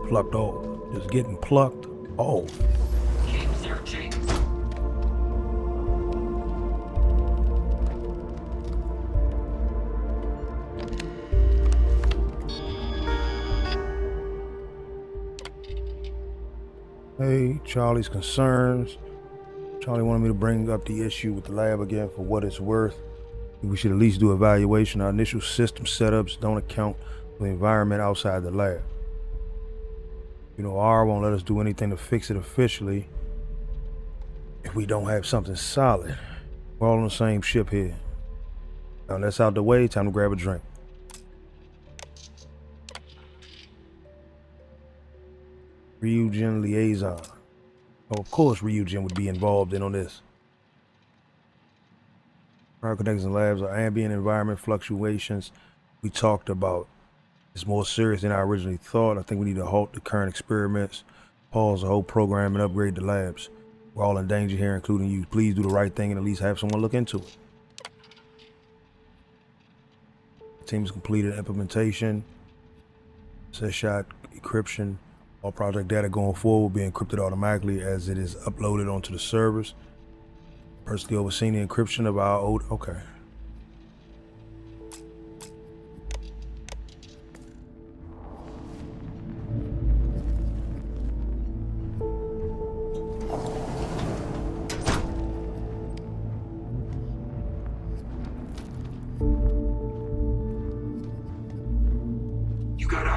Plucked off. Just getting plucked off. Keep searching. Hey, Charlie's concerns. Charlie wanted me to bring up the issue with the lab again for what it's worth. We should at least do evaluation. Our initial system setups don't account for the environment outside the lab. You know, R won't let us do anything to fix it officially if we don't have something solid. We're all on the same ship here. Now that's out the way, time to grab a drink. Ryujin liaison. Oh, of course Ryujin would be involved in on this. Prior connections and labs are ambient environment fluctuations we talked about. It's more serious than I originally thought. I think we need to halt the current experiments, pause the whole program, and upgrade the labs. We're all in danger here, including you. Please do the right thing and at least have someone look into it. The team has completed implementation, set shot encryption. All project data going forward will be encrypted automatically as it is uploaded onto the servers. Personally overseeing the encryption of our old... Okay.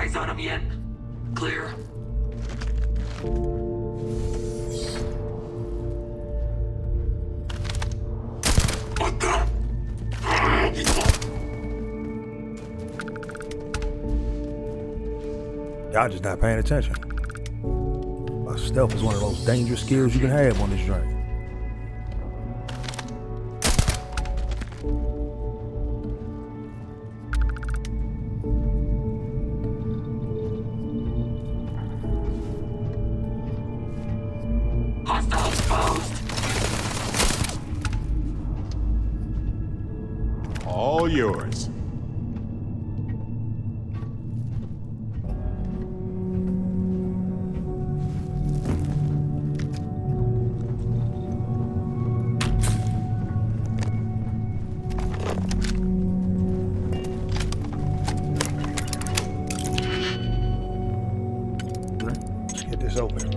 Eyes on him yet? Clear. What the? Y'all just not paying attention. Stealth is one of those dangerous skills you can have on this joint. Hostiles exposed. All yours. Open.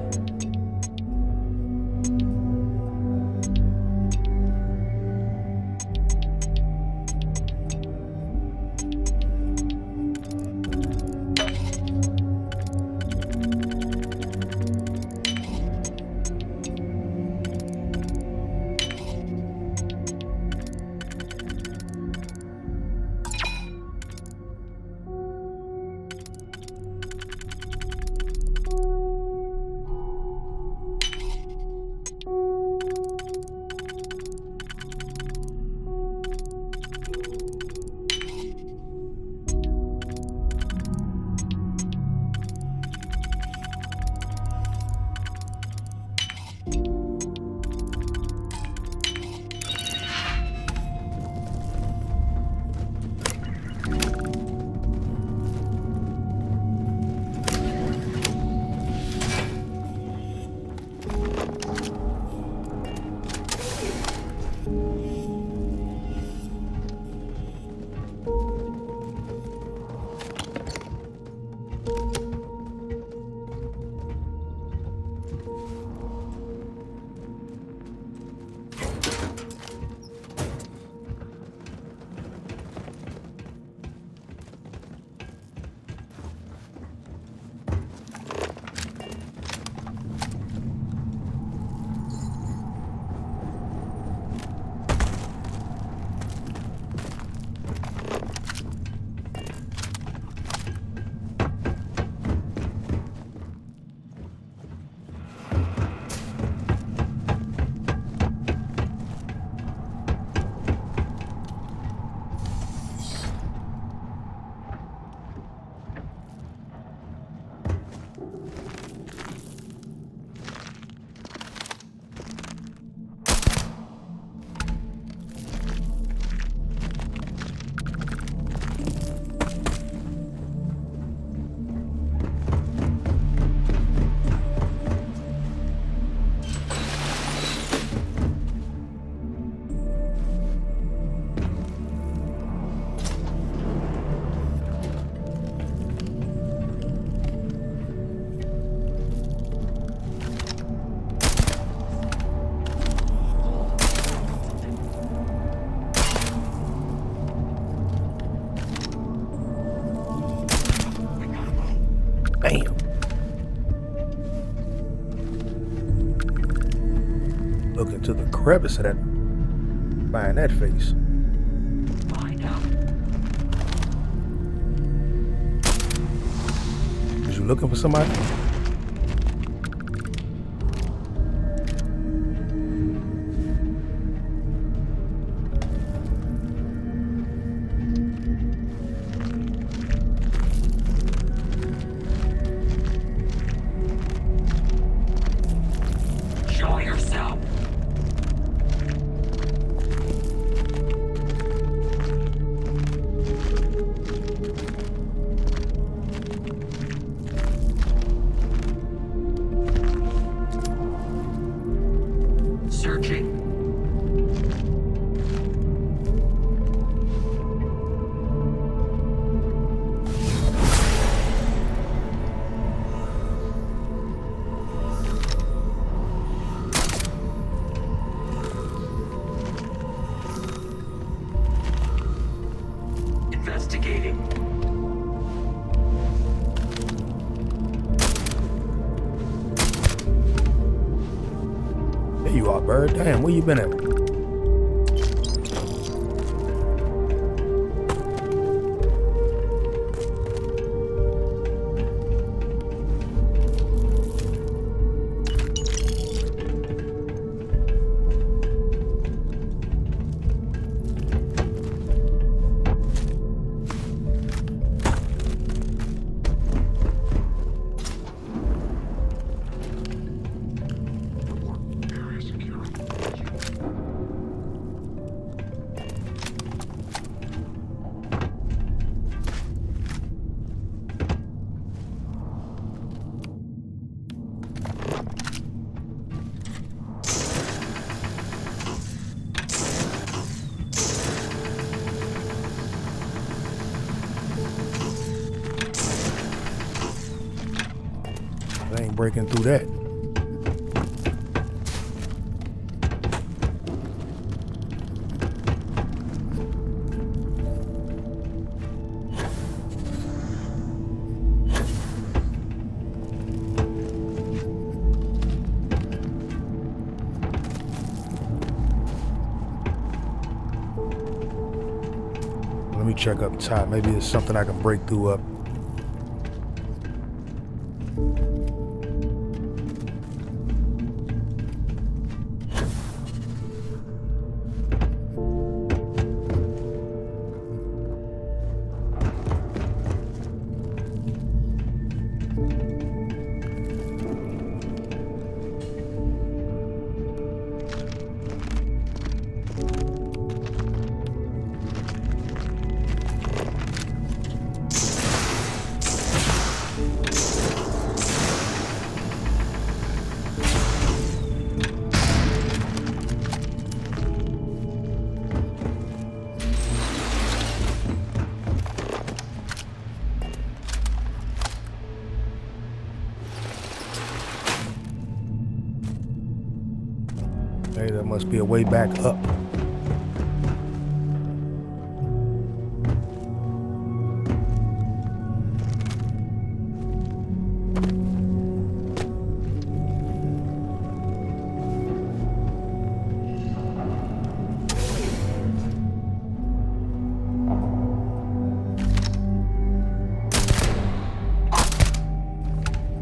Bam. Look into the crevice of that. Find that face. Was you looking for somebody? Show yourself. Searching. Investigating. you are, bird. Damn, where you been at? I ain't breaking through that. Let me check up top. Maybe it's something I can break through up. Hey, there must be a way back up.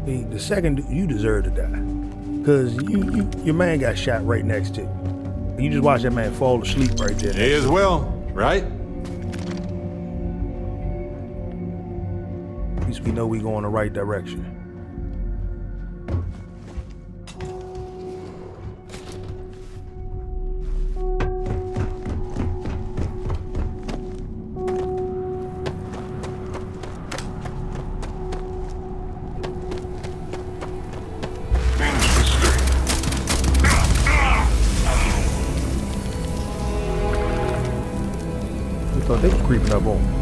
See, the second you deserve to die. Cause your man got shot right next to you. You just watch that man fall asleep right there. May as well, right? At least we know we go in the right direction. Thought they were creeping up on me.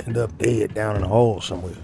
End up dead down in a hole somewhere.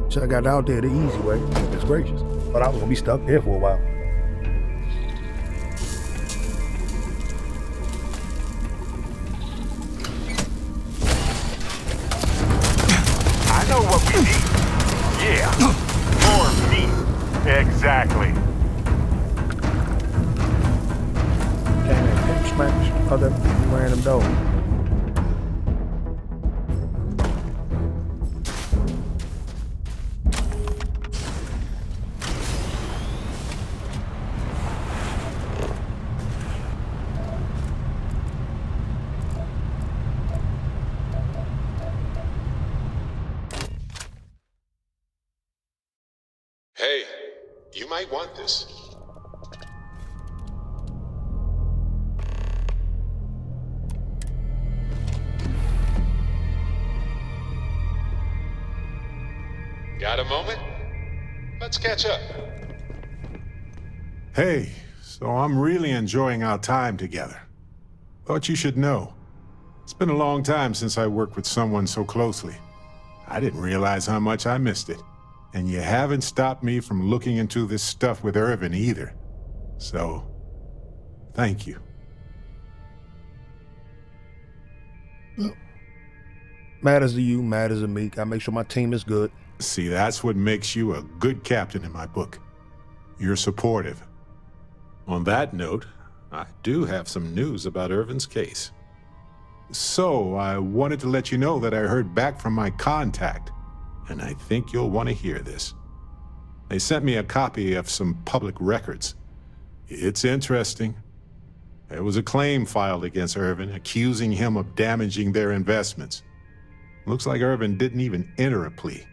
So I got out there the easy way. Goodness gracious. But I was gonna be stuck here for a while. I know what we need. Yeah, more meat. Exactly. Came in, smash other random door. Hey, you might want this. Got a moment? Let's catch up. Hey, so I'm really enjoying our time together. Thought you should know. It's been a long time since I worked with someone so closely. I didn't realize how much I missed it. And you haven't stopped me from looking into this stuff with Irvin either. So, thank you. Matters to you, matters to me. I make sure my team is good. See, that's what makes you a good captain in my book. You're supportive. On that note, I do have some news about Irvin's case. So, I wanted to let you know that I heard back from my contact, and I think you'll want to hear this. They sent me a copy of some public records. It's interesting. There was a claim filed against Irvin, accusing him of damaging their investments. Looks like Irvin didn't even enter a plea.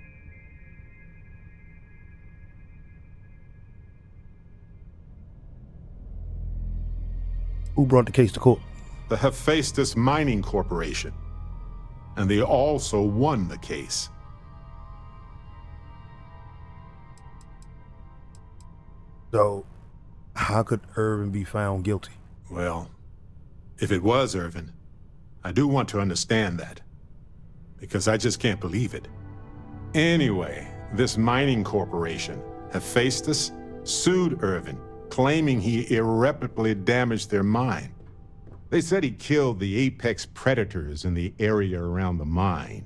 Who brought the case to court? The Hephaestus Mining Corporation. And they also won the case. So, how could Irvin be found guilty? Well, if it was Irvin, I do want to understand that. Because I just can't believe it. Anyway, this mining corporation, Hephaestus, sued Irvin, claiming he irreparably damaged their mine. They said he killed the apex predators in the area around the mine,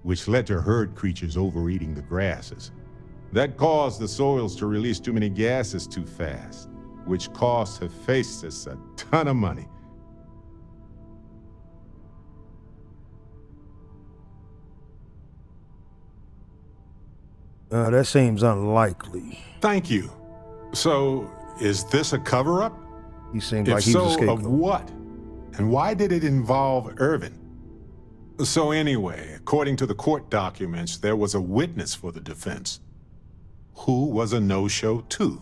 which led to herd creatures overeating the grasses. That caused the soils to release too many gases too fast, which cost Hephaestus a ton of money. That seems unlikely. Thank you. So, is this a cover-up? He seems If like he was a so, scapegoat. of what? And why did it involve Irvin? So anyway, according to the court documents, there was a witness for the defense, who was a no-show too.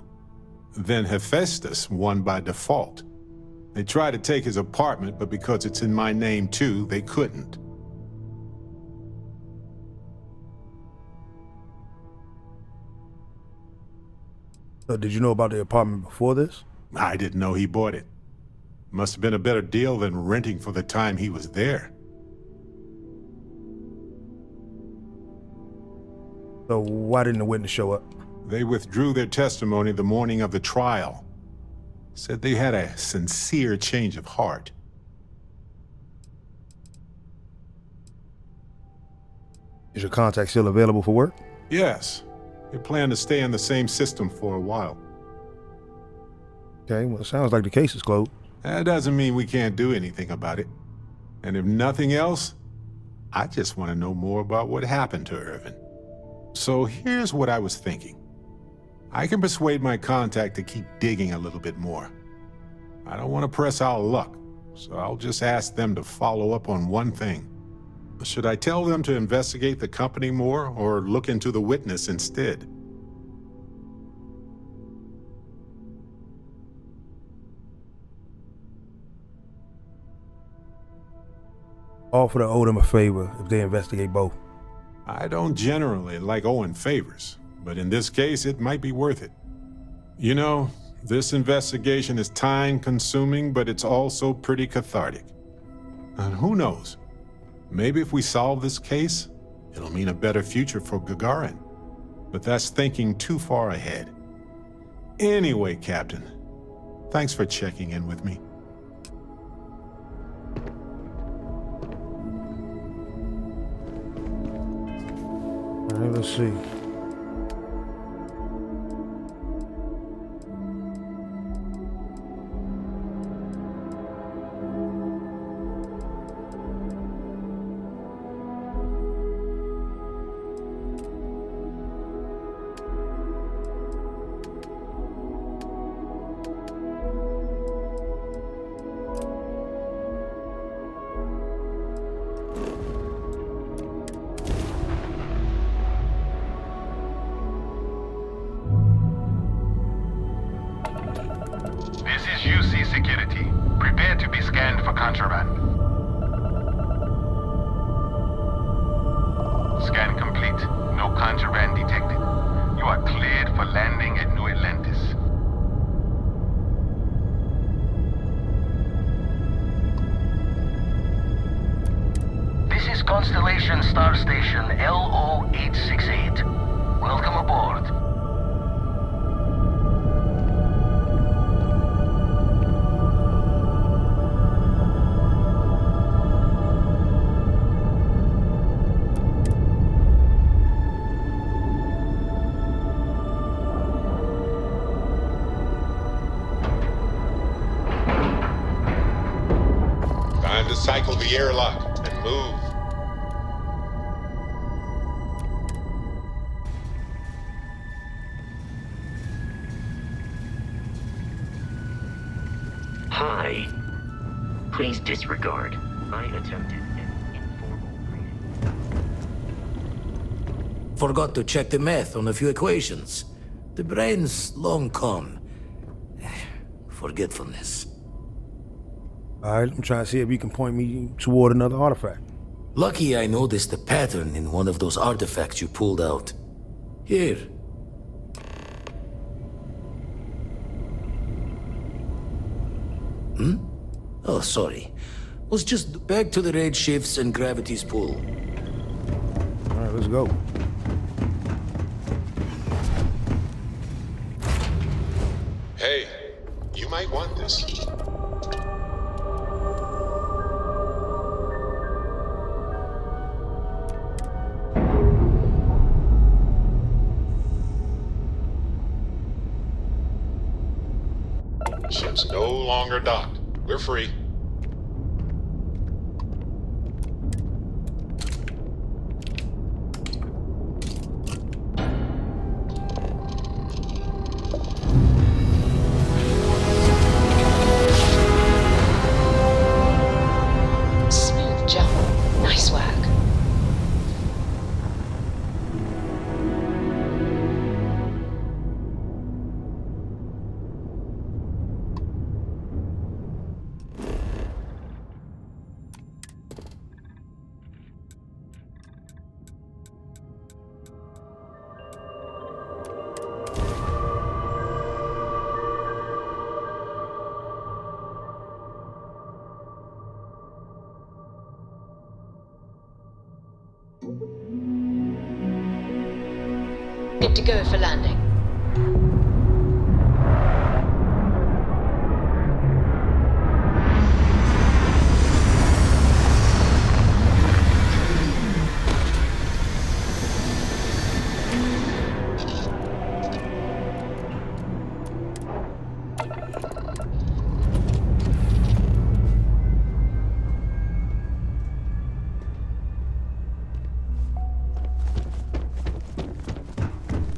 Then Hephaestus won by default. They tried to take his apartment, but because it's in my name too, they couldn't. Did you know about the apartment before this? I didn't know he bought it. Must have been a better deal than renting for the time he was there. So why didn't the witness show up? They withdrew their testimony the morning of the trial. Said they had a sincere change of heart. Is your contact still available for work? Yes. They plan to stay in the same system for a while. Okay, well, it sounds like the case is closed. That doesn't mean we can't do anything about it. And if nothing else, I just want to know more about what happened to Irvin. So here's what I was thinking. I can persuade my contact to keep digging a little bit more. I don't want to press our luck, so I'll just ask them to follow up on one thing. Should I tell them to investigate the company more, or look into the witness instead? Offer to owe them a favor if they investigate both. I don't generally like owing favors, but in this case, it might be worth it. You know, this investigation is time-consuming, but it's also pretty cathartic. And who knows? Maybe if we solve this case, it'll mean a better future for Gagarin. but that's thinking too far ahead. Anyway, Captain, thanks for checking in with me. All right, let's see. This is UC Security. Prepare to be scanned for contraband. Scan complete. No contraband detected. You are cleared for landing at New Atlantis. This is Constellation Star Station LO-868. Welcome aboard. Time to cycle the airlock and move. Hi. Please disregard. I attempted an informal Forgot to check the math on a few equations. The brain's long con. Forgetfulness. All right, I'm trying to see if you can point me toward another artifact. Lucky I noticed a pattern in one of those artifacts you pulled out. Here. Oh, sorry. Was just back to the raid shifts and gravity's pull. All right, let's go. Hey, you might want this. Ship's no longer docked. We're free. Smooth jump. Nice work. Good to go for landing.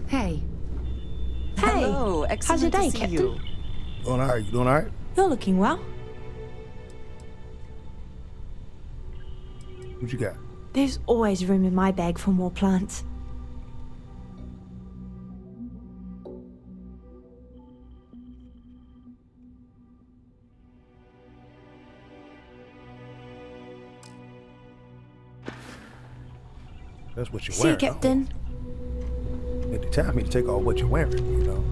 Hey. Hello, How's your excellent day, to see Captain? you. Doing all right? You doing all right? You're looking well. What you got? There's always room in my bag for more plants. That's what you're See you, wearing. Captain. At the time, me to take off what you're wearing, you know.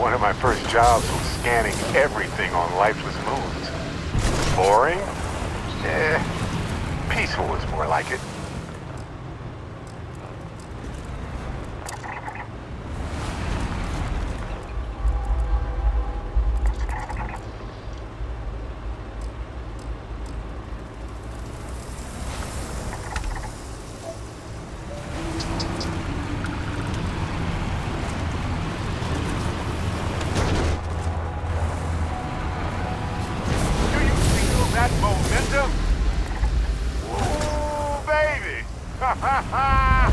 One of my first jobs was scanning everything on lifeless moons. Boring? Peaceful is more like it. That momentum? Ooh, baby! Ha ha ha!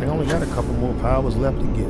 I only got a couple more powers left to get.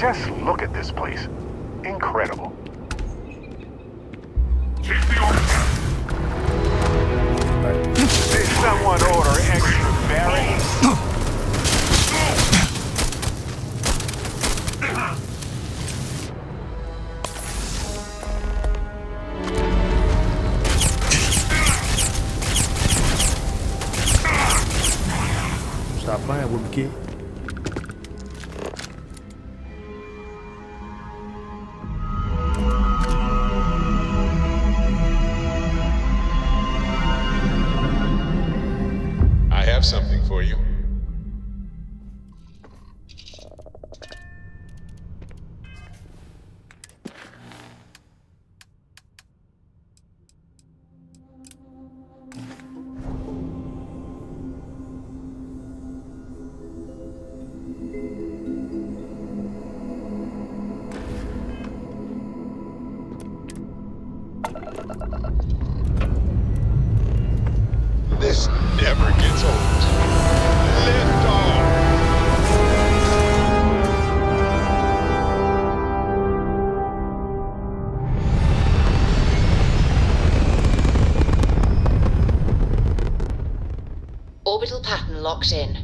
Just look at this place. Incredible. Did someone order extra berries? Stop playing with me, kid. I have something for you. This never gets old. Lift off! Orbital pattern locked in.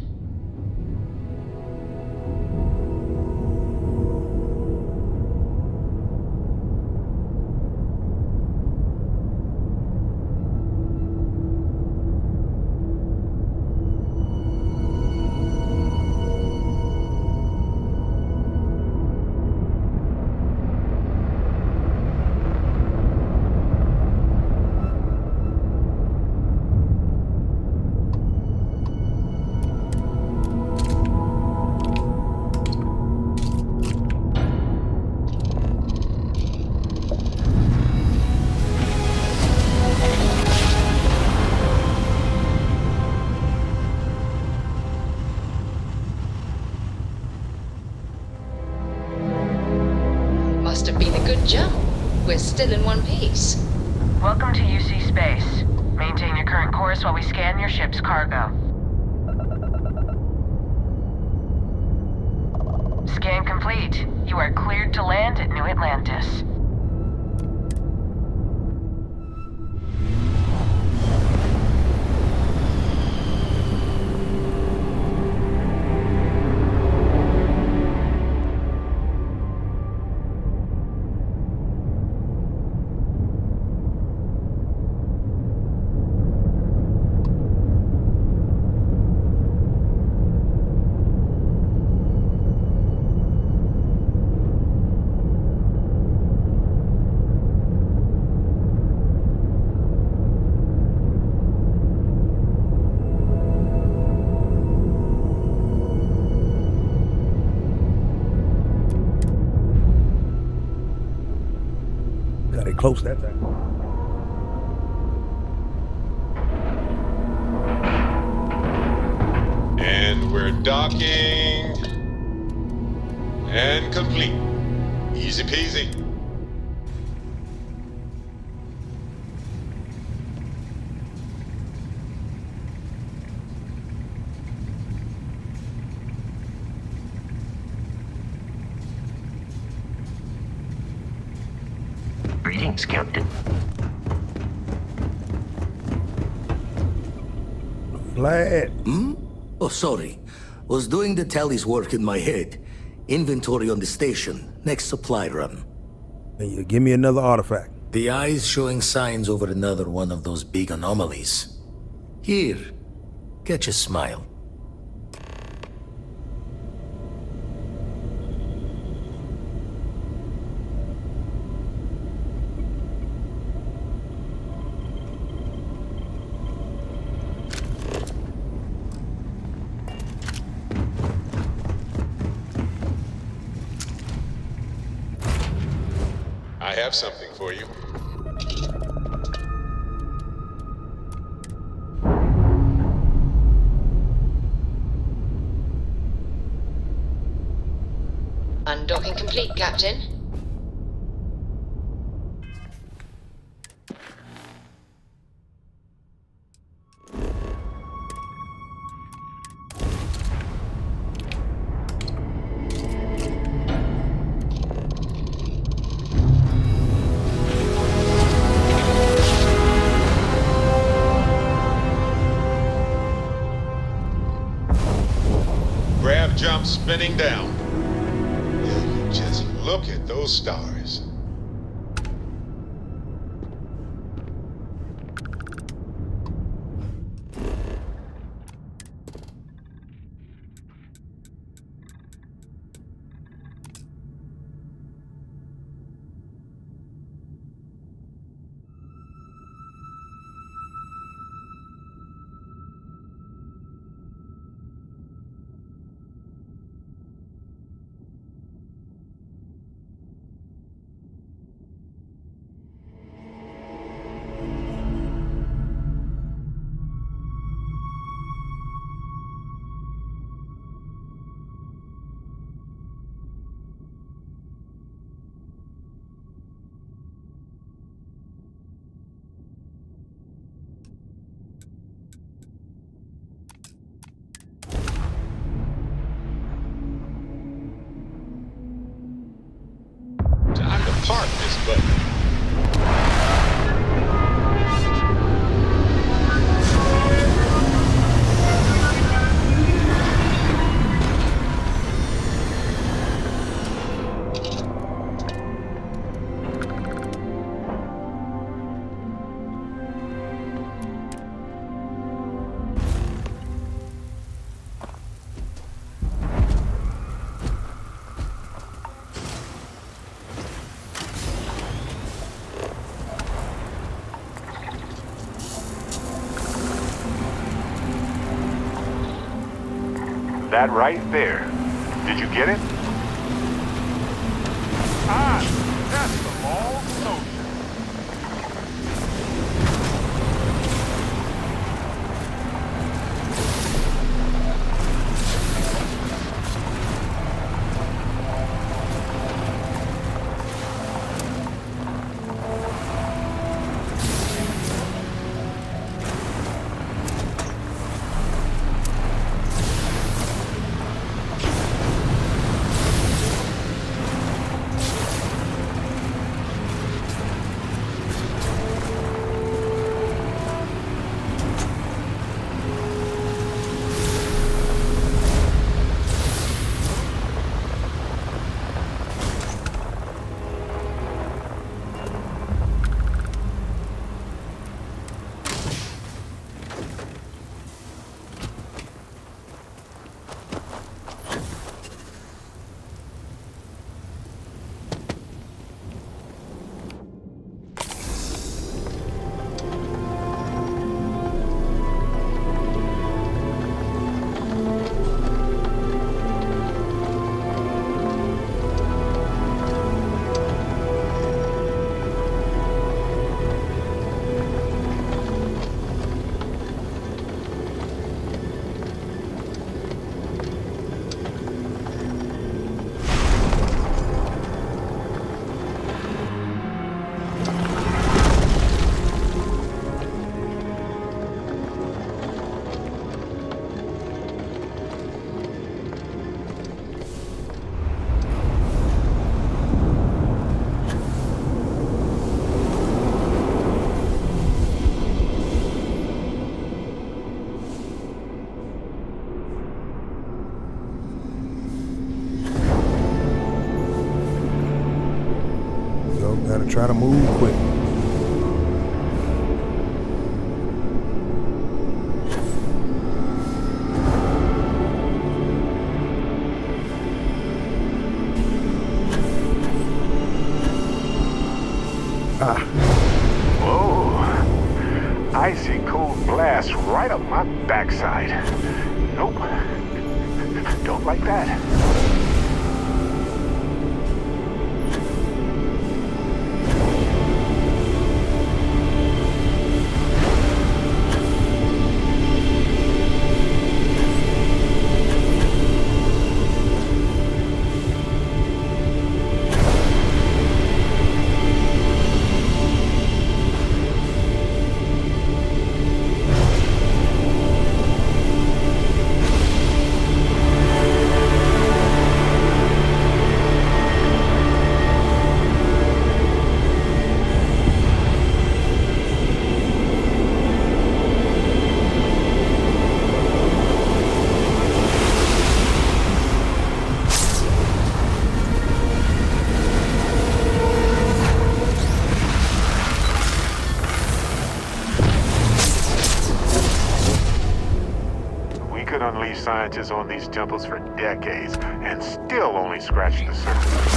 jump. We're still in one piece. Welcome to UC Space. Maintain your current course while we scan your ship's cargo. Scan complete. You are cleared to land at New Atlantis. Got it close that time. And we're docking. And complete. Easy peasy. Greetings, Captain. Flat. Oh, sorry. Was doing the tallies work in my head. Inventory on the station, next supply run. Hey, you give me another artifact. The eye's showing signs over another one of those big anomalies. Here, catch a smile. I have something for you. Undocking complete, Captain. Grav jump spinning down. Just look at those stars. Time to park this button. That right there. Did you get it? Ah, that's the ball notion. Try to move quick. Whoa. Icy cold blast right up my backside. Nope. Don't like that. Scientists on these temples for decades and still only scratch the surface.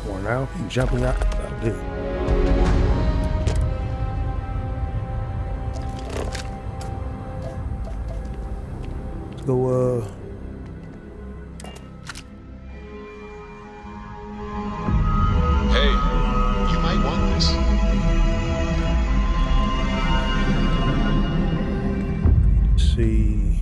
Or now, keep jumping out. That'll do. Let's go, see.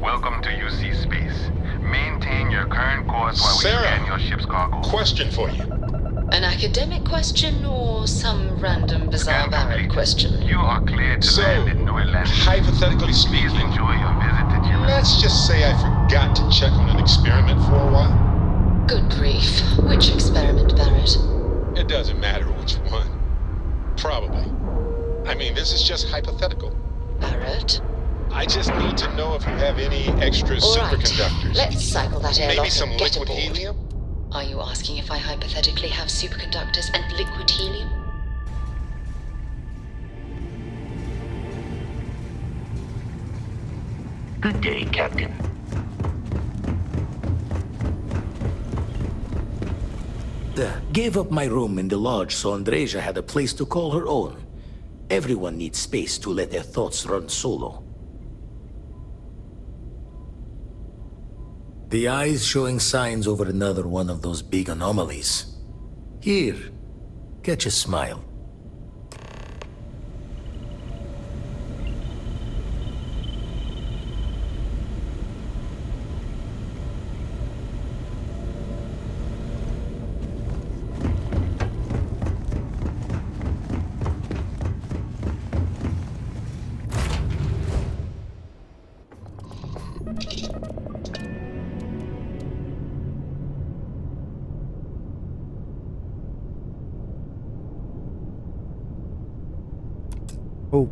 Welcome to UC Space. Maintain your current course while we scan your ship's cargo. Question for you. An academic question or some random bizarre Barrett question? You are cleared to land in New Atlantis. Hypothetically speaking, please enjoy your visit to Jim. Let's just say I forgot to check on an experiment for a while. Good grief. Which experiment, Barrett? It doesn't matter which one. Probably. I mean, this is just hypothetical. Barrett? I just need to know if you have any extra superconductors. Right. Let's cycle that airlock. Maybe some and get liquid aboard. helium? Are you asking if I hypothetically have superconductors and liquid helium? Good day, Captain. Gave up my room in the lodge so Andreja had a place to call her own. Everyone needs space to let their thoughts run solo. The eye's showing signs over another one of those big anomalies. Here, catch a smile. Oh,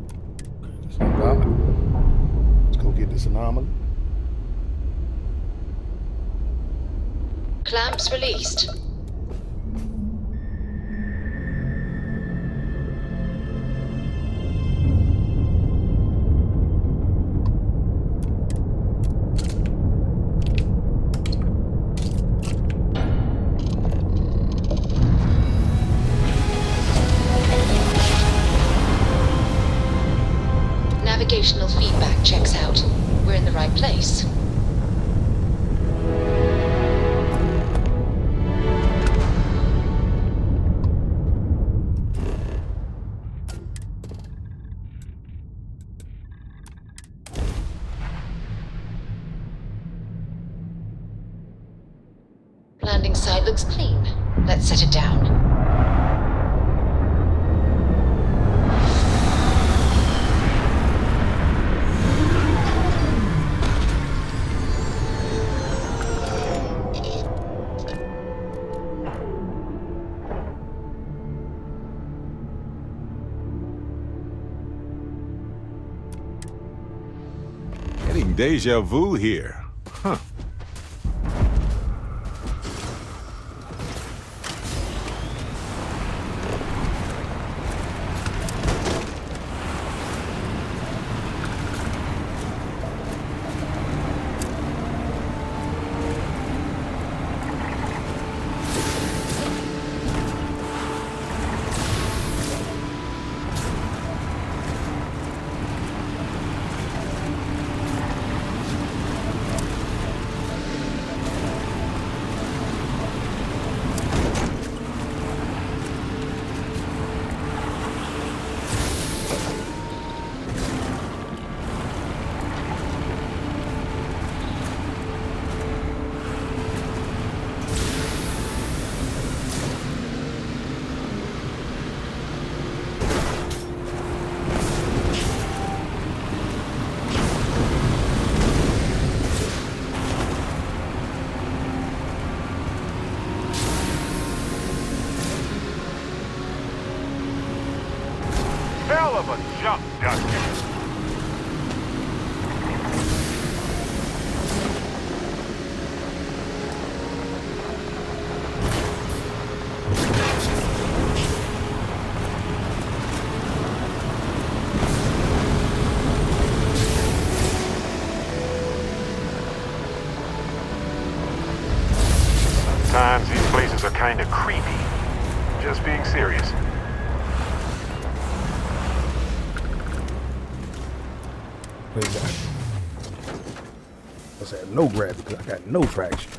that's not God. Let's go get this anomaly. Clamps released. Navigational feedback checks out. We're in the right place. Landing site looks clean. Let's set it down. Some deja vu here. Huh. Hell of a jump, Dustin. Sometimes these places are kind of creepy. Just being serious. Wait a minute. I said no gravity because I got no traction.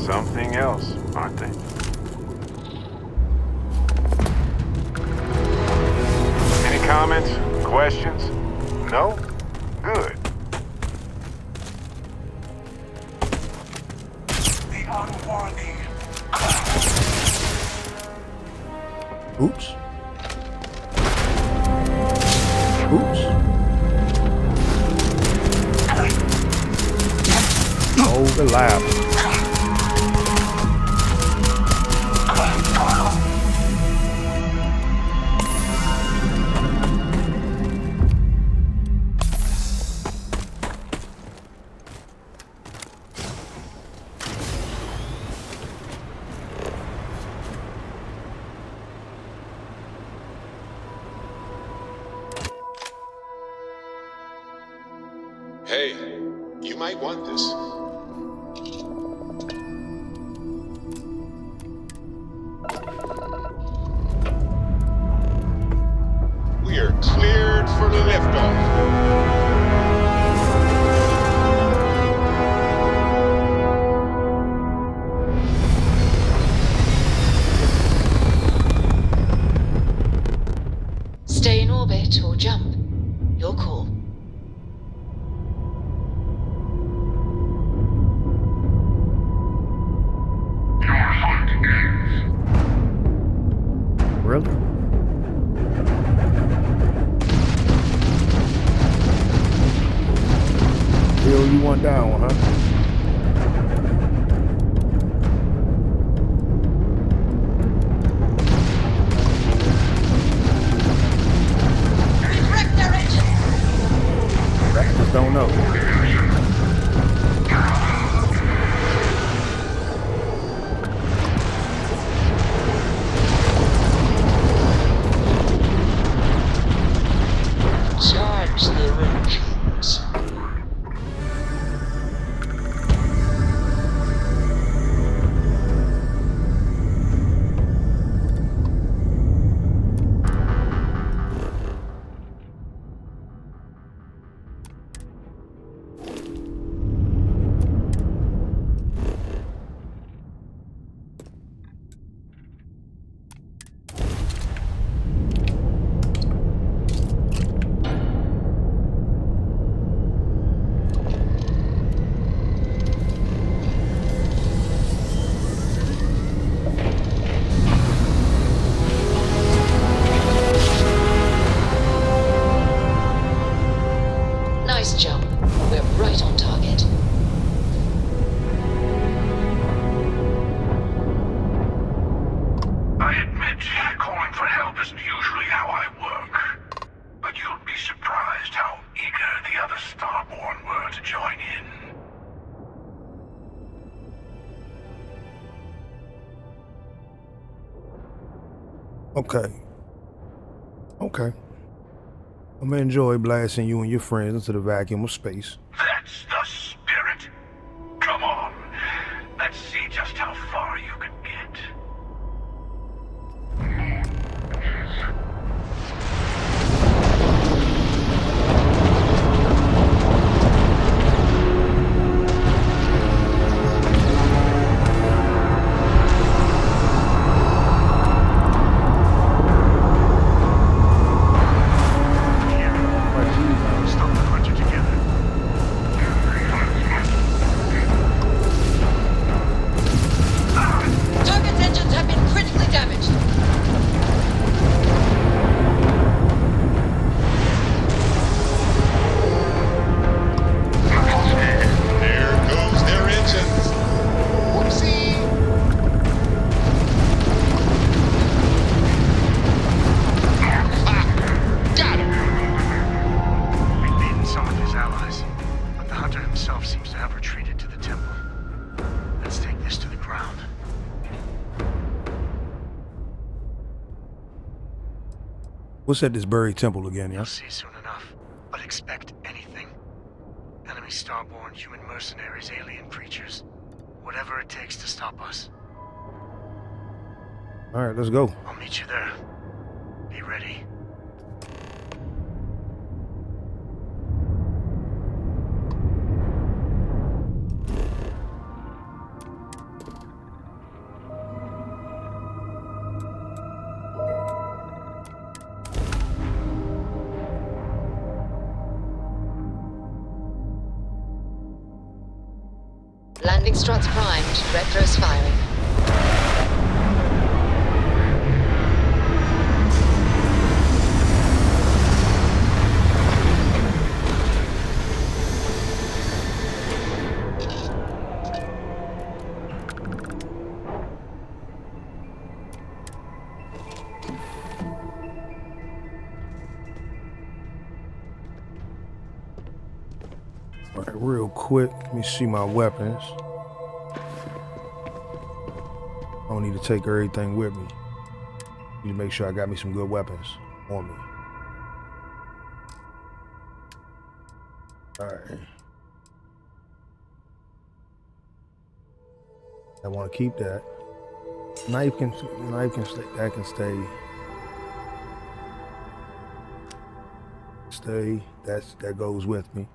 Something else, aren't they? Any comments? Questions? No? Good. The unworthy. Oops. Oops. Overlap. Hey, you might want this. We are cleared for liftoff. Bill, you want down, huh? I just don't know. Charge the engines. Nice jump. We're right on target. I admit, calling for help isn't usually how I work. But you'll be surprised how eager the other Starborn were to join in. Okay. Okay. I'm gonna enjoy blasting you and your friends into the vacuum of space. That's the spirit. Come on. Let's see just how far you can get. Stop the hunter together. Target's engines have been critically damaged. There goes their engines. Whoopsie. Ah, got him. We've beaten some of his allies, but the hunter himself seems to have retreated to the temple. Let's take this to the ground. What's at this buried temple again, yeah? You'll see soon enough, but expect anything. Enemy Starborn, human mercenaries, alien creatures. Whatever it takes to stop us. All right, let's go. I'll meet you there. Be ready. Landing struts primed. Retros firing. All right, real quick, let me see my weapons. I don't need to take everything with me. Need to make sure I got me some good weapons on me. All right. I want to keep that. Knife can stay. That can stay. Stay. That goes with me.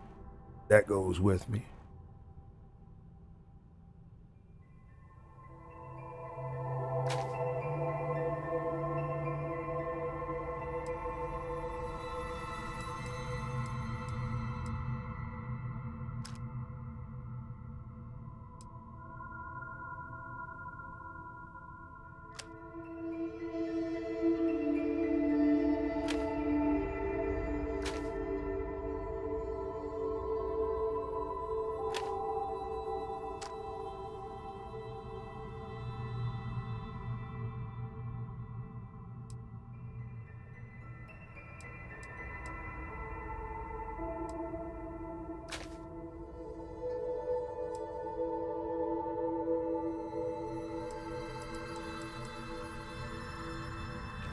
That goes with me.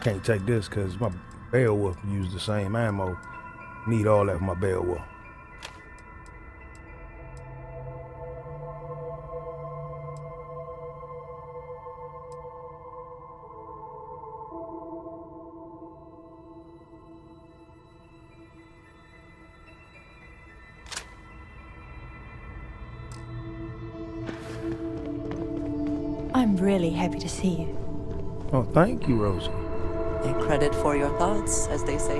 Can't take this because my Beowulf used the same ammo. Need all that for my Beowulf. I'm really happy to see you. Oh, thank you, Rosie. A credit for your thoughts, as they say.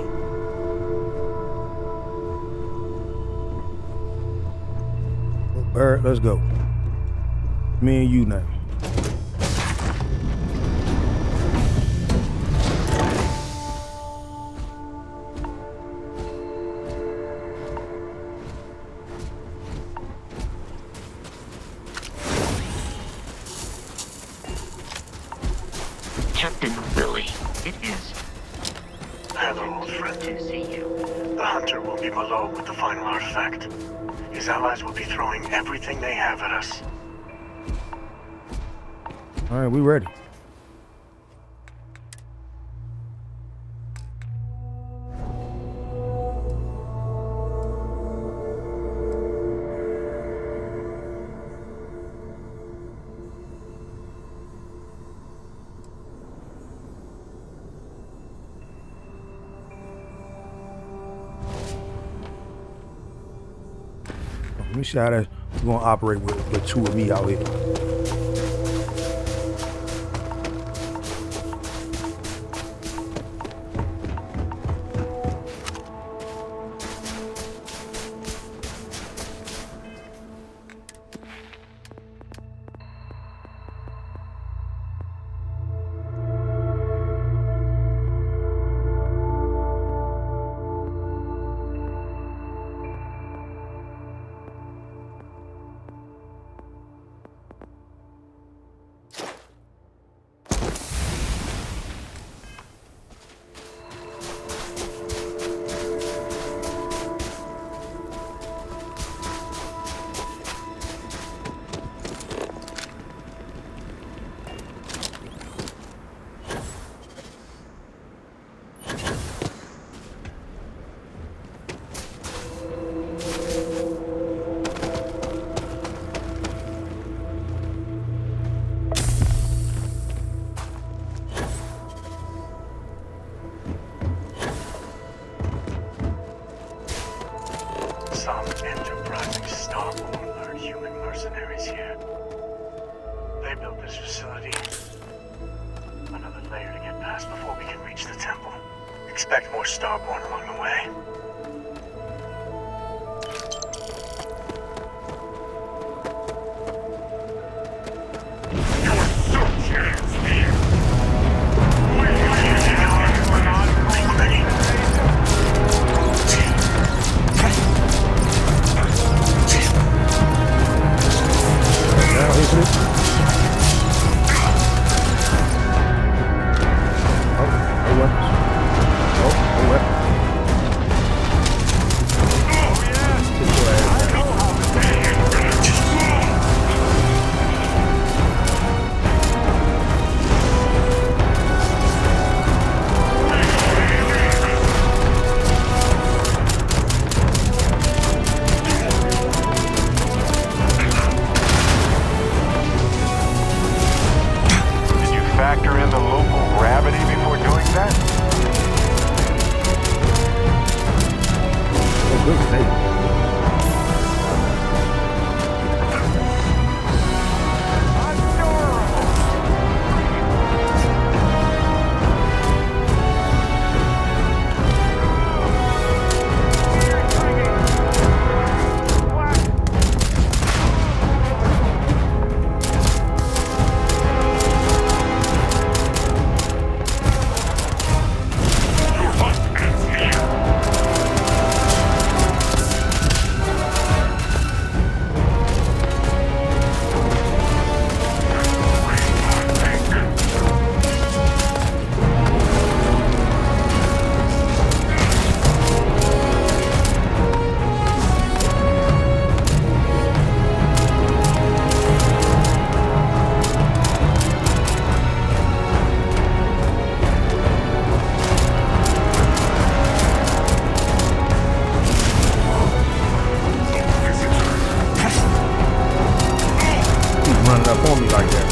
Well, Barrett, let's go. Me and you now. Captain Billy, it is. Hello, old friend. To see you. The Hunter will be below with the final artifact. His allies will be throwing everything they have at us. All right, we ready. Let me see how that we're gonna operate with two of me out here. Some enterprising Starborn lured human mercenaries here. They built this facility. Another layer to get past before we can reach the temple. Expect more Starborn along the way. up on me like that?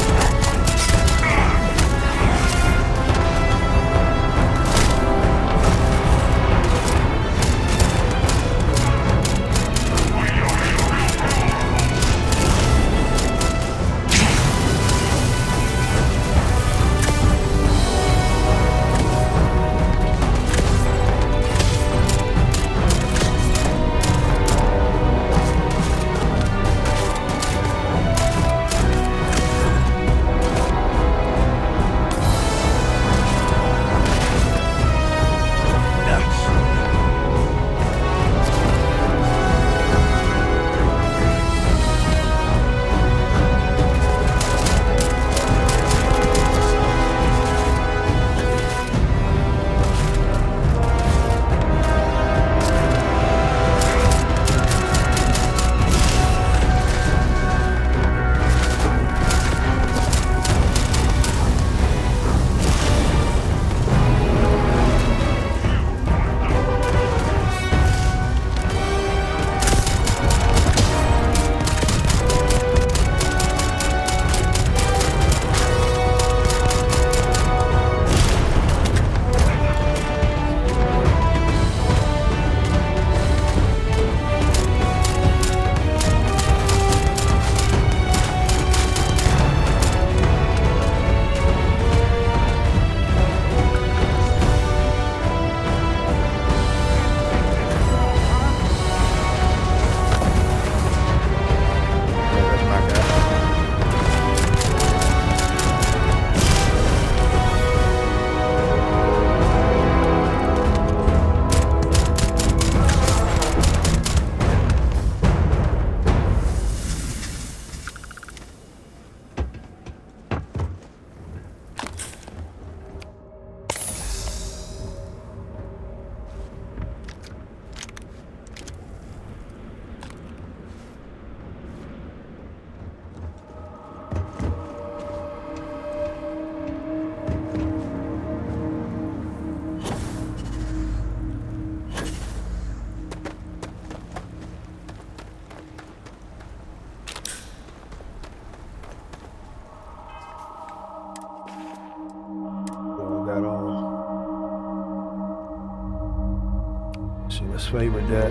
So let's favorite that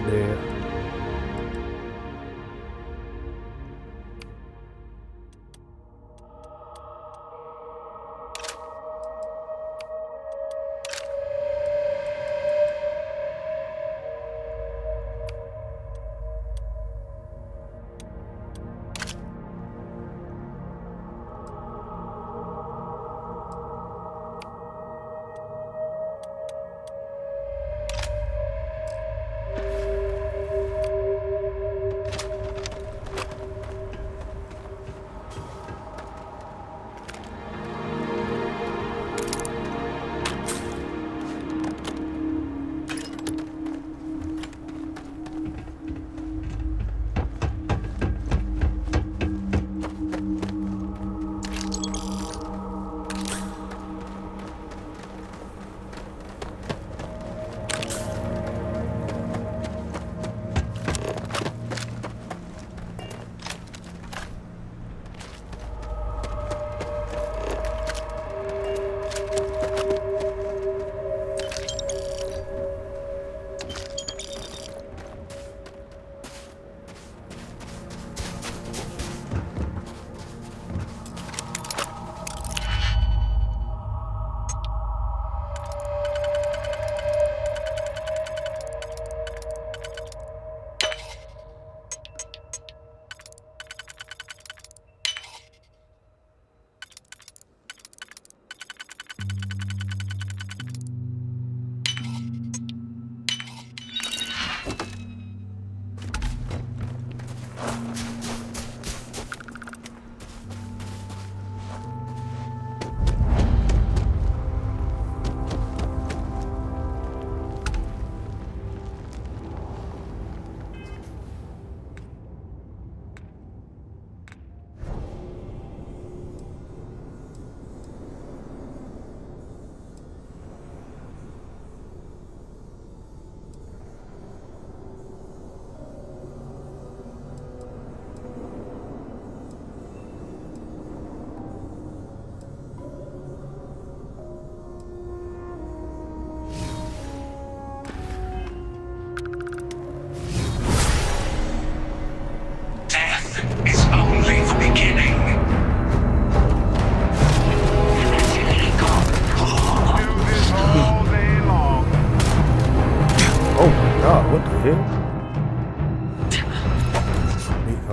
there.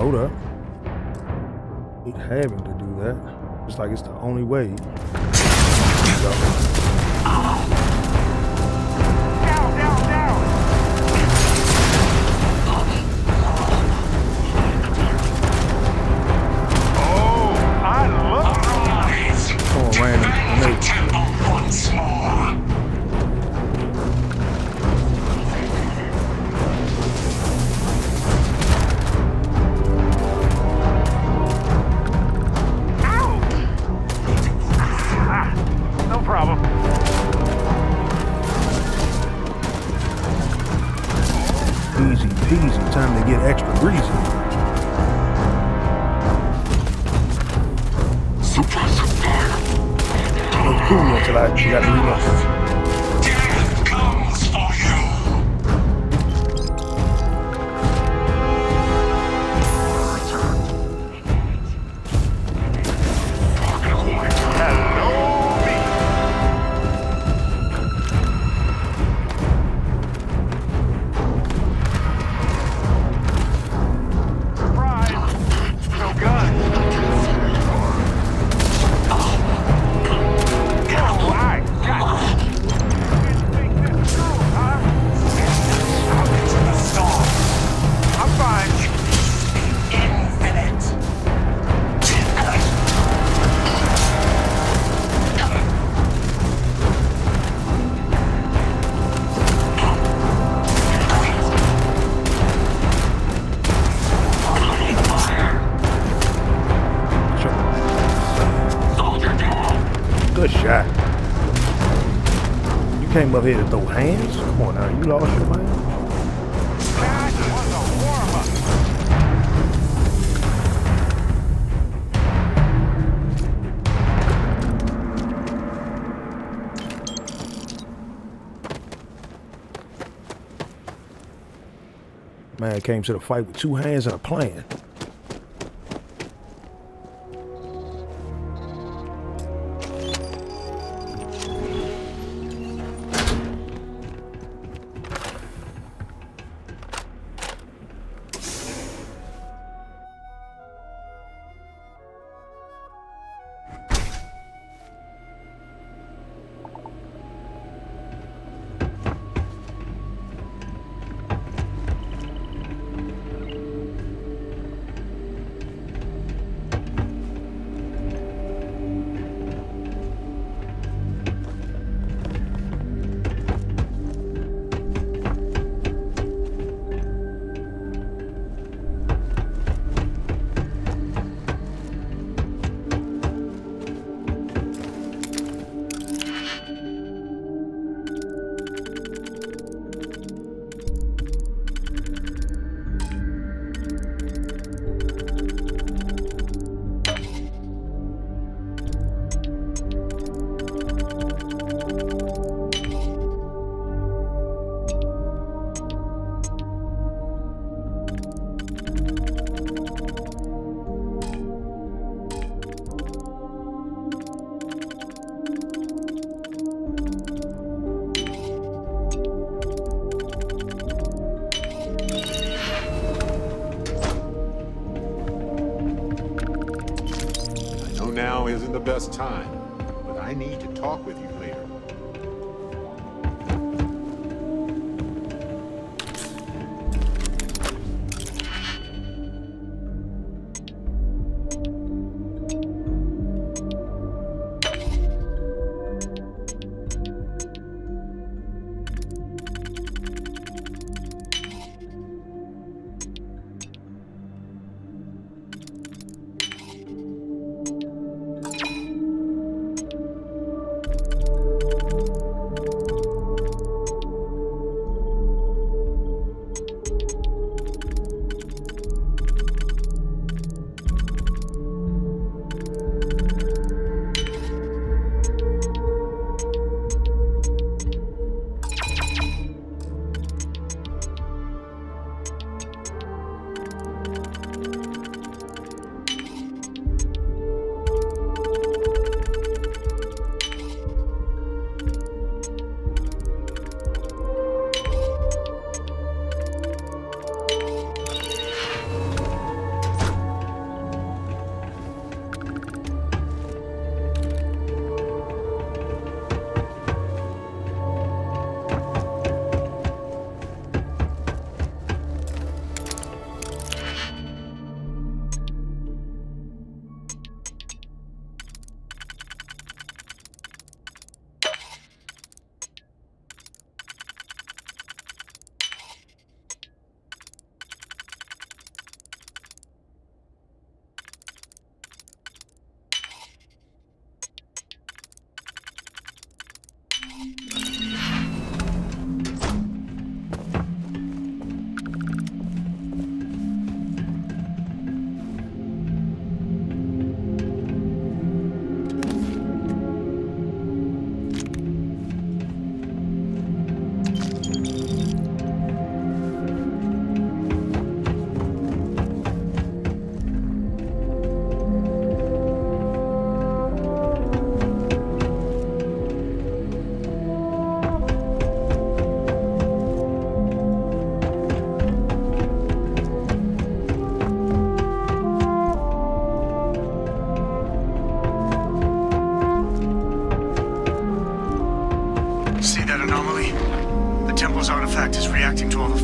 Hold up. Hate having to do that. It's like it's the only way. There you go. Once more. No problem. Easy peasy. Time to get extra greasy. It's cool until I got to reload. Death comes for you. Good shot. You came up here to throw hands? Come on now, you lost your mind? That was a warm-up. Man came to the fight with two hands and a plan. Now isn't the best time, but I need to talk with you later.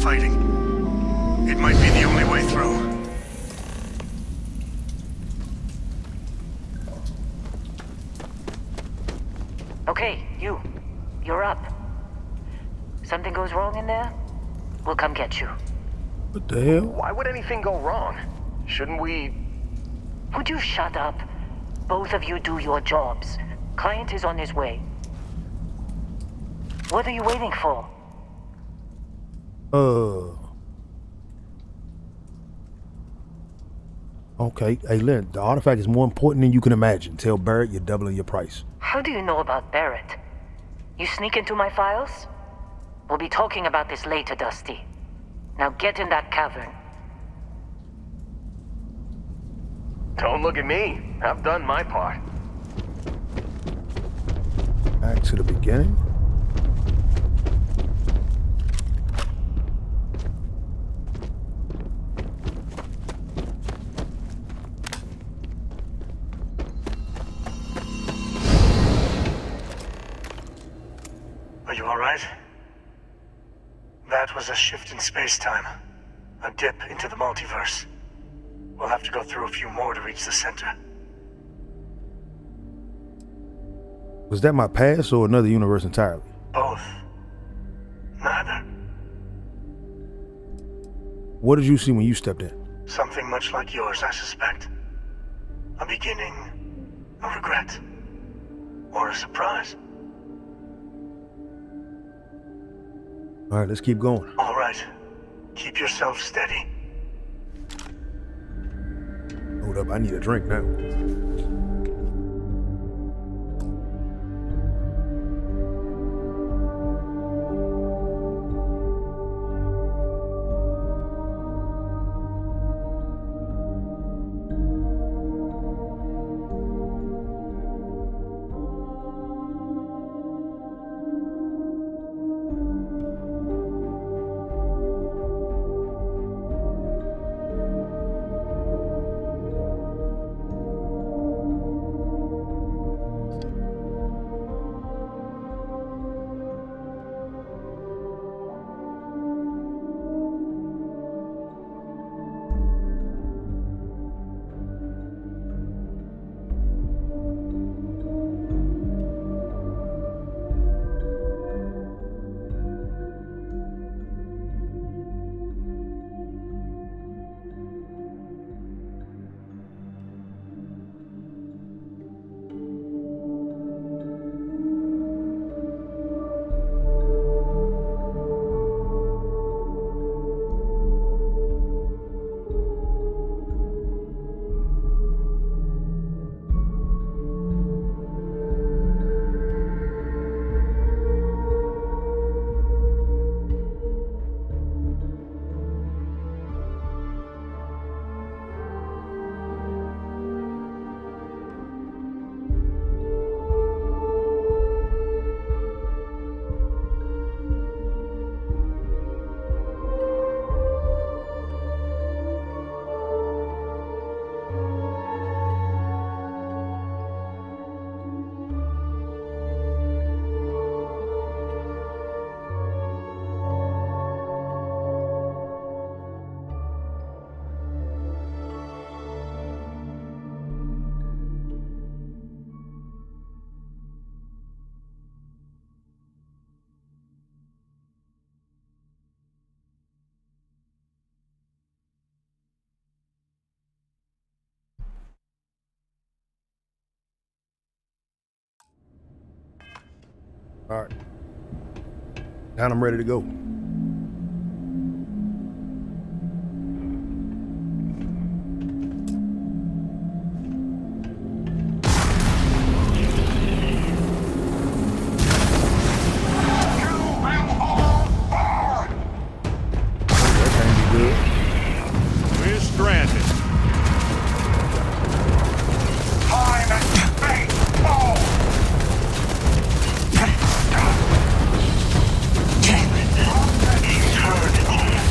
fighting. It might be the only way through. Okay, you're up. Something goes wrong in there, we'll come get you. What the hell? Why would anything go wrong? Shouldn't we... Would you shut up? Both of you do your jobs. Client is on his way. What are you waiting for? Okay. Hey, Lynn, the artifact is more important than you can imagine. Tell Barrett you're doubling your price. How do you know about Barrett? You sneak into my files? We'll be talking about this later, Dusty. Now get in that cavern. Don't look at me. I've done my part. Back to the beginning? Are you alright? That was a shift in space-time. A dip into the multiverse. We'll have to go through a few more to reach the center. Was that my past or another universe entirely? Both. Neither. What did you see when you stepped in? Something much like yours, I suspect. A beginning, a regret, or a surprise. All right, let's keep going. All right. Keep yourself steady. Hold up, I need a drink now. All right. Now I'm ready to go. We're stranded. Time and space fall!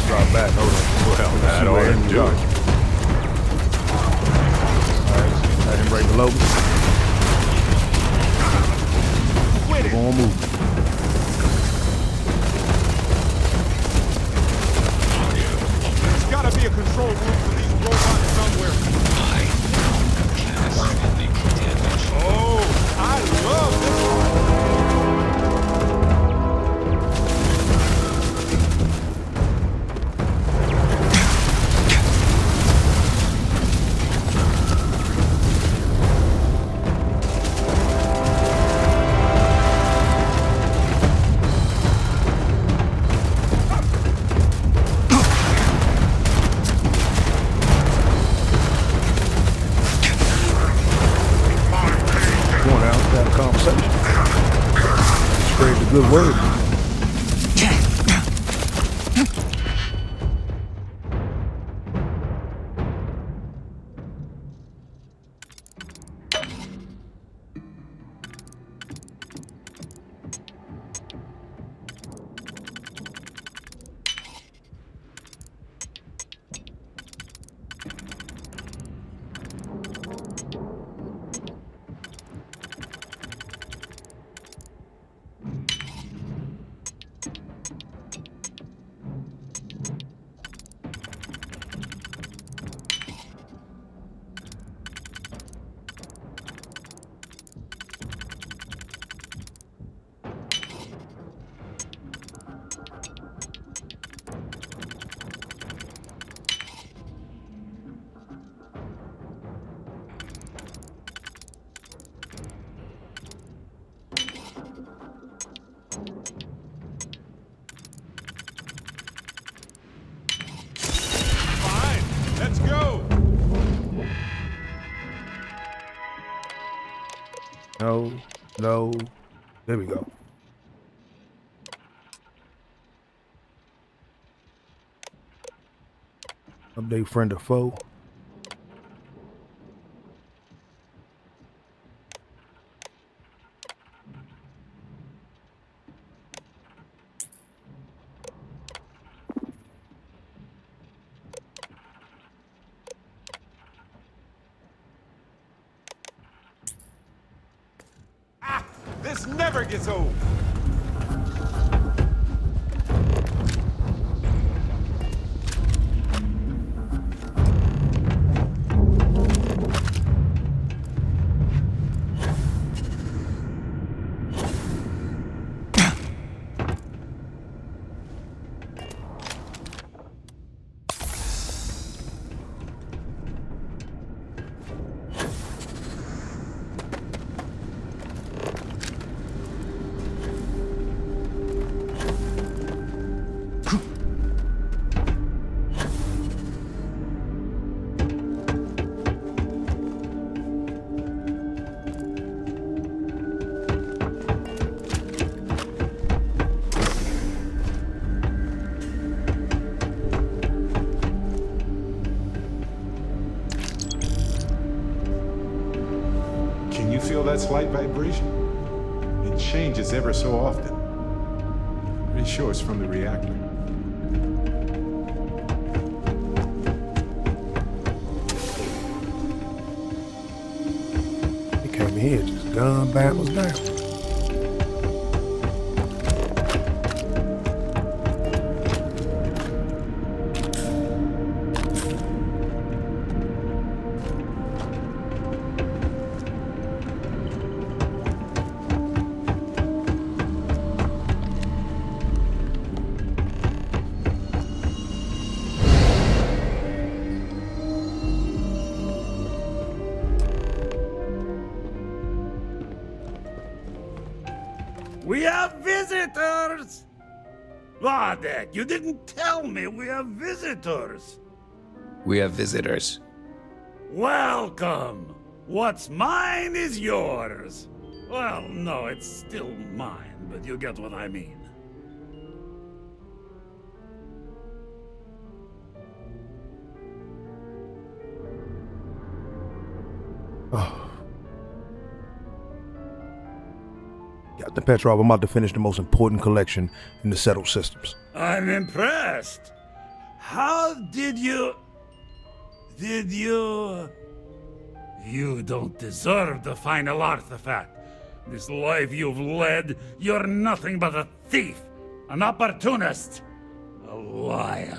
Drop back, hold on. Well, that ought to do it. Alright, let him break the load. We're gonna move. conversation. Spread the good word. Let's go! No, no. There we go. Update friend or foe. This never gets old. Can you feel that slight vibration? It changes ever so often. Pretty sure it's from the reactor. He came here, just gun battles down. We have visitors! Wadek, you didn't tell me we have visitors. We have visitors. Welcome! What's mine is yours. Well, no, it's still mine, but you get what I mean. Oh. Captain Petrov, I'm about to finish the most important collection in the settled systems. I'm impressed. How did you... You don't deserve the final artifact. This life you've led, you're nothing but a thief, an opportunist, a liar.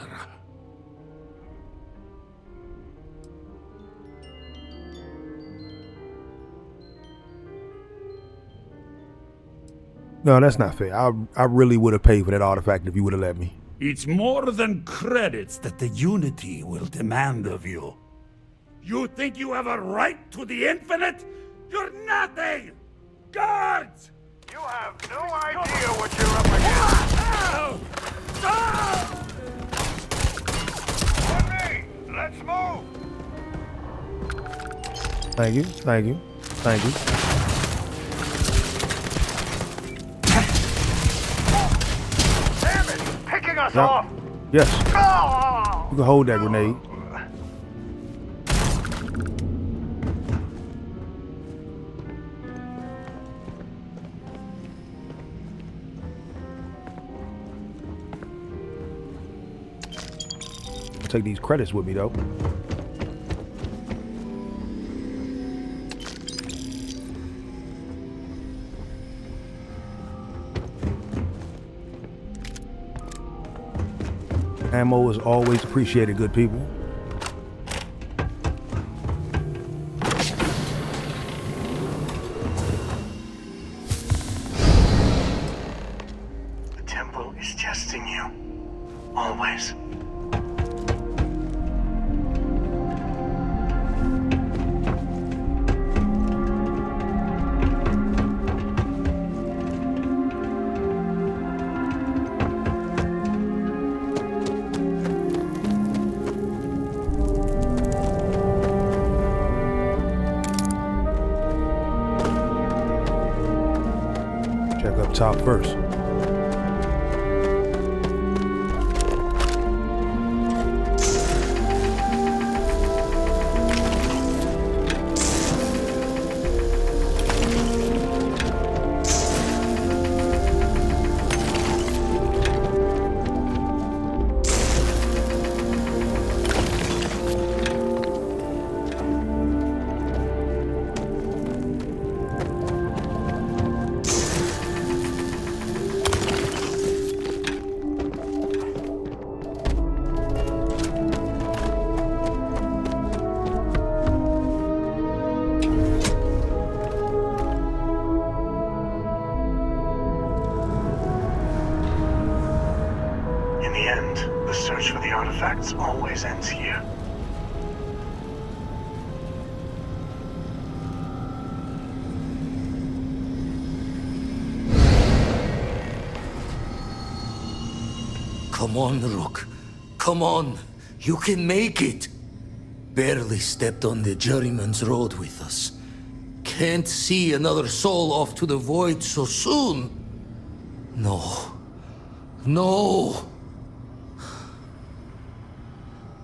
No, that's not fair. I really would have paid for that artifact if you would have let me. It's more than credits that the Unity will demand of you. You think you have a right to the infinite? You're nothing! Guards! You have no idea what you're up against. On me! Let's move! Thank you, thank you, thank you. off! Yes. You can hold that grenade. I'll take these credits with me though. Ammo is always appreciated, good people. The temple is testing you. Always. Check up top first. In the end, the search for the artifacts always ends here. Come on, Rook. Come on. You can make it. Barely stepped on the juryman's road with us. Can't see another soul off to the void so soon. No. No.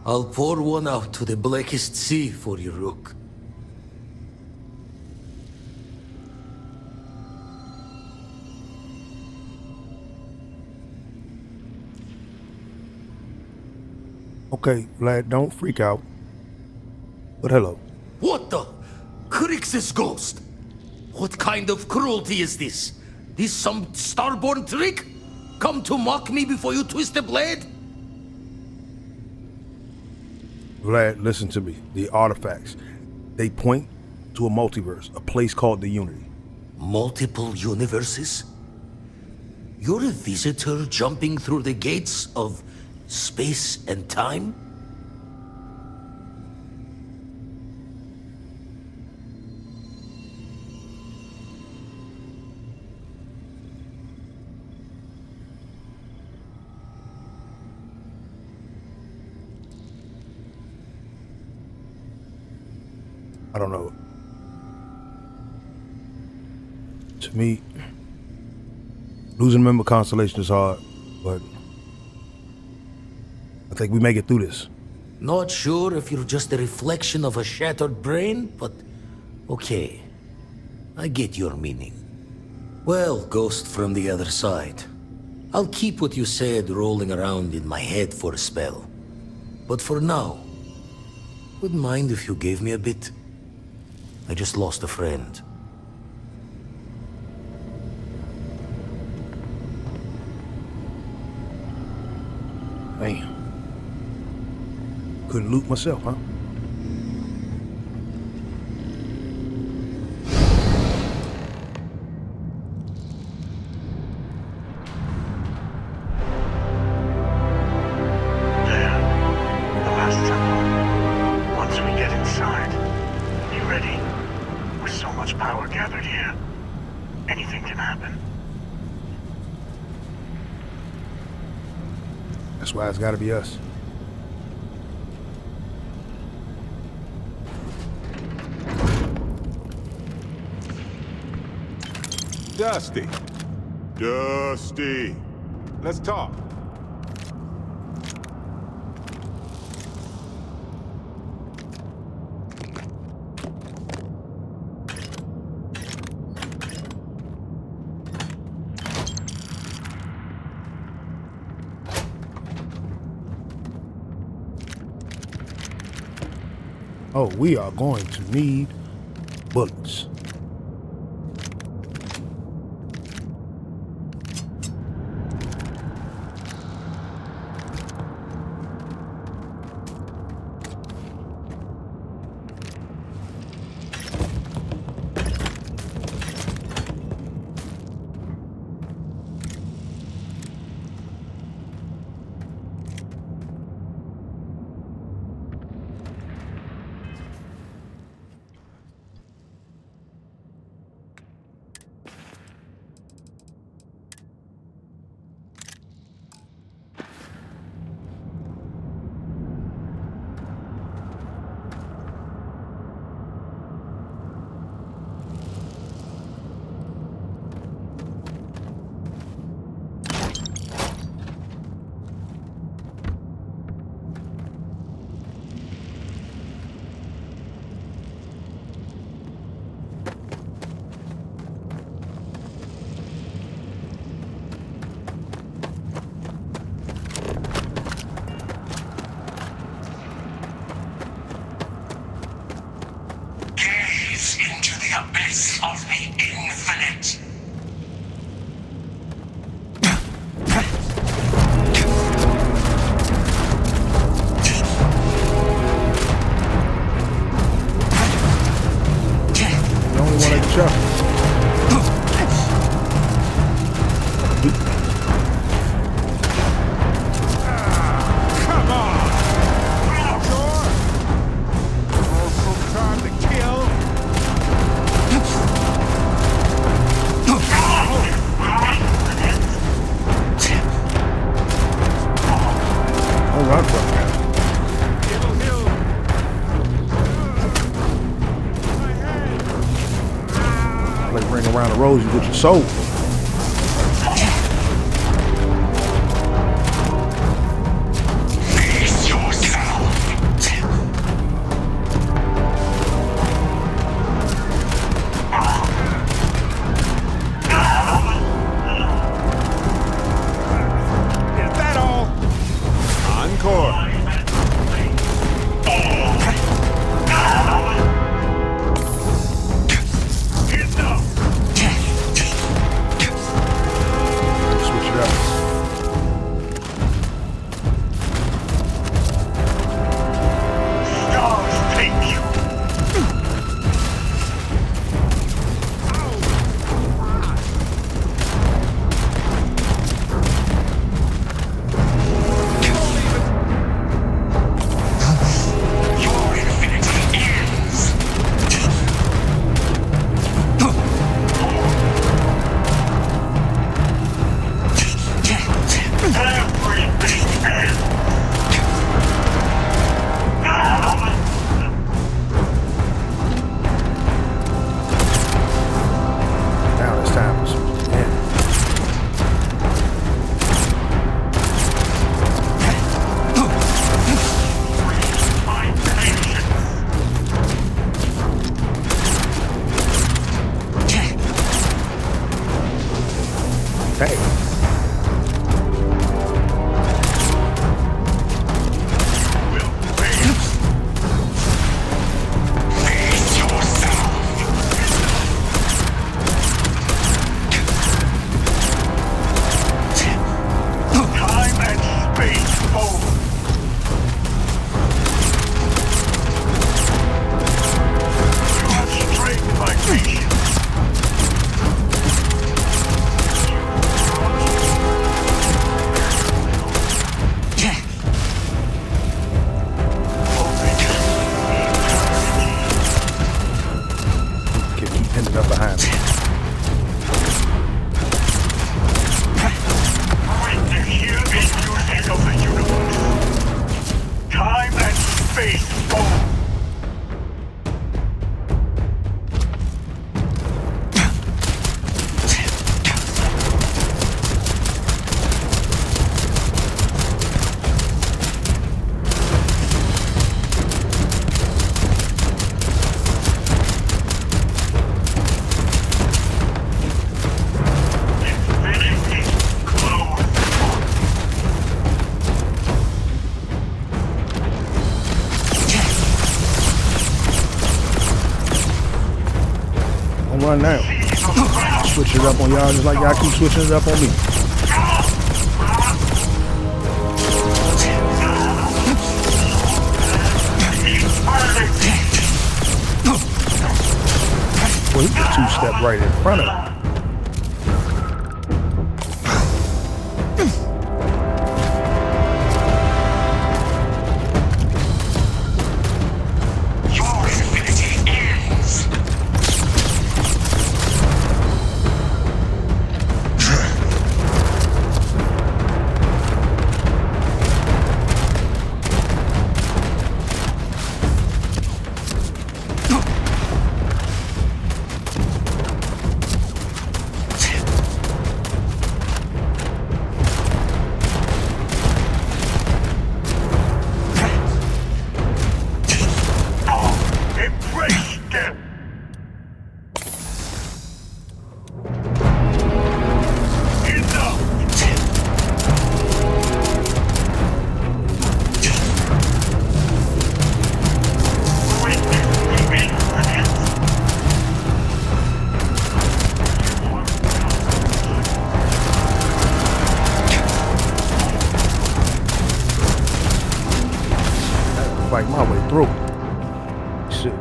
I'll pour one out to the blackest sea for you, Rook. Okay, lad, don't freak out. But hello. What the? Crix's ghost? What kind of cruelty is this? This some starborn trick? Come to mock me before you twist the blade? Vlad, listen to me. The artifacts, they point to a multiverse, a place called the Unity. Multiple universes? You're a visitor jumping through the gates of space and time? I don't know. To me, losing a member constellation is hard, but I think we make it through this. Not sure if you're just a reflection of a shattered brain, but okay. I get your meaning. Well, ghost from the other side. I'll keep what you said rolling around in my head for a spell. But for now, wouldn't mind if you gave me a bit. I just lost a friend. Damn. Couldn't loot myself, huh? There. The last temple. Once we get inside, you ready? With so much power gathered here, anything can happen. That's why it's gotta be us. Dusty. Dusty. Let's talk. Oh, we are going to need bullets. abyss of the infinite. The only one I can show. Around the roads, you get your soul. Face yourself. Is that all? Encore. run now. Switch it up on y'all just like y'all keep switching it up on me. Well, he can two-step right in front of him. Fight my way through. Shit.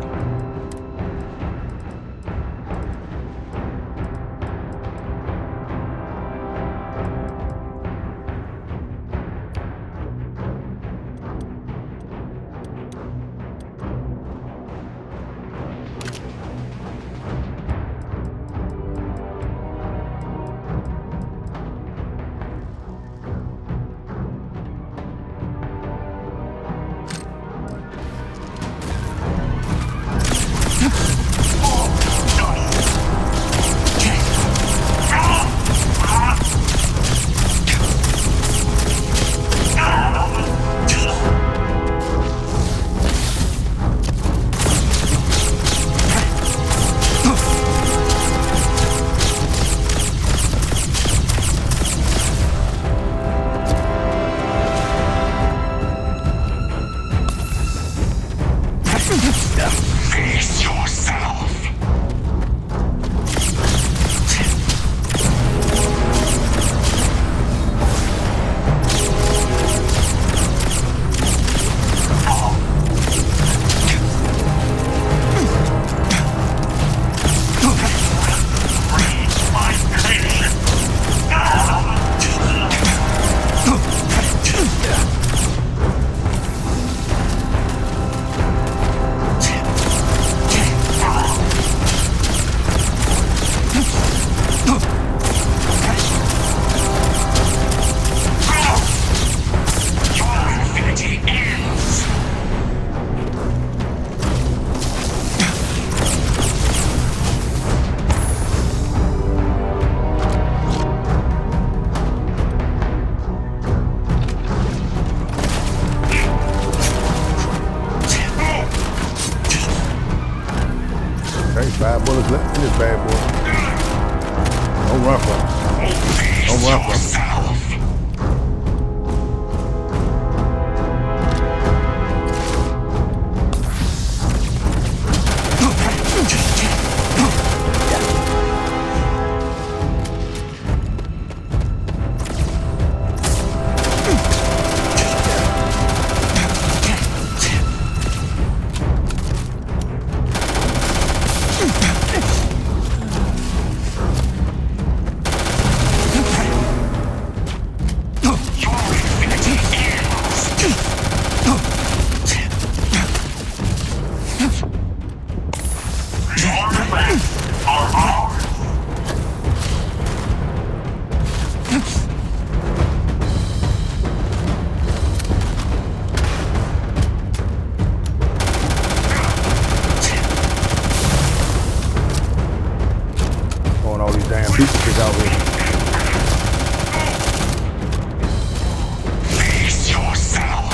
Face yourself. Okay, 5 bullets left in this bad boy. Don't run from him. Don't run from him. All these damn duplicates out here. Face yourself.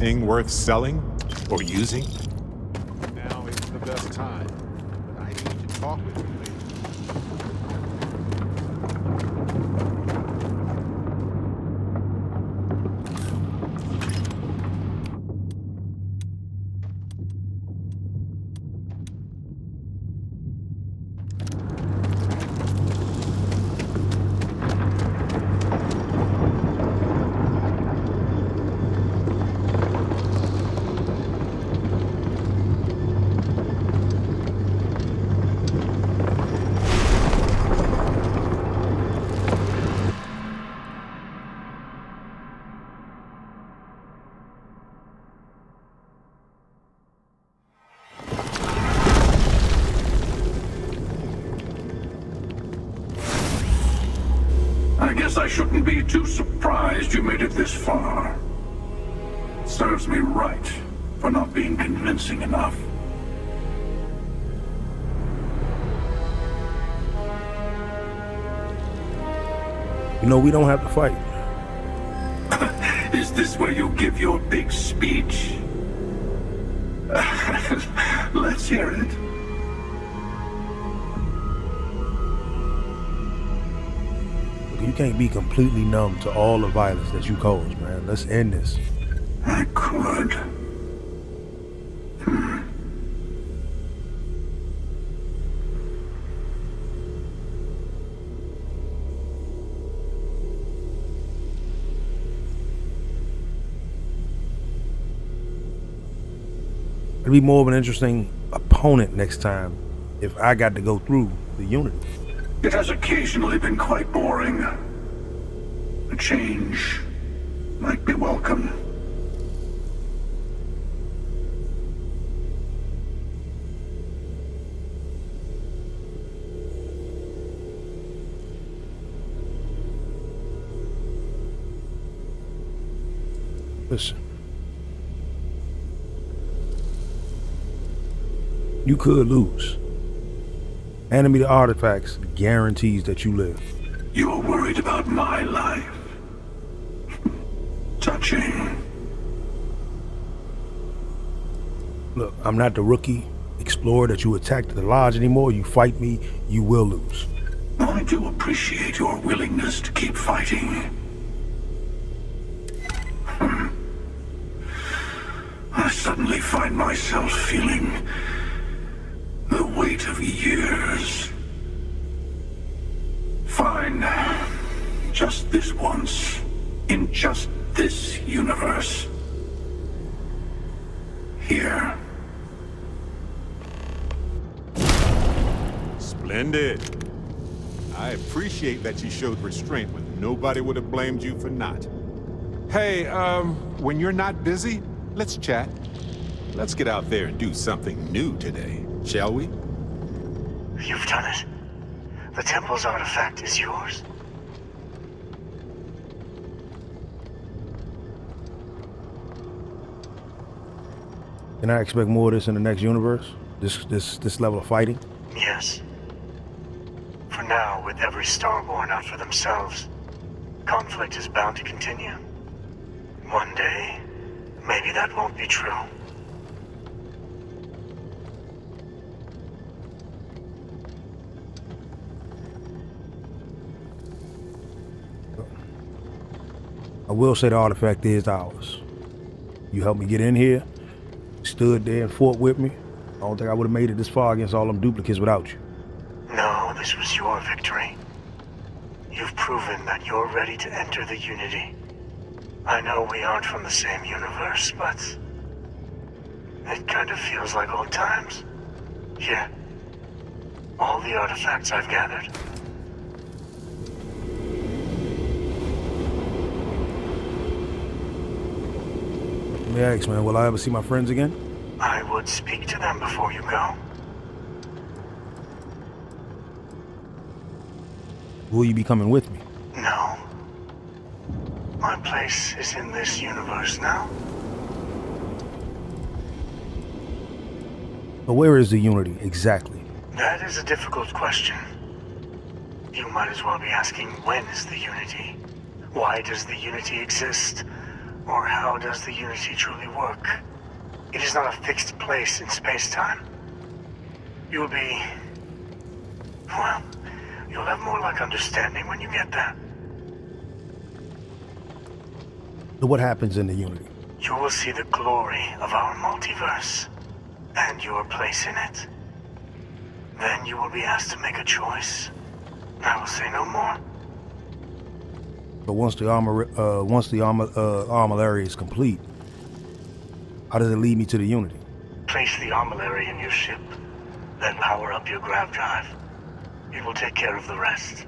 anything worth selling or using? Now is the best time, but I need to talk with you later. I guess I shouldn't be too surprised you made it this far. Serves me right for not being convincing enough. You know, we don't have to fight. Is this where you give your big speech? Let's hear it. You can't be completely numb to all the violence that you caused, man. Let's end this. I could. It'd be more of an interesting opponent next time if I got to go through the Unity. It has occasionally been quite boring. A change might be welcome. Listen. You could lose. Handing me the artifacts guarantees that you live. You are worried about my life. Touching. Look, I'm not the rookie explorer that you attacked at the lodge anymore. You fight me, you will lose. I do appreciate your willingness to keep fighting. I suddenly find myself feeling the weight of years. Fine. Just this once. In just this universe. Here. Splendid. I appreciate that you showed restraint when nobody would have blamed you for not. Hey, when you're not busy, let's chat. Let's get out there and do something new today, shall we? You've done it. The temple's artifact is yours. Can I expect more of this in the next universe? This level of fighting? Yes. For now, with every Starborn out for themselves, conflict is bound to continue. One day, maybe that won't be true. I will say the artifact is ours. You helped me get in here, stood there and fought with me. I don't think I would have made it this far against all them duplicates without you. No, this was your victory. You've proven that you're ready to enter the Unity. I know we aren't from the same universe, but it kind of feels like old times. Here, all the artifacts I've gathered. Let me ask, man, will I ever see my friends again? I would speak to them before you go. Will you be coming with me? No. My place is in this universe now. But where is the Unity, exactly? That is a difficult question. You might as well be asking, when is the Unity? Why does the Unity exist? Or how does the Unity truly work? It is not a fixed place in space-time. You'll be... well, you'll have more like understanding when you get there. So what happens in the Unity? You will see the glory of our multiverse, and your place in it. Then you will be asked to make a choice. I will say no more. But once the armillary is complete, how does it lead me to the Unity? Place the armillary in your ship, then power up your grav drive. It will take care of the rest.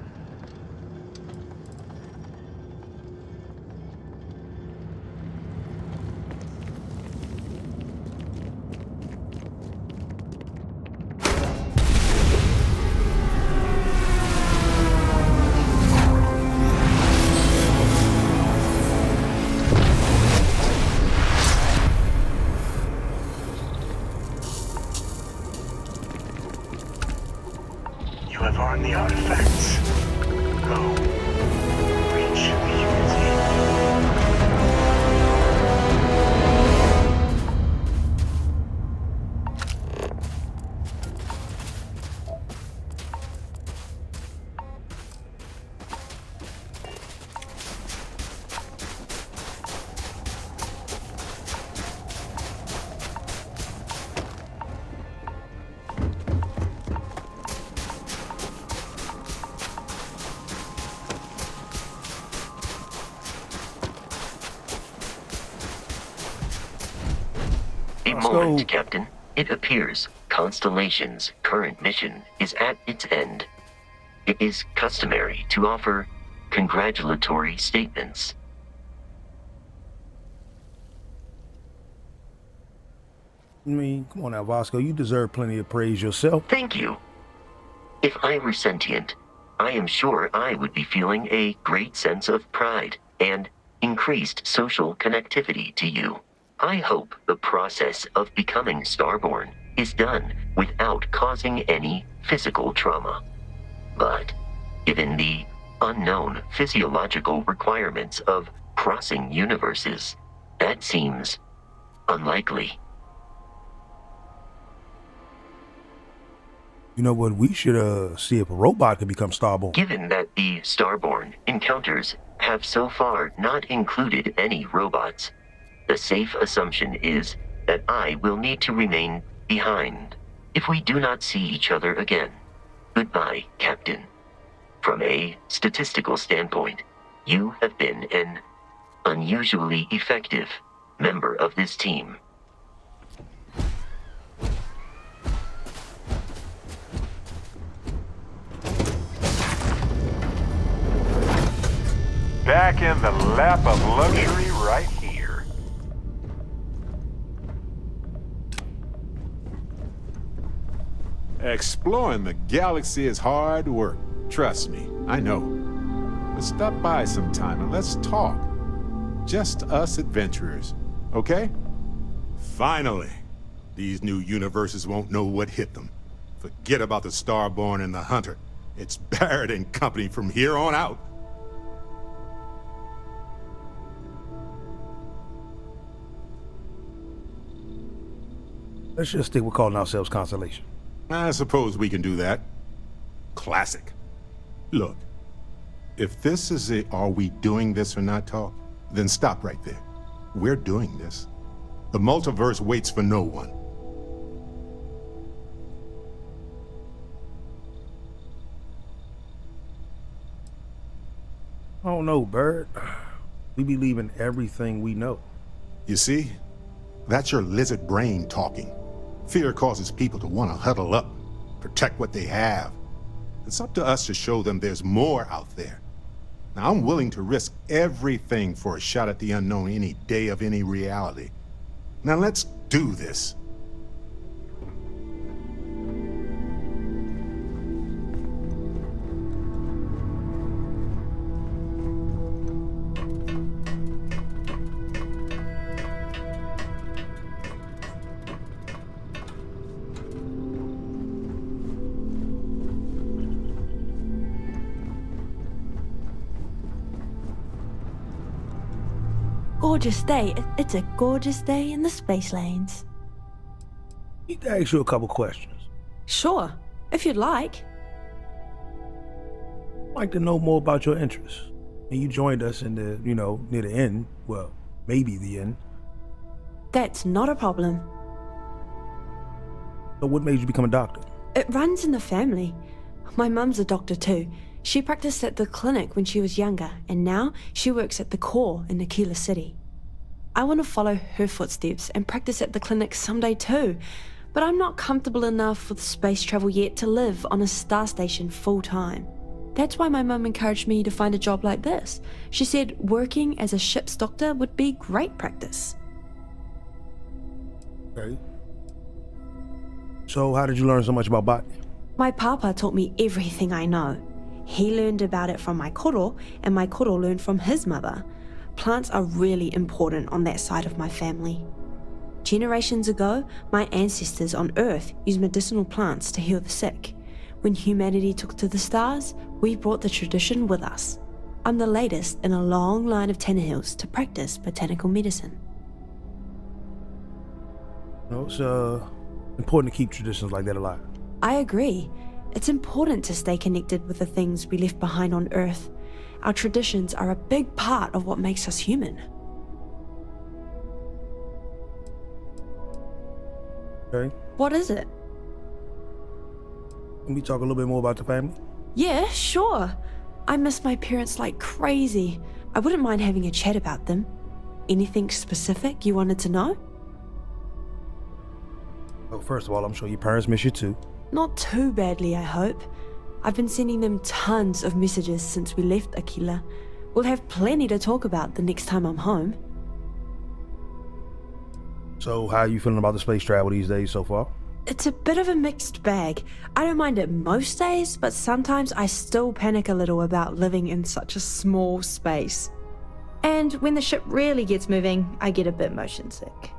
You have earned the artifacts. Go. Reach the Unity. A moment, Captain. It appears Constellation's current mission is at its end. It is customary to offer congratulatory statements. I mean, come on now, Vasco. You deserve plenty of praise yourself. Thank you. If I were sentient, I am sure I would be feeling a great sense of pride and increased social connectivity to you. I hope the process of becoming Starborn is done without causing any physical trauma. But given the unknown physiological requirements of crossing universes, that seems unlikely. You know what? We should see if a robot could become Starborn. Given that the Starborn encounters have so far not included any robots, the safe assumption is that I will need to remain behind if we do not see each other again. Goodbye, Captain. From a statistical standpoint, you have been an unusually effective member of this team. Back in the lap of luxury right here. Exploring the galaxy is hard work. Trust me, I know. But stop by sometime and let's talk. Just us adventurers, okay? Finally, these new universes won't know what hit them. Forget about the Starborn and the Hunter. It's Barrett and company from here on out. Let's just stick with calling ourselves Constellation. I suppose we can do that. Classic. Look, if this is a are we doing this or not talk, then stop right there. We're doing this. The multiverse waits for no one. I don't know, Bird. We be leaving everything we know. You see? That's your lizard brain talking. Fear causes people to want to huddle up, protect what they have. It's up to us to show them there's more out there. Now, I'm willing to risk everything for a shot at the unknown any day of any reality. Now, let's do this. gorgeous day. It's a gorgeous day in the space lanes. Need to ask you a couple questions. Sure, if you'd like. I'd like to know more about your interests. And you joined us in the, near the end. Well, maybe the end. That's not a problem. So what made you become a doctor? It runs in the family. My mum's a doctor too. She practiced at the clinic when she was younger, and now she works at the core in Aquila City. I want to follow her footsteps and practice at the clinic someday too, but I'm not comfortable enough with space travel yet to live on a star station full time. That's why my mum encouraged me to find a job like this. She said working as a ship's doctor would be great practice. Okay. So how did you learn so much about botany? My papa taught me everything I know. He learned about it from my koro, and my koro learned from his mother. Plants are really important on that side of my family. Generations ago, my ancestors on Earth used medicinal plants to heal the sick. When humanity took to the stars, we brought the tradition with us. I'm the latest in a long line of Tannehills to practice botanical medicine. It's important to keep traditions like that alive. I agree. It's important to stay connected with the things we left behind on Earth. Our traditions are a big part of what makes us human. Okay. What is it? Can we talk a little bit more about the family? Yeah, sure. I miss my parents like crazy. I wouldn't mind having a chat about them. Anything specific you wanted to know? Well, first of all, I'm sure your parents miss you too. Not too badly, I hope. I've been sending them tons of messages since we left Aquila. We'll have plenty to talk about the next time I'm home. So how are you feeling about the space travel these days so far? It's a bit of a mixed bag. I don't mind it most days, but sometimes I still panic a little about living in such a small space. And when the ship really gets moving, I get a bit motion sick.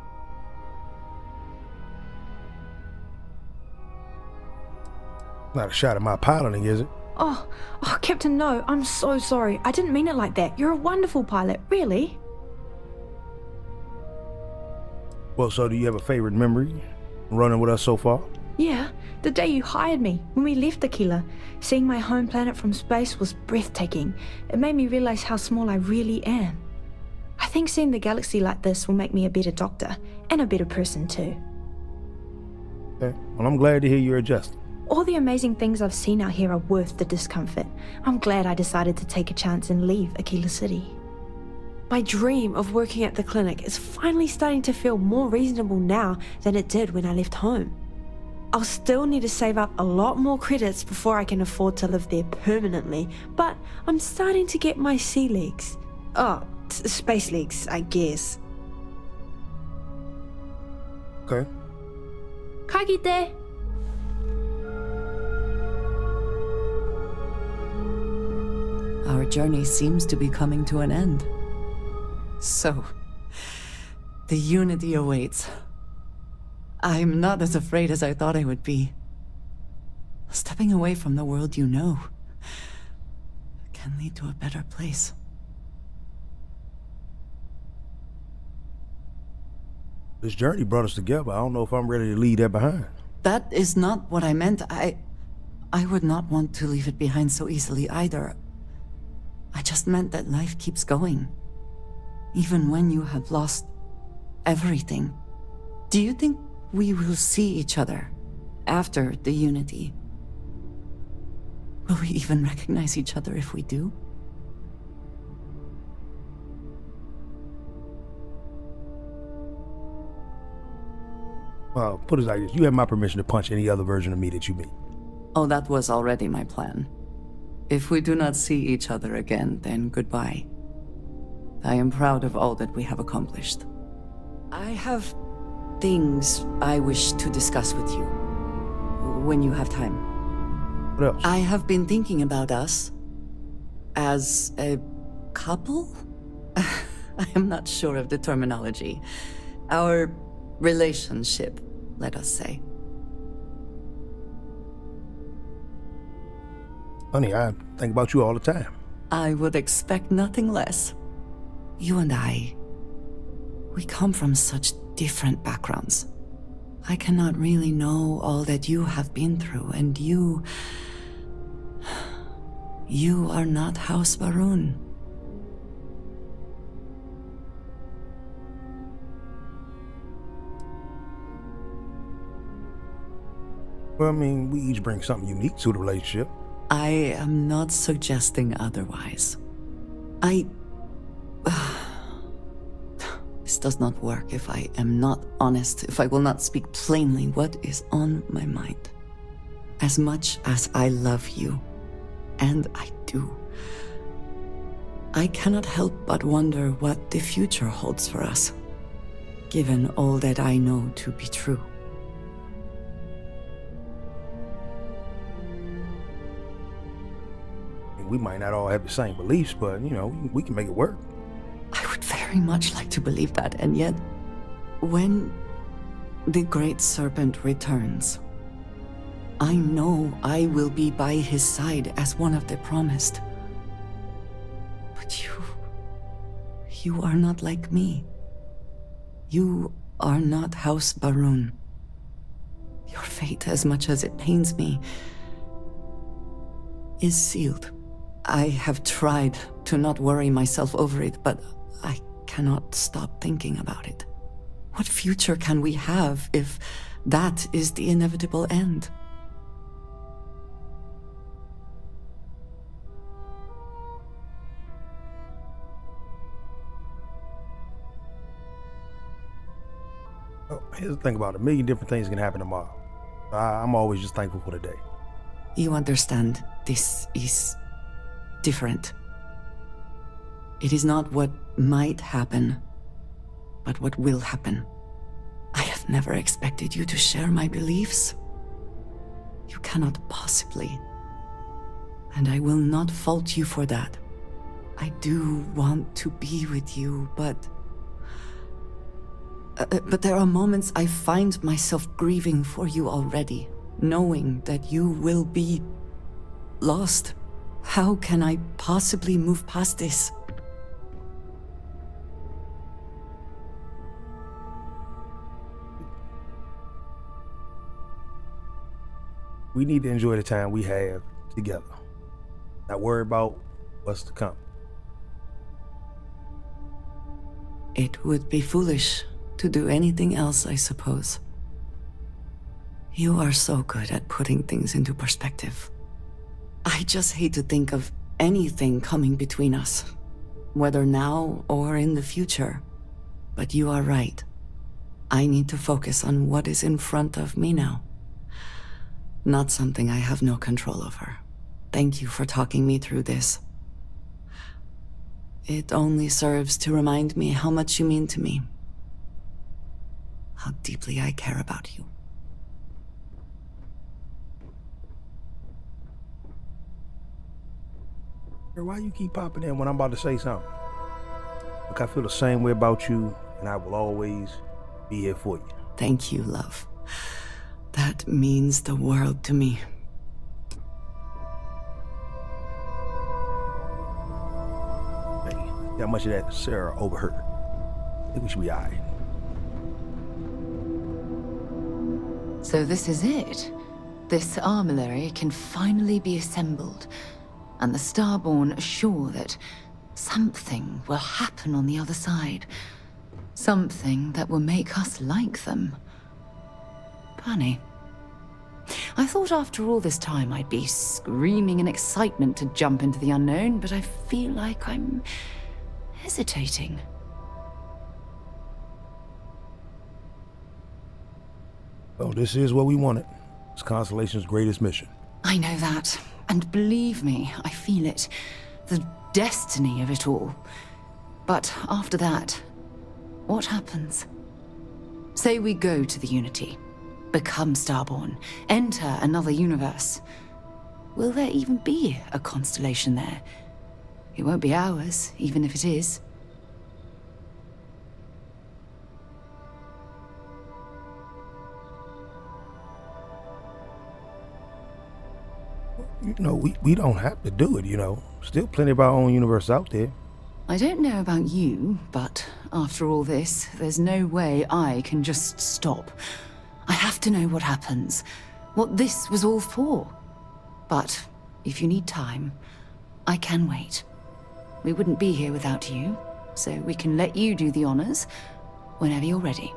Not a shot at my piloting, is it? Oh, Captain, no, I'm so sorry. I didn't mean it like that. You're a wonderful pilot, really. Well, so do you have a favorite memory running with us so far? Yeah, the day you hired me, when we left Aquila. Seeing my home planet from space was breathtaking. It made me realize how small I really am. I think seeing the galaxy like this will make me a better doctor, and a better person too. Okay, well, I'm glad to hear you're adjusting. All the amazing things I've seen out here are worth the discomfort. I'm glad I decided to take a chance and leave Aquila City. My dream of working at the clinic is finally starting to feel more reasonable now than it did when I left home. I'll still need to save up a lot more credits before I can afford to live there permanently, but I'm starting to get my sea legs. Space legs, I guess. Okay. Kagite! Our journey seems to be coming to an end. So, the Unity awaits. I'm not as afraid as I thought I would be. Stepping away from the world you know can lead to a better place. This journey brought us together. I don't know if I'm ready to leave that behind. That is not what I meant. I would not want to leave it behind so easily either. I just meant that life keeps going. Even when you have lost everything. Do you think we will see each other after the Unity? Will we even recognize each other if we do? Well, put it like this. You have my permission to punch any other version of me that you meet. Oh, that was already my plan. If we do not see each other again, then goodbye. I am proud of all that we have accomplished. I have things I wish to discuss with you. When you have time. What else? I have been thinking about us as a couple? I am not sure of the terminology. Our relationship, let us say. Honey, I think about you all the time. I would expect nothing less. You and I, We come from such different backgrounds. I cannot really know all that you have been through, and you are not House Baroon. Well, I mean, we each bring something unique to the relationship. I am not suggesting otherwise. This does not work if I am not honest, if I will not speak plainly what is on my mind. As much as I love you, and I do, I cannot help but wonder what the future holds for us, given all that I know to be true. We might not all have the same beliefs, but, you know, we can make it work. I would very much like to believe that, and yet, when the Great Serpent returns, I know I will be by his side as one of the promised. But you are not like me. You are not House Baroon. Your fate, as much as it pains me, is sealed. I have tried to not worry myself over it, but I cannot stop thinking about it. What future can we have if that is the inevitable end? Well, here's the thing about it. A million different things can happen tomorrow. I'm always just thankful for the day. You understand, this is different. It is not what might happen, but what will happen. I have never expected you to share my beliefs. You cannot possibly. And I will not fault you for that. I do want to be with you, but there are moments I find myself grieving for you already, knowing that you will be lost. How can I possibly move past this? We need to enjoy the time we have together. Not worry about what's to come. It would be foolish to do anything else, I suppose. You are so good at putting things into perspective. I just hate to think of anything coming between us, whether now or in the future. But you are right. I need to focus on what is in front of me now. Not something I have no control over. Thank you for talking me through this. It only serves to remind me how much you mean to me. How deeply I care about you. Why you keep popping in when I'm about to say something? Look, I feel the same way about you, and I will always be here for you. Thank you, love. That means the world to me. Hey, how much of that Sarah overheard? I think we should be all right. So this is it. This armillary can finally be assembled, and the Starborn are sure that something will happen on the other side. Something that will make us like them. Funny. I thought after all this time I'd be screaming in excitement to jump into the unknown, but I feel like I'm hesitating. Well, this is what we wanted. It's Constellation's greatest mission. I know that. And believe me, I feel it. The destiny of it all. But after that, what happens? Say we go to the Unity, become Starborn, enter another universe. Will there even be a constellation there? It won't be ours, even if it is. You know, we don't have to do it, you know. Still plenty of our own universe out there. I don't know about you, but after all this, there's no way I can just stop. I have to know what happens, what this was all for. But if you need time, I can wait. We wouldn't be here without you, so we can let you do the honors whenever you're ready.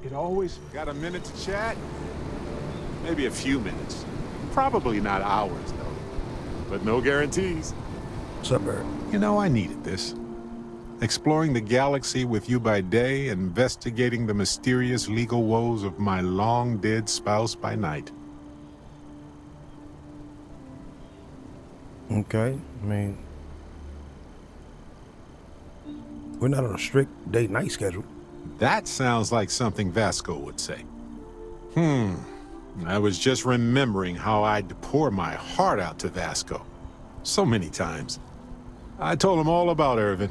It always got a minute to chat? Maybe a few minutes. Probably not hours, though. But no guarantees. What's up, Barrett? You know, I needed this. Exploring the galaxy with you by day, investigating the mysterious legal woes of my long-dead spouse by night. Okay, I mean, we're not on a strict date-night schedule. That sounds like something Vasco would say. I was just remembering how I'd pour my heart out to Vasco. So many times. I told him all about Irvin.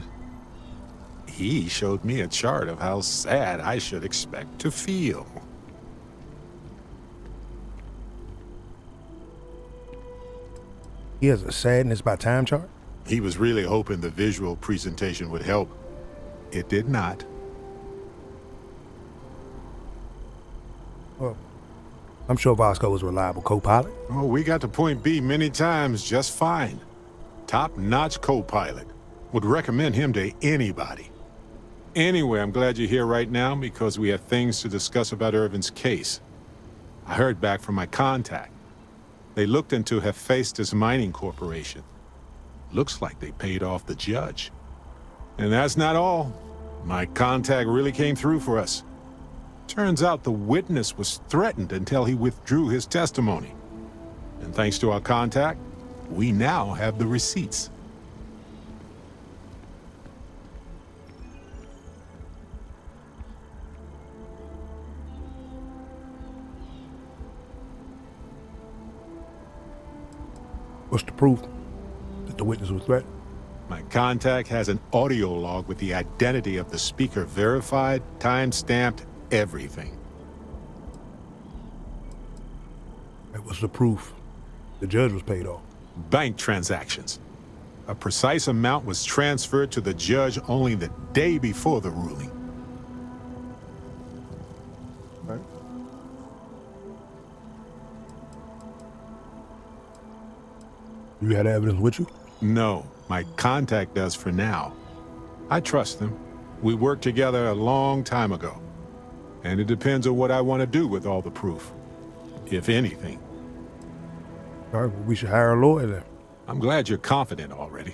He showed me a chart of how sad I should expect to feel. He has a sadness by time chart? He was really hoping the visual presentation would help. It did not. Well, I'm sure Vasco was a reliable co-pilot. Oh, we got to point B many times just fine. Top-notch co-pilot. Would recommend him to anybody. Anyway, I'm glad you're here right now because we have things to discuss about Irvin's case. I heard back from my contact. They looked into Hephaestus Mining Corporation. Looks like they paid off the judge. And that's not all. My contact really came through for us. Turns out the witness was threatened until he withdrew his testimony. And thanks to our contact, we now have the receipts. What's the proof that the witness was threatened? My contact has an audio log with the identity of the speaker verified, time-stamped, everything. And what's the proof the judge was paid off? Bank transactions. A precise amount was transferred to the judge only the day before the ruling. Right. You had evidence with you? No, my contact does for now. I trust them. We worked together a long time ago. And it depends on what I want to do with all the proof. If anything. All right, well, we should hire a lawyer then. I'm glad you're confident already.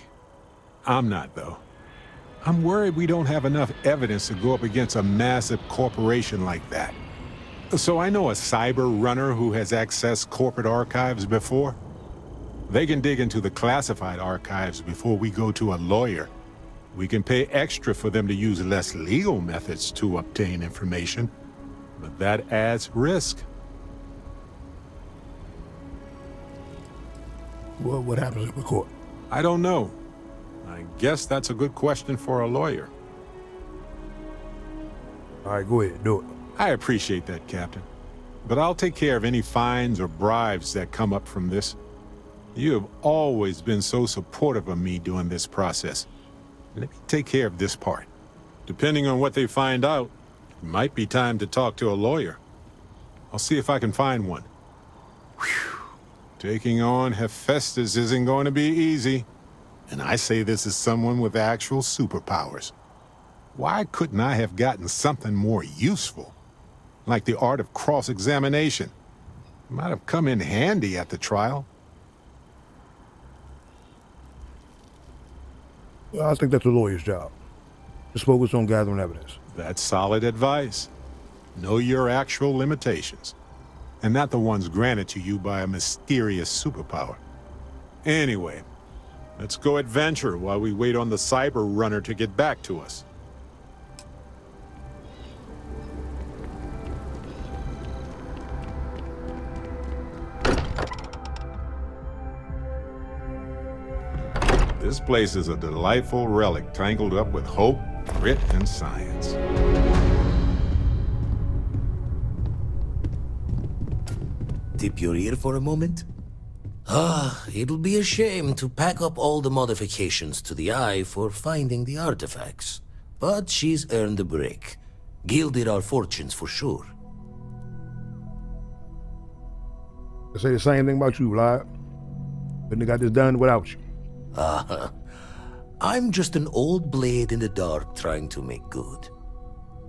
I'm not, though. I'm worried we don't have enough evidence to go up against a massive corporation like that. So I know a cyber runner who has accessed corporate archives before. They can dig into the classified archives before we go to a lawyer. We can pay extra for them to use less legal methods to obtain information, but that adds risk. Well, what happens in the court? I don't know. I guess that's a good question for a lawyer. All right, go ahead, do it. I appreciate that, Captain. But I'll take care of any fines or bribes that come up from this. You have always been so supportive of me during this process. Let me take care of this part. Depending on what they find out, it might be time to talk to a lawyer. I'll see if I can find one. Whew. Taking on Hephaestus isn't going to be easy. And I say this as someone with actual superpowers. Why couldn't I have gotten something more useful? Like the art of cross-examination. It might have come in handy at the trial. Well, I think that's a lawyer's job. Just focus on gathering evidence. That's solid advice. Know your actual limitations, and not the ones granted to you by a mysterious superpower. Anyway, let's go adventure while we wait on the cyber runner to get back to us. This place is a delightful relic tangled up with hope, grit, and science. Dip your ear for a moment? It'll be a shame to pack up all the modifications to the eye for finding the artifacts. But she's earned a break. Gilded our fortunes for sure. I say the same thing about you, Vlad. Couldn't have got this done without you. I'm just an old blade in the dark trying to make good.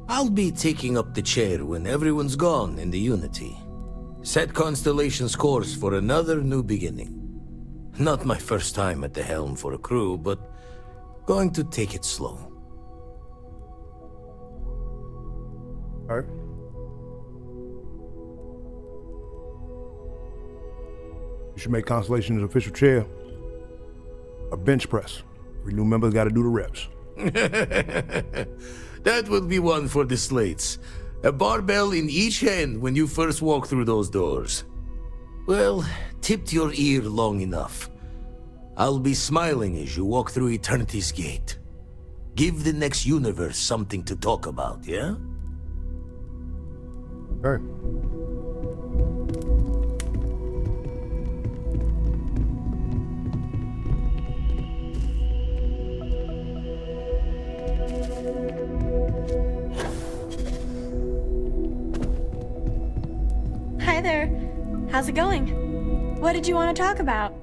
I'll be taking up the chair when everyone's gone in the Unity. Set Constellation's course for another new beginning. Not my first time at the helm for a crew, but going to take it slow. All right. You should make Constellation's official chair a bench press. Every new member's got to do the reps. That will be one for the slates. A barbell in each hand when you first walk through those doors. Well, tipped your ear long enough. I'll be smiling as you walk through Eternity's gate. Give the next universe something to talk about, yeah? All right. Hi there. How's it going? What did you want to talk about?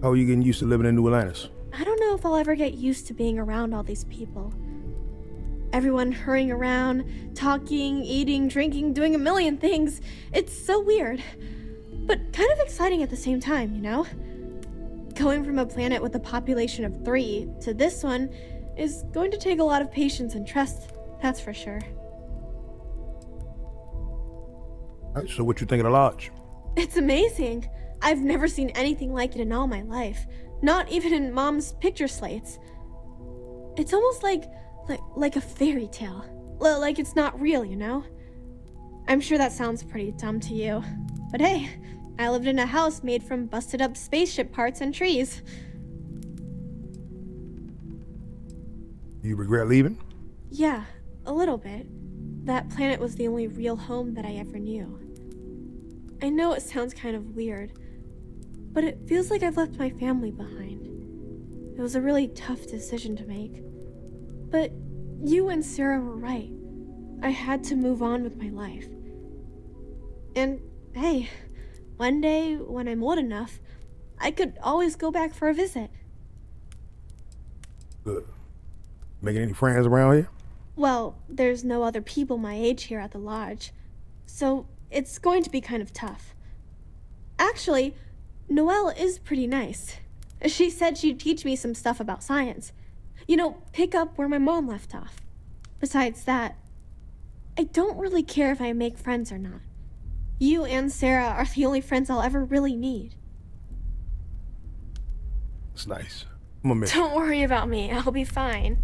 How are you getting used to living in New Atlantis? I don't know if I'll ever get used to being around all these people. Everyone hurrying around, talking, eating, drinking, doing a million things. It's so weird. But kind of exciting at the same time, you know? Going from a planet with a population of 3 to this one is going to take a lot of patience and trust, that's for sure. All right, so what you think of the lodge? It's amazing. I've never seen anything like it in all my life. Not even in Mom's picture slates. It's almost like a fairy tale. Like it's not real, you know? I'm sure that sounds pretty dumb to you. But hey, I lived in a house made from busted up spaceship parts and trees. You regret leaving? Yeah, a little bit. That planet was the only real home that I ever knew. I know it sounds kind of weird, but it feels like I've left my family behind. It was a really tough decision to make. But you and Sarah were right. I had to move on with my life. And hey, one day, when I'm old enough, I could always go back for a visit. Good. Making any friends around here? Well, there's no other people my age here at the lodge, so it's going to be kind of tough. Actually, Noelle is pretty nice. She said she'd teach me some stuff about science. You know, pick up where my mom left off. Besides that, I don't really care if I make friends or not. You and Sarah are the only friends I'll ever really need. It's nice. I'm gonna miss you. Don't worry about me. I'll be fine.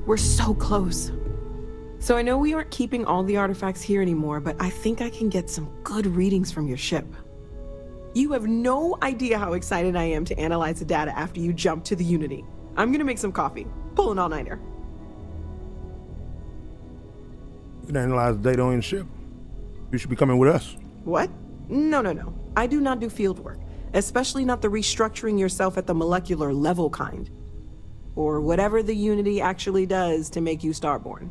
We're so close. So I know we aren't keeping all the artifacts here anymore, but I think I can get some good readings from your ship. You have no idea how excited I am to analyze the data after you jump to the Unity. I'm gonna make some coffee. Pull an all-nighter. You can analyze the data on your ship. You should be coming with us. What? No. I do not do field work, especially not the restructuring yourself at the molecular level kind. Or whatever the Unity actually does to make you starborn.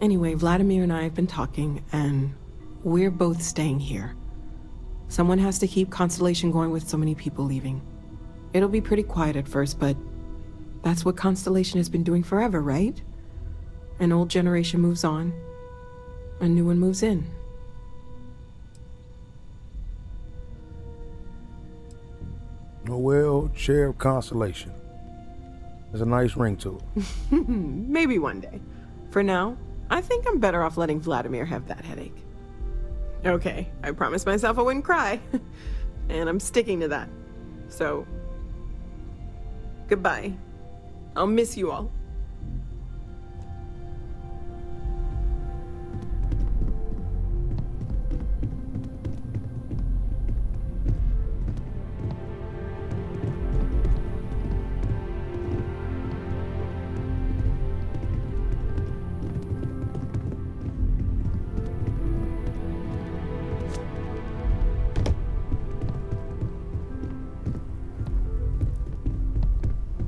Anyway, Vladimir and I have been talking, and we're both staying here. Someone has to keep Constellation going with so many people leaving. It'll be pretty quiet at first, but that's what Constellation has been doing forever, right? An old generation moves on, a new one moves in. Oh, well, chair of Constellation. There's a nice ring to it. Maybe one day. For now, I think I'm better off letting Vladimir have that headache. Okay, I promised myself I wouldn't cry. And I'm sticking to that. So, goodbye. I'll miss you all.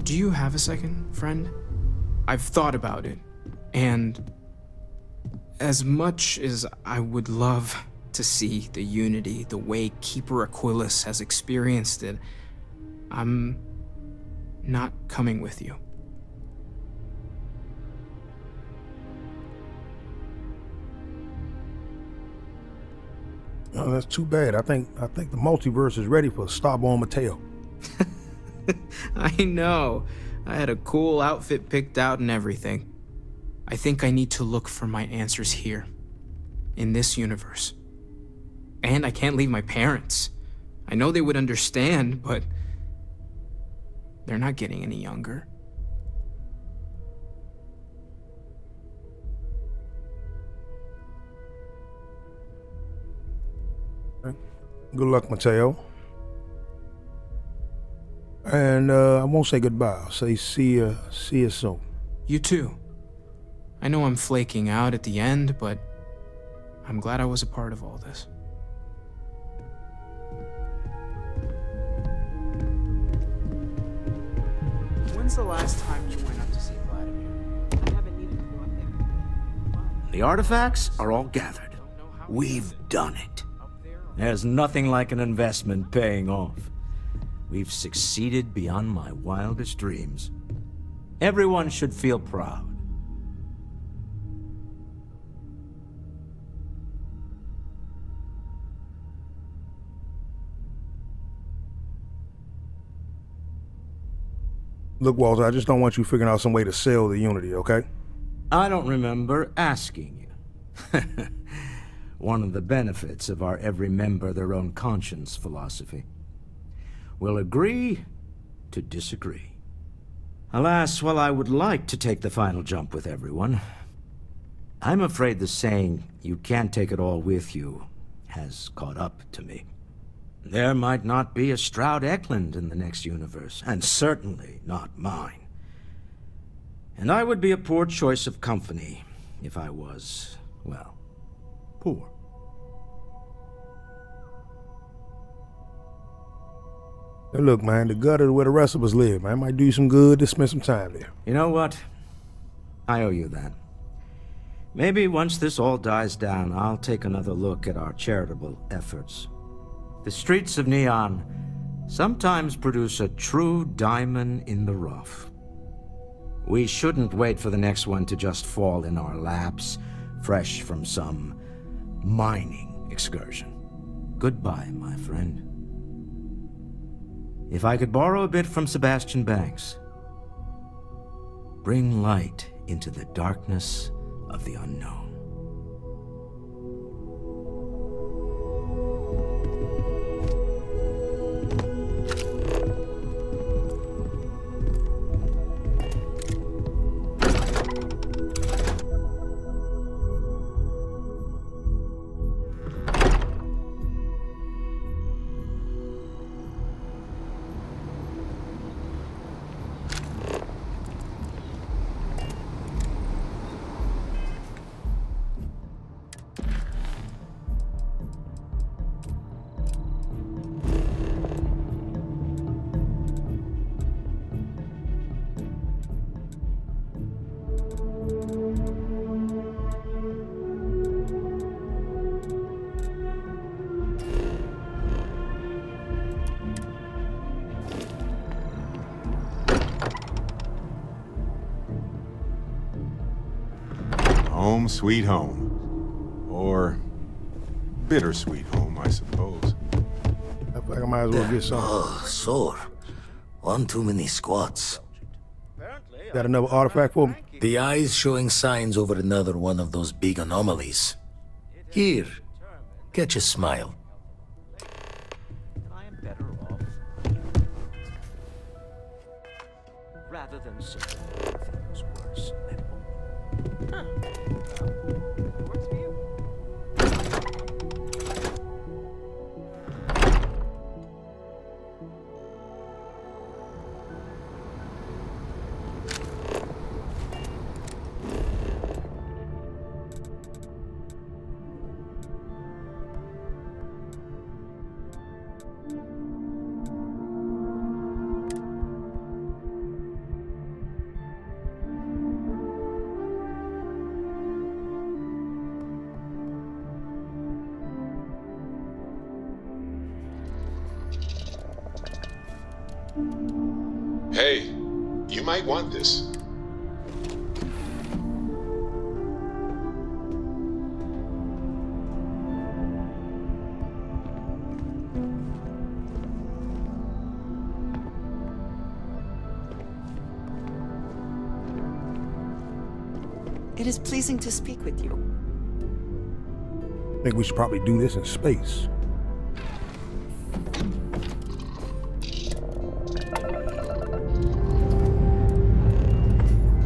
Do you have a second, friend? I've thought about it, and as much as I would love to see the Unity the way Keeper Aquilus has experienced it, I'm not coming with you. Oh, that's too bad. I think the multiverse is ready for Starborn Mateo. I know. I had a cool outfit picked out and everything. I think I need to look for my answers here, in this universe. And I can't leave my parents. I know they would understand, but they're not getting any younger. Good luck, Mateo. And I won't say goodbye. I'll say see you soon. You too. I know I'm flaking out at the end, but I'm glad I was a part of all this. When's the last time you went up to see Vladimir? I haven't needed to go up there. The artifacts are all gathered. We've done it. There's nothing like an investment paying off. We've succeeded beyond my wildest dreams. Everyone should feel proud. Look, Walter, I just don't want you figuring out some way to sell the Unity, okay? I don't remember asking you. One of the benefits of our every member their own conscience philosophy. We'll agree to disagree. Alas, while I would like to take the final jump with everyone, I'm afraid the saying, "you can't take it all with you," has caught up to me. There might not be a Stroud Eklund in the next universe, and certainly not mine. And I would be a poor choice of company if I was, well, poor. Hey, look, man, the gutter where the rest of us live, man. Might do you some good to spend some time there. You know what? I owe you that. Maybe once this all dies down, I'll take another look at our charitable efforts. The streets of Neon sometimes produce a true diamond in the rough. We shouldn't wait for the next one to just fall in our laps, fresh from some mining excursion. Goodbye, my friend. If I could borrow a bit from Sebastian Banks, bring light into the darkness of the unknown. Home sweet home. Or bittersweet home, I suppose. I feel like I might as well get some. Oh, sore. One too many squats. Got another artifact for me? The eye's showing signs over another one of those big anomalies. Here, catch a smile. I am better off rather than simply making things worse. Works for you. Hey, you might want this. It is pleasing to speak with you. I think we should probably do this in space.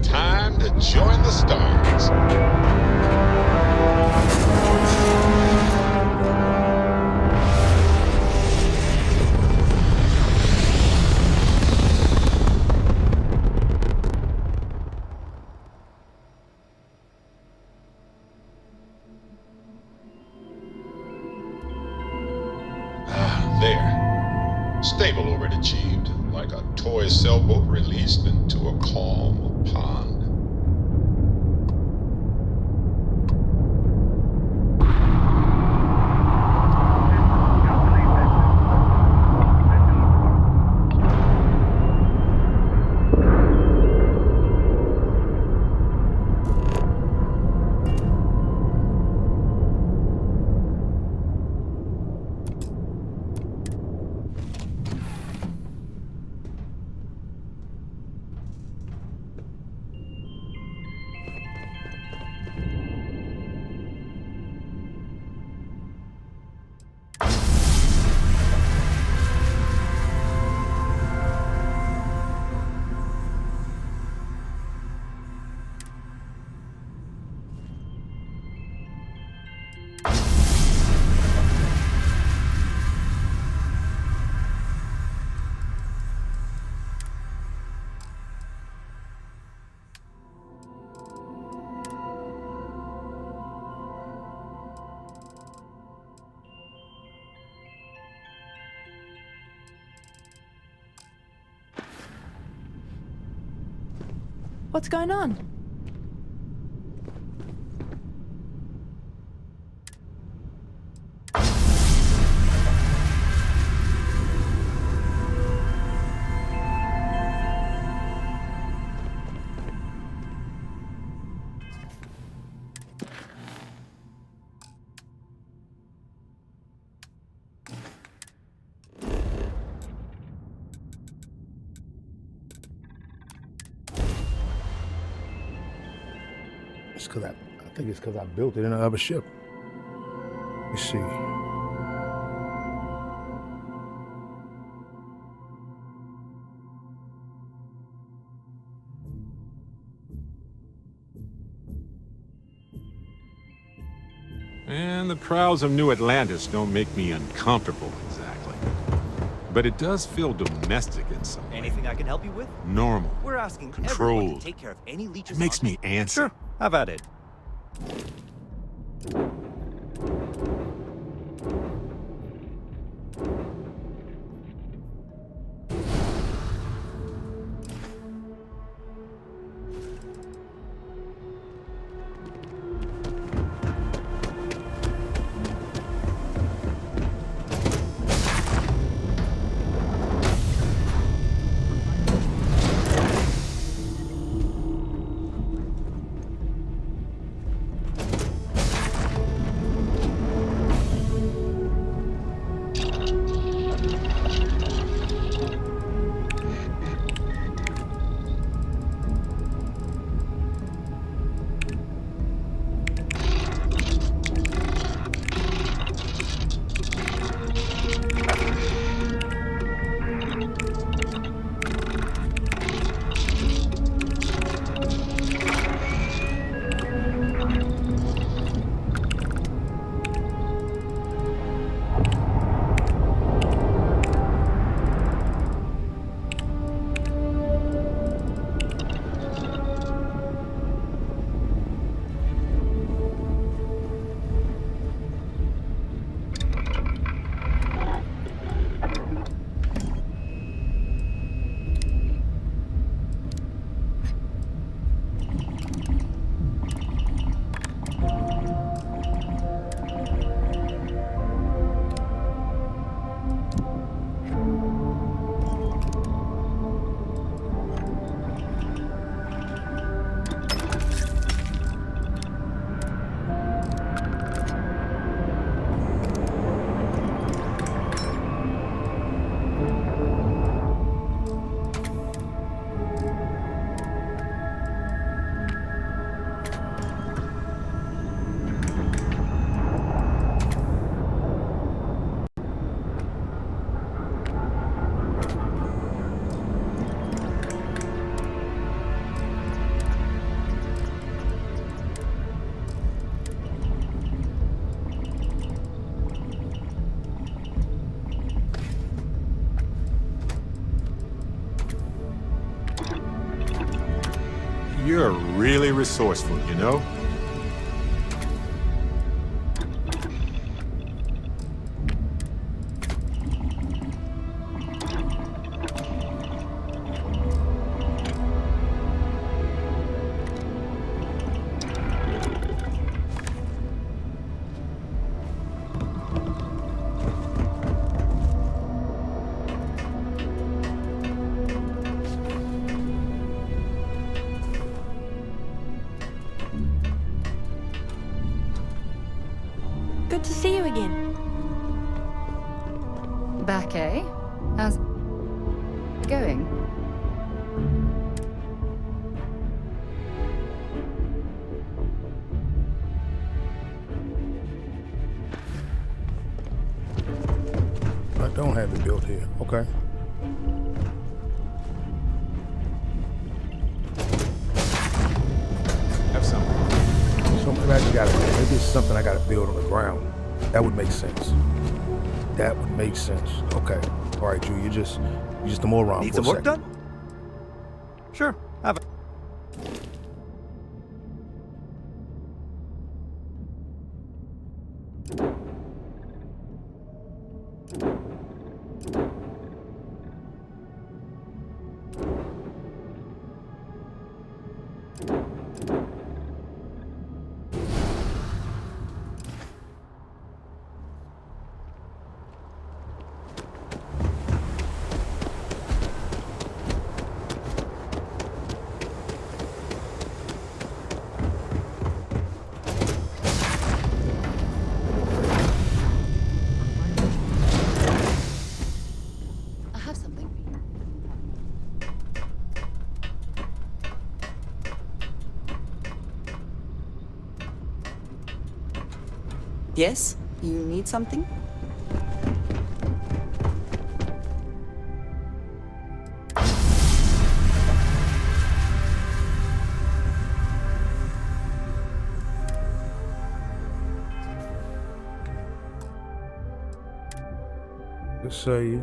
Time to join the stars. There. Stable orbit achieved, like a toy sailboat released into a calm pond. What's going on? It's because I think it's because I built it in another ship. Let's see. And the prowls of New Atlantis don't make me uncomfortable, exactly. But it does feel domestic in some way. Anything I can help you with? Normal. We're asking everyone Controlled. to take care of any leeches. It makes me antsy. Sure, have at it. You're really resourceful, you know? Good to see you again. Back, eh? How's it going? I don't have it built here. Okay. Have some. So maybe I just gotta, maybe it's something I gotta build on the ground. That would make sense. That would make sense. Okay. All right, Drew, you're just a moron. Need for some a work second. done? Sure, have it. Yes? You need something? Let's say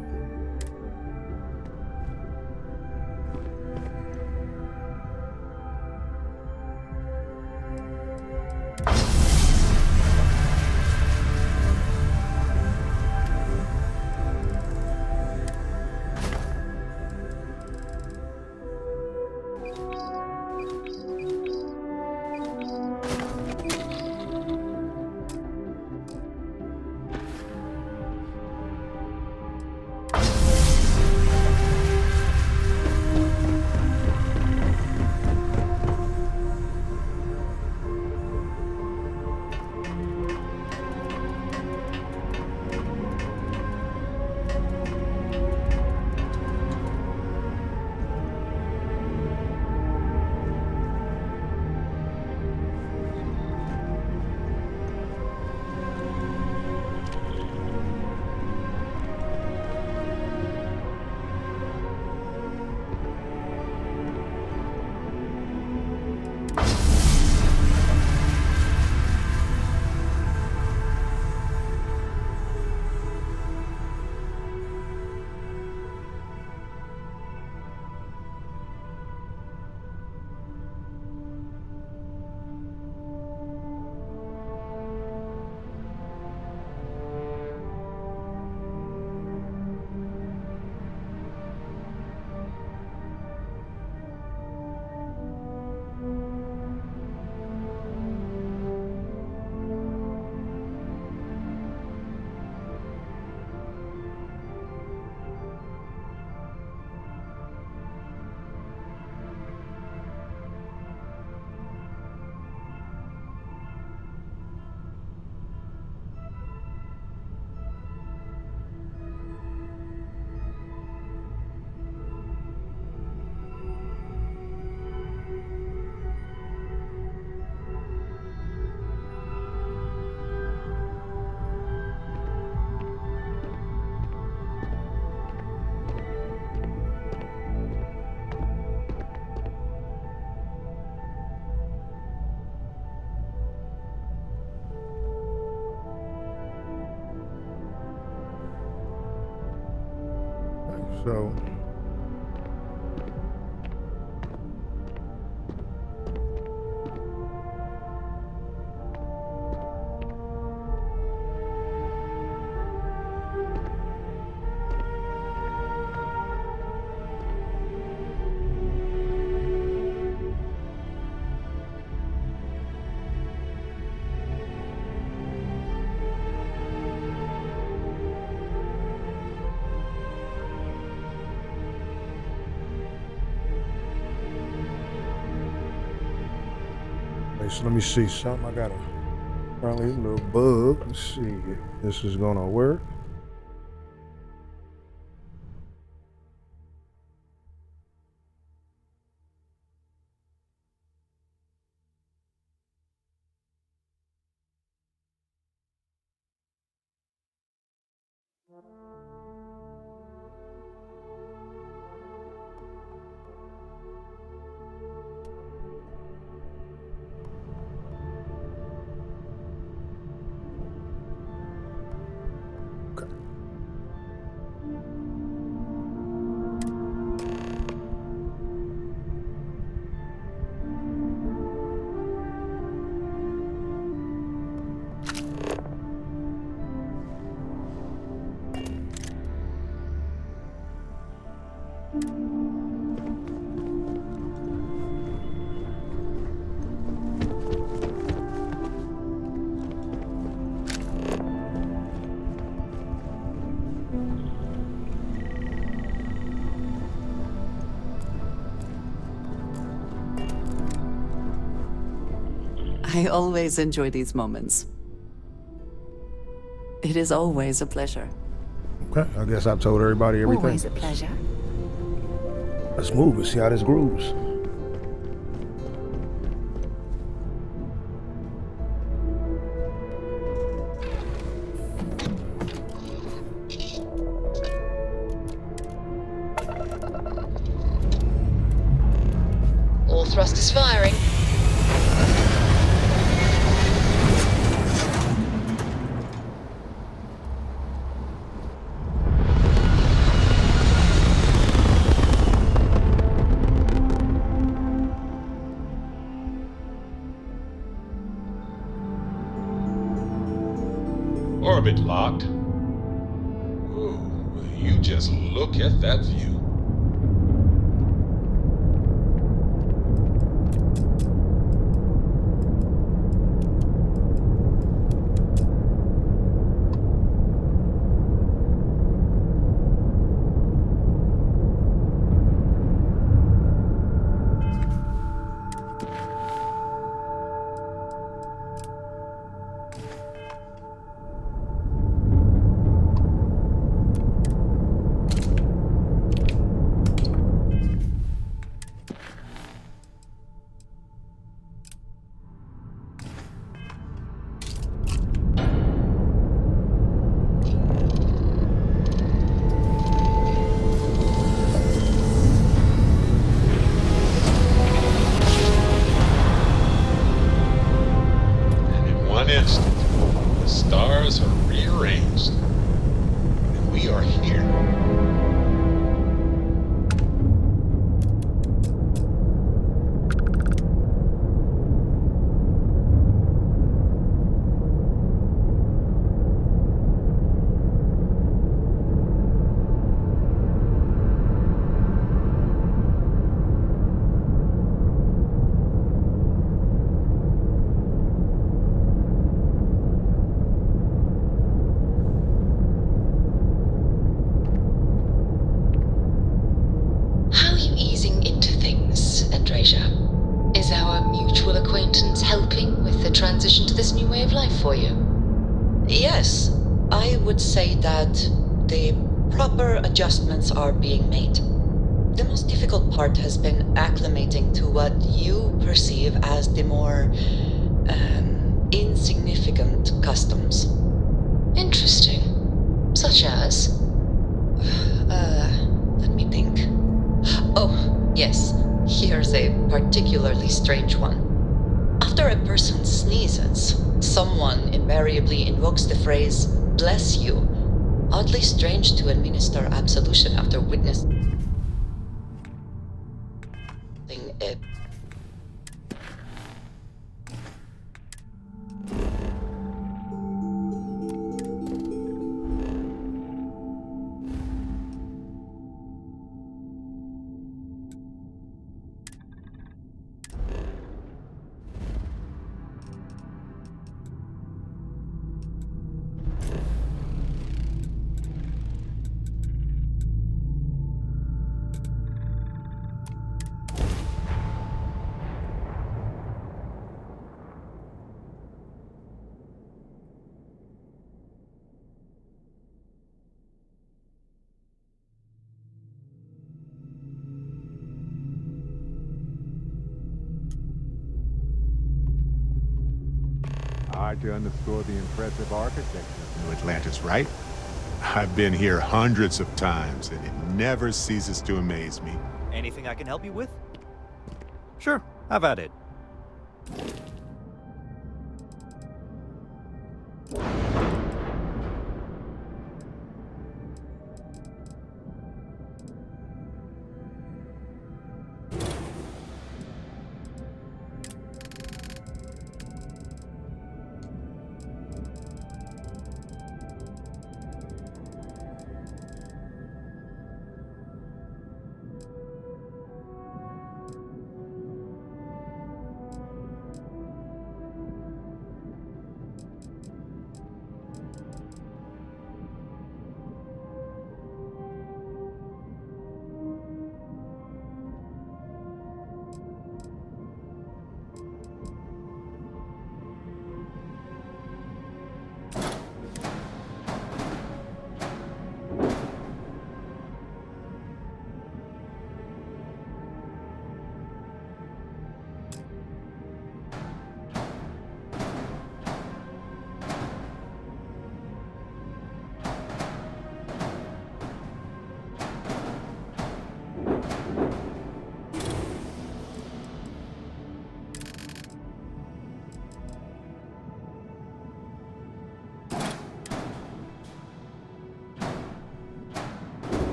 so. So let me see something. I got apparently a little bug. Let's see if this is gonna work. I always enjoy these moments. It is always a pleasure. Okay, I guess I've told everybody everything. Always a pleasure. Let's move and see how this grooves. thrust is firing. Orbit locked. Ooh, you just look at that view. One instant, the stars are rearranged, and we are here. How are you easing into things, Andrasia? Is our mutual acquaintance helping with the transition to this new way of life for you? Yes, I would say that the proper adjustments are being made. The most difficult part has been acclimating to what you perceive as the more insignificant customs. Interesting. Such as? Let me think. Oh, yes, here's a particularly strange one. After a person sneezes, someone invariably invokes the phrase, "bless you." Oddly strange to administer absolution after witnessing it. Hard to underscore the impressive architecture of New Atlantis, right? I've been here hundreds of times, and it never ceases to amaze me. Anything I can help you with? Sure, have at it.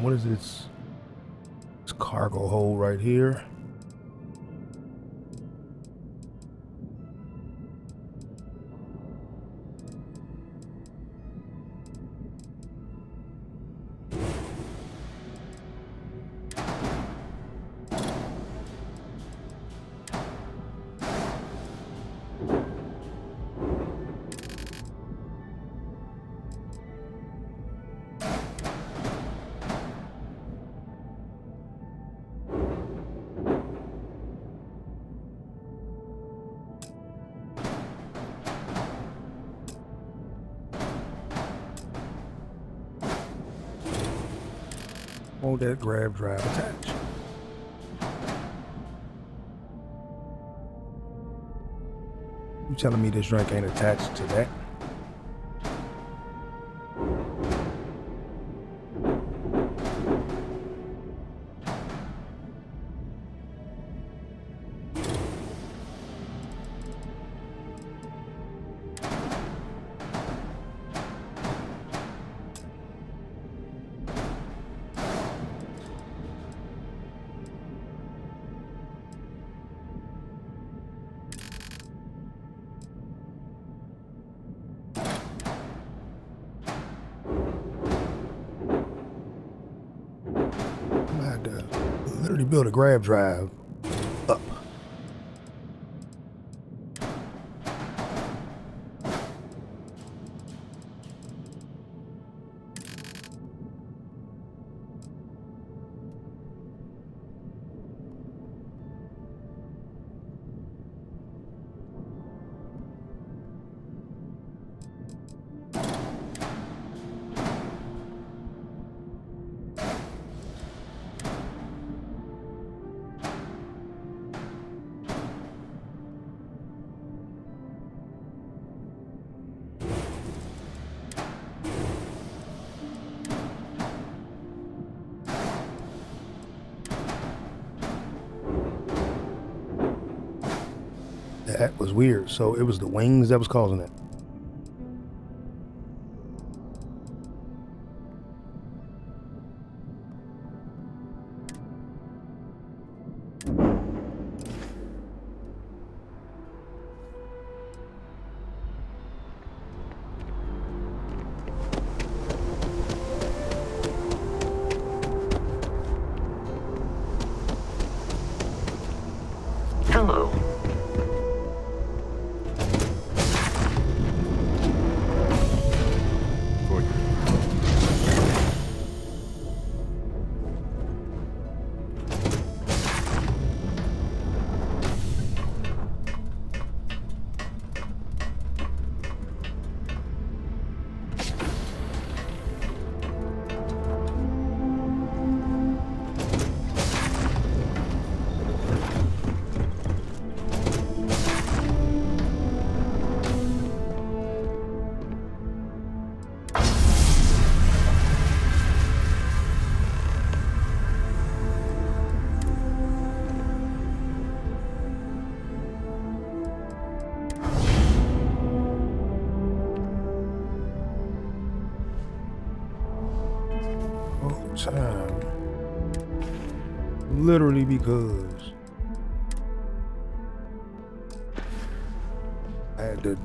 What is this? This cargo hold right here. Hold that grab drive attached. You telling me this drink ain't attached to that? I had to literally build a grab drive up. That was weird. So it was the wings that was causing it. Hello. Time. Literally because I had the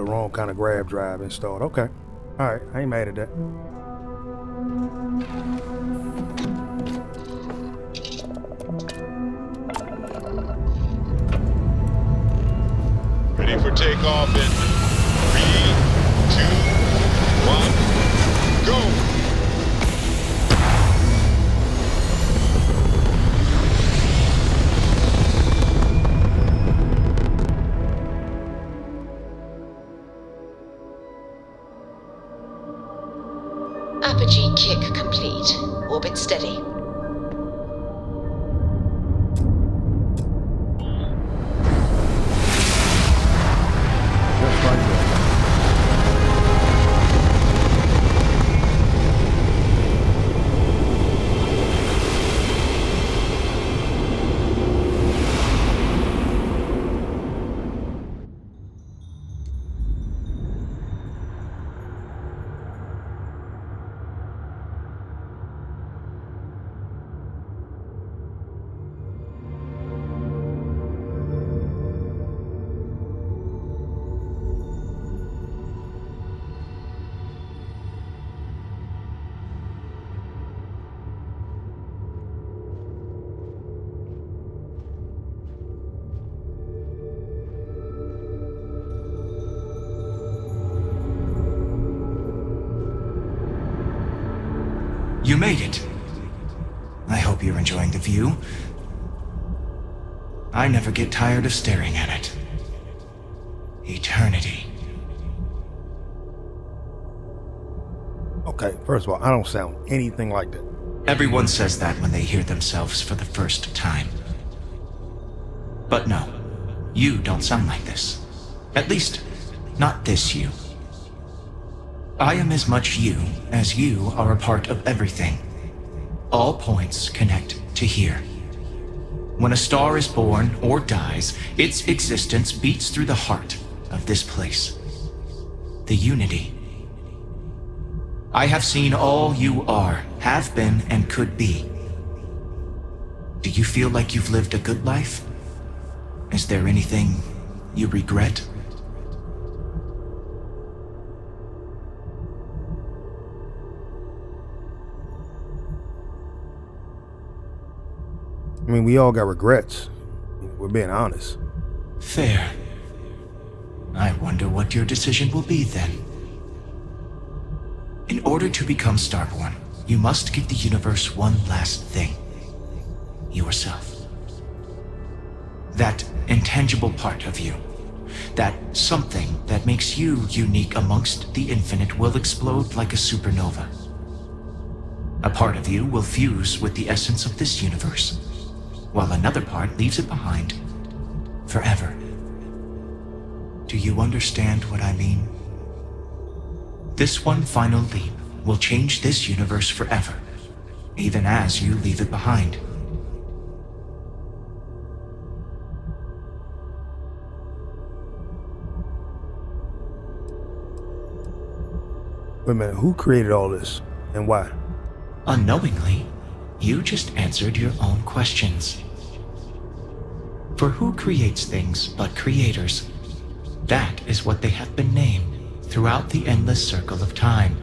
wrong kind of grab drive installed. Okay. Alright, I ain't mad at that. Ready for takeoff in 3, 2, 1, go! Apogee kick complete. Orbit steady. made it. I hope you're enjoying the view. I never get tired of staring at it. Eternity. Okay, first of all, I don't sound anything like that. Everyone says that when they hear themselves for the first time. But no, you don't sound like this. At least, not this you. I am as much you as you are a part of everything. All points connect to here. When a star is born or dies, its existence beats through the heart of this place. The unity. I have seen all you are, have been, and could be. Do you feel like you've lived a good life? Is there anything you regret? I mean, we all got regrets. We're being honest. Fair. I wonder what your decision will be then. In order to become Starborn, you must give the universe one last thing. Yourself. That intangible part of you. That something that makes you unique amongst the infinite will explode like a supernova. A part of you will fuse with the essence of this universe, while another part leaves it behind forever. Do you understand what I mean? This one final leap will change this universe forever, even as you leave it behind. Wait a minute, who created all this and why? Unknowingly, you just answered your own questions. For who creates things but creators? That is what they have been named throughout the endless circle of time.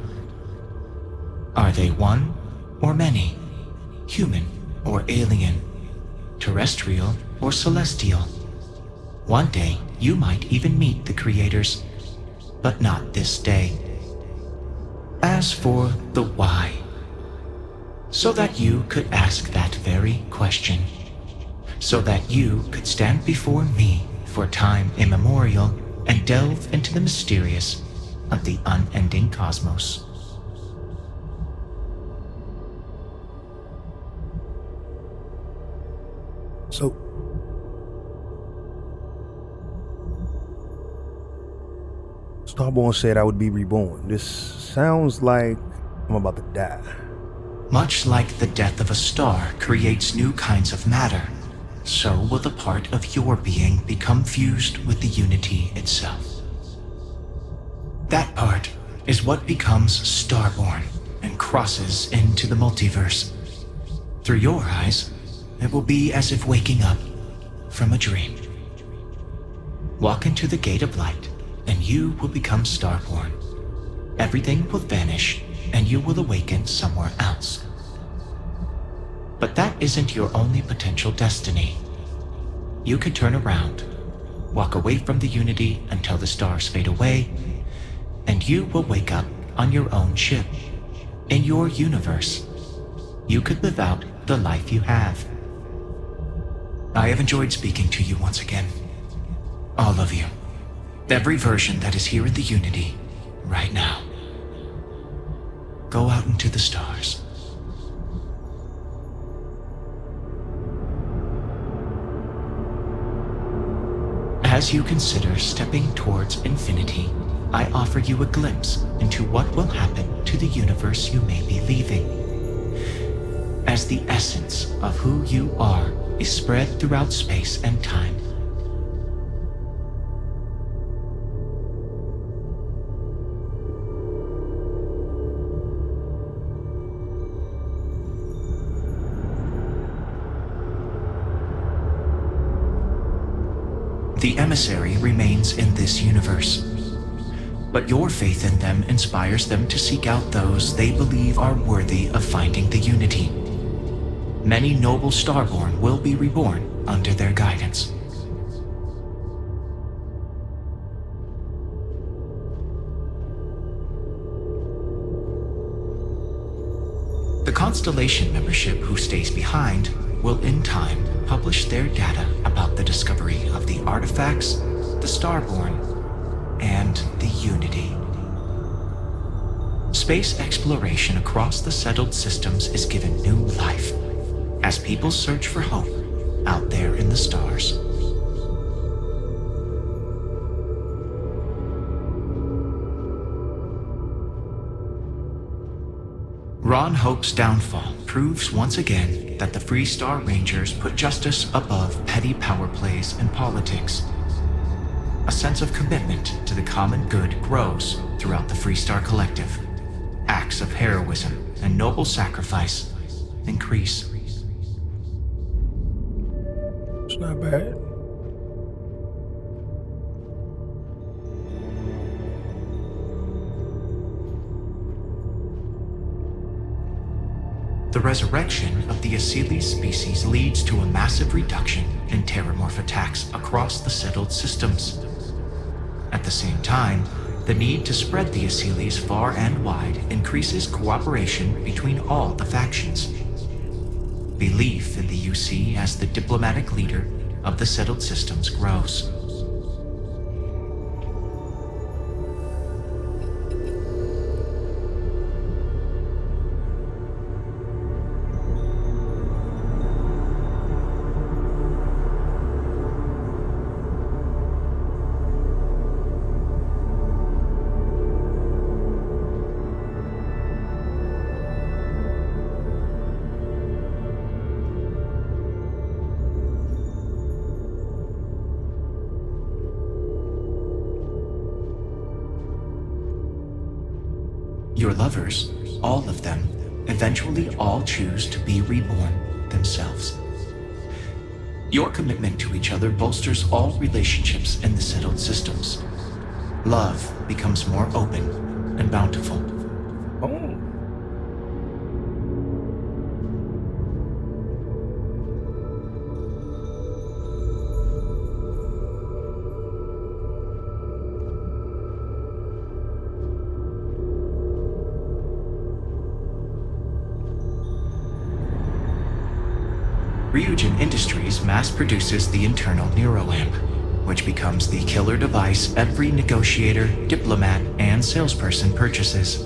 Are they one or many? Human or alien? Terrestrial or celestial? One day you might even meet the creators, but not this day. As for the why, so that you could ask that very question, so that you could stand before me for time immemorial and delve into the mysterious of the unending cosmos. So, Starborn said I would be reborn. This sounds like I'm about to die. Much like the death of a star creates new kinds of matter, so will the part of your being become fused with the unity itself. That part is what becomes Starborn and crosses into the multiverse. Through your eyes, it will be as if waking up from a dream. Walk into the gate of light, and you will become Starborn. Everything will vanish, and you will awaken somewhere else. But that isn't your only potential destiny. You can turn around, walk away from the unity until the stars fade away, and you will wake up on your own ship, in your universe. You could live out the life you have. I have enjoyed speaking to you once again. All of you. Every version that is here in the Unity, right now. Go out into the stars. As you consider stepping towards infinity, I offer you a glimpse into what will happen to the universe you may be leaving. As the essence of who you are is spread throughout space and time. The emissary remains in this universe, but your faith in them inspires them to seek out those they believe are worthy of finding the unity. Many noble Starborn will be reborn under their guidance. The Constellation membership who stays behind will in time publish their data about the discovery of the artifacts, the Starborn, and the Unity. Space exploration across the settled systems is given new life as people search for hope out there in the stars. Ron Hope's downfall proves once again that the Free Star Rangers put justice above petty power plays and politics. A sense of commitment to the common good grows throughout the Free Star Collective. Acts of heroism and noble sacrifice increase. It's not bad. The resurrection of the Asili species leads to a massive reduction in terramorph attacks across the settled systems. At the same time, the need to spread the Asilis far and wide increases cooperation between all the factions. Belief in the UC as the diplomatic leader of the settled systems grows. Your lovers, all of them, eventually all choose to be reborn themselves. Your commitment to each other bolsters all relationships in the settled systems. Love becomes more open and bountiful. Oh. Ryujin Industries mass produces the internal neuroamp, which becomes the killer device every negotiator, diplomat, and salesperson purchases.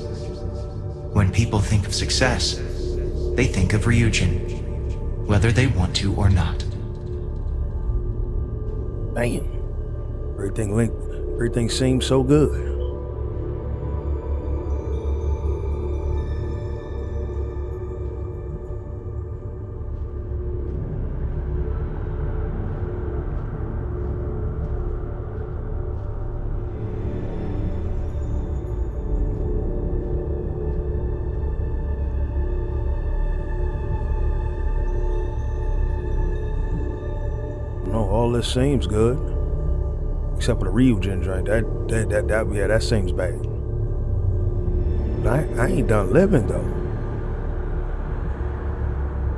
When people think of success, they think of Ryujin, whether they want to or not. Damn. Everything seems so good. No, all this seems good. Except for the Ryujin joint. That seems bad. But I ain't done living though.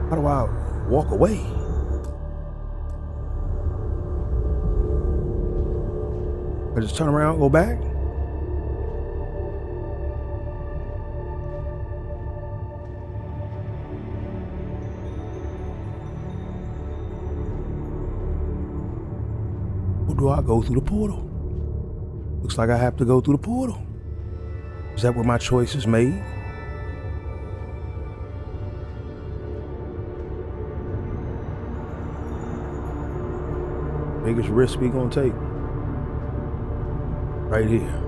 How do I walk away? I just turn around and go back? Or do I go through the portal? Looks like I have to go through the portal. Is that where my choice is made? Biggest risk we gonna take? Right here.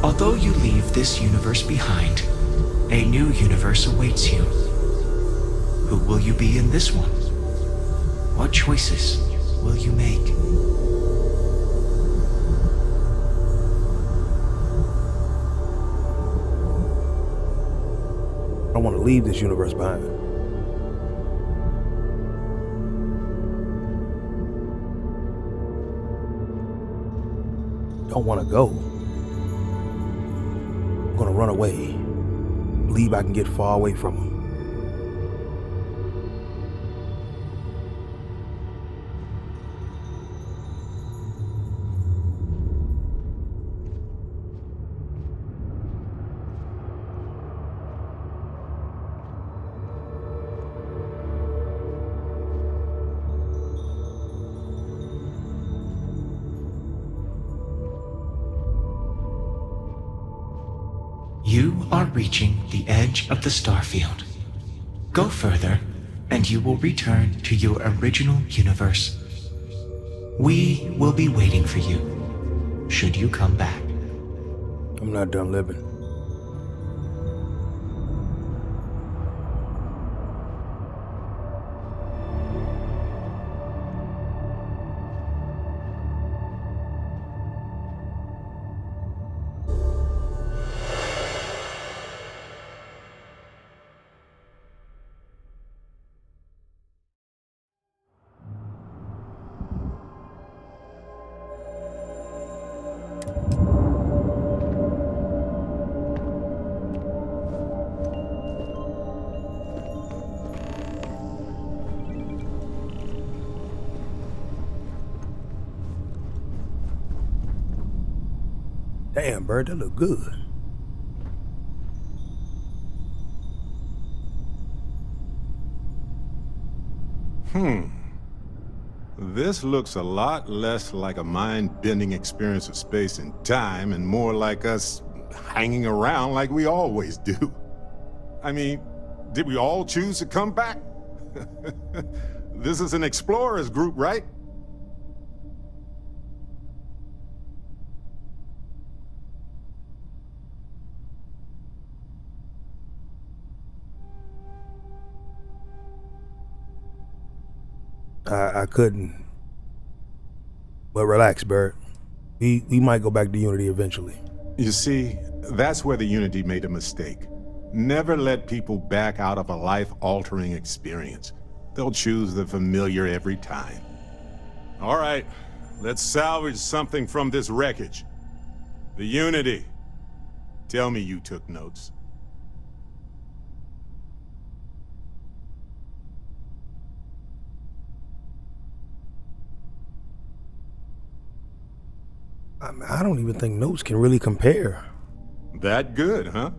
Although you leave this universe behind, a new universe awaits you. Who will you be in this one? What choices will you make? I don't want to leave this universe behind. Don't want to go. I'm gonna run away. Believe I can get far away from him. You are reaching the edge of the Starfield. Go further, and you will return to your original universe. We will be waiting for you, should you come back. I'm not done living. Damn, bird, that look good. This looks a lot less like a mind-bending experience of space and time and more like us hanging around like we always do. I mean, did we all choose to come back? This is an explorers group, right? I couldn't. But relax, Bert. We might go back to Unity eventually. You see, that's where the Unity made a mistake. Never let people back out of a life-altering experience. They'll choose the familiar every time. All right, let's salvage something from this wreckage. The Unity. Tell me you took notes. I don't even think notes can really compare. That good, huh?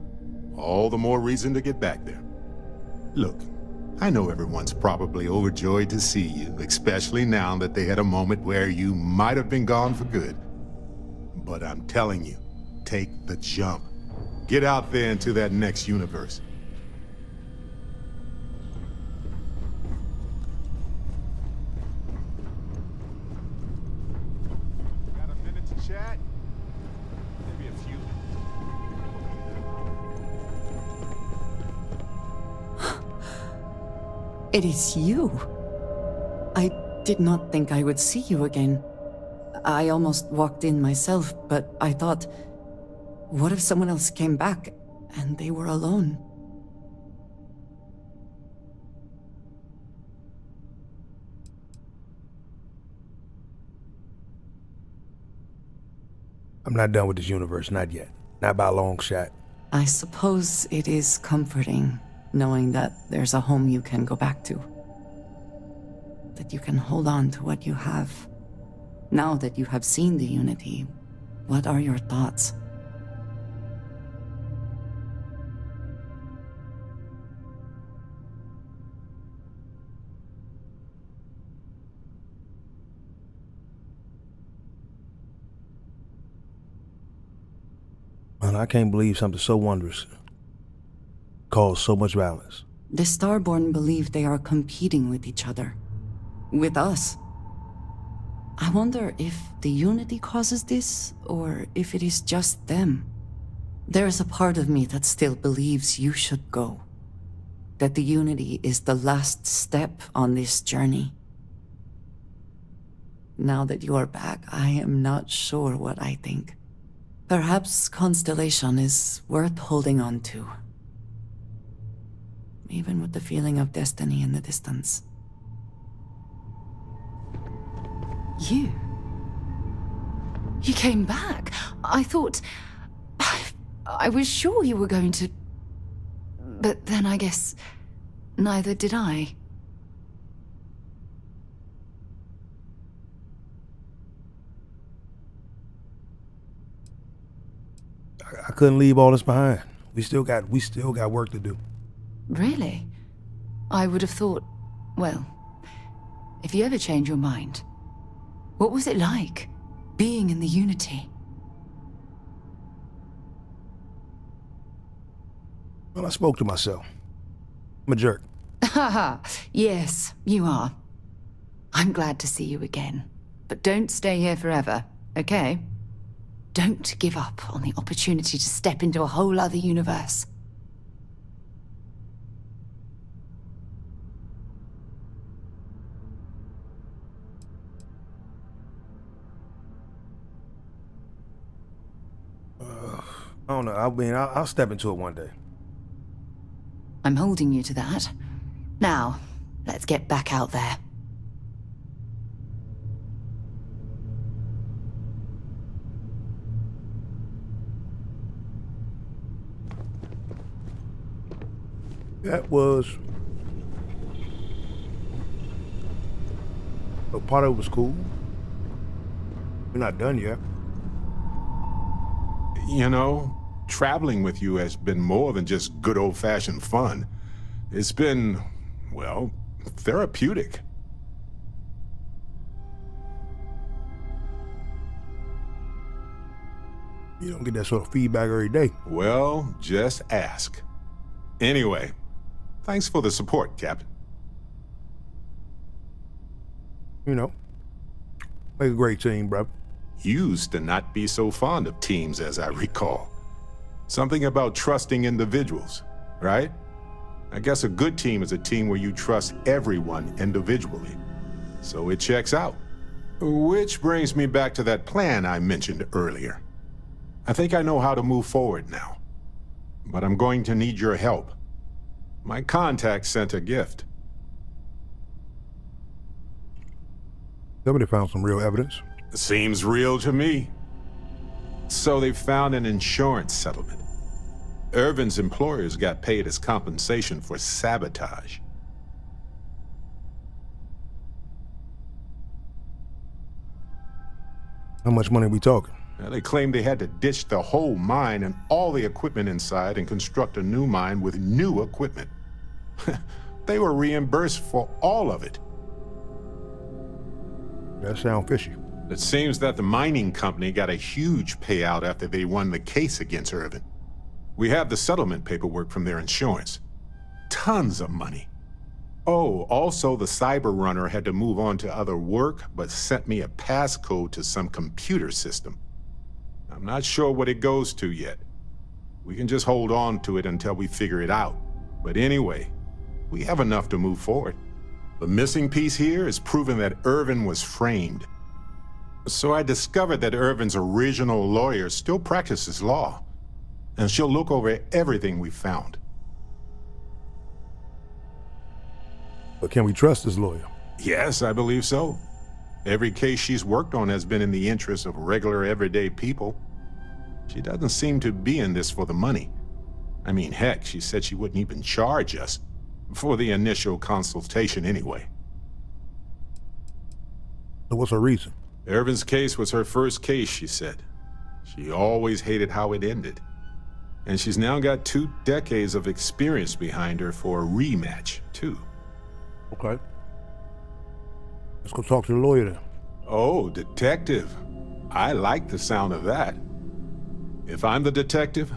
All the more reason to get back there. Look, I know everyone's probably overjoyed to see you, especially now that they had a moment where you might have been gone for good. But I'm telling you, take the jump. Get out there into that next universe. Got a minute to chat? Maybe a few. It is you. I did not think I would see you again. I almost walked in myself, but I thought, what if someone else came back and they were alone? I'm not done with this universe, not yet. Not by a long shot. I suppose it is comforting knowing that there's a home you can go back to. That you can hold on to what you have. Now that you have seen the Unity, what are your thoughts? Man, I can't believe something so wondrous caused so much violence. The Starborn believe they are competing with each other. With us. I wonder if the Unity causes this, or if it is just them. There is a part of me that still believes you should go. That the Unity is the last step on this journey. Now that you are back, I am not sure what I think. Perhaps Constellation is worth holding on to. Even with the feeling of destiny in the distance. You came back. I thought... I was sure you were going to... But then I guess... neither did I. I couldn't leave all this behind. We still got work to do. Really? I would have thought... Well, if you ever change your mind... What was it like, being in the Unity? Well, I spoke to myself. I'm a jerk. Haha, yes, you are. I'm glad to see you again. But don't stay here forever, okay? Don't give up on the opportunity to step into a whole other universe. I don't know. I mean, I'll step into it one day. I'm holding you to that. Now, let's get back out there. That was... A part of it was cool. We're not done yet. You know, traveling with you has been more than just good old-fashioned fun. It's been, well, therapeutic. You don't get that sort of feedback every day. Well, just ask. Anyway, thanks for the support, Captain. You know, make a great team, bro. Used to not be so fond of teams, as I recall. Something about trusting individuals, right? I guess a good team is a team where you trust everyone individually. So it checks out. Which brings me back to that plan I mentioned earlier. I think I know how to move forward now. But I'm going to need your help. My contact sent a gift. Somebody found some real evidence. Seems real to me. So they found an insurance settlement. Irvin's employers got paid as compensation for sabotage. How much money are we talking? Now, they claimed they had to ditch the whole mine and all the equipment inside and construct a new mine with new equipment. They were reimbursed for all of it. That sounds fishy. It seems that the mining company got a huge payout after they won the case against Irvin. We have the settlement paperwork from their insurance. Tons of money. Oh, also the cyber runner had to move on to other work, but sent me a passcode to some computer system. I'm not sure what it goes to yet. We can just hold on to it until we figure it out. But anyway, we have enough to move forward. The missing piece here is proving that Irvin was framed. So I discovered that Irvin's original lawyer still practices law, and she'll look over everything we found. But can we trust this lawyer? Yes, I believe so. Every case she's worked on has been in the interest of regular, everyday people. She doesn't seem to be in this for the money. I mean, heck, she said she wouldn't even charge us for the initial consultation anyway. So what's her reason? Irvin's case was her first case, she said. She always hated how it ended. And she's now got 2 decades of experience behind her for a rematch, too. Okay. Let's go talk to the lawyer then. Oh, detective. I like the sound of that. If I'm the detective,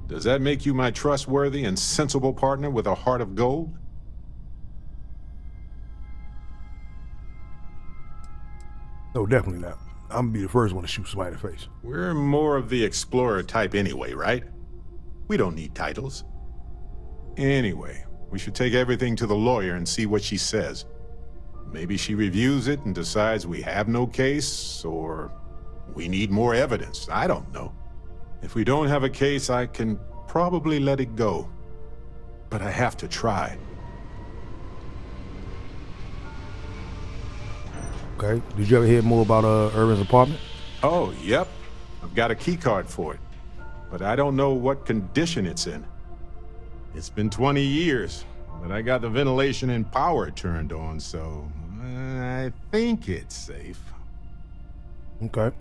does that make you my trustworthy and sensible partner with a heart of gold? No, definitely not. I'm gonna be the first one to shoot somebody in the face. We're more of the explorer type anyway, right? We don't need titles. Anyway, we should take everything to the lawyer and see what she says. Maybe she reviews it and decides we have no case, or we need more evidence. I don't know. If we don't have a case, I can probably let it go. But I have to try. Okay. Did you ever hear more about Irvin's apartment? Oh, yep. I've got a key card for it. But I don't know what condition it's in. It's been 20 years, but I got the ventilation and power turned on, so I think it's safe. Okay.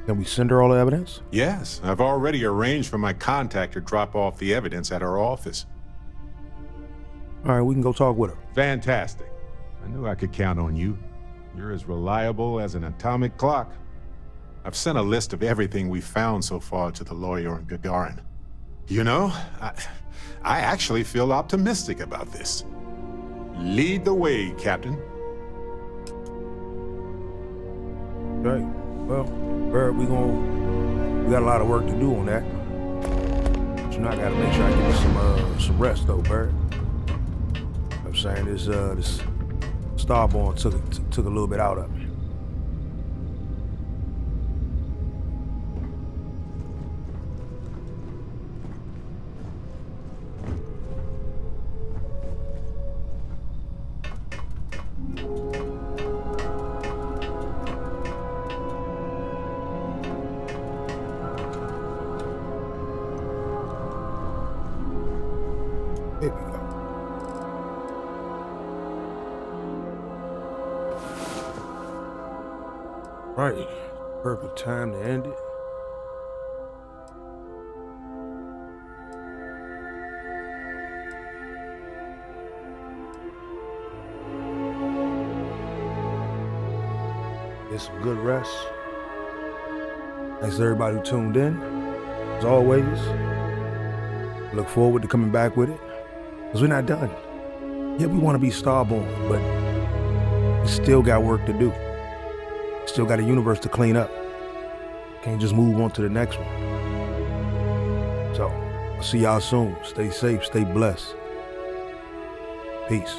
Can we send her all the evidence? Yes, I've already arranged for my contact to drop off the evidence at her office. All right, we can go talk with her. Fantastic. I knew I could count on you. You're as reliable as an atomic clock. I've sent a list of everything we found so far to the lawyer in Gagarin. You know, I actually feel optimistic about this. Lead the way, Captain. Okay. Well, Bird, we got a lot of work to do on that. But you know, I gotta make sure I give you some rest though, Bird. You know what I'm saying? This Starborn took a little bit out of me. There we go. Right. Perfect time to end it. Get some good rest. Thanks to everybody who tuned in. As always, look forward to coming back with it. Because we're not done. Yeah, we want to be Starborn, but we still got work to do. Still got a universe to clean up. Can't just move on to the next one. So, I'll see y'all soon. Stay safe, stay blessed. Peace.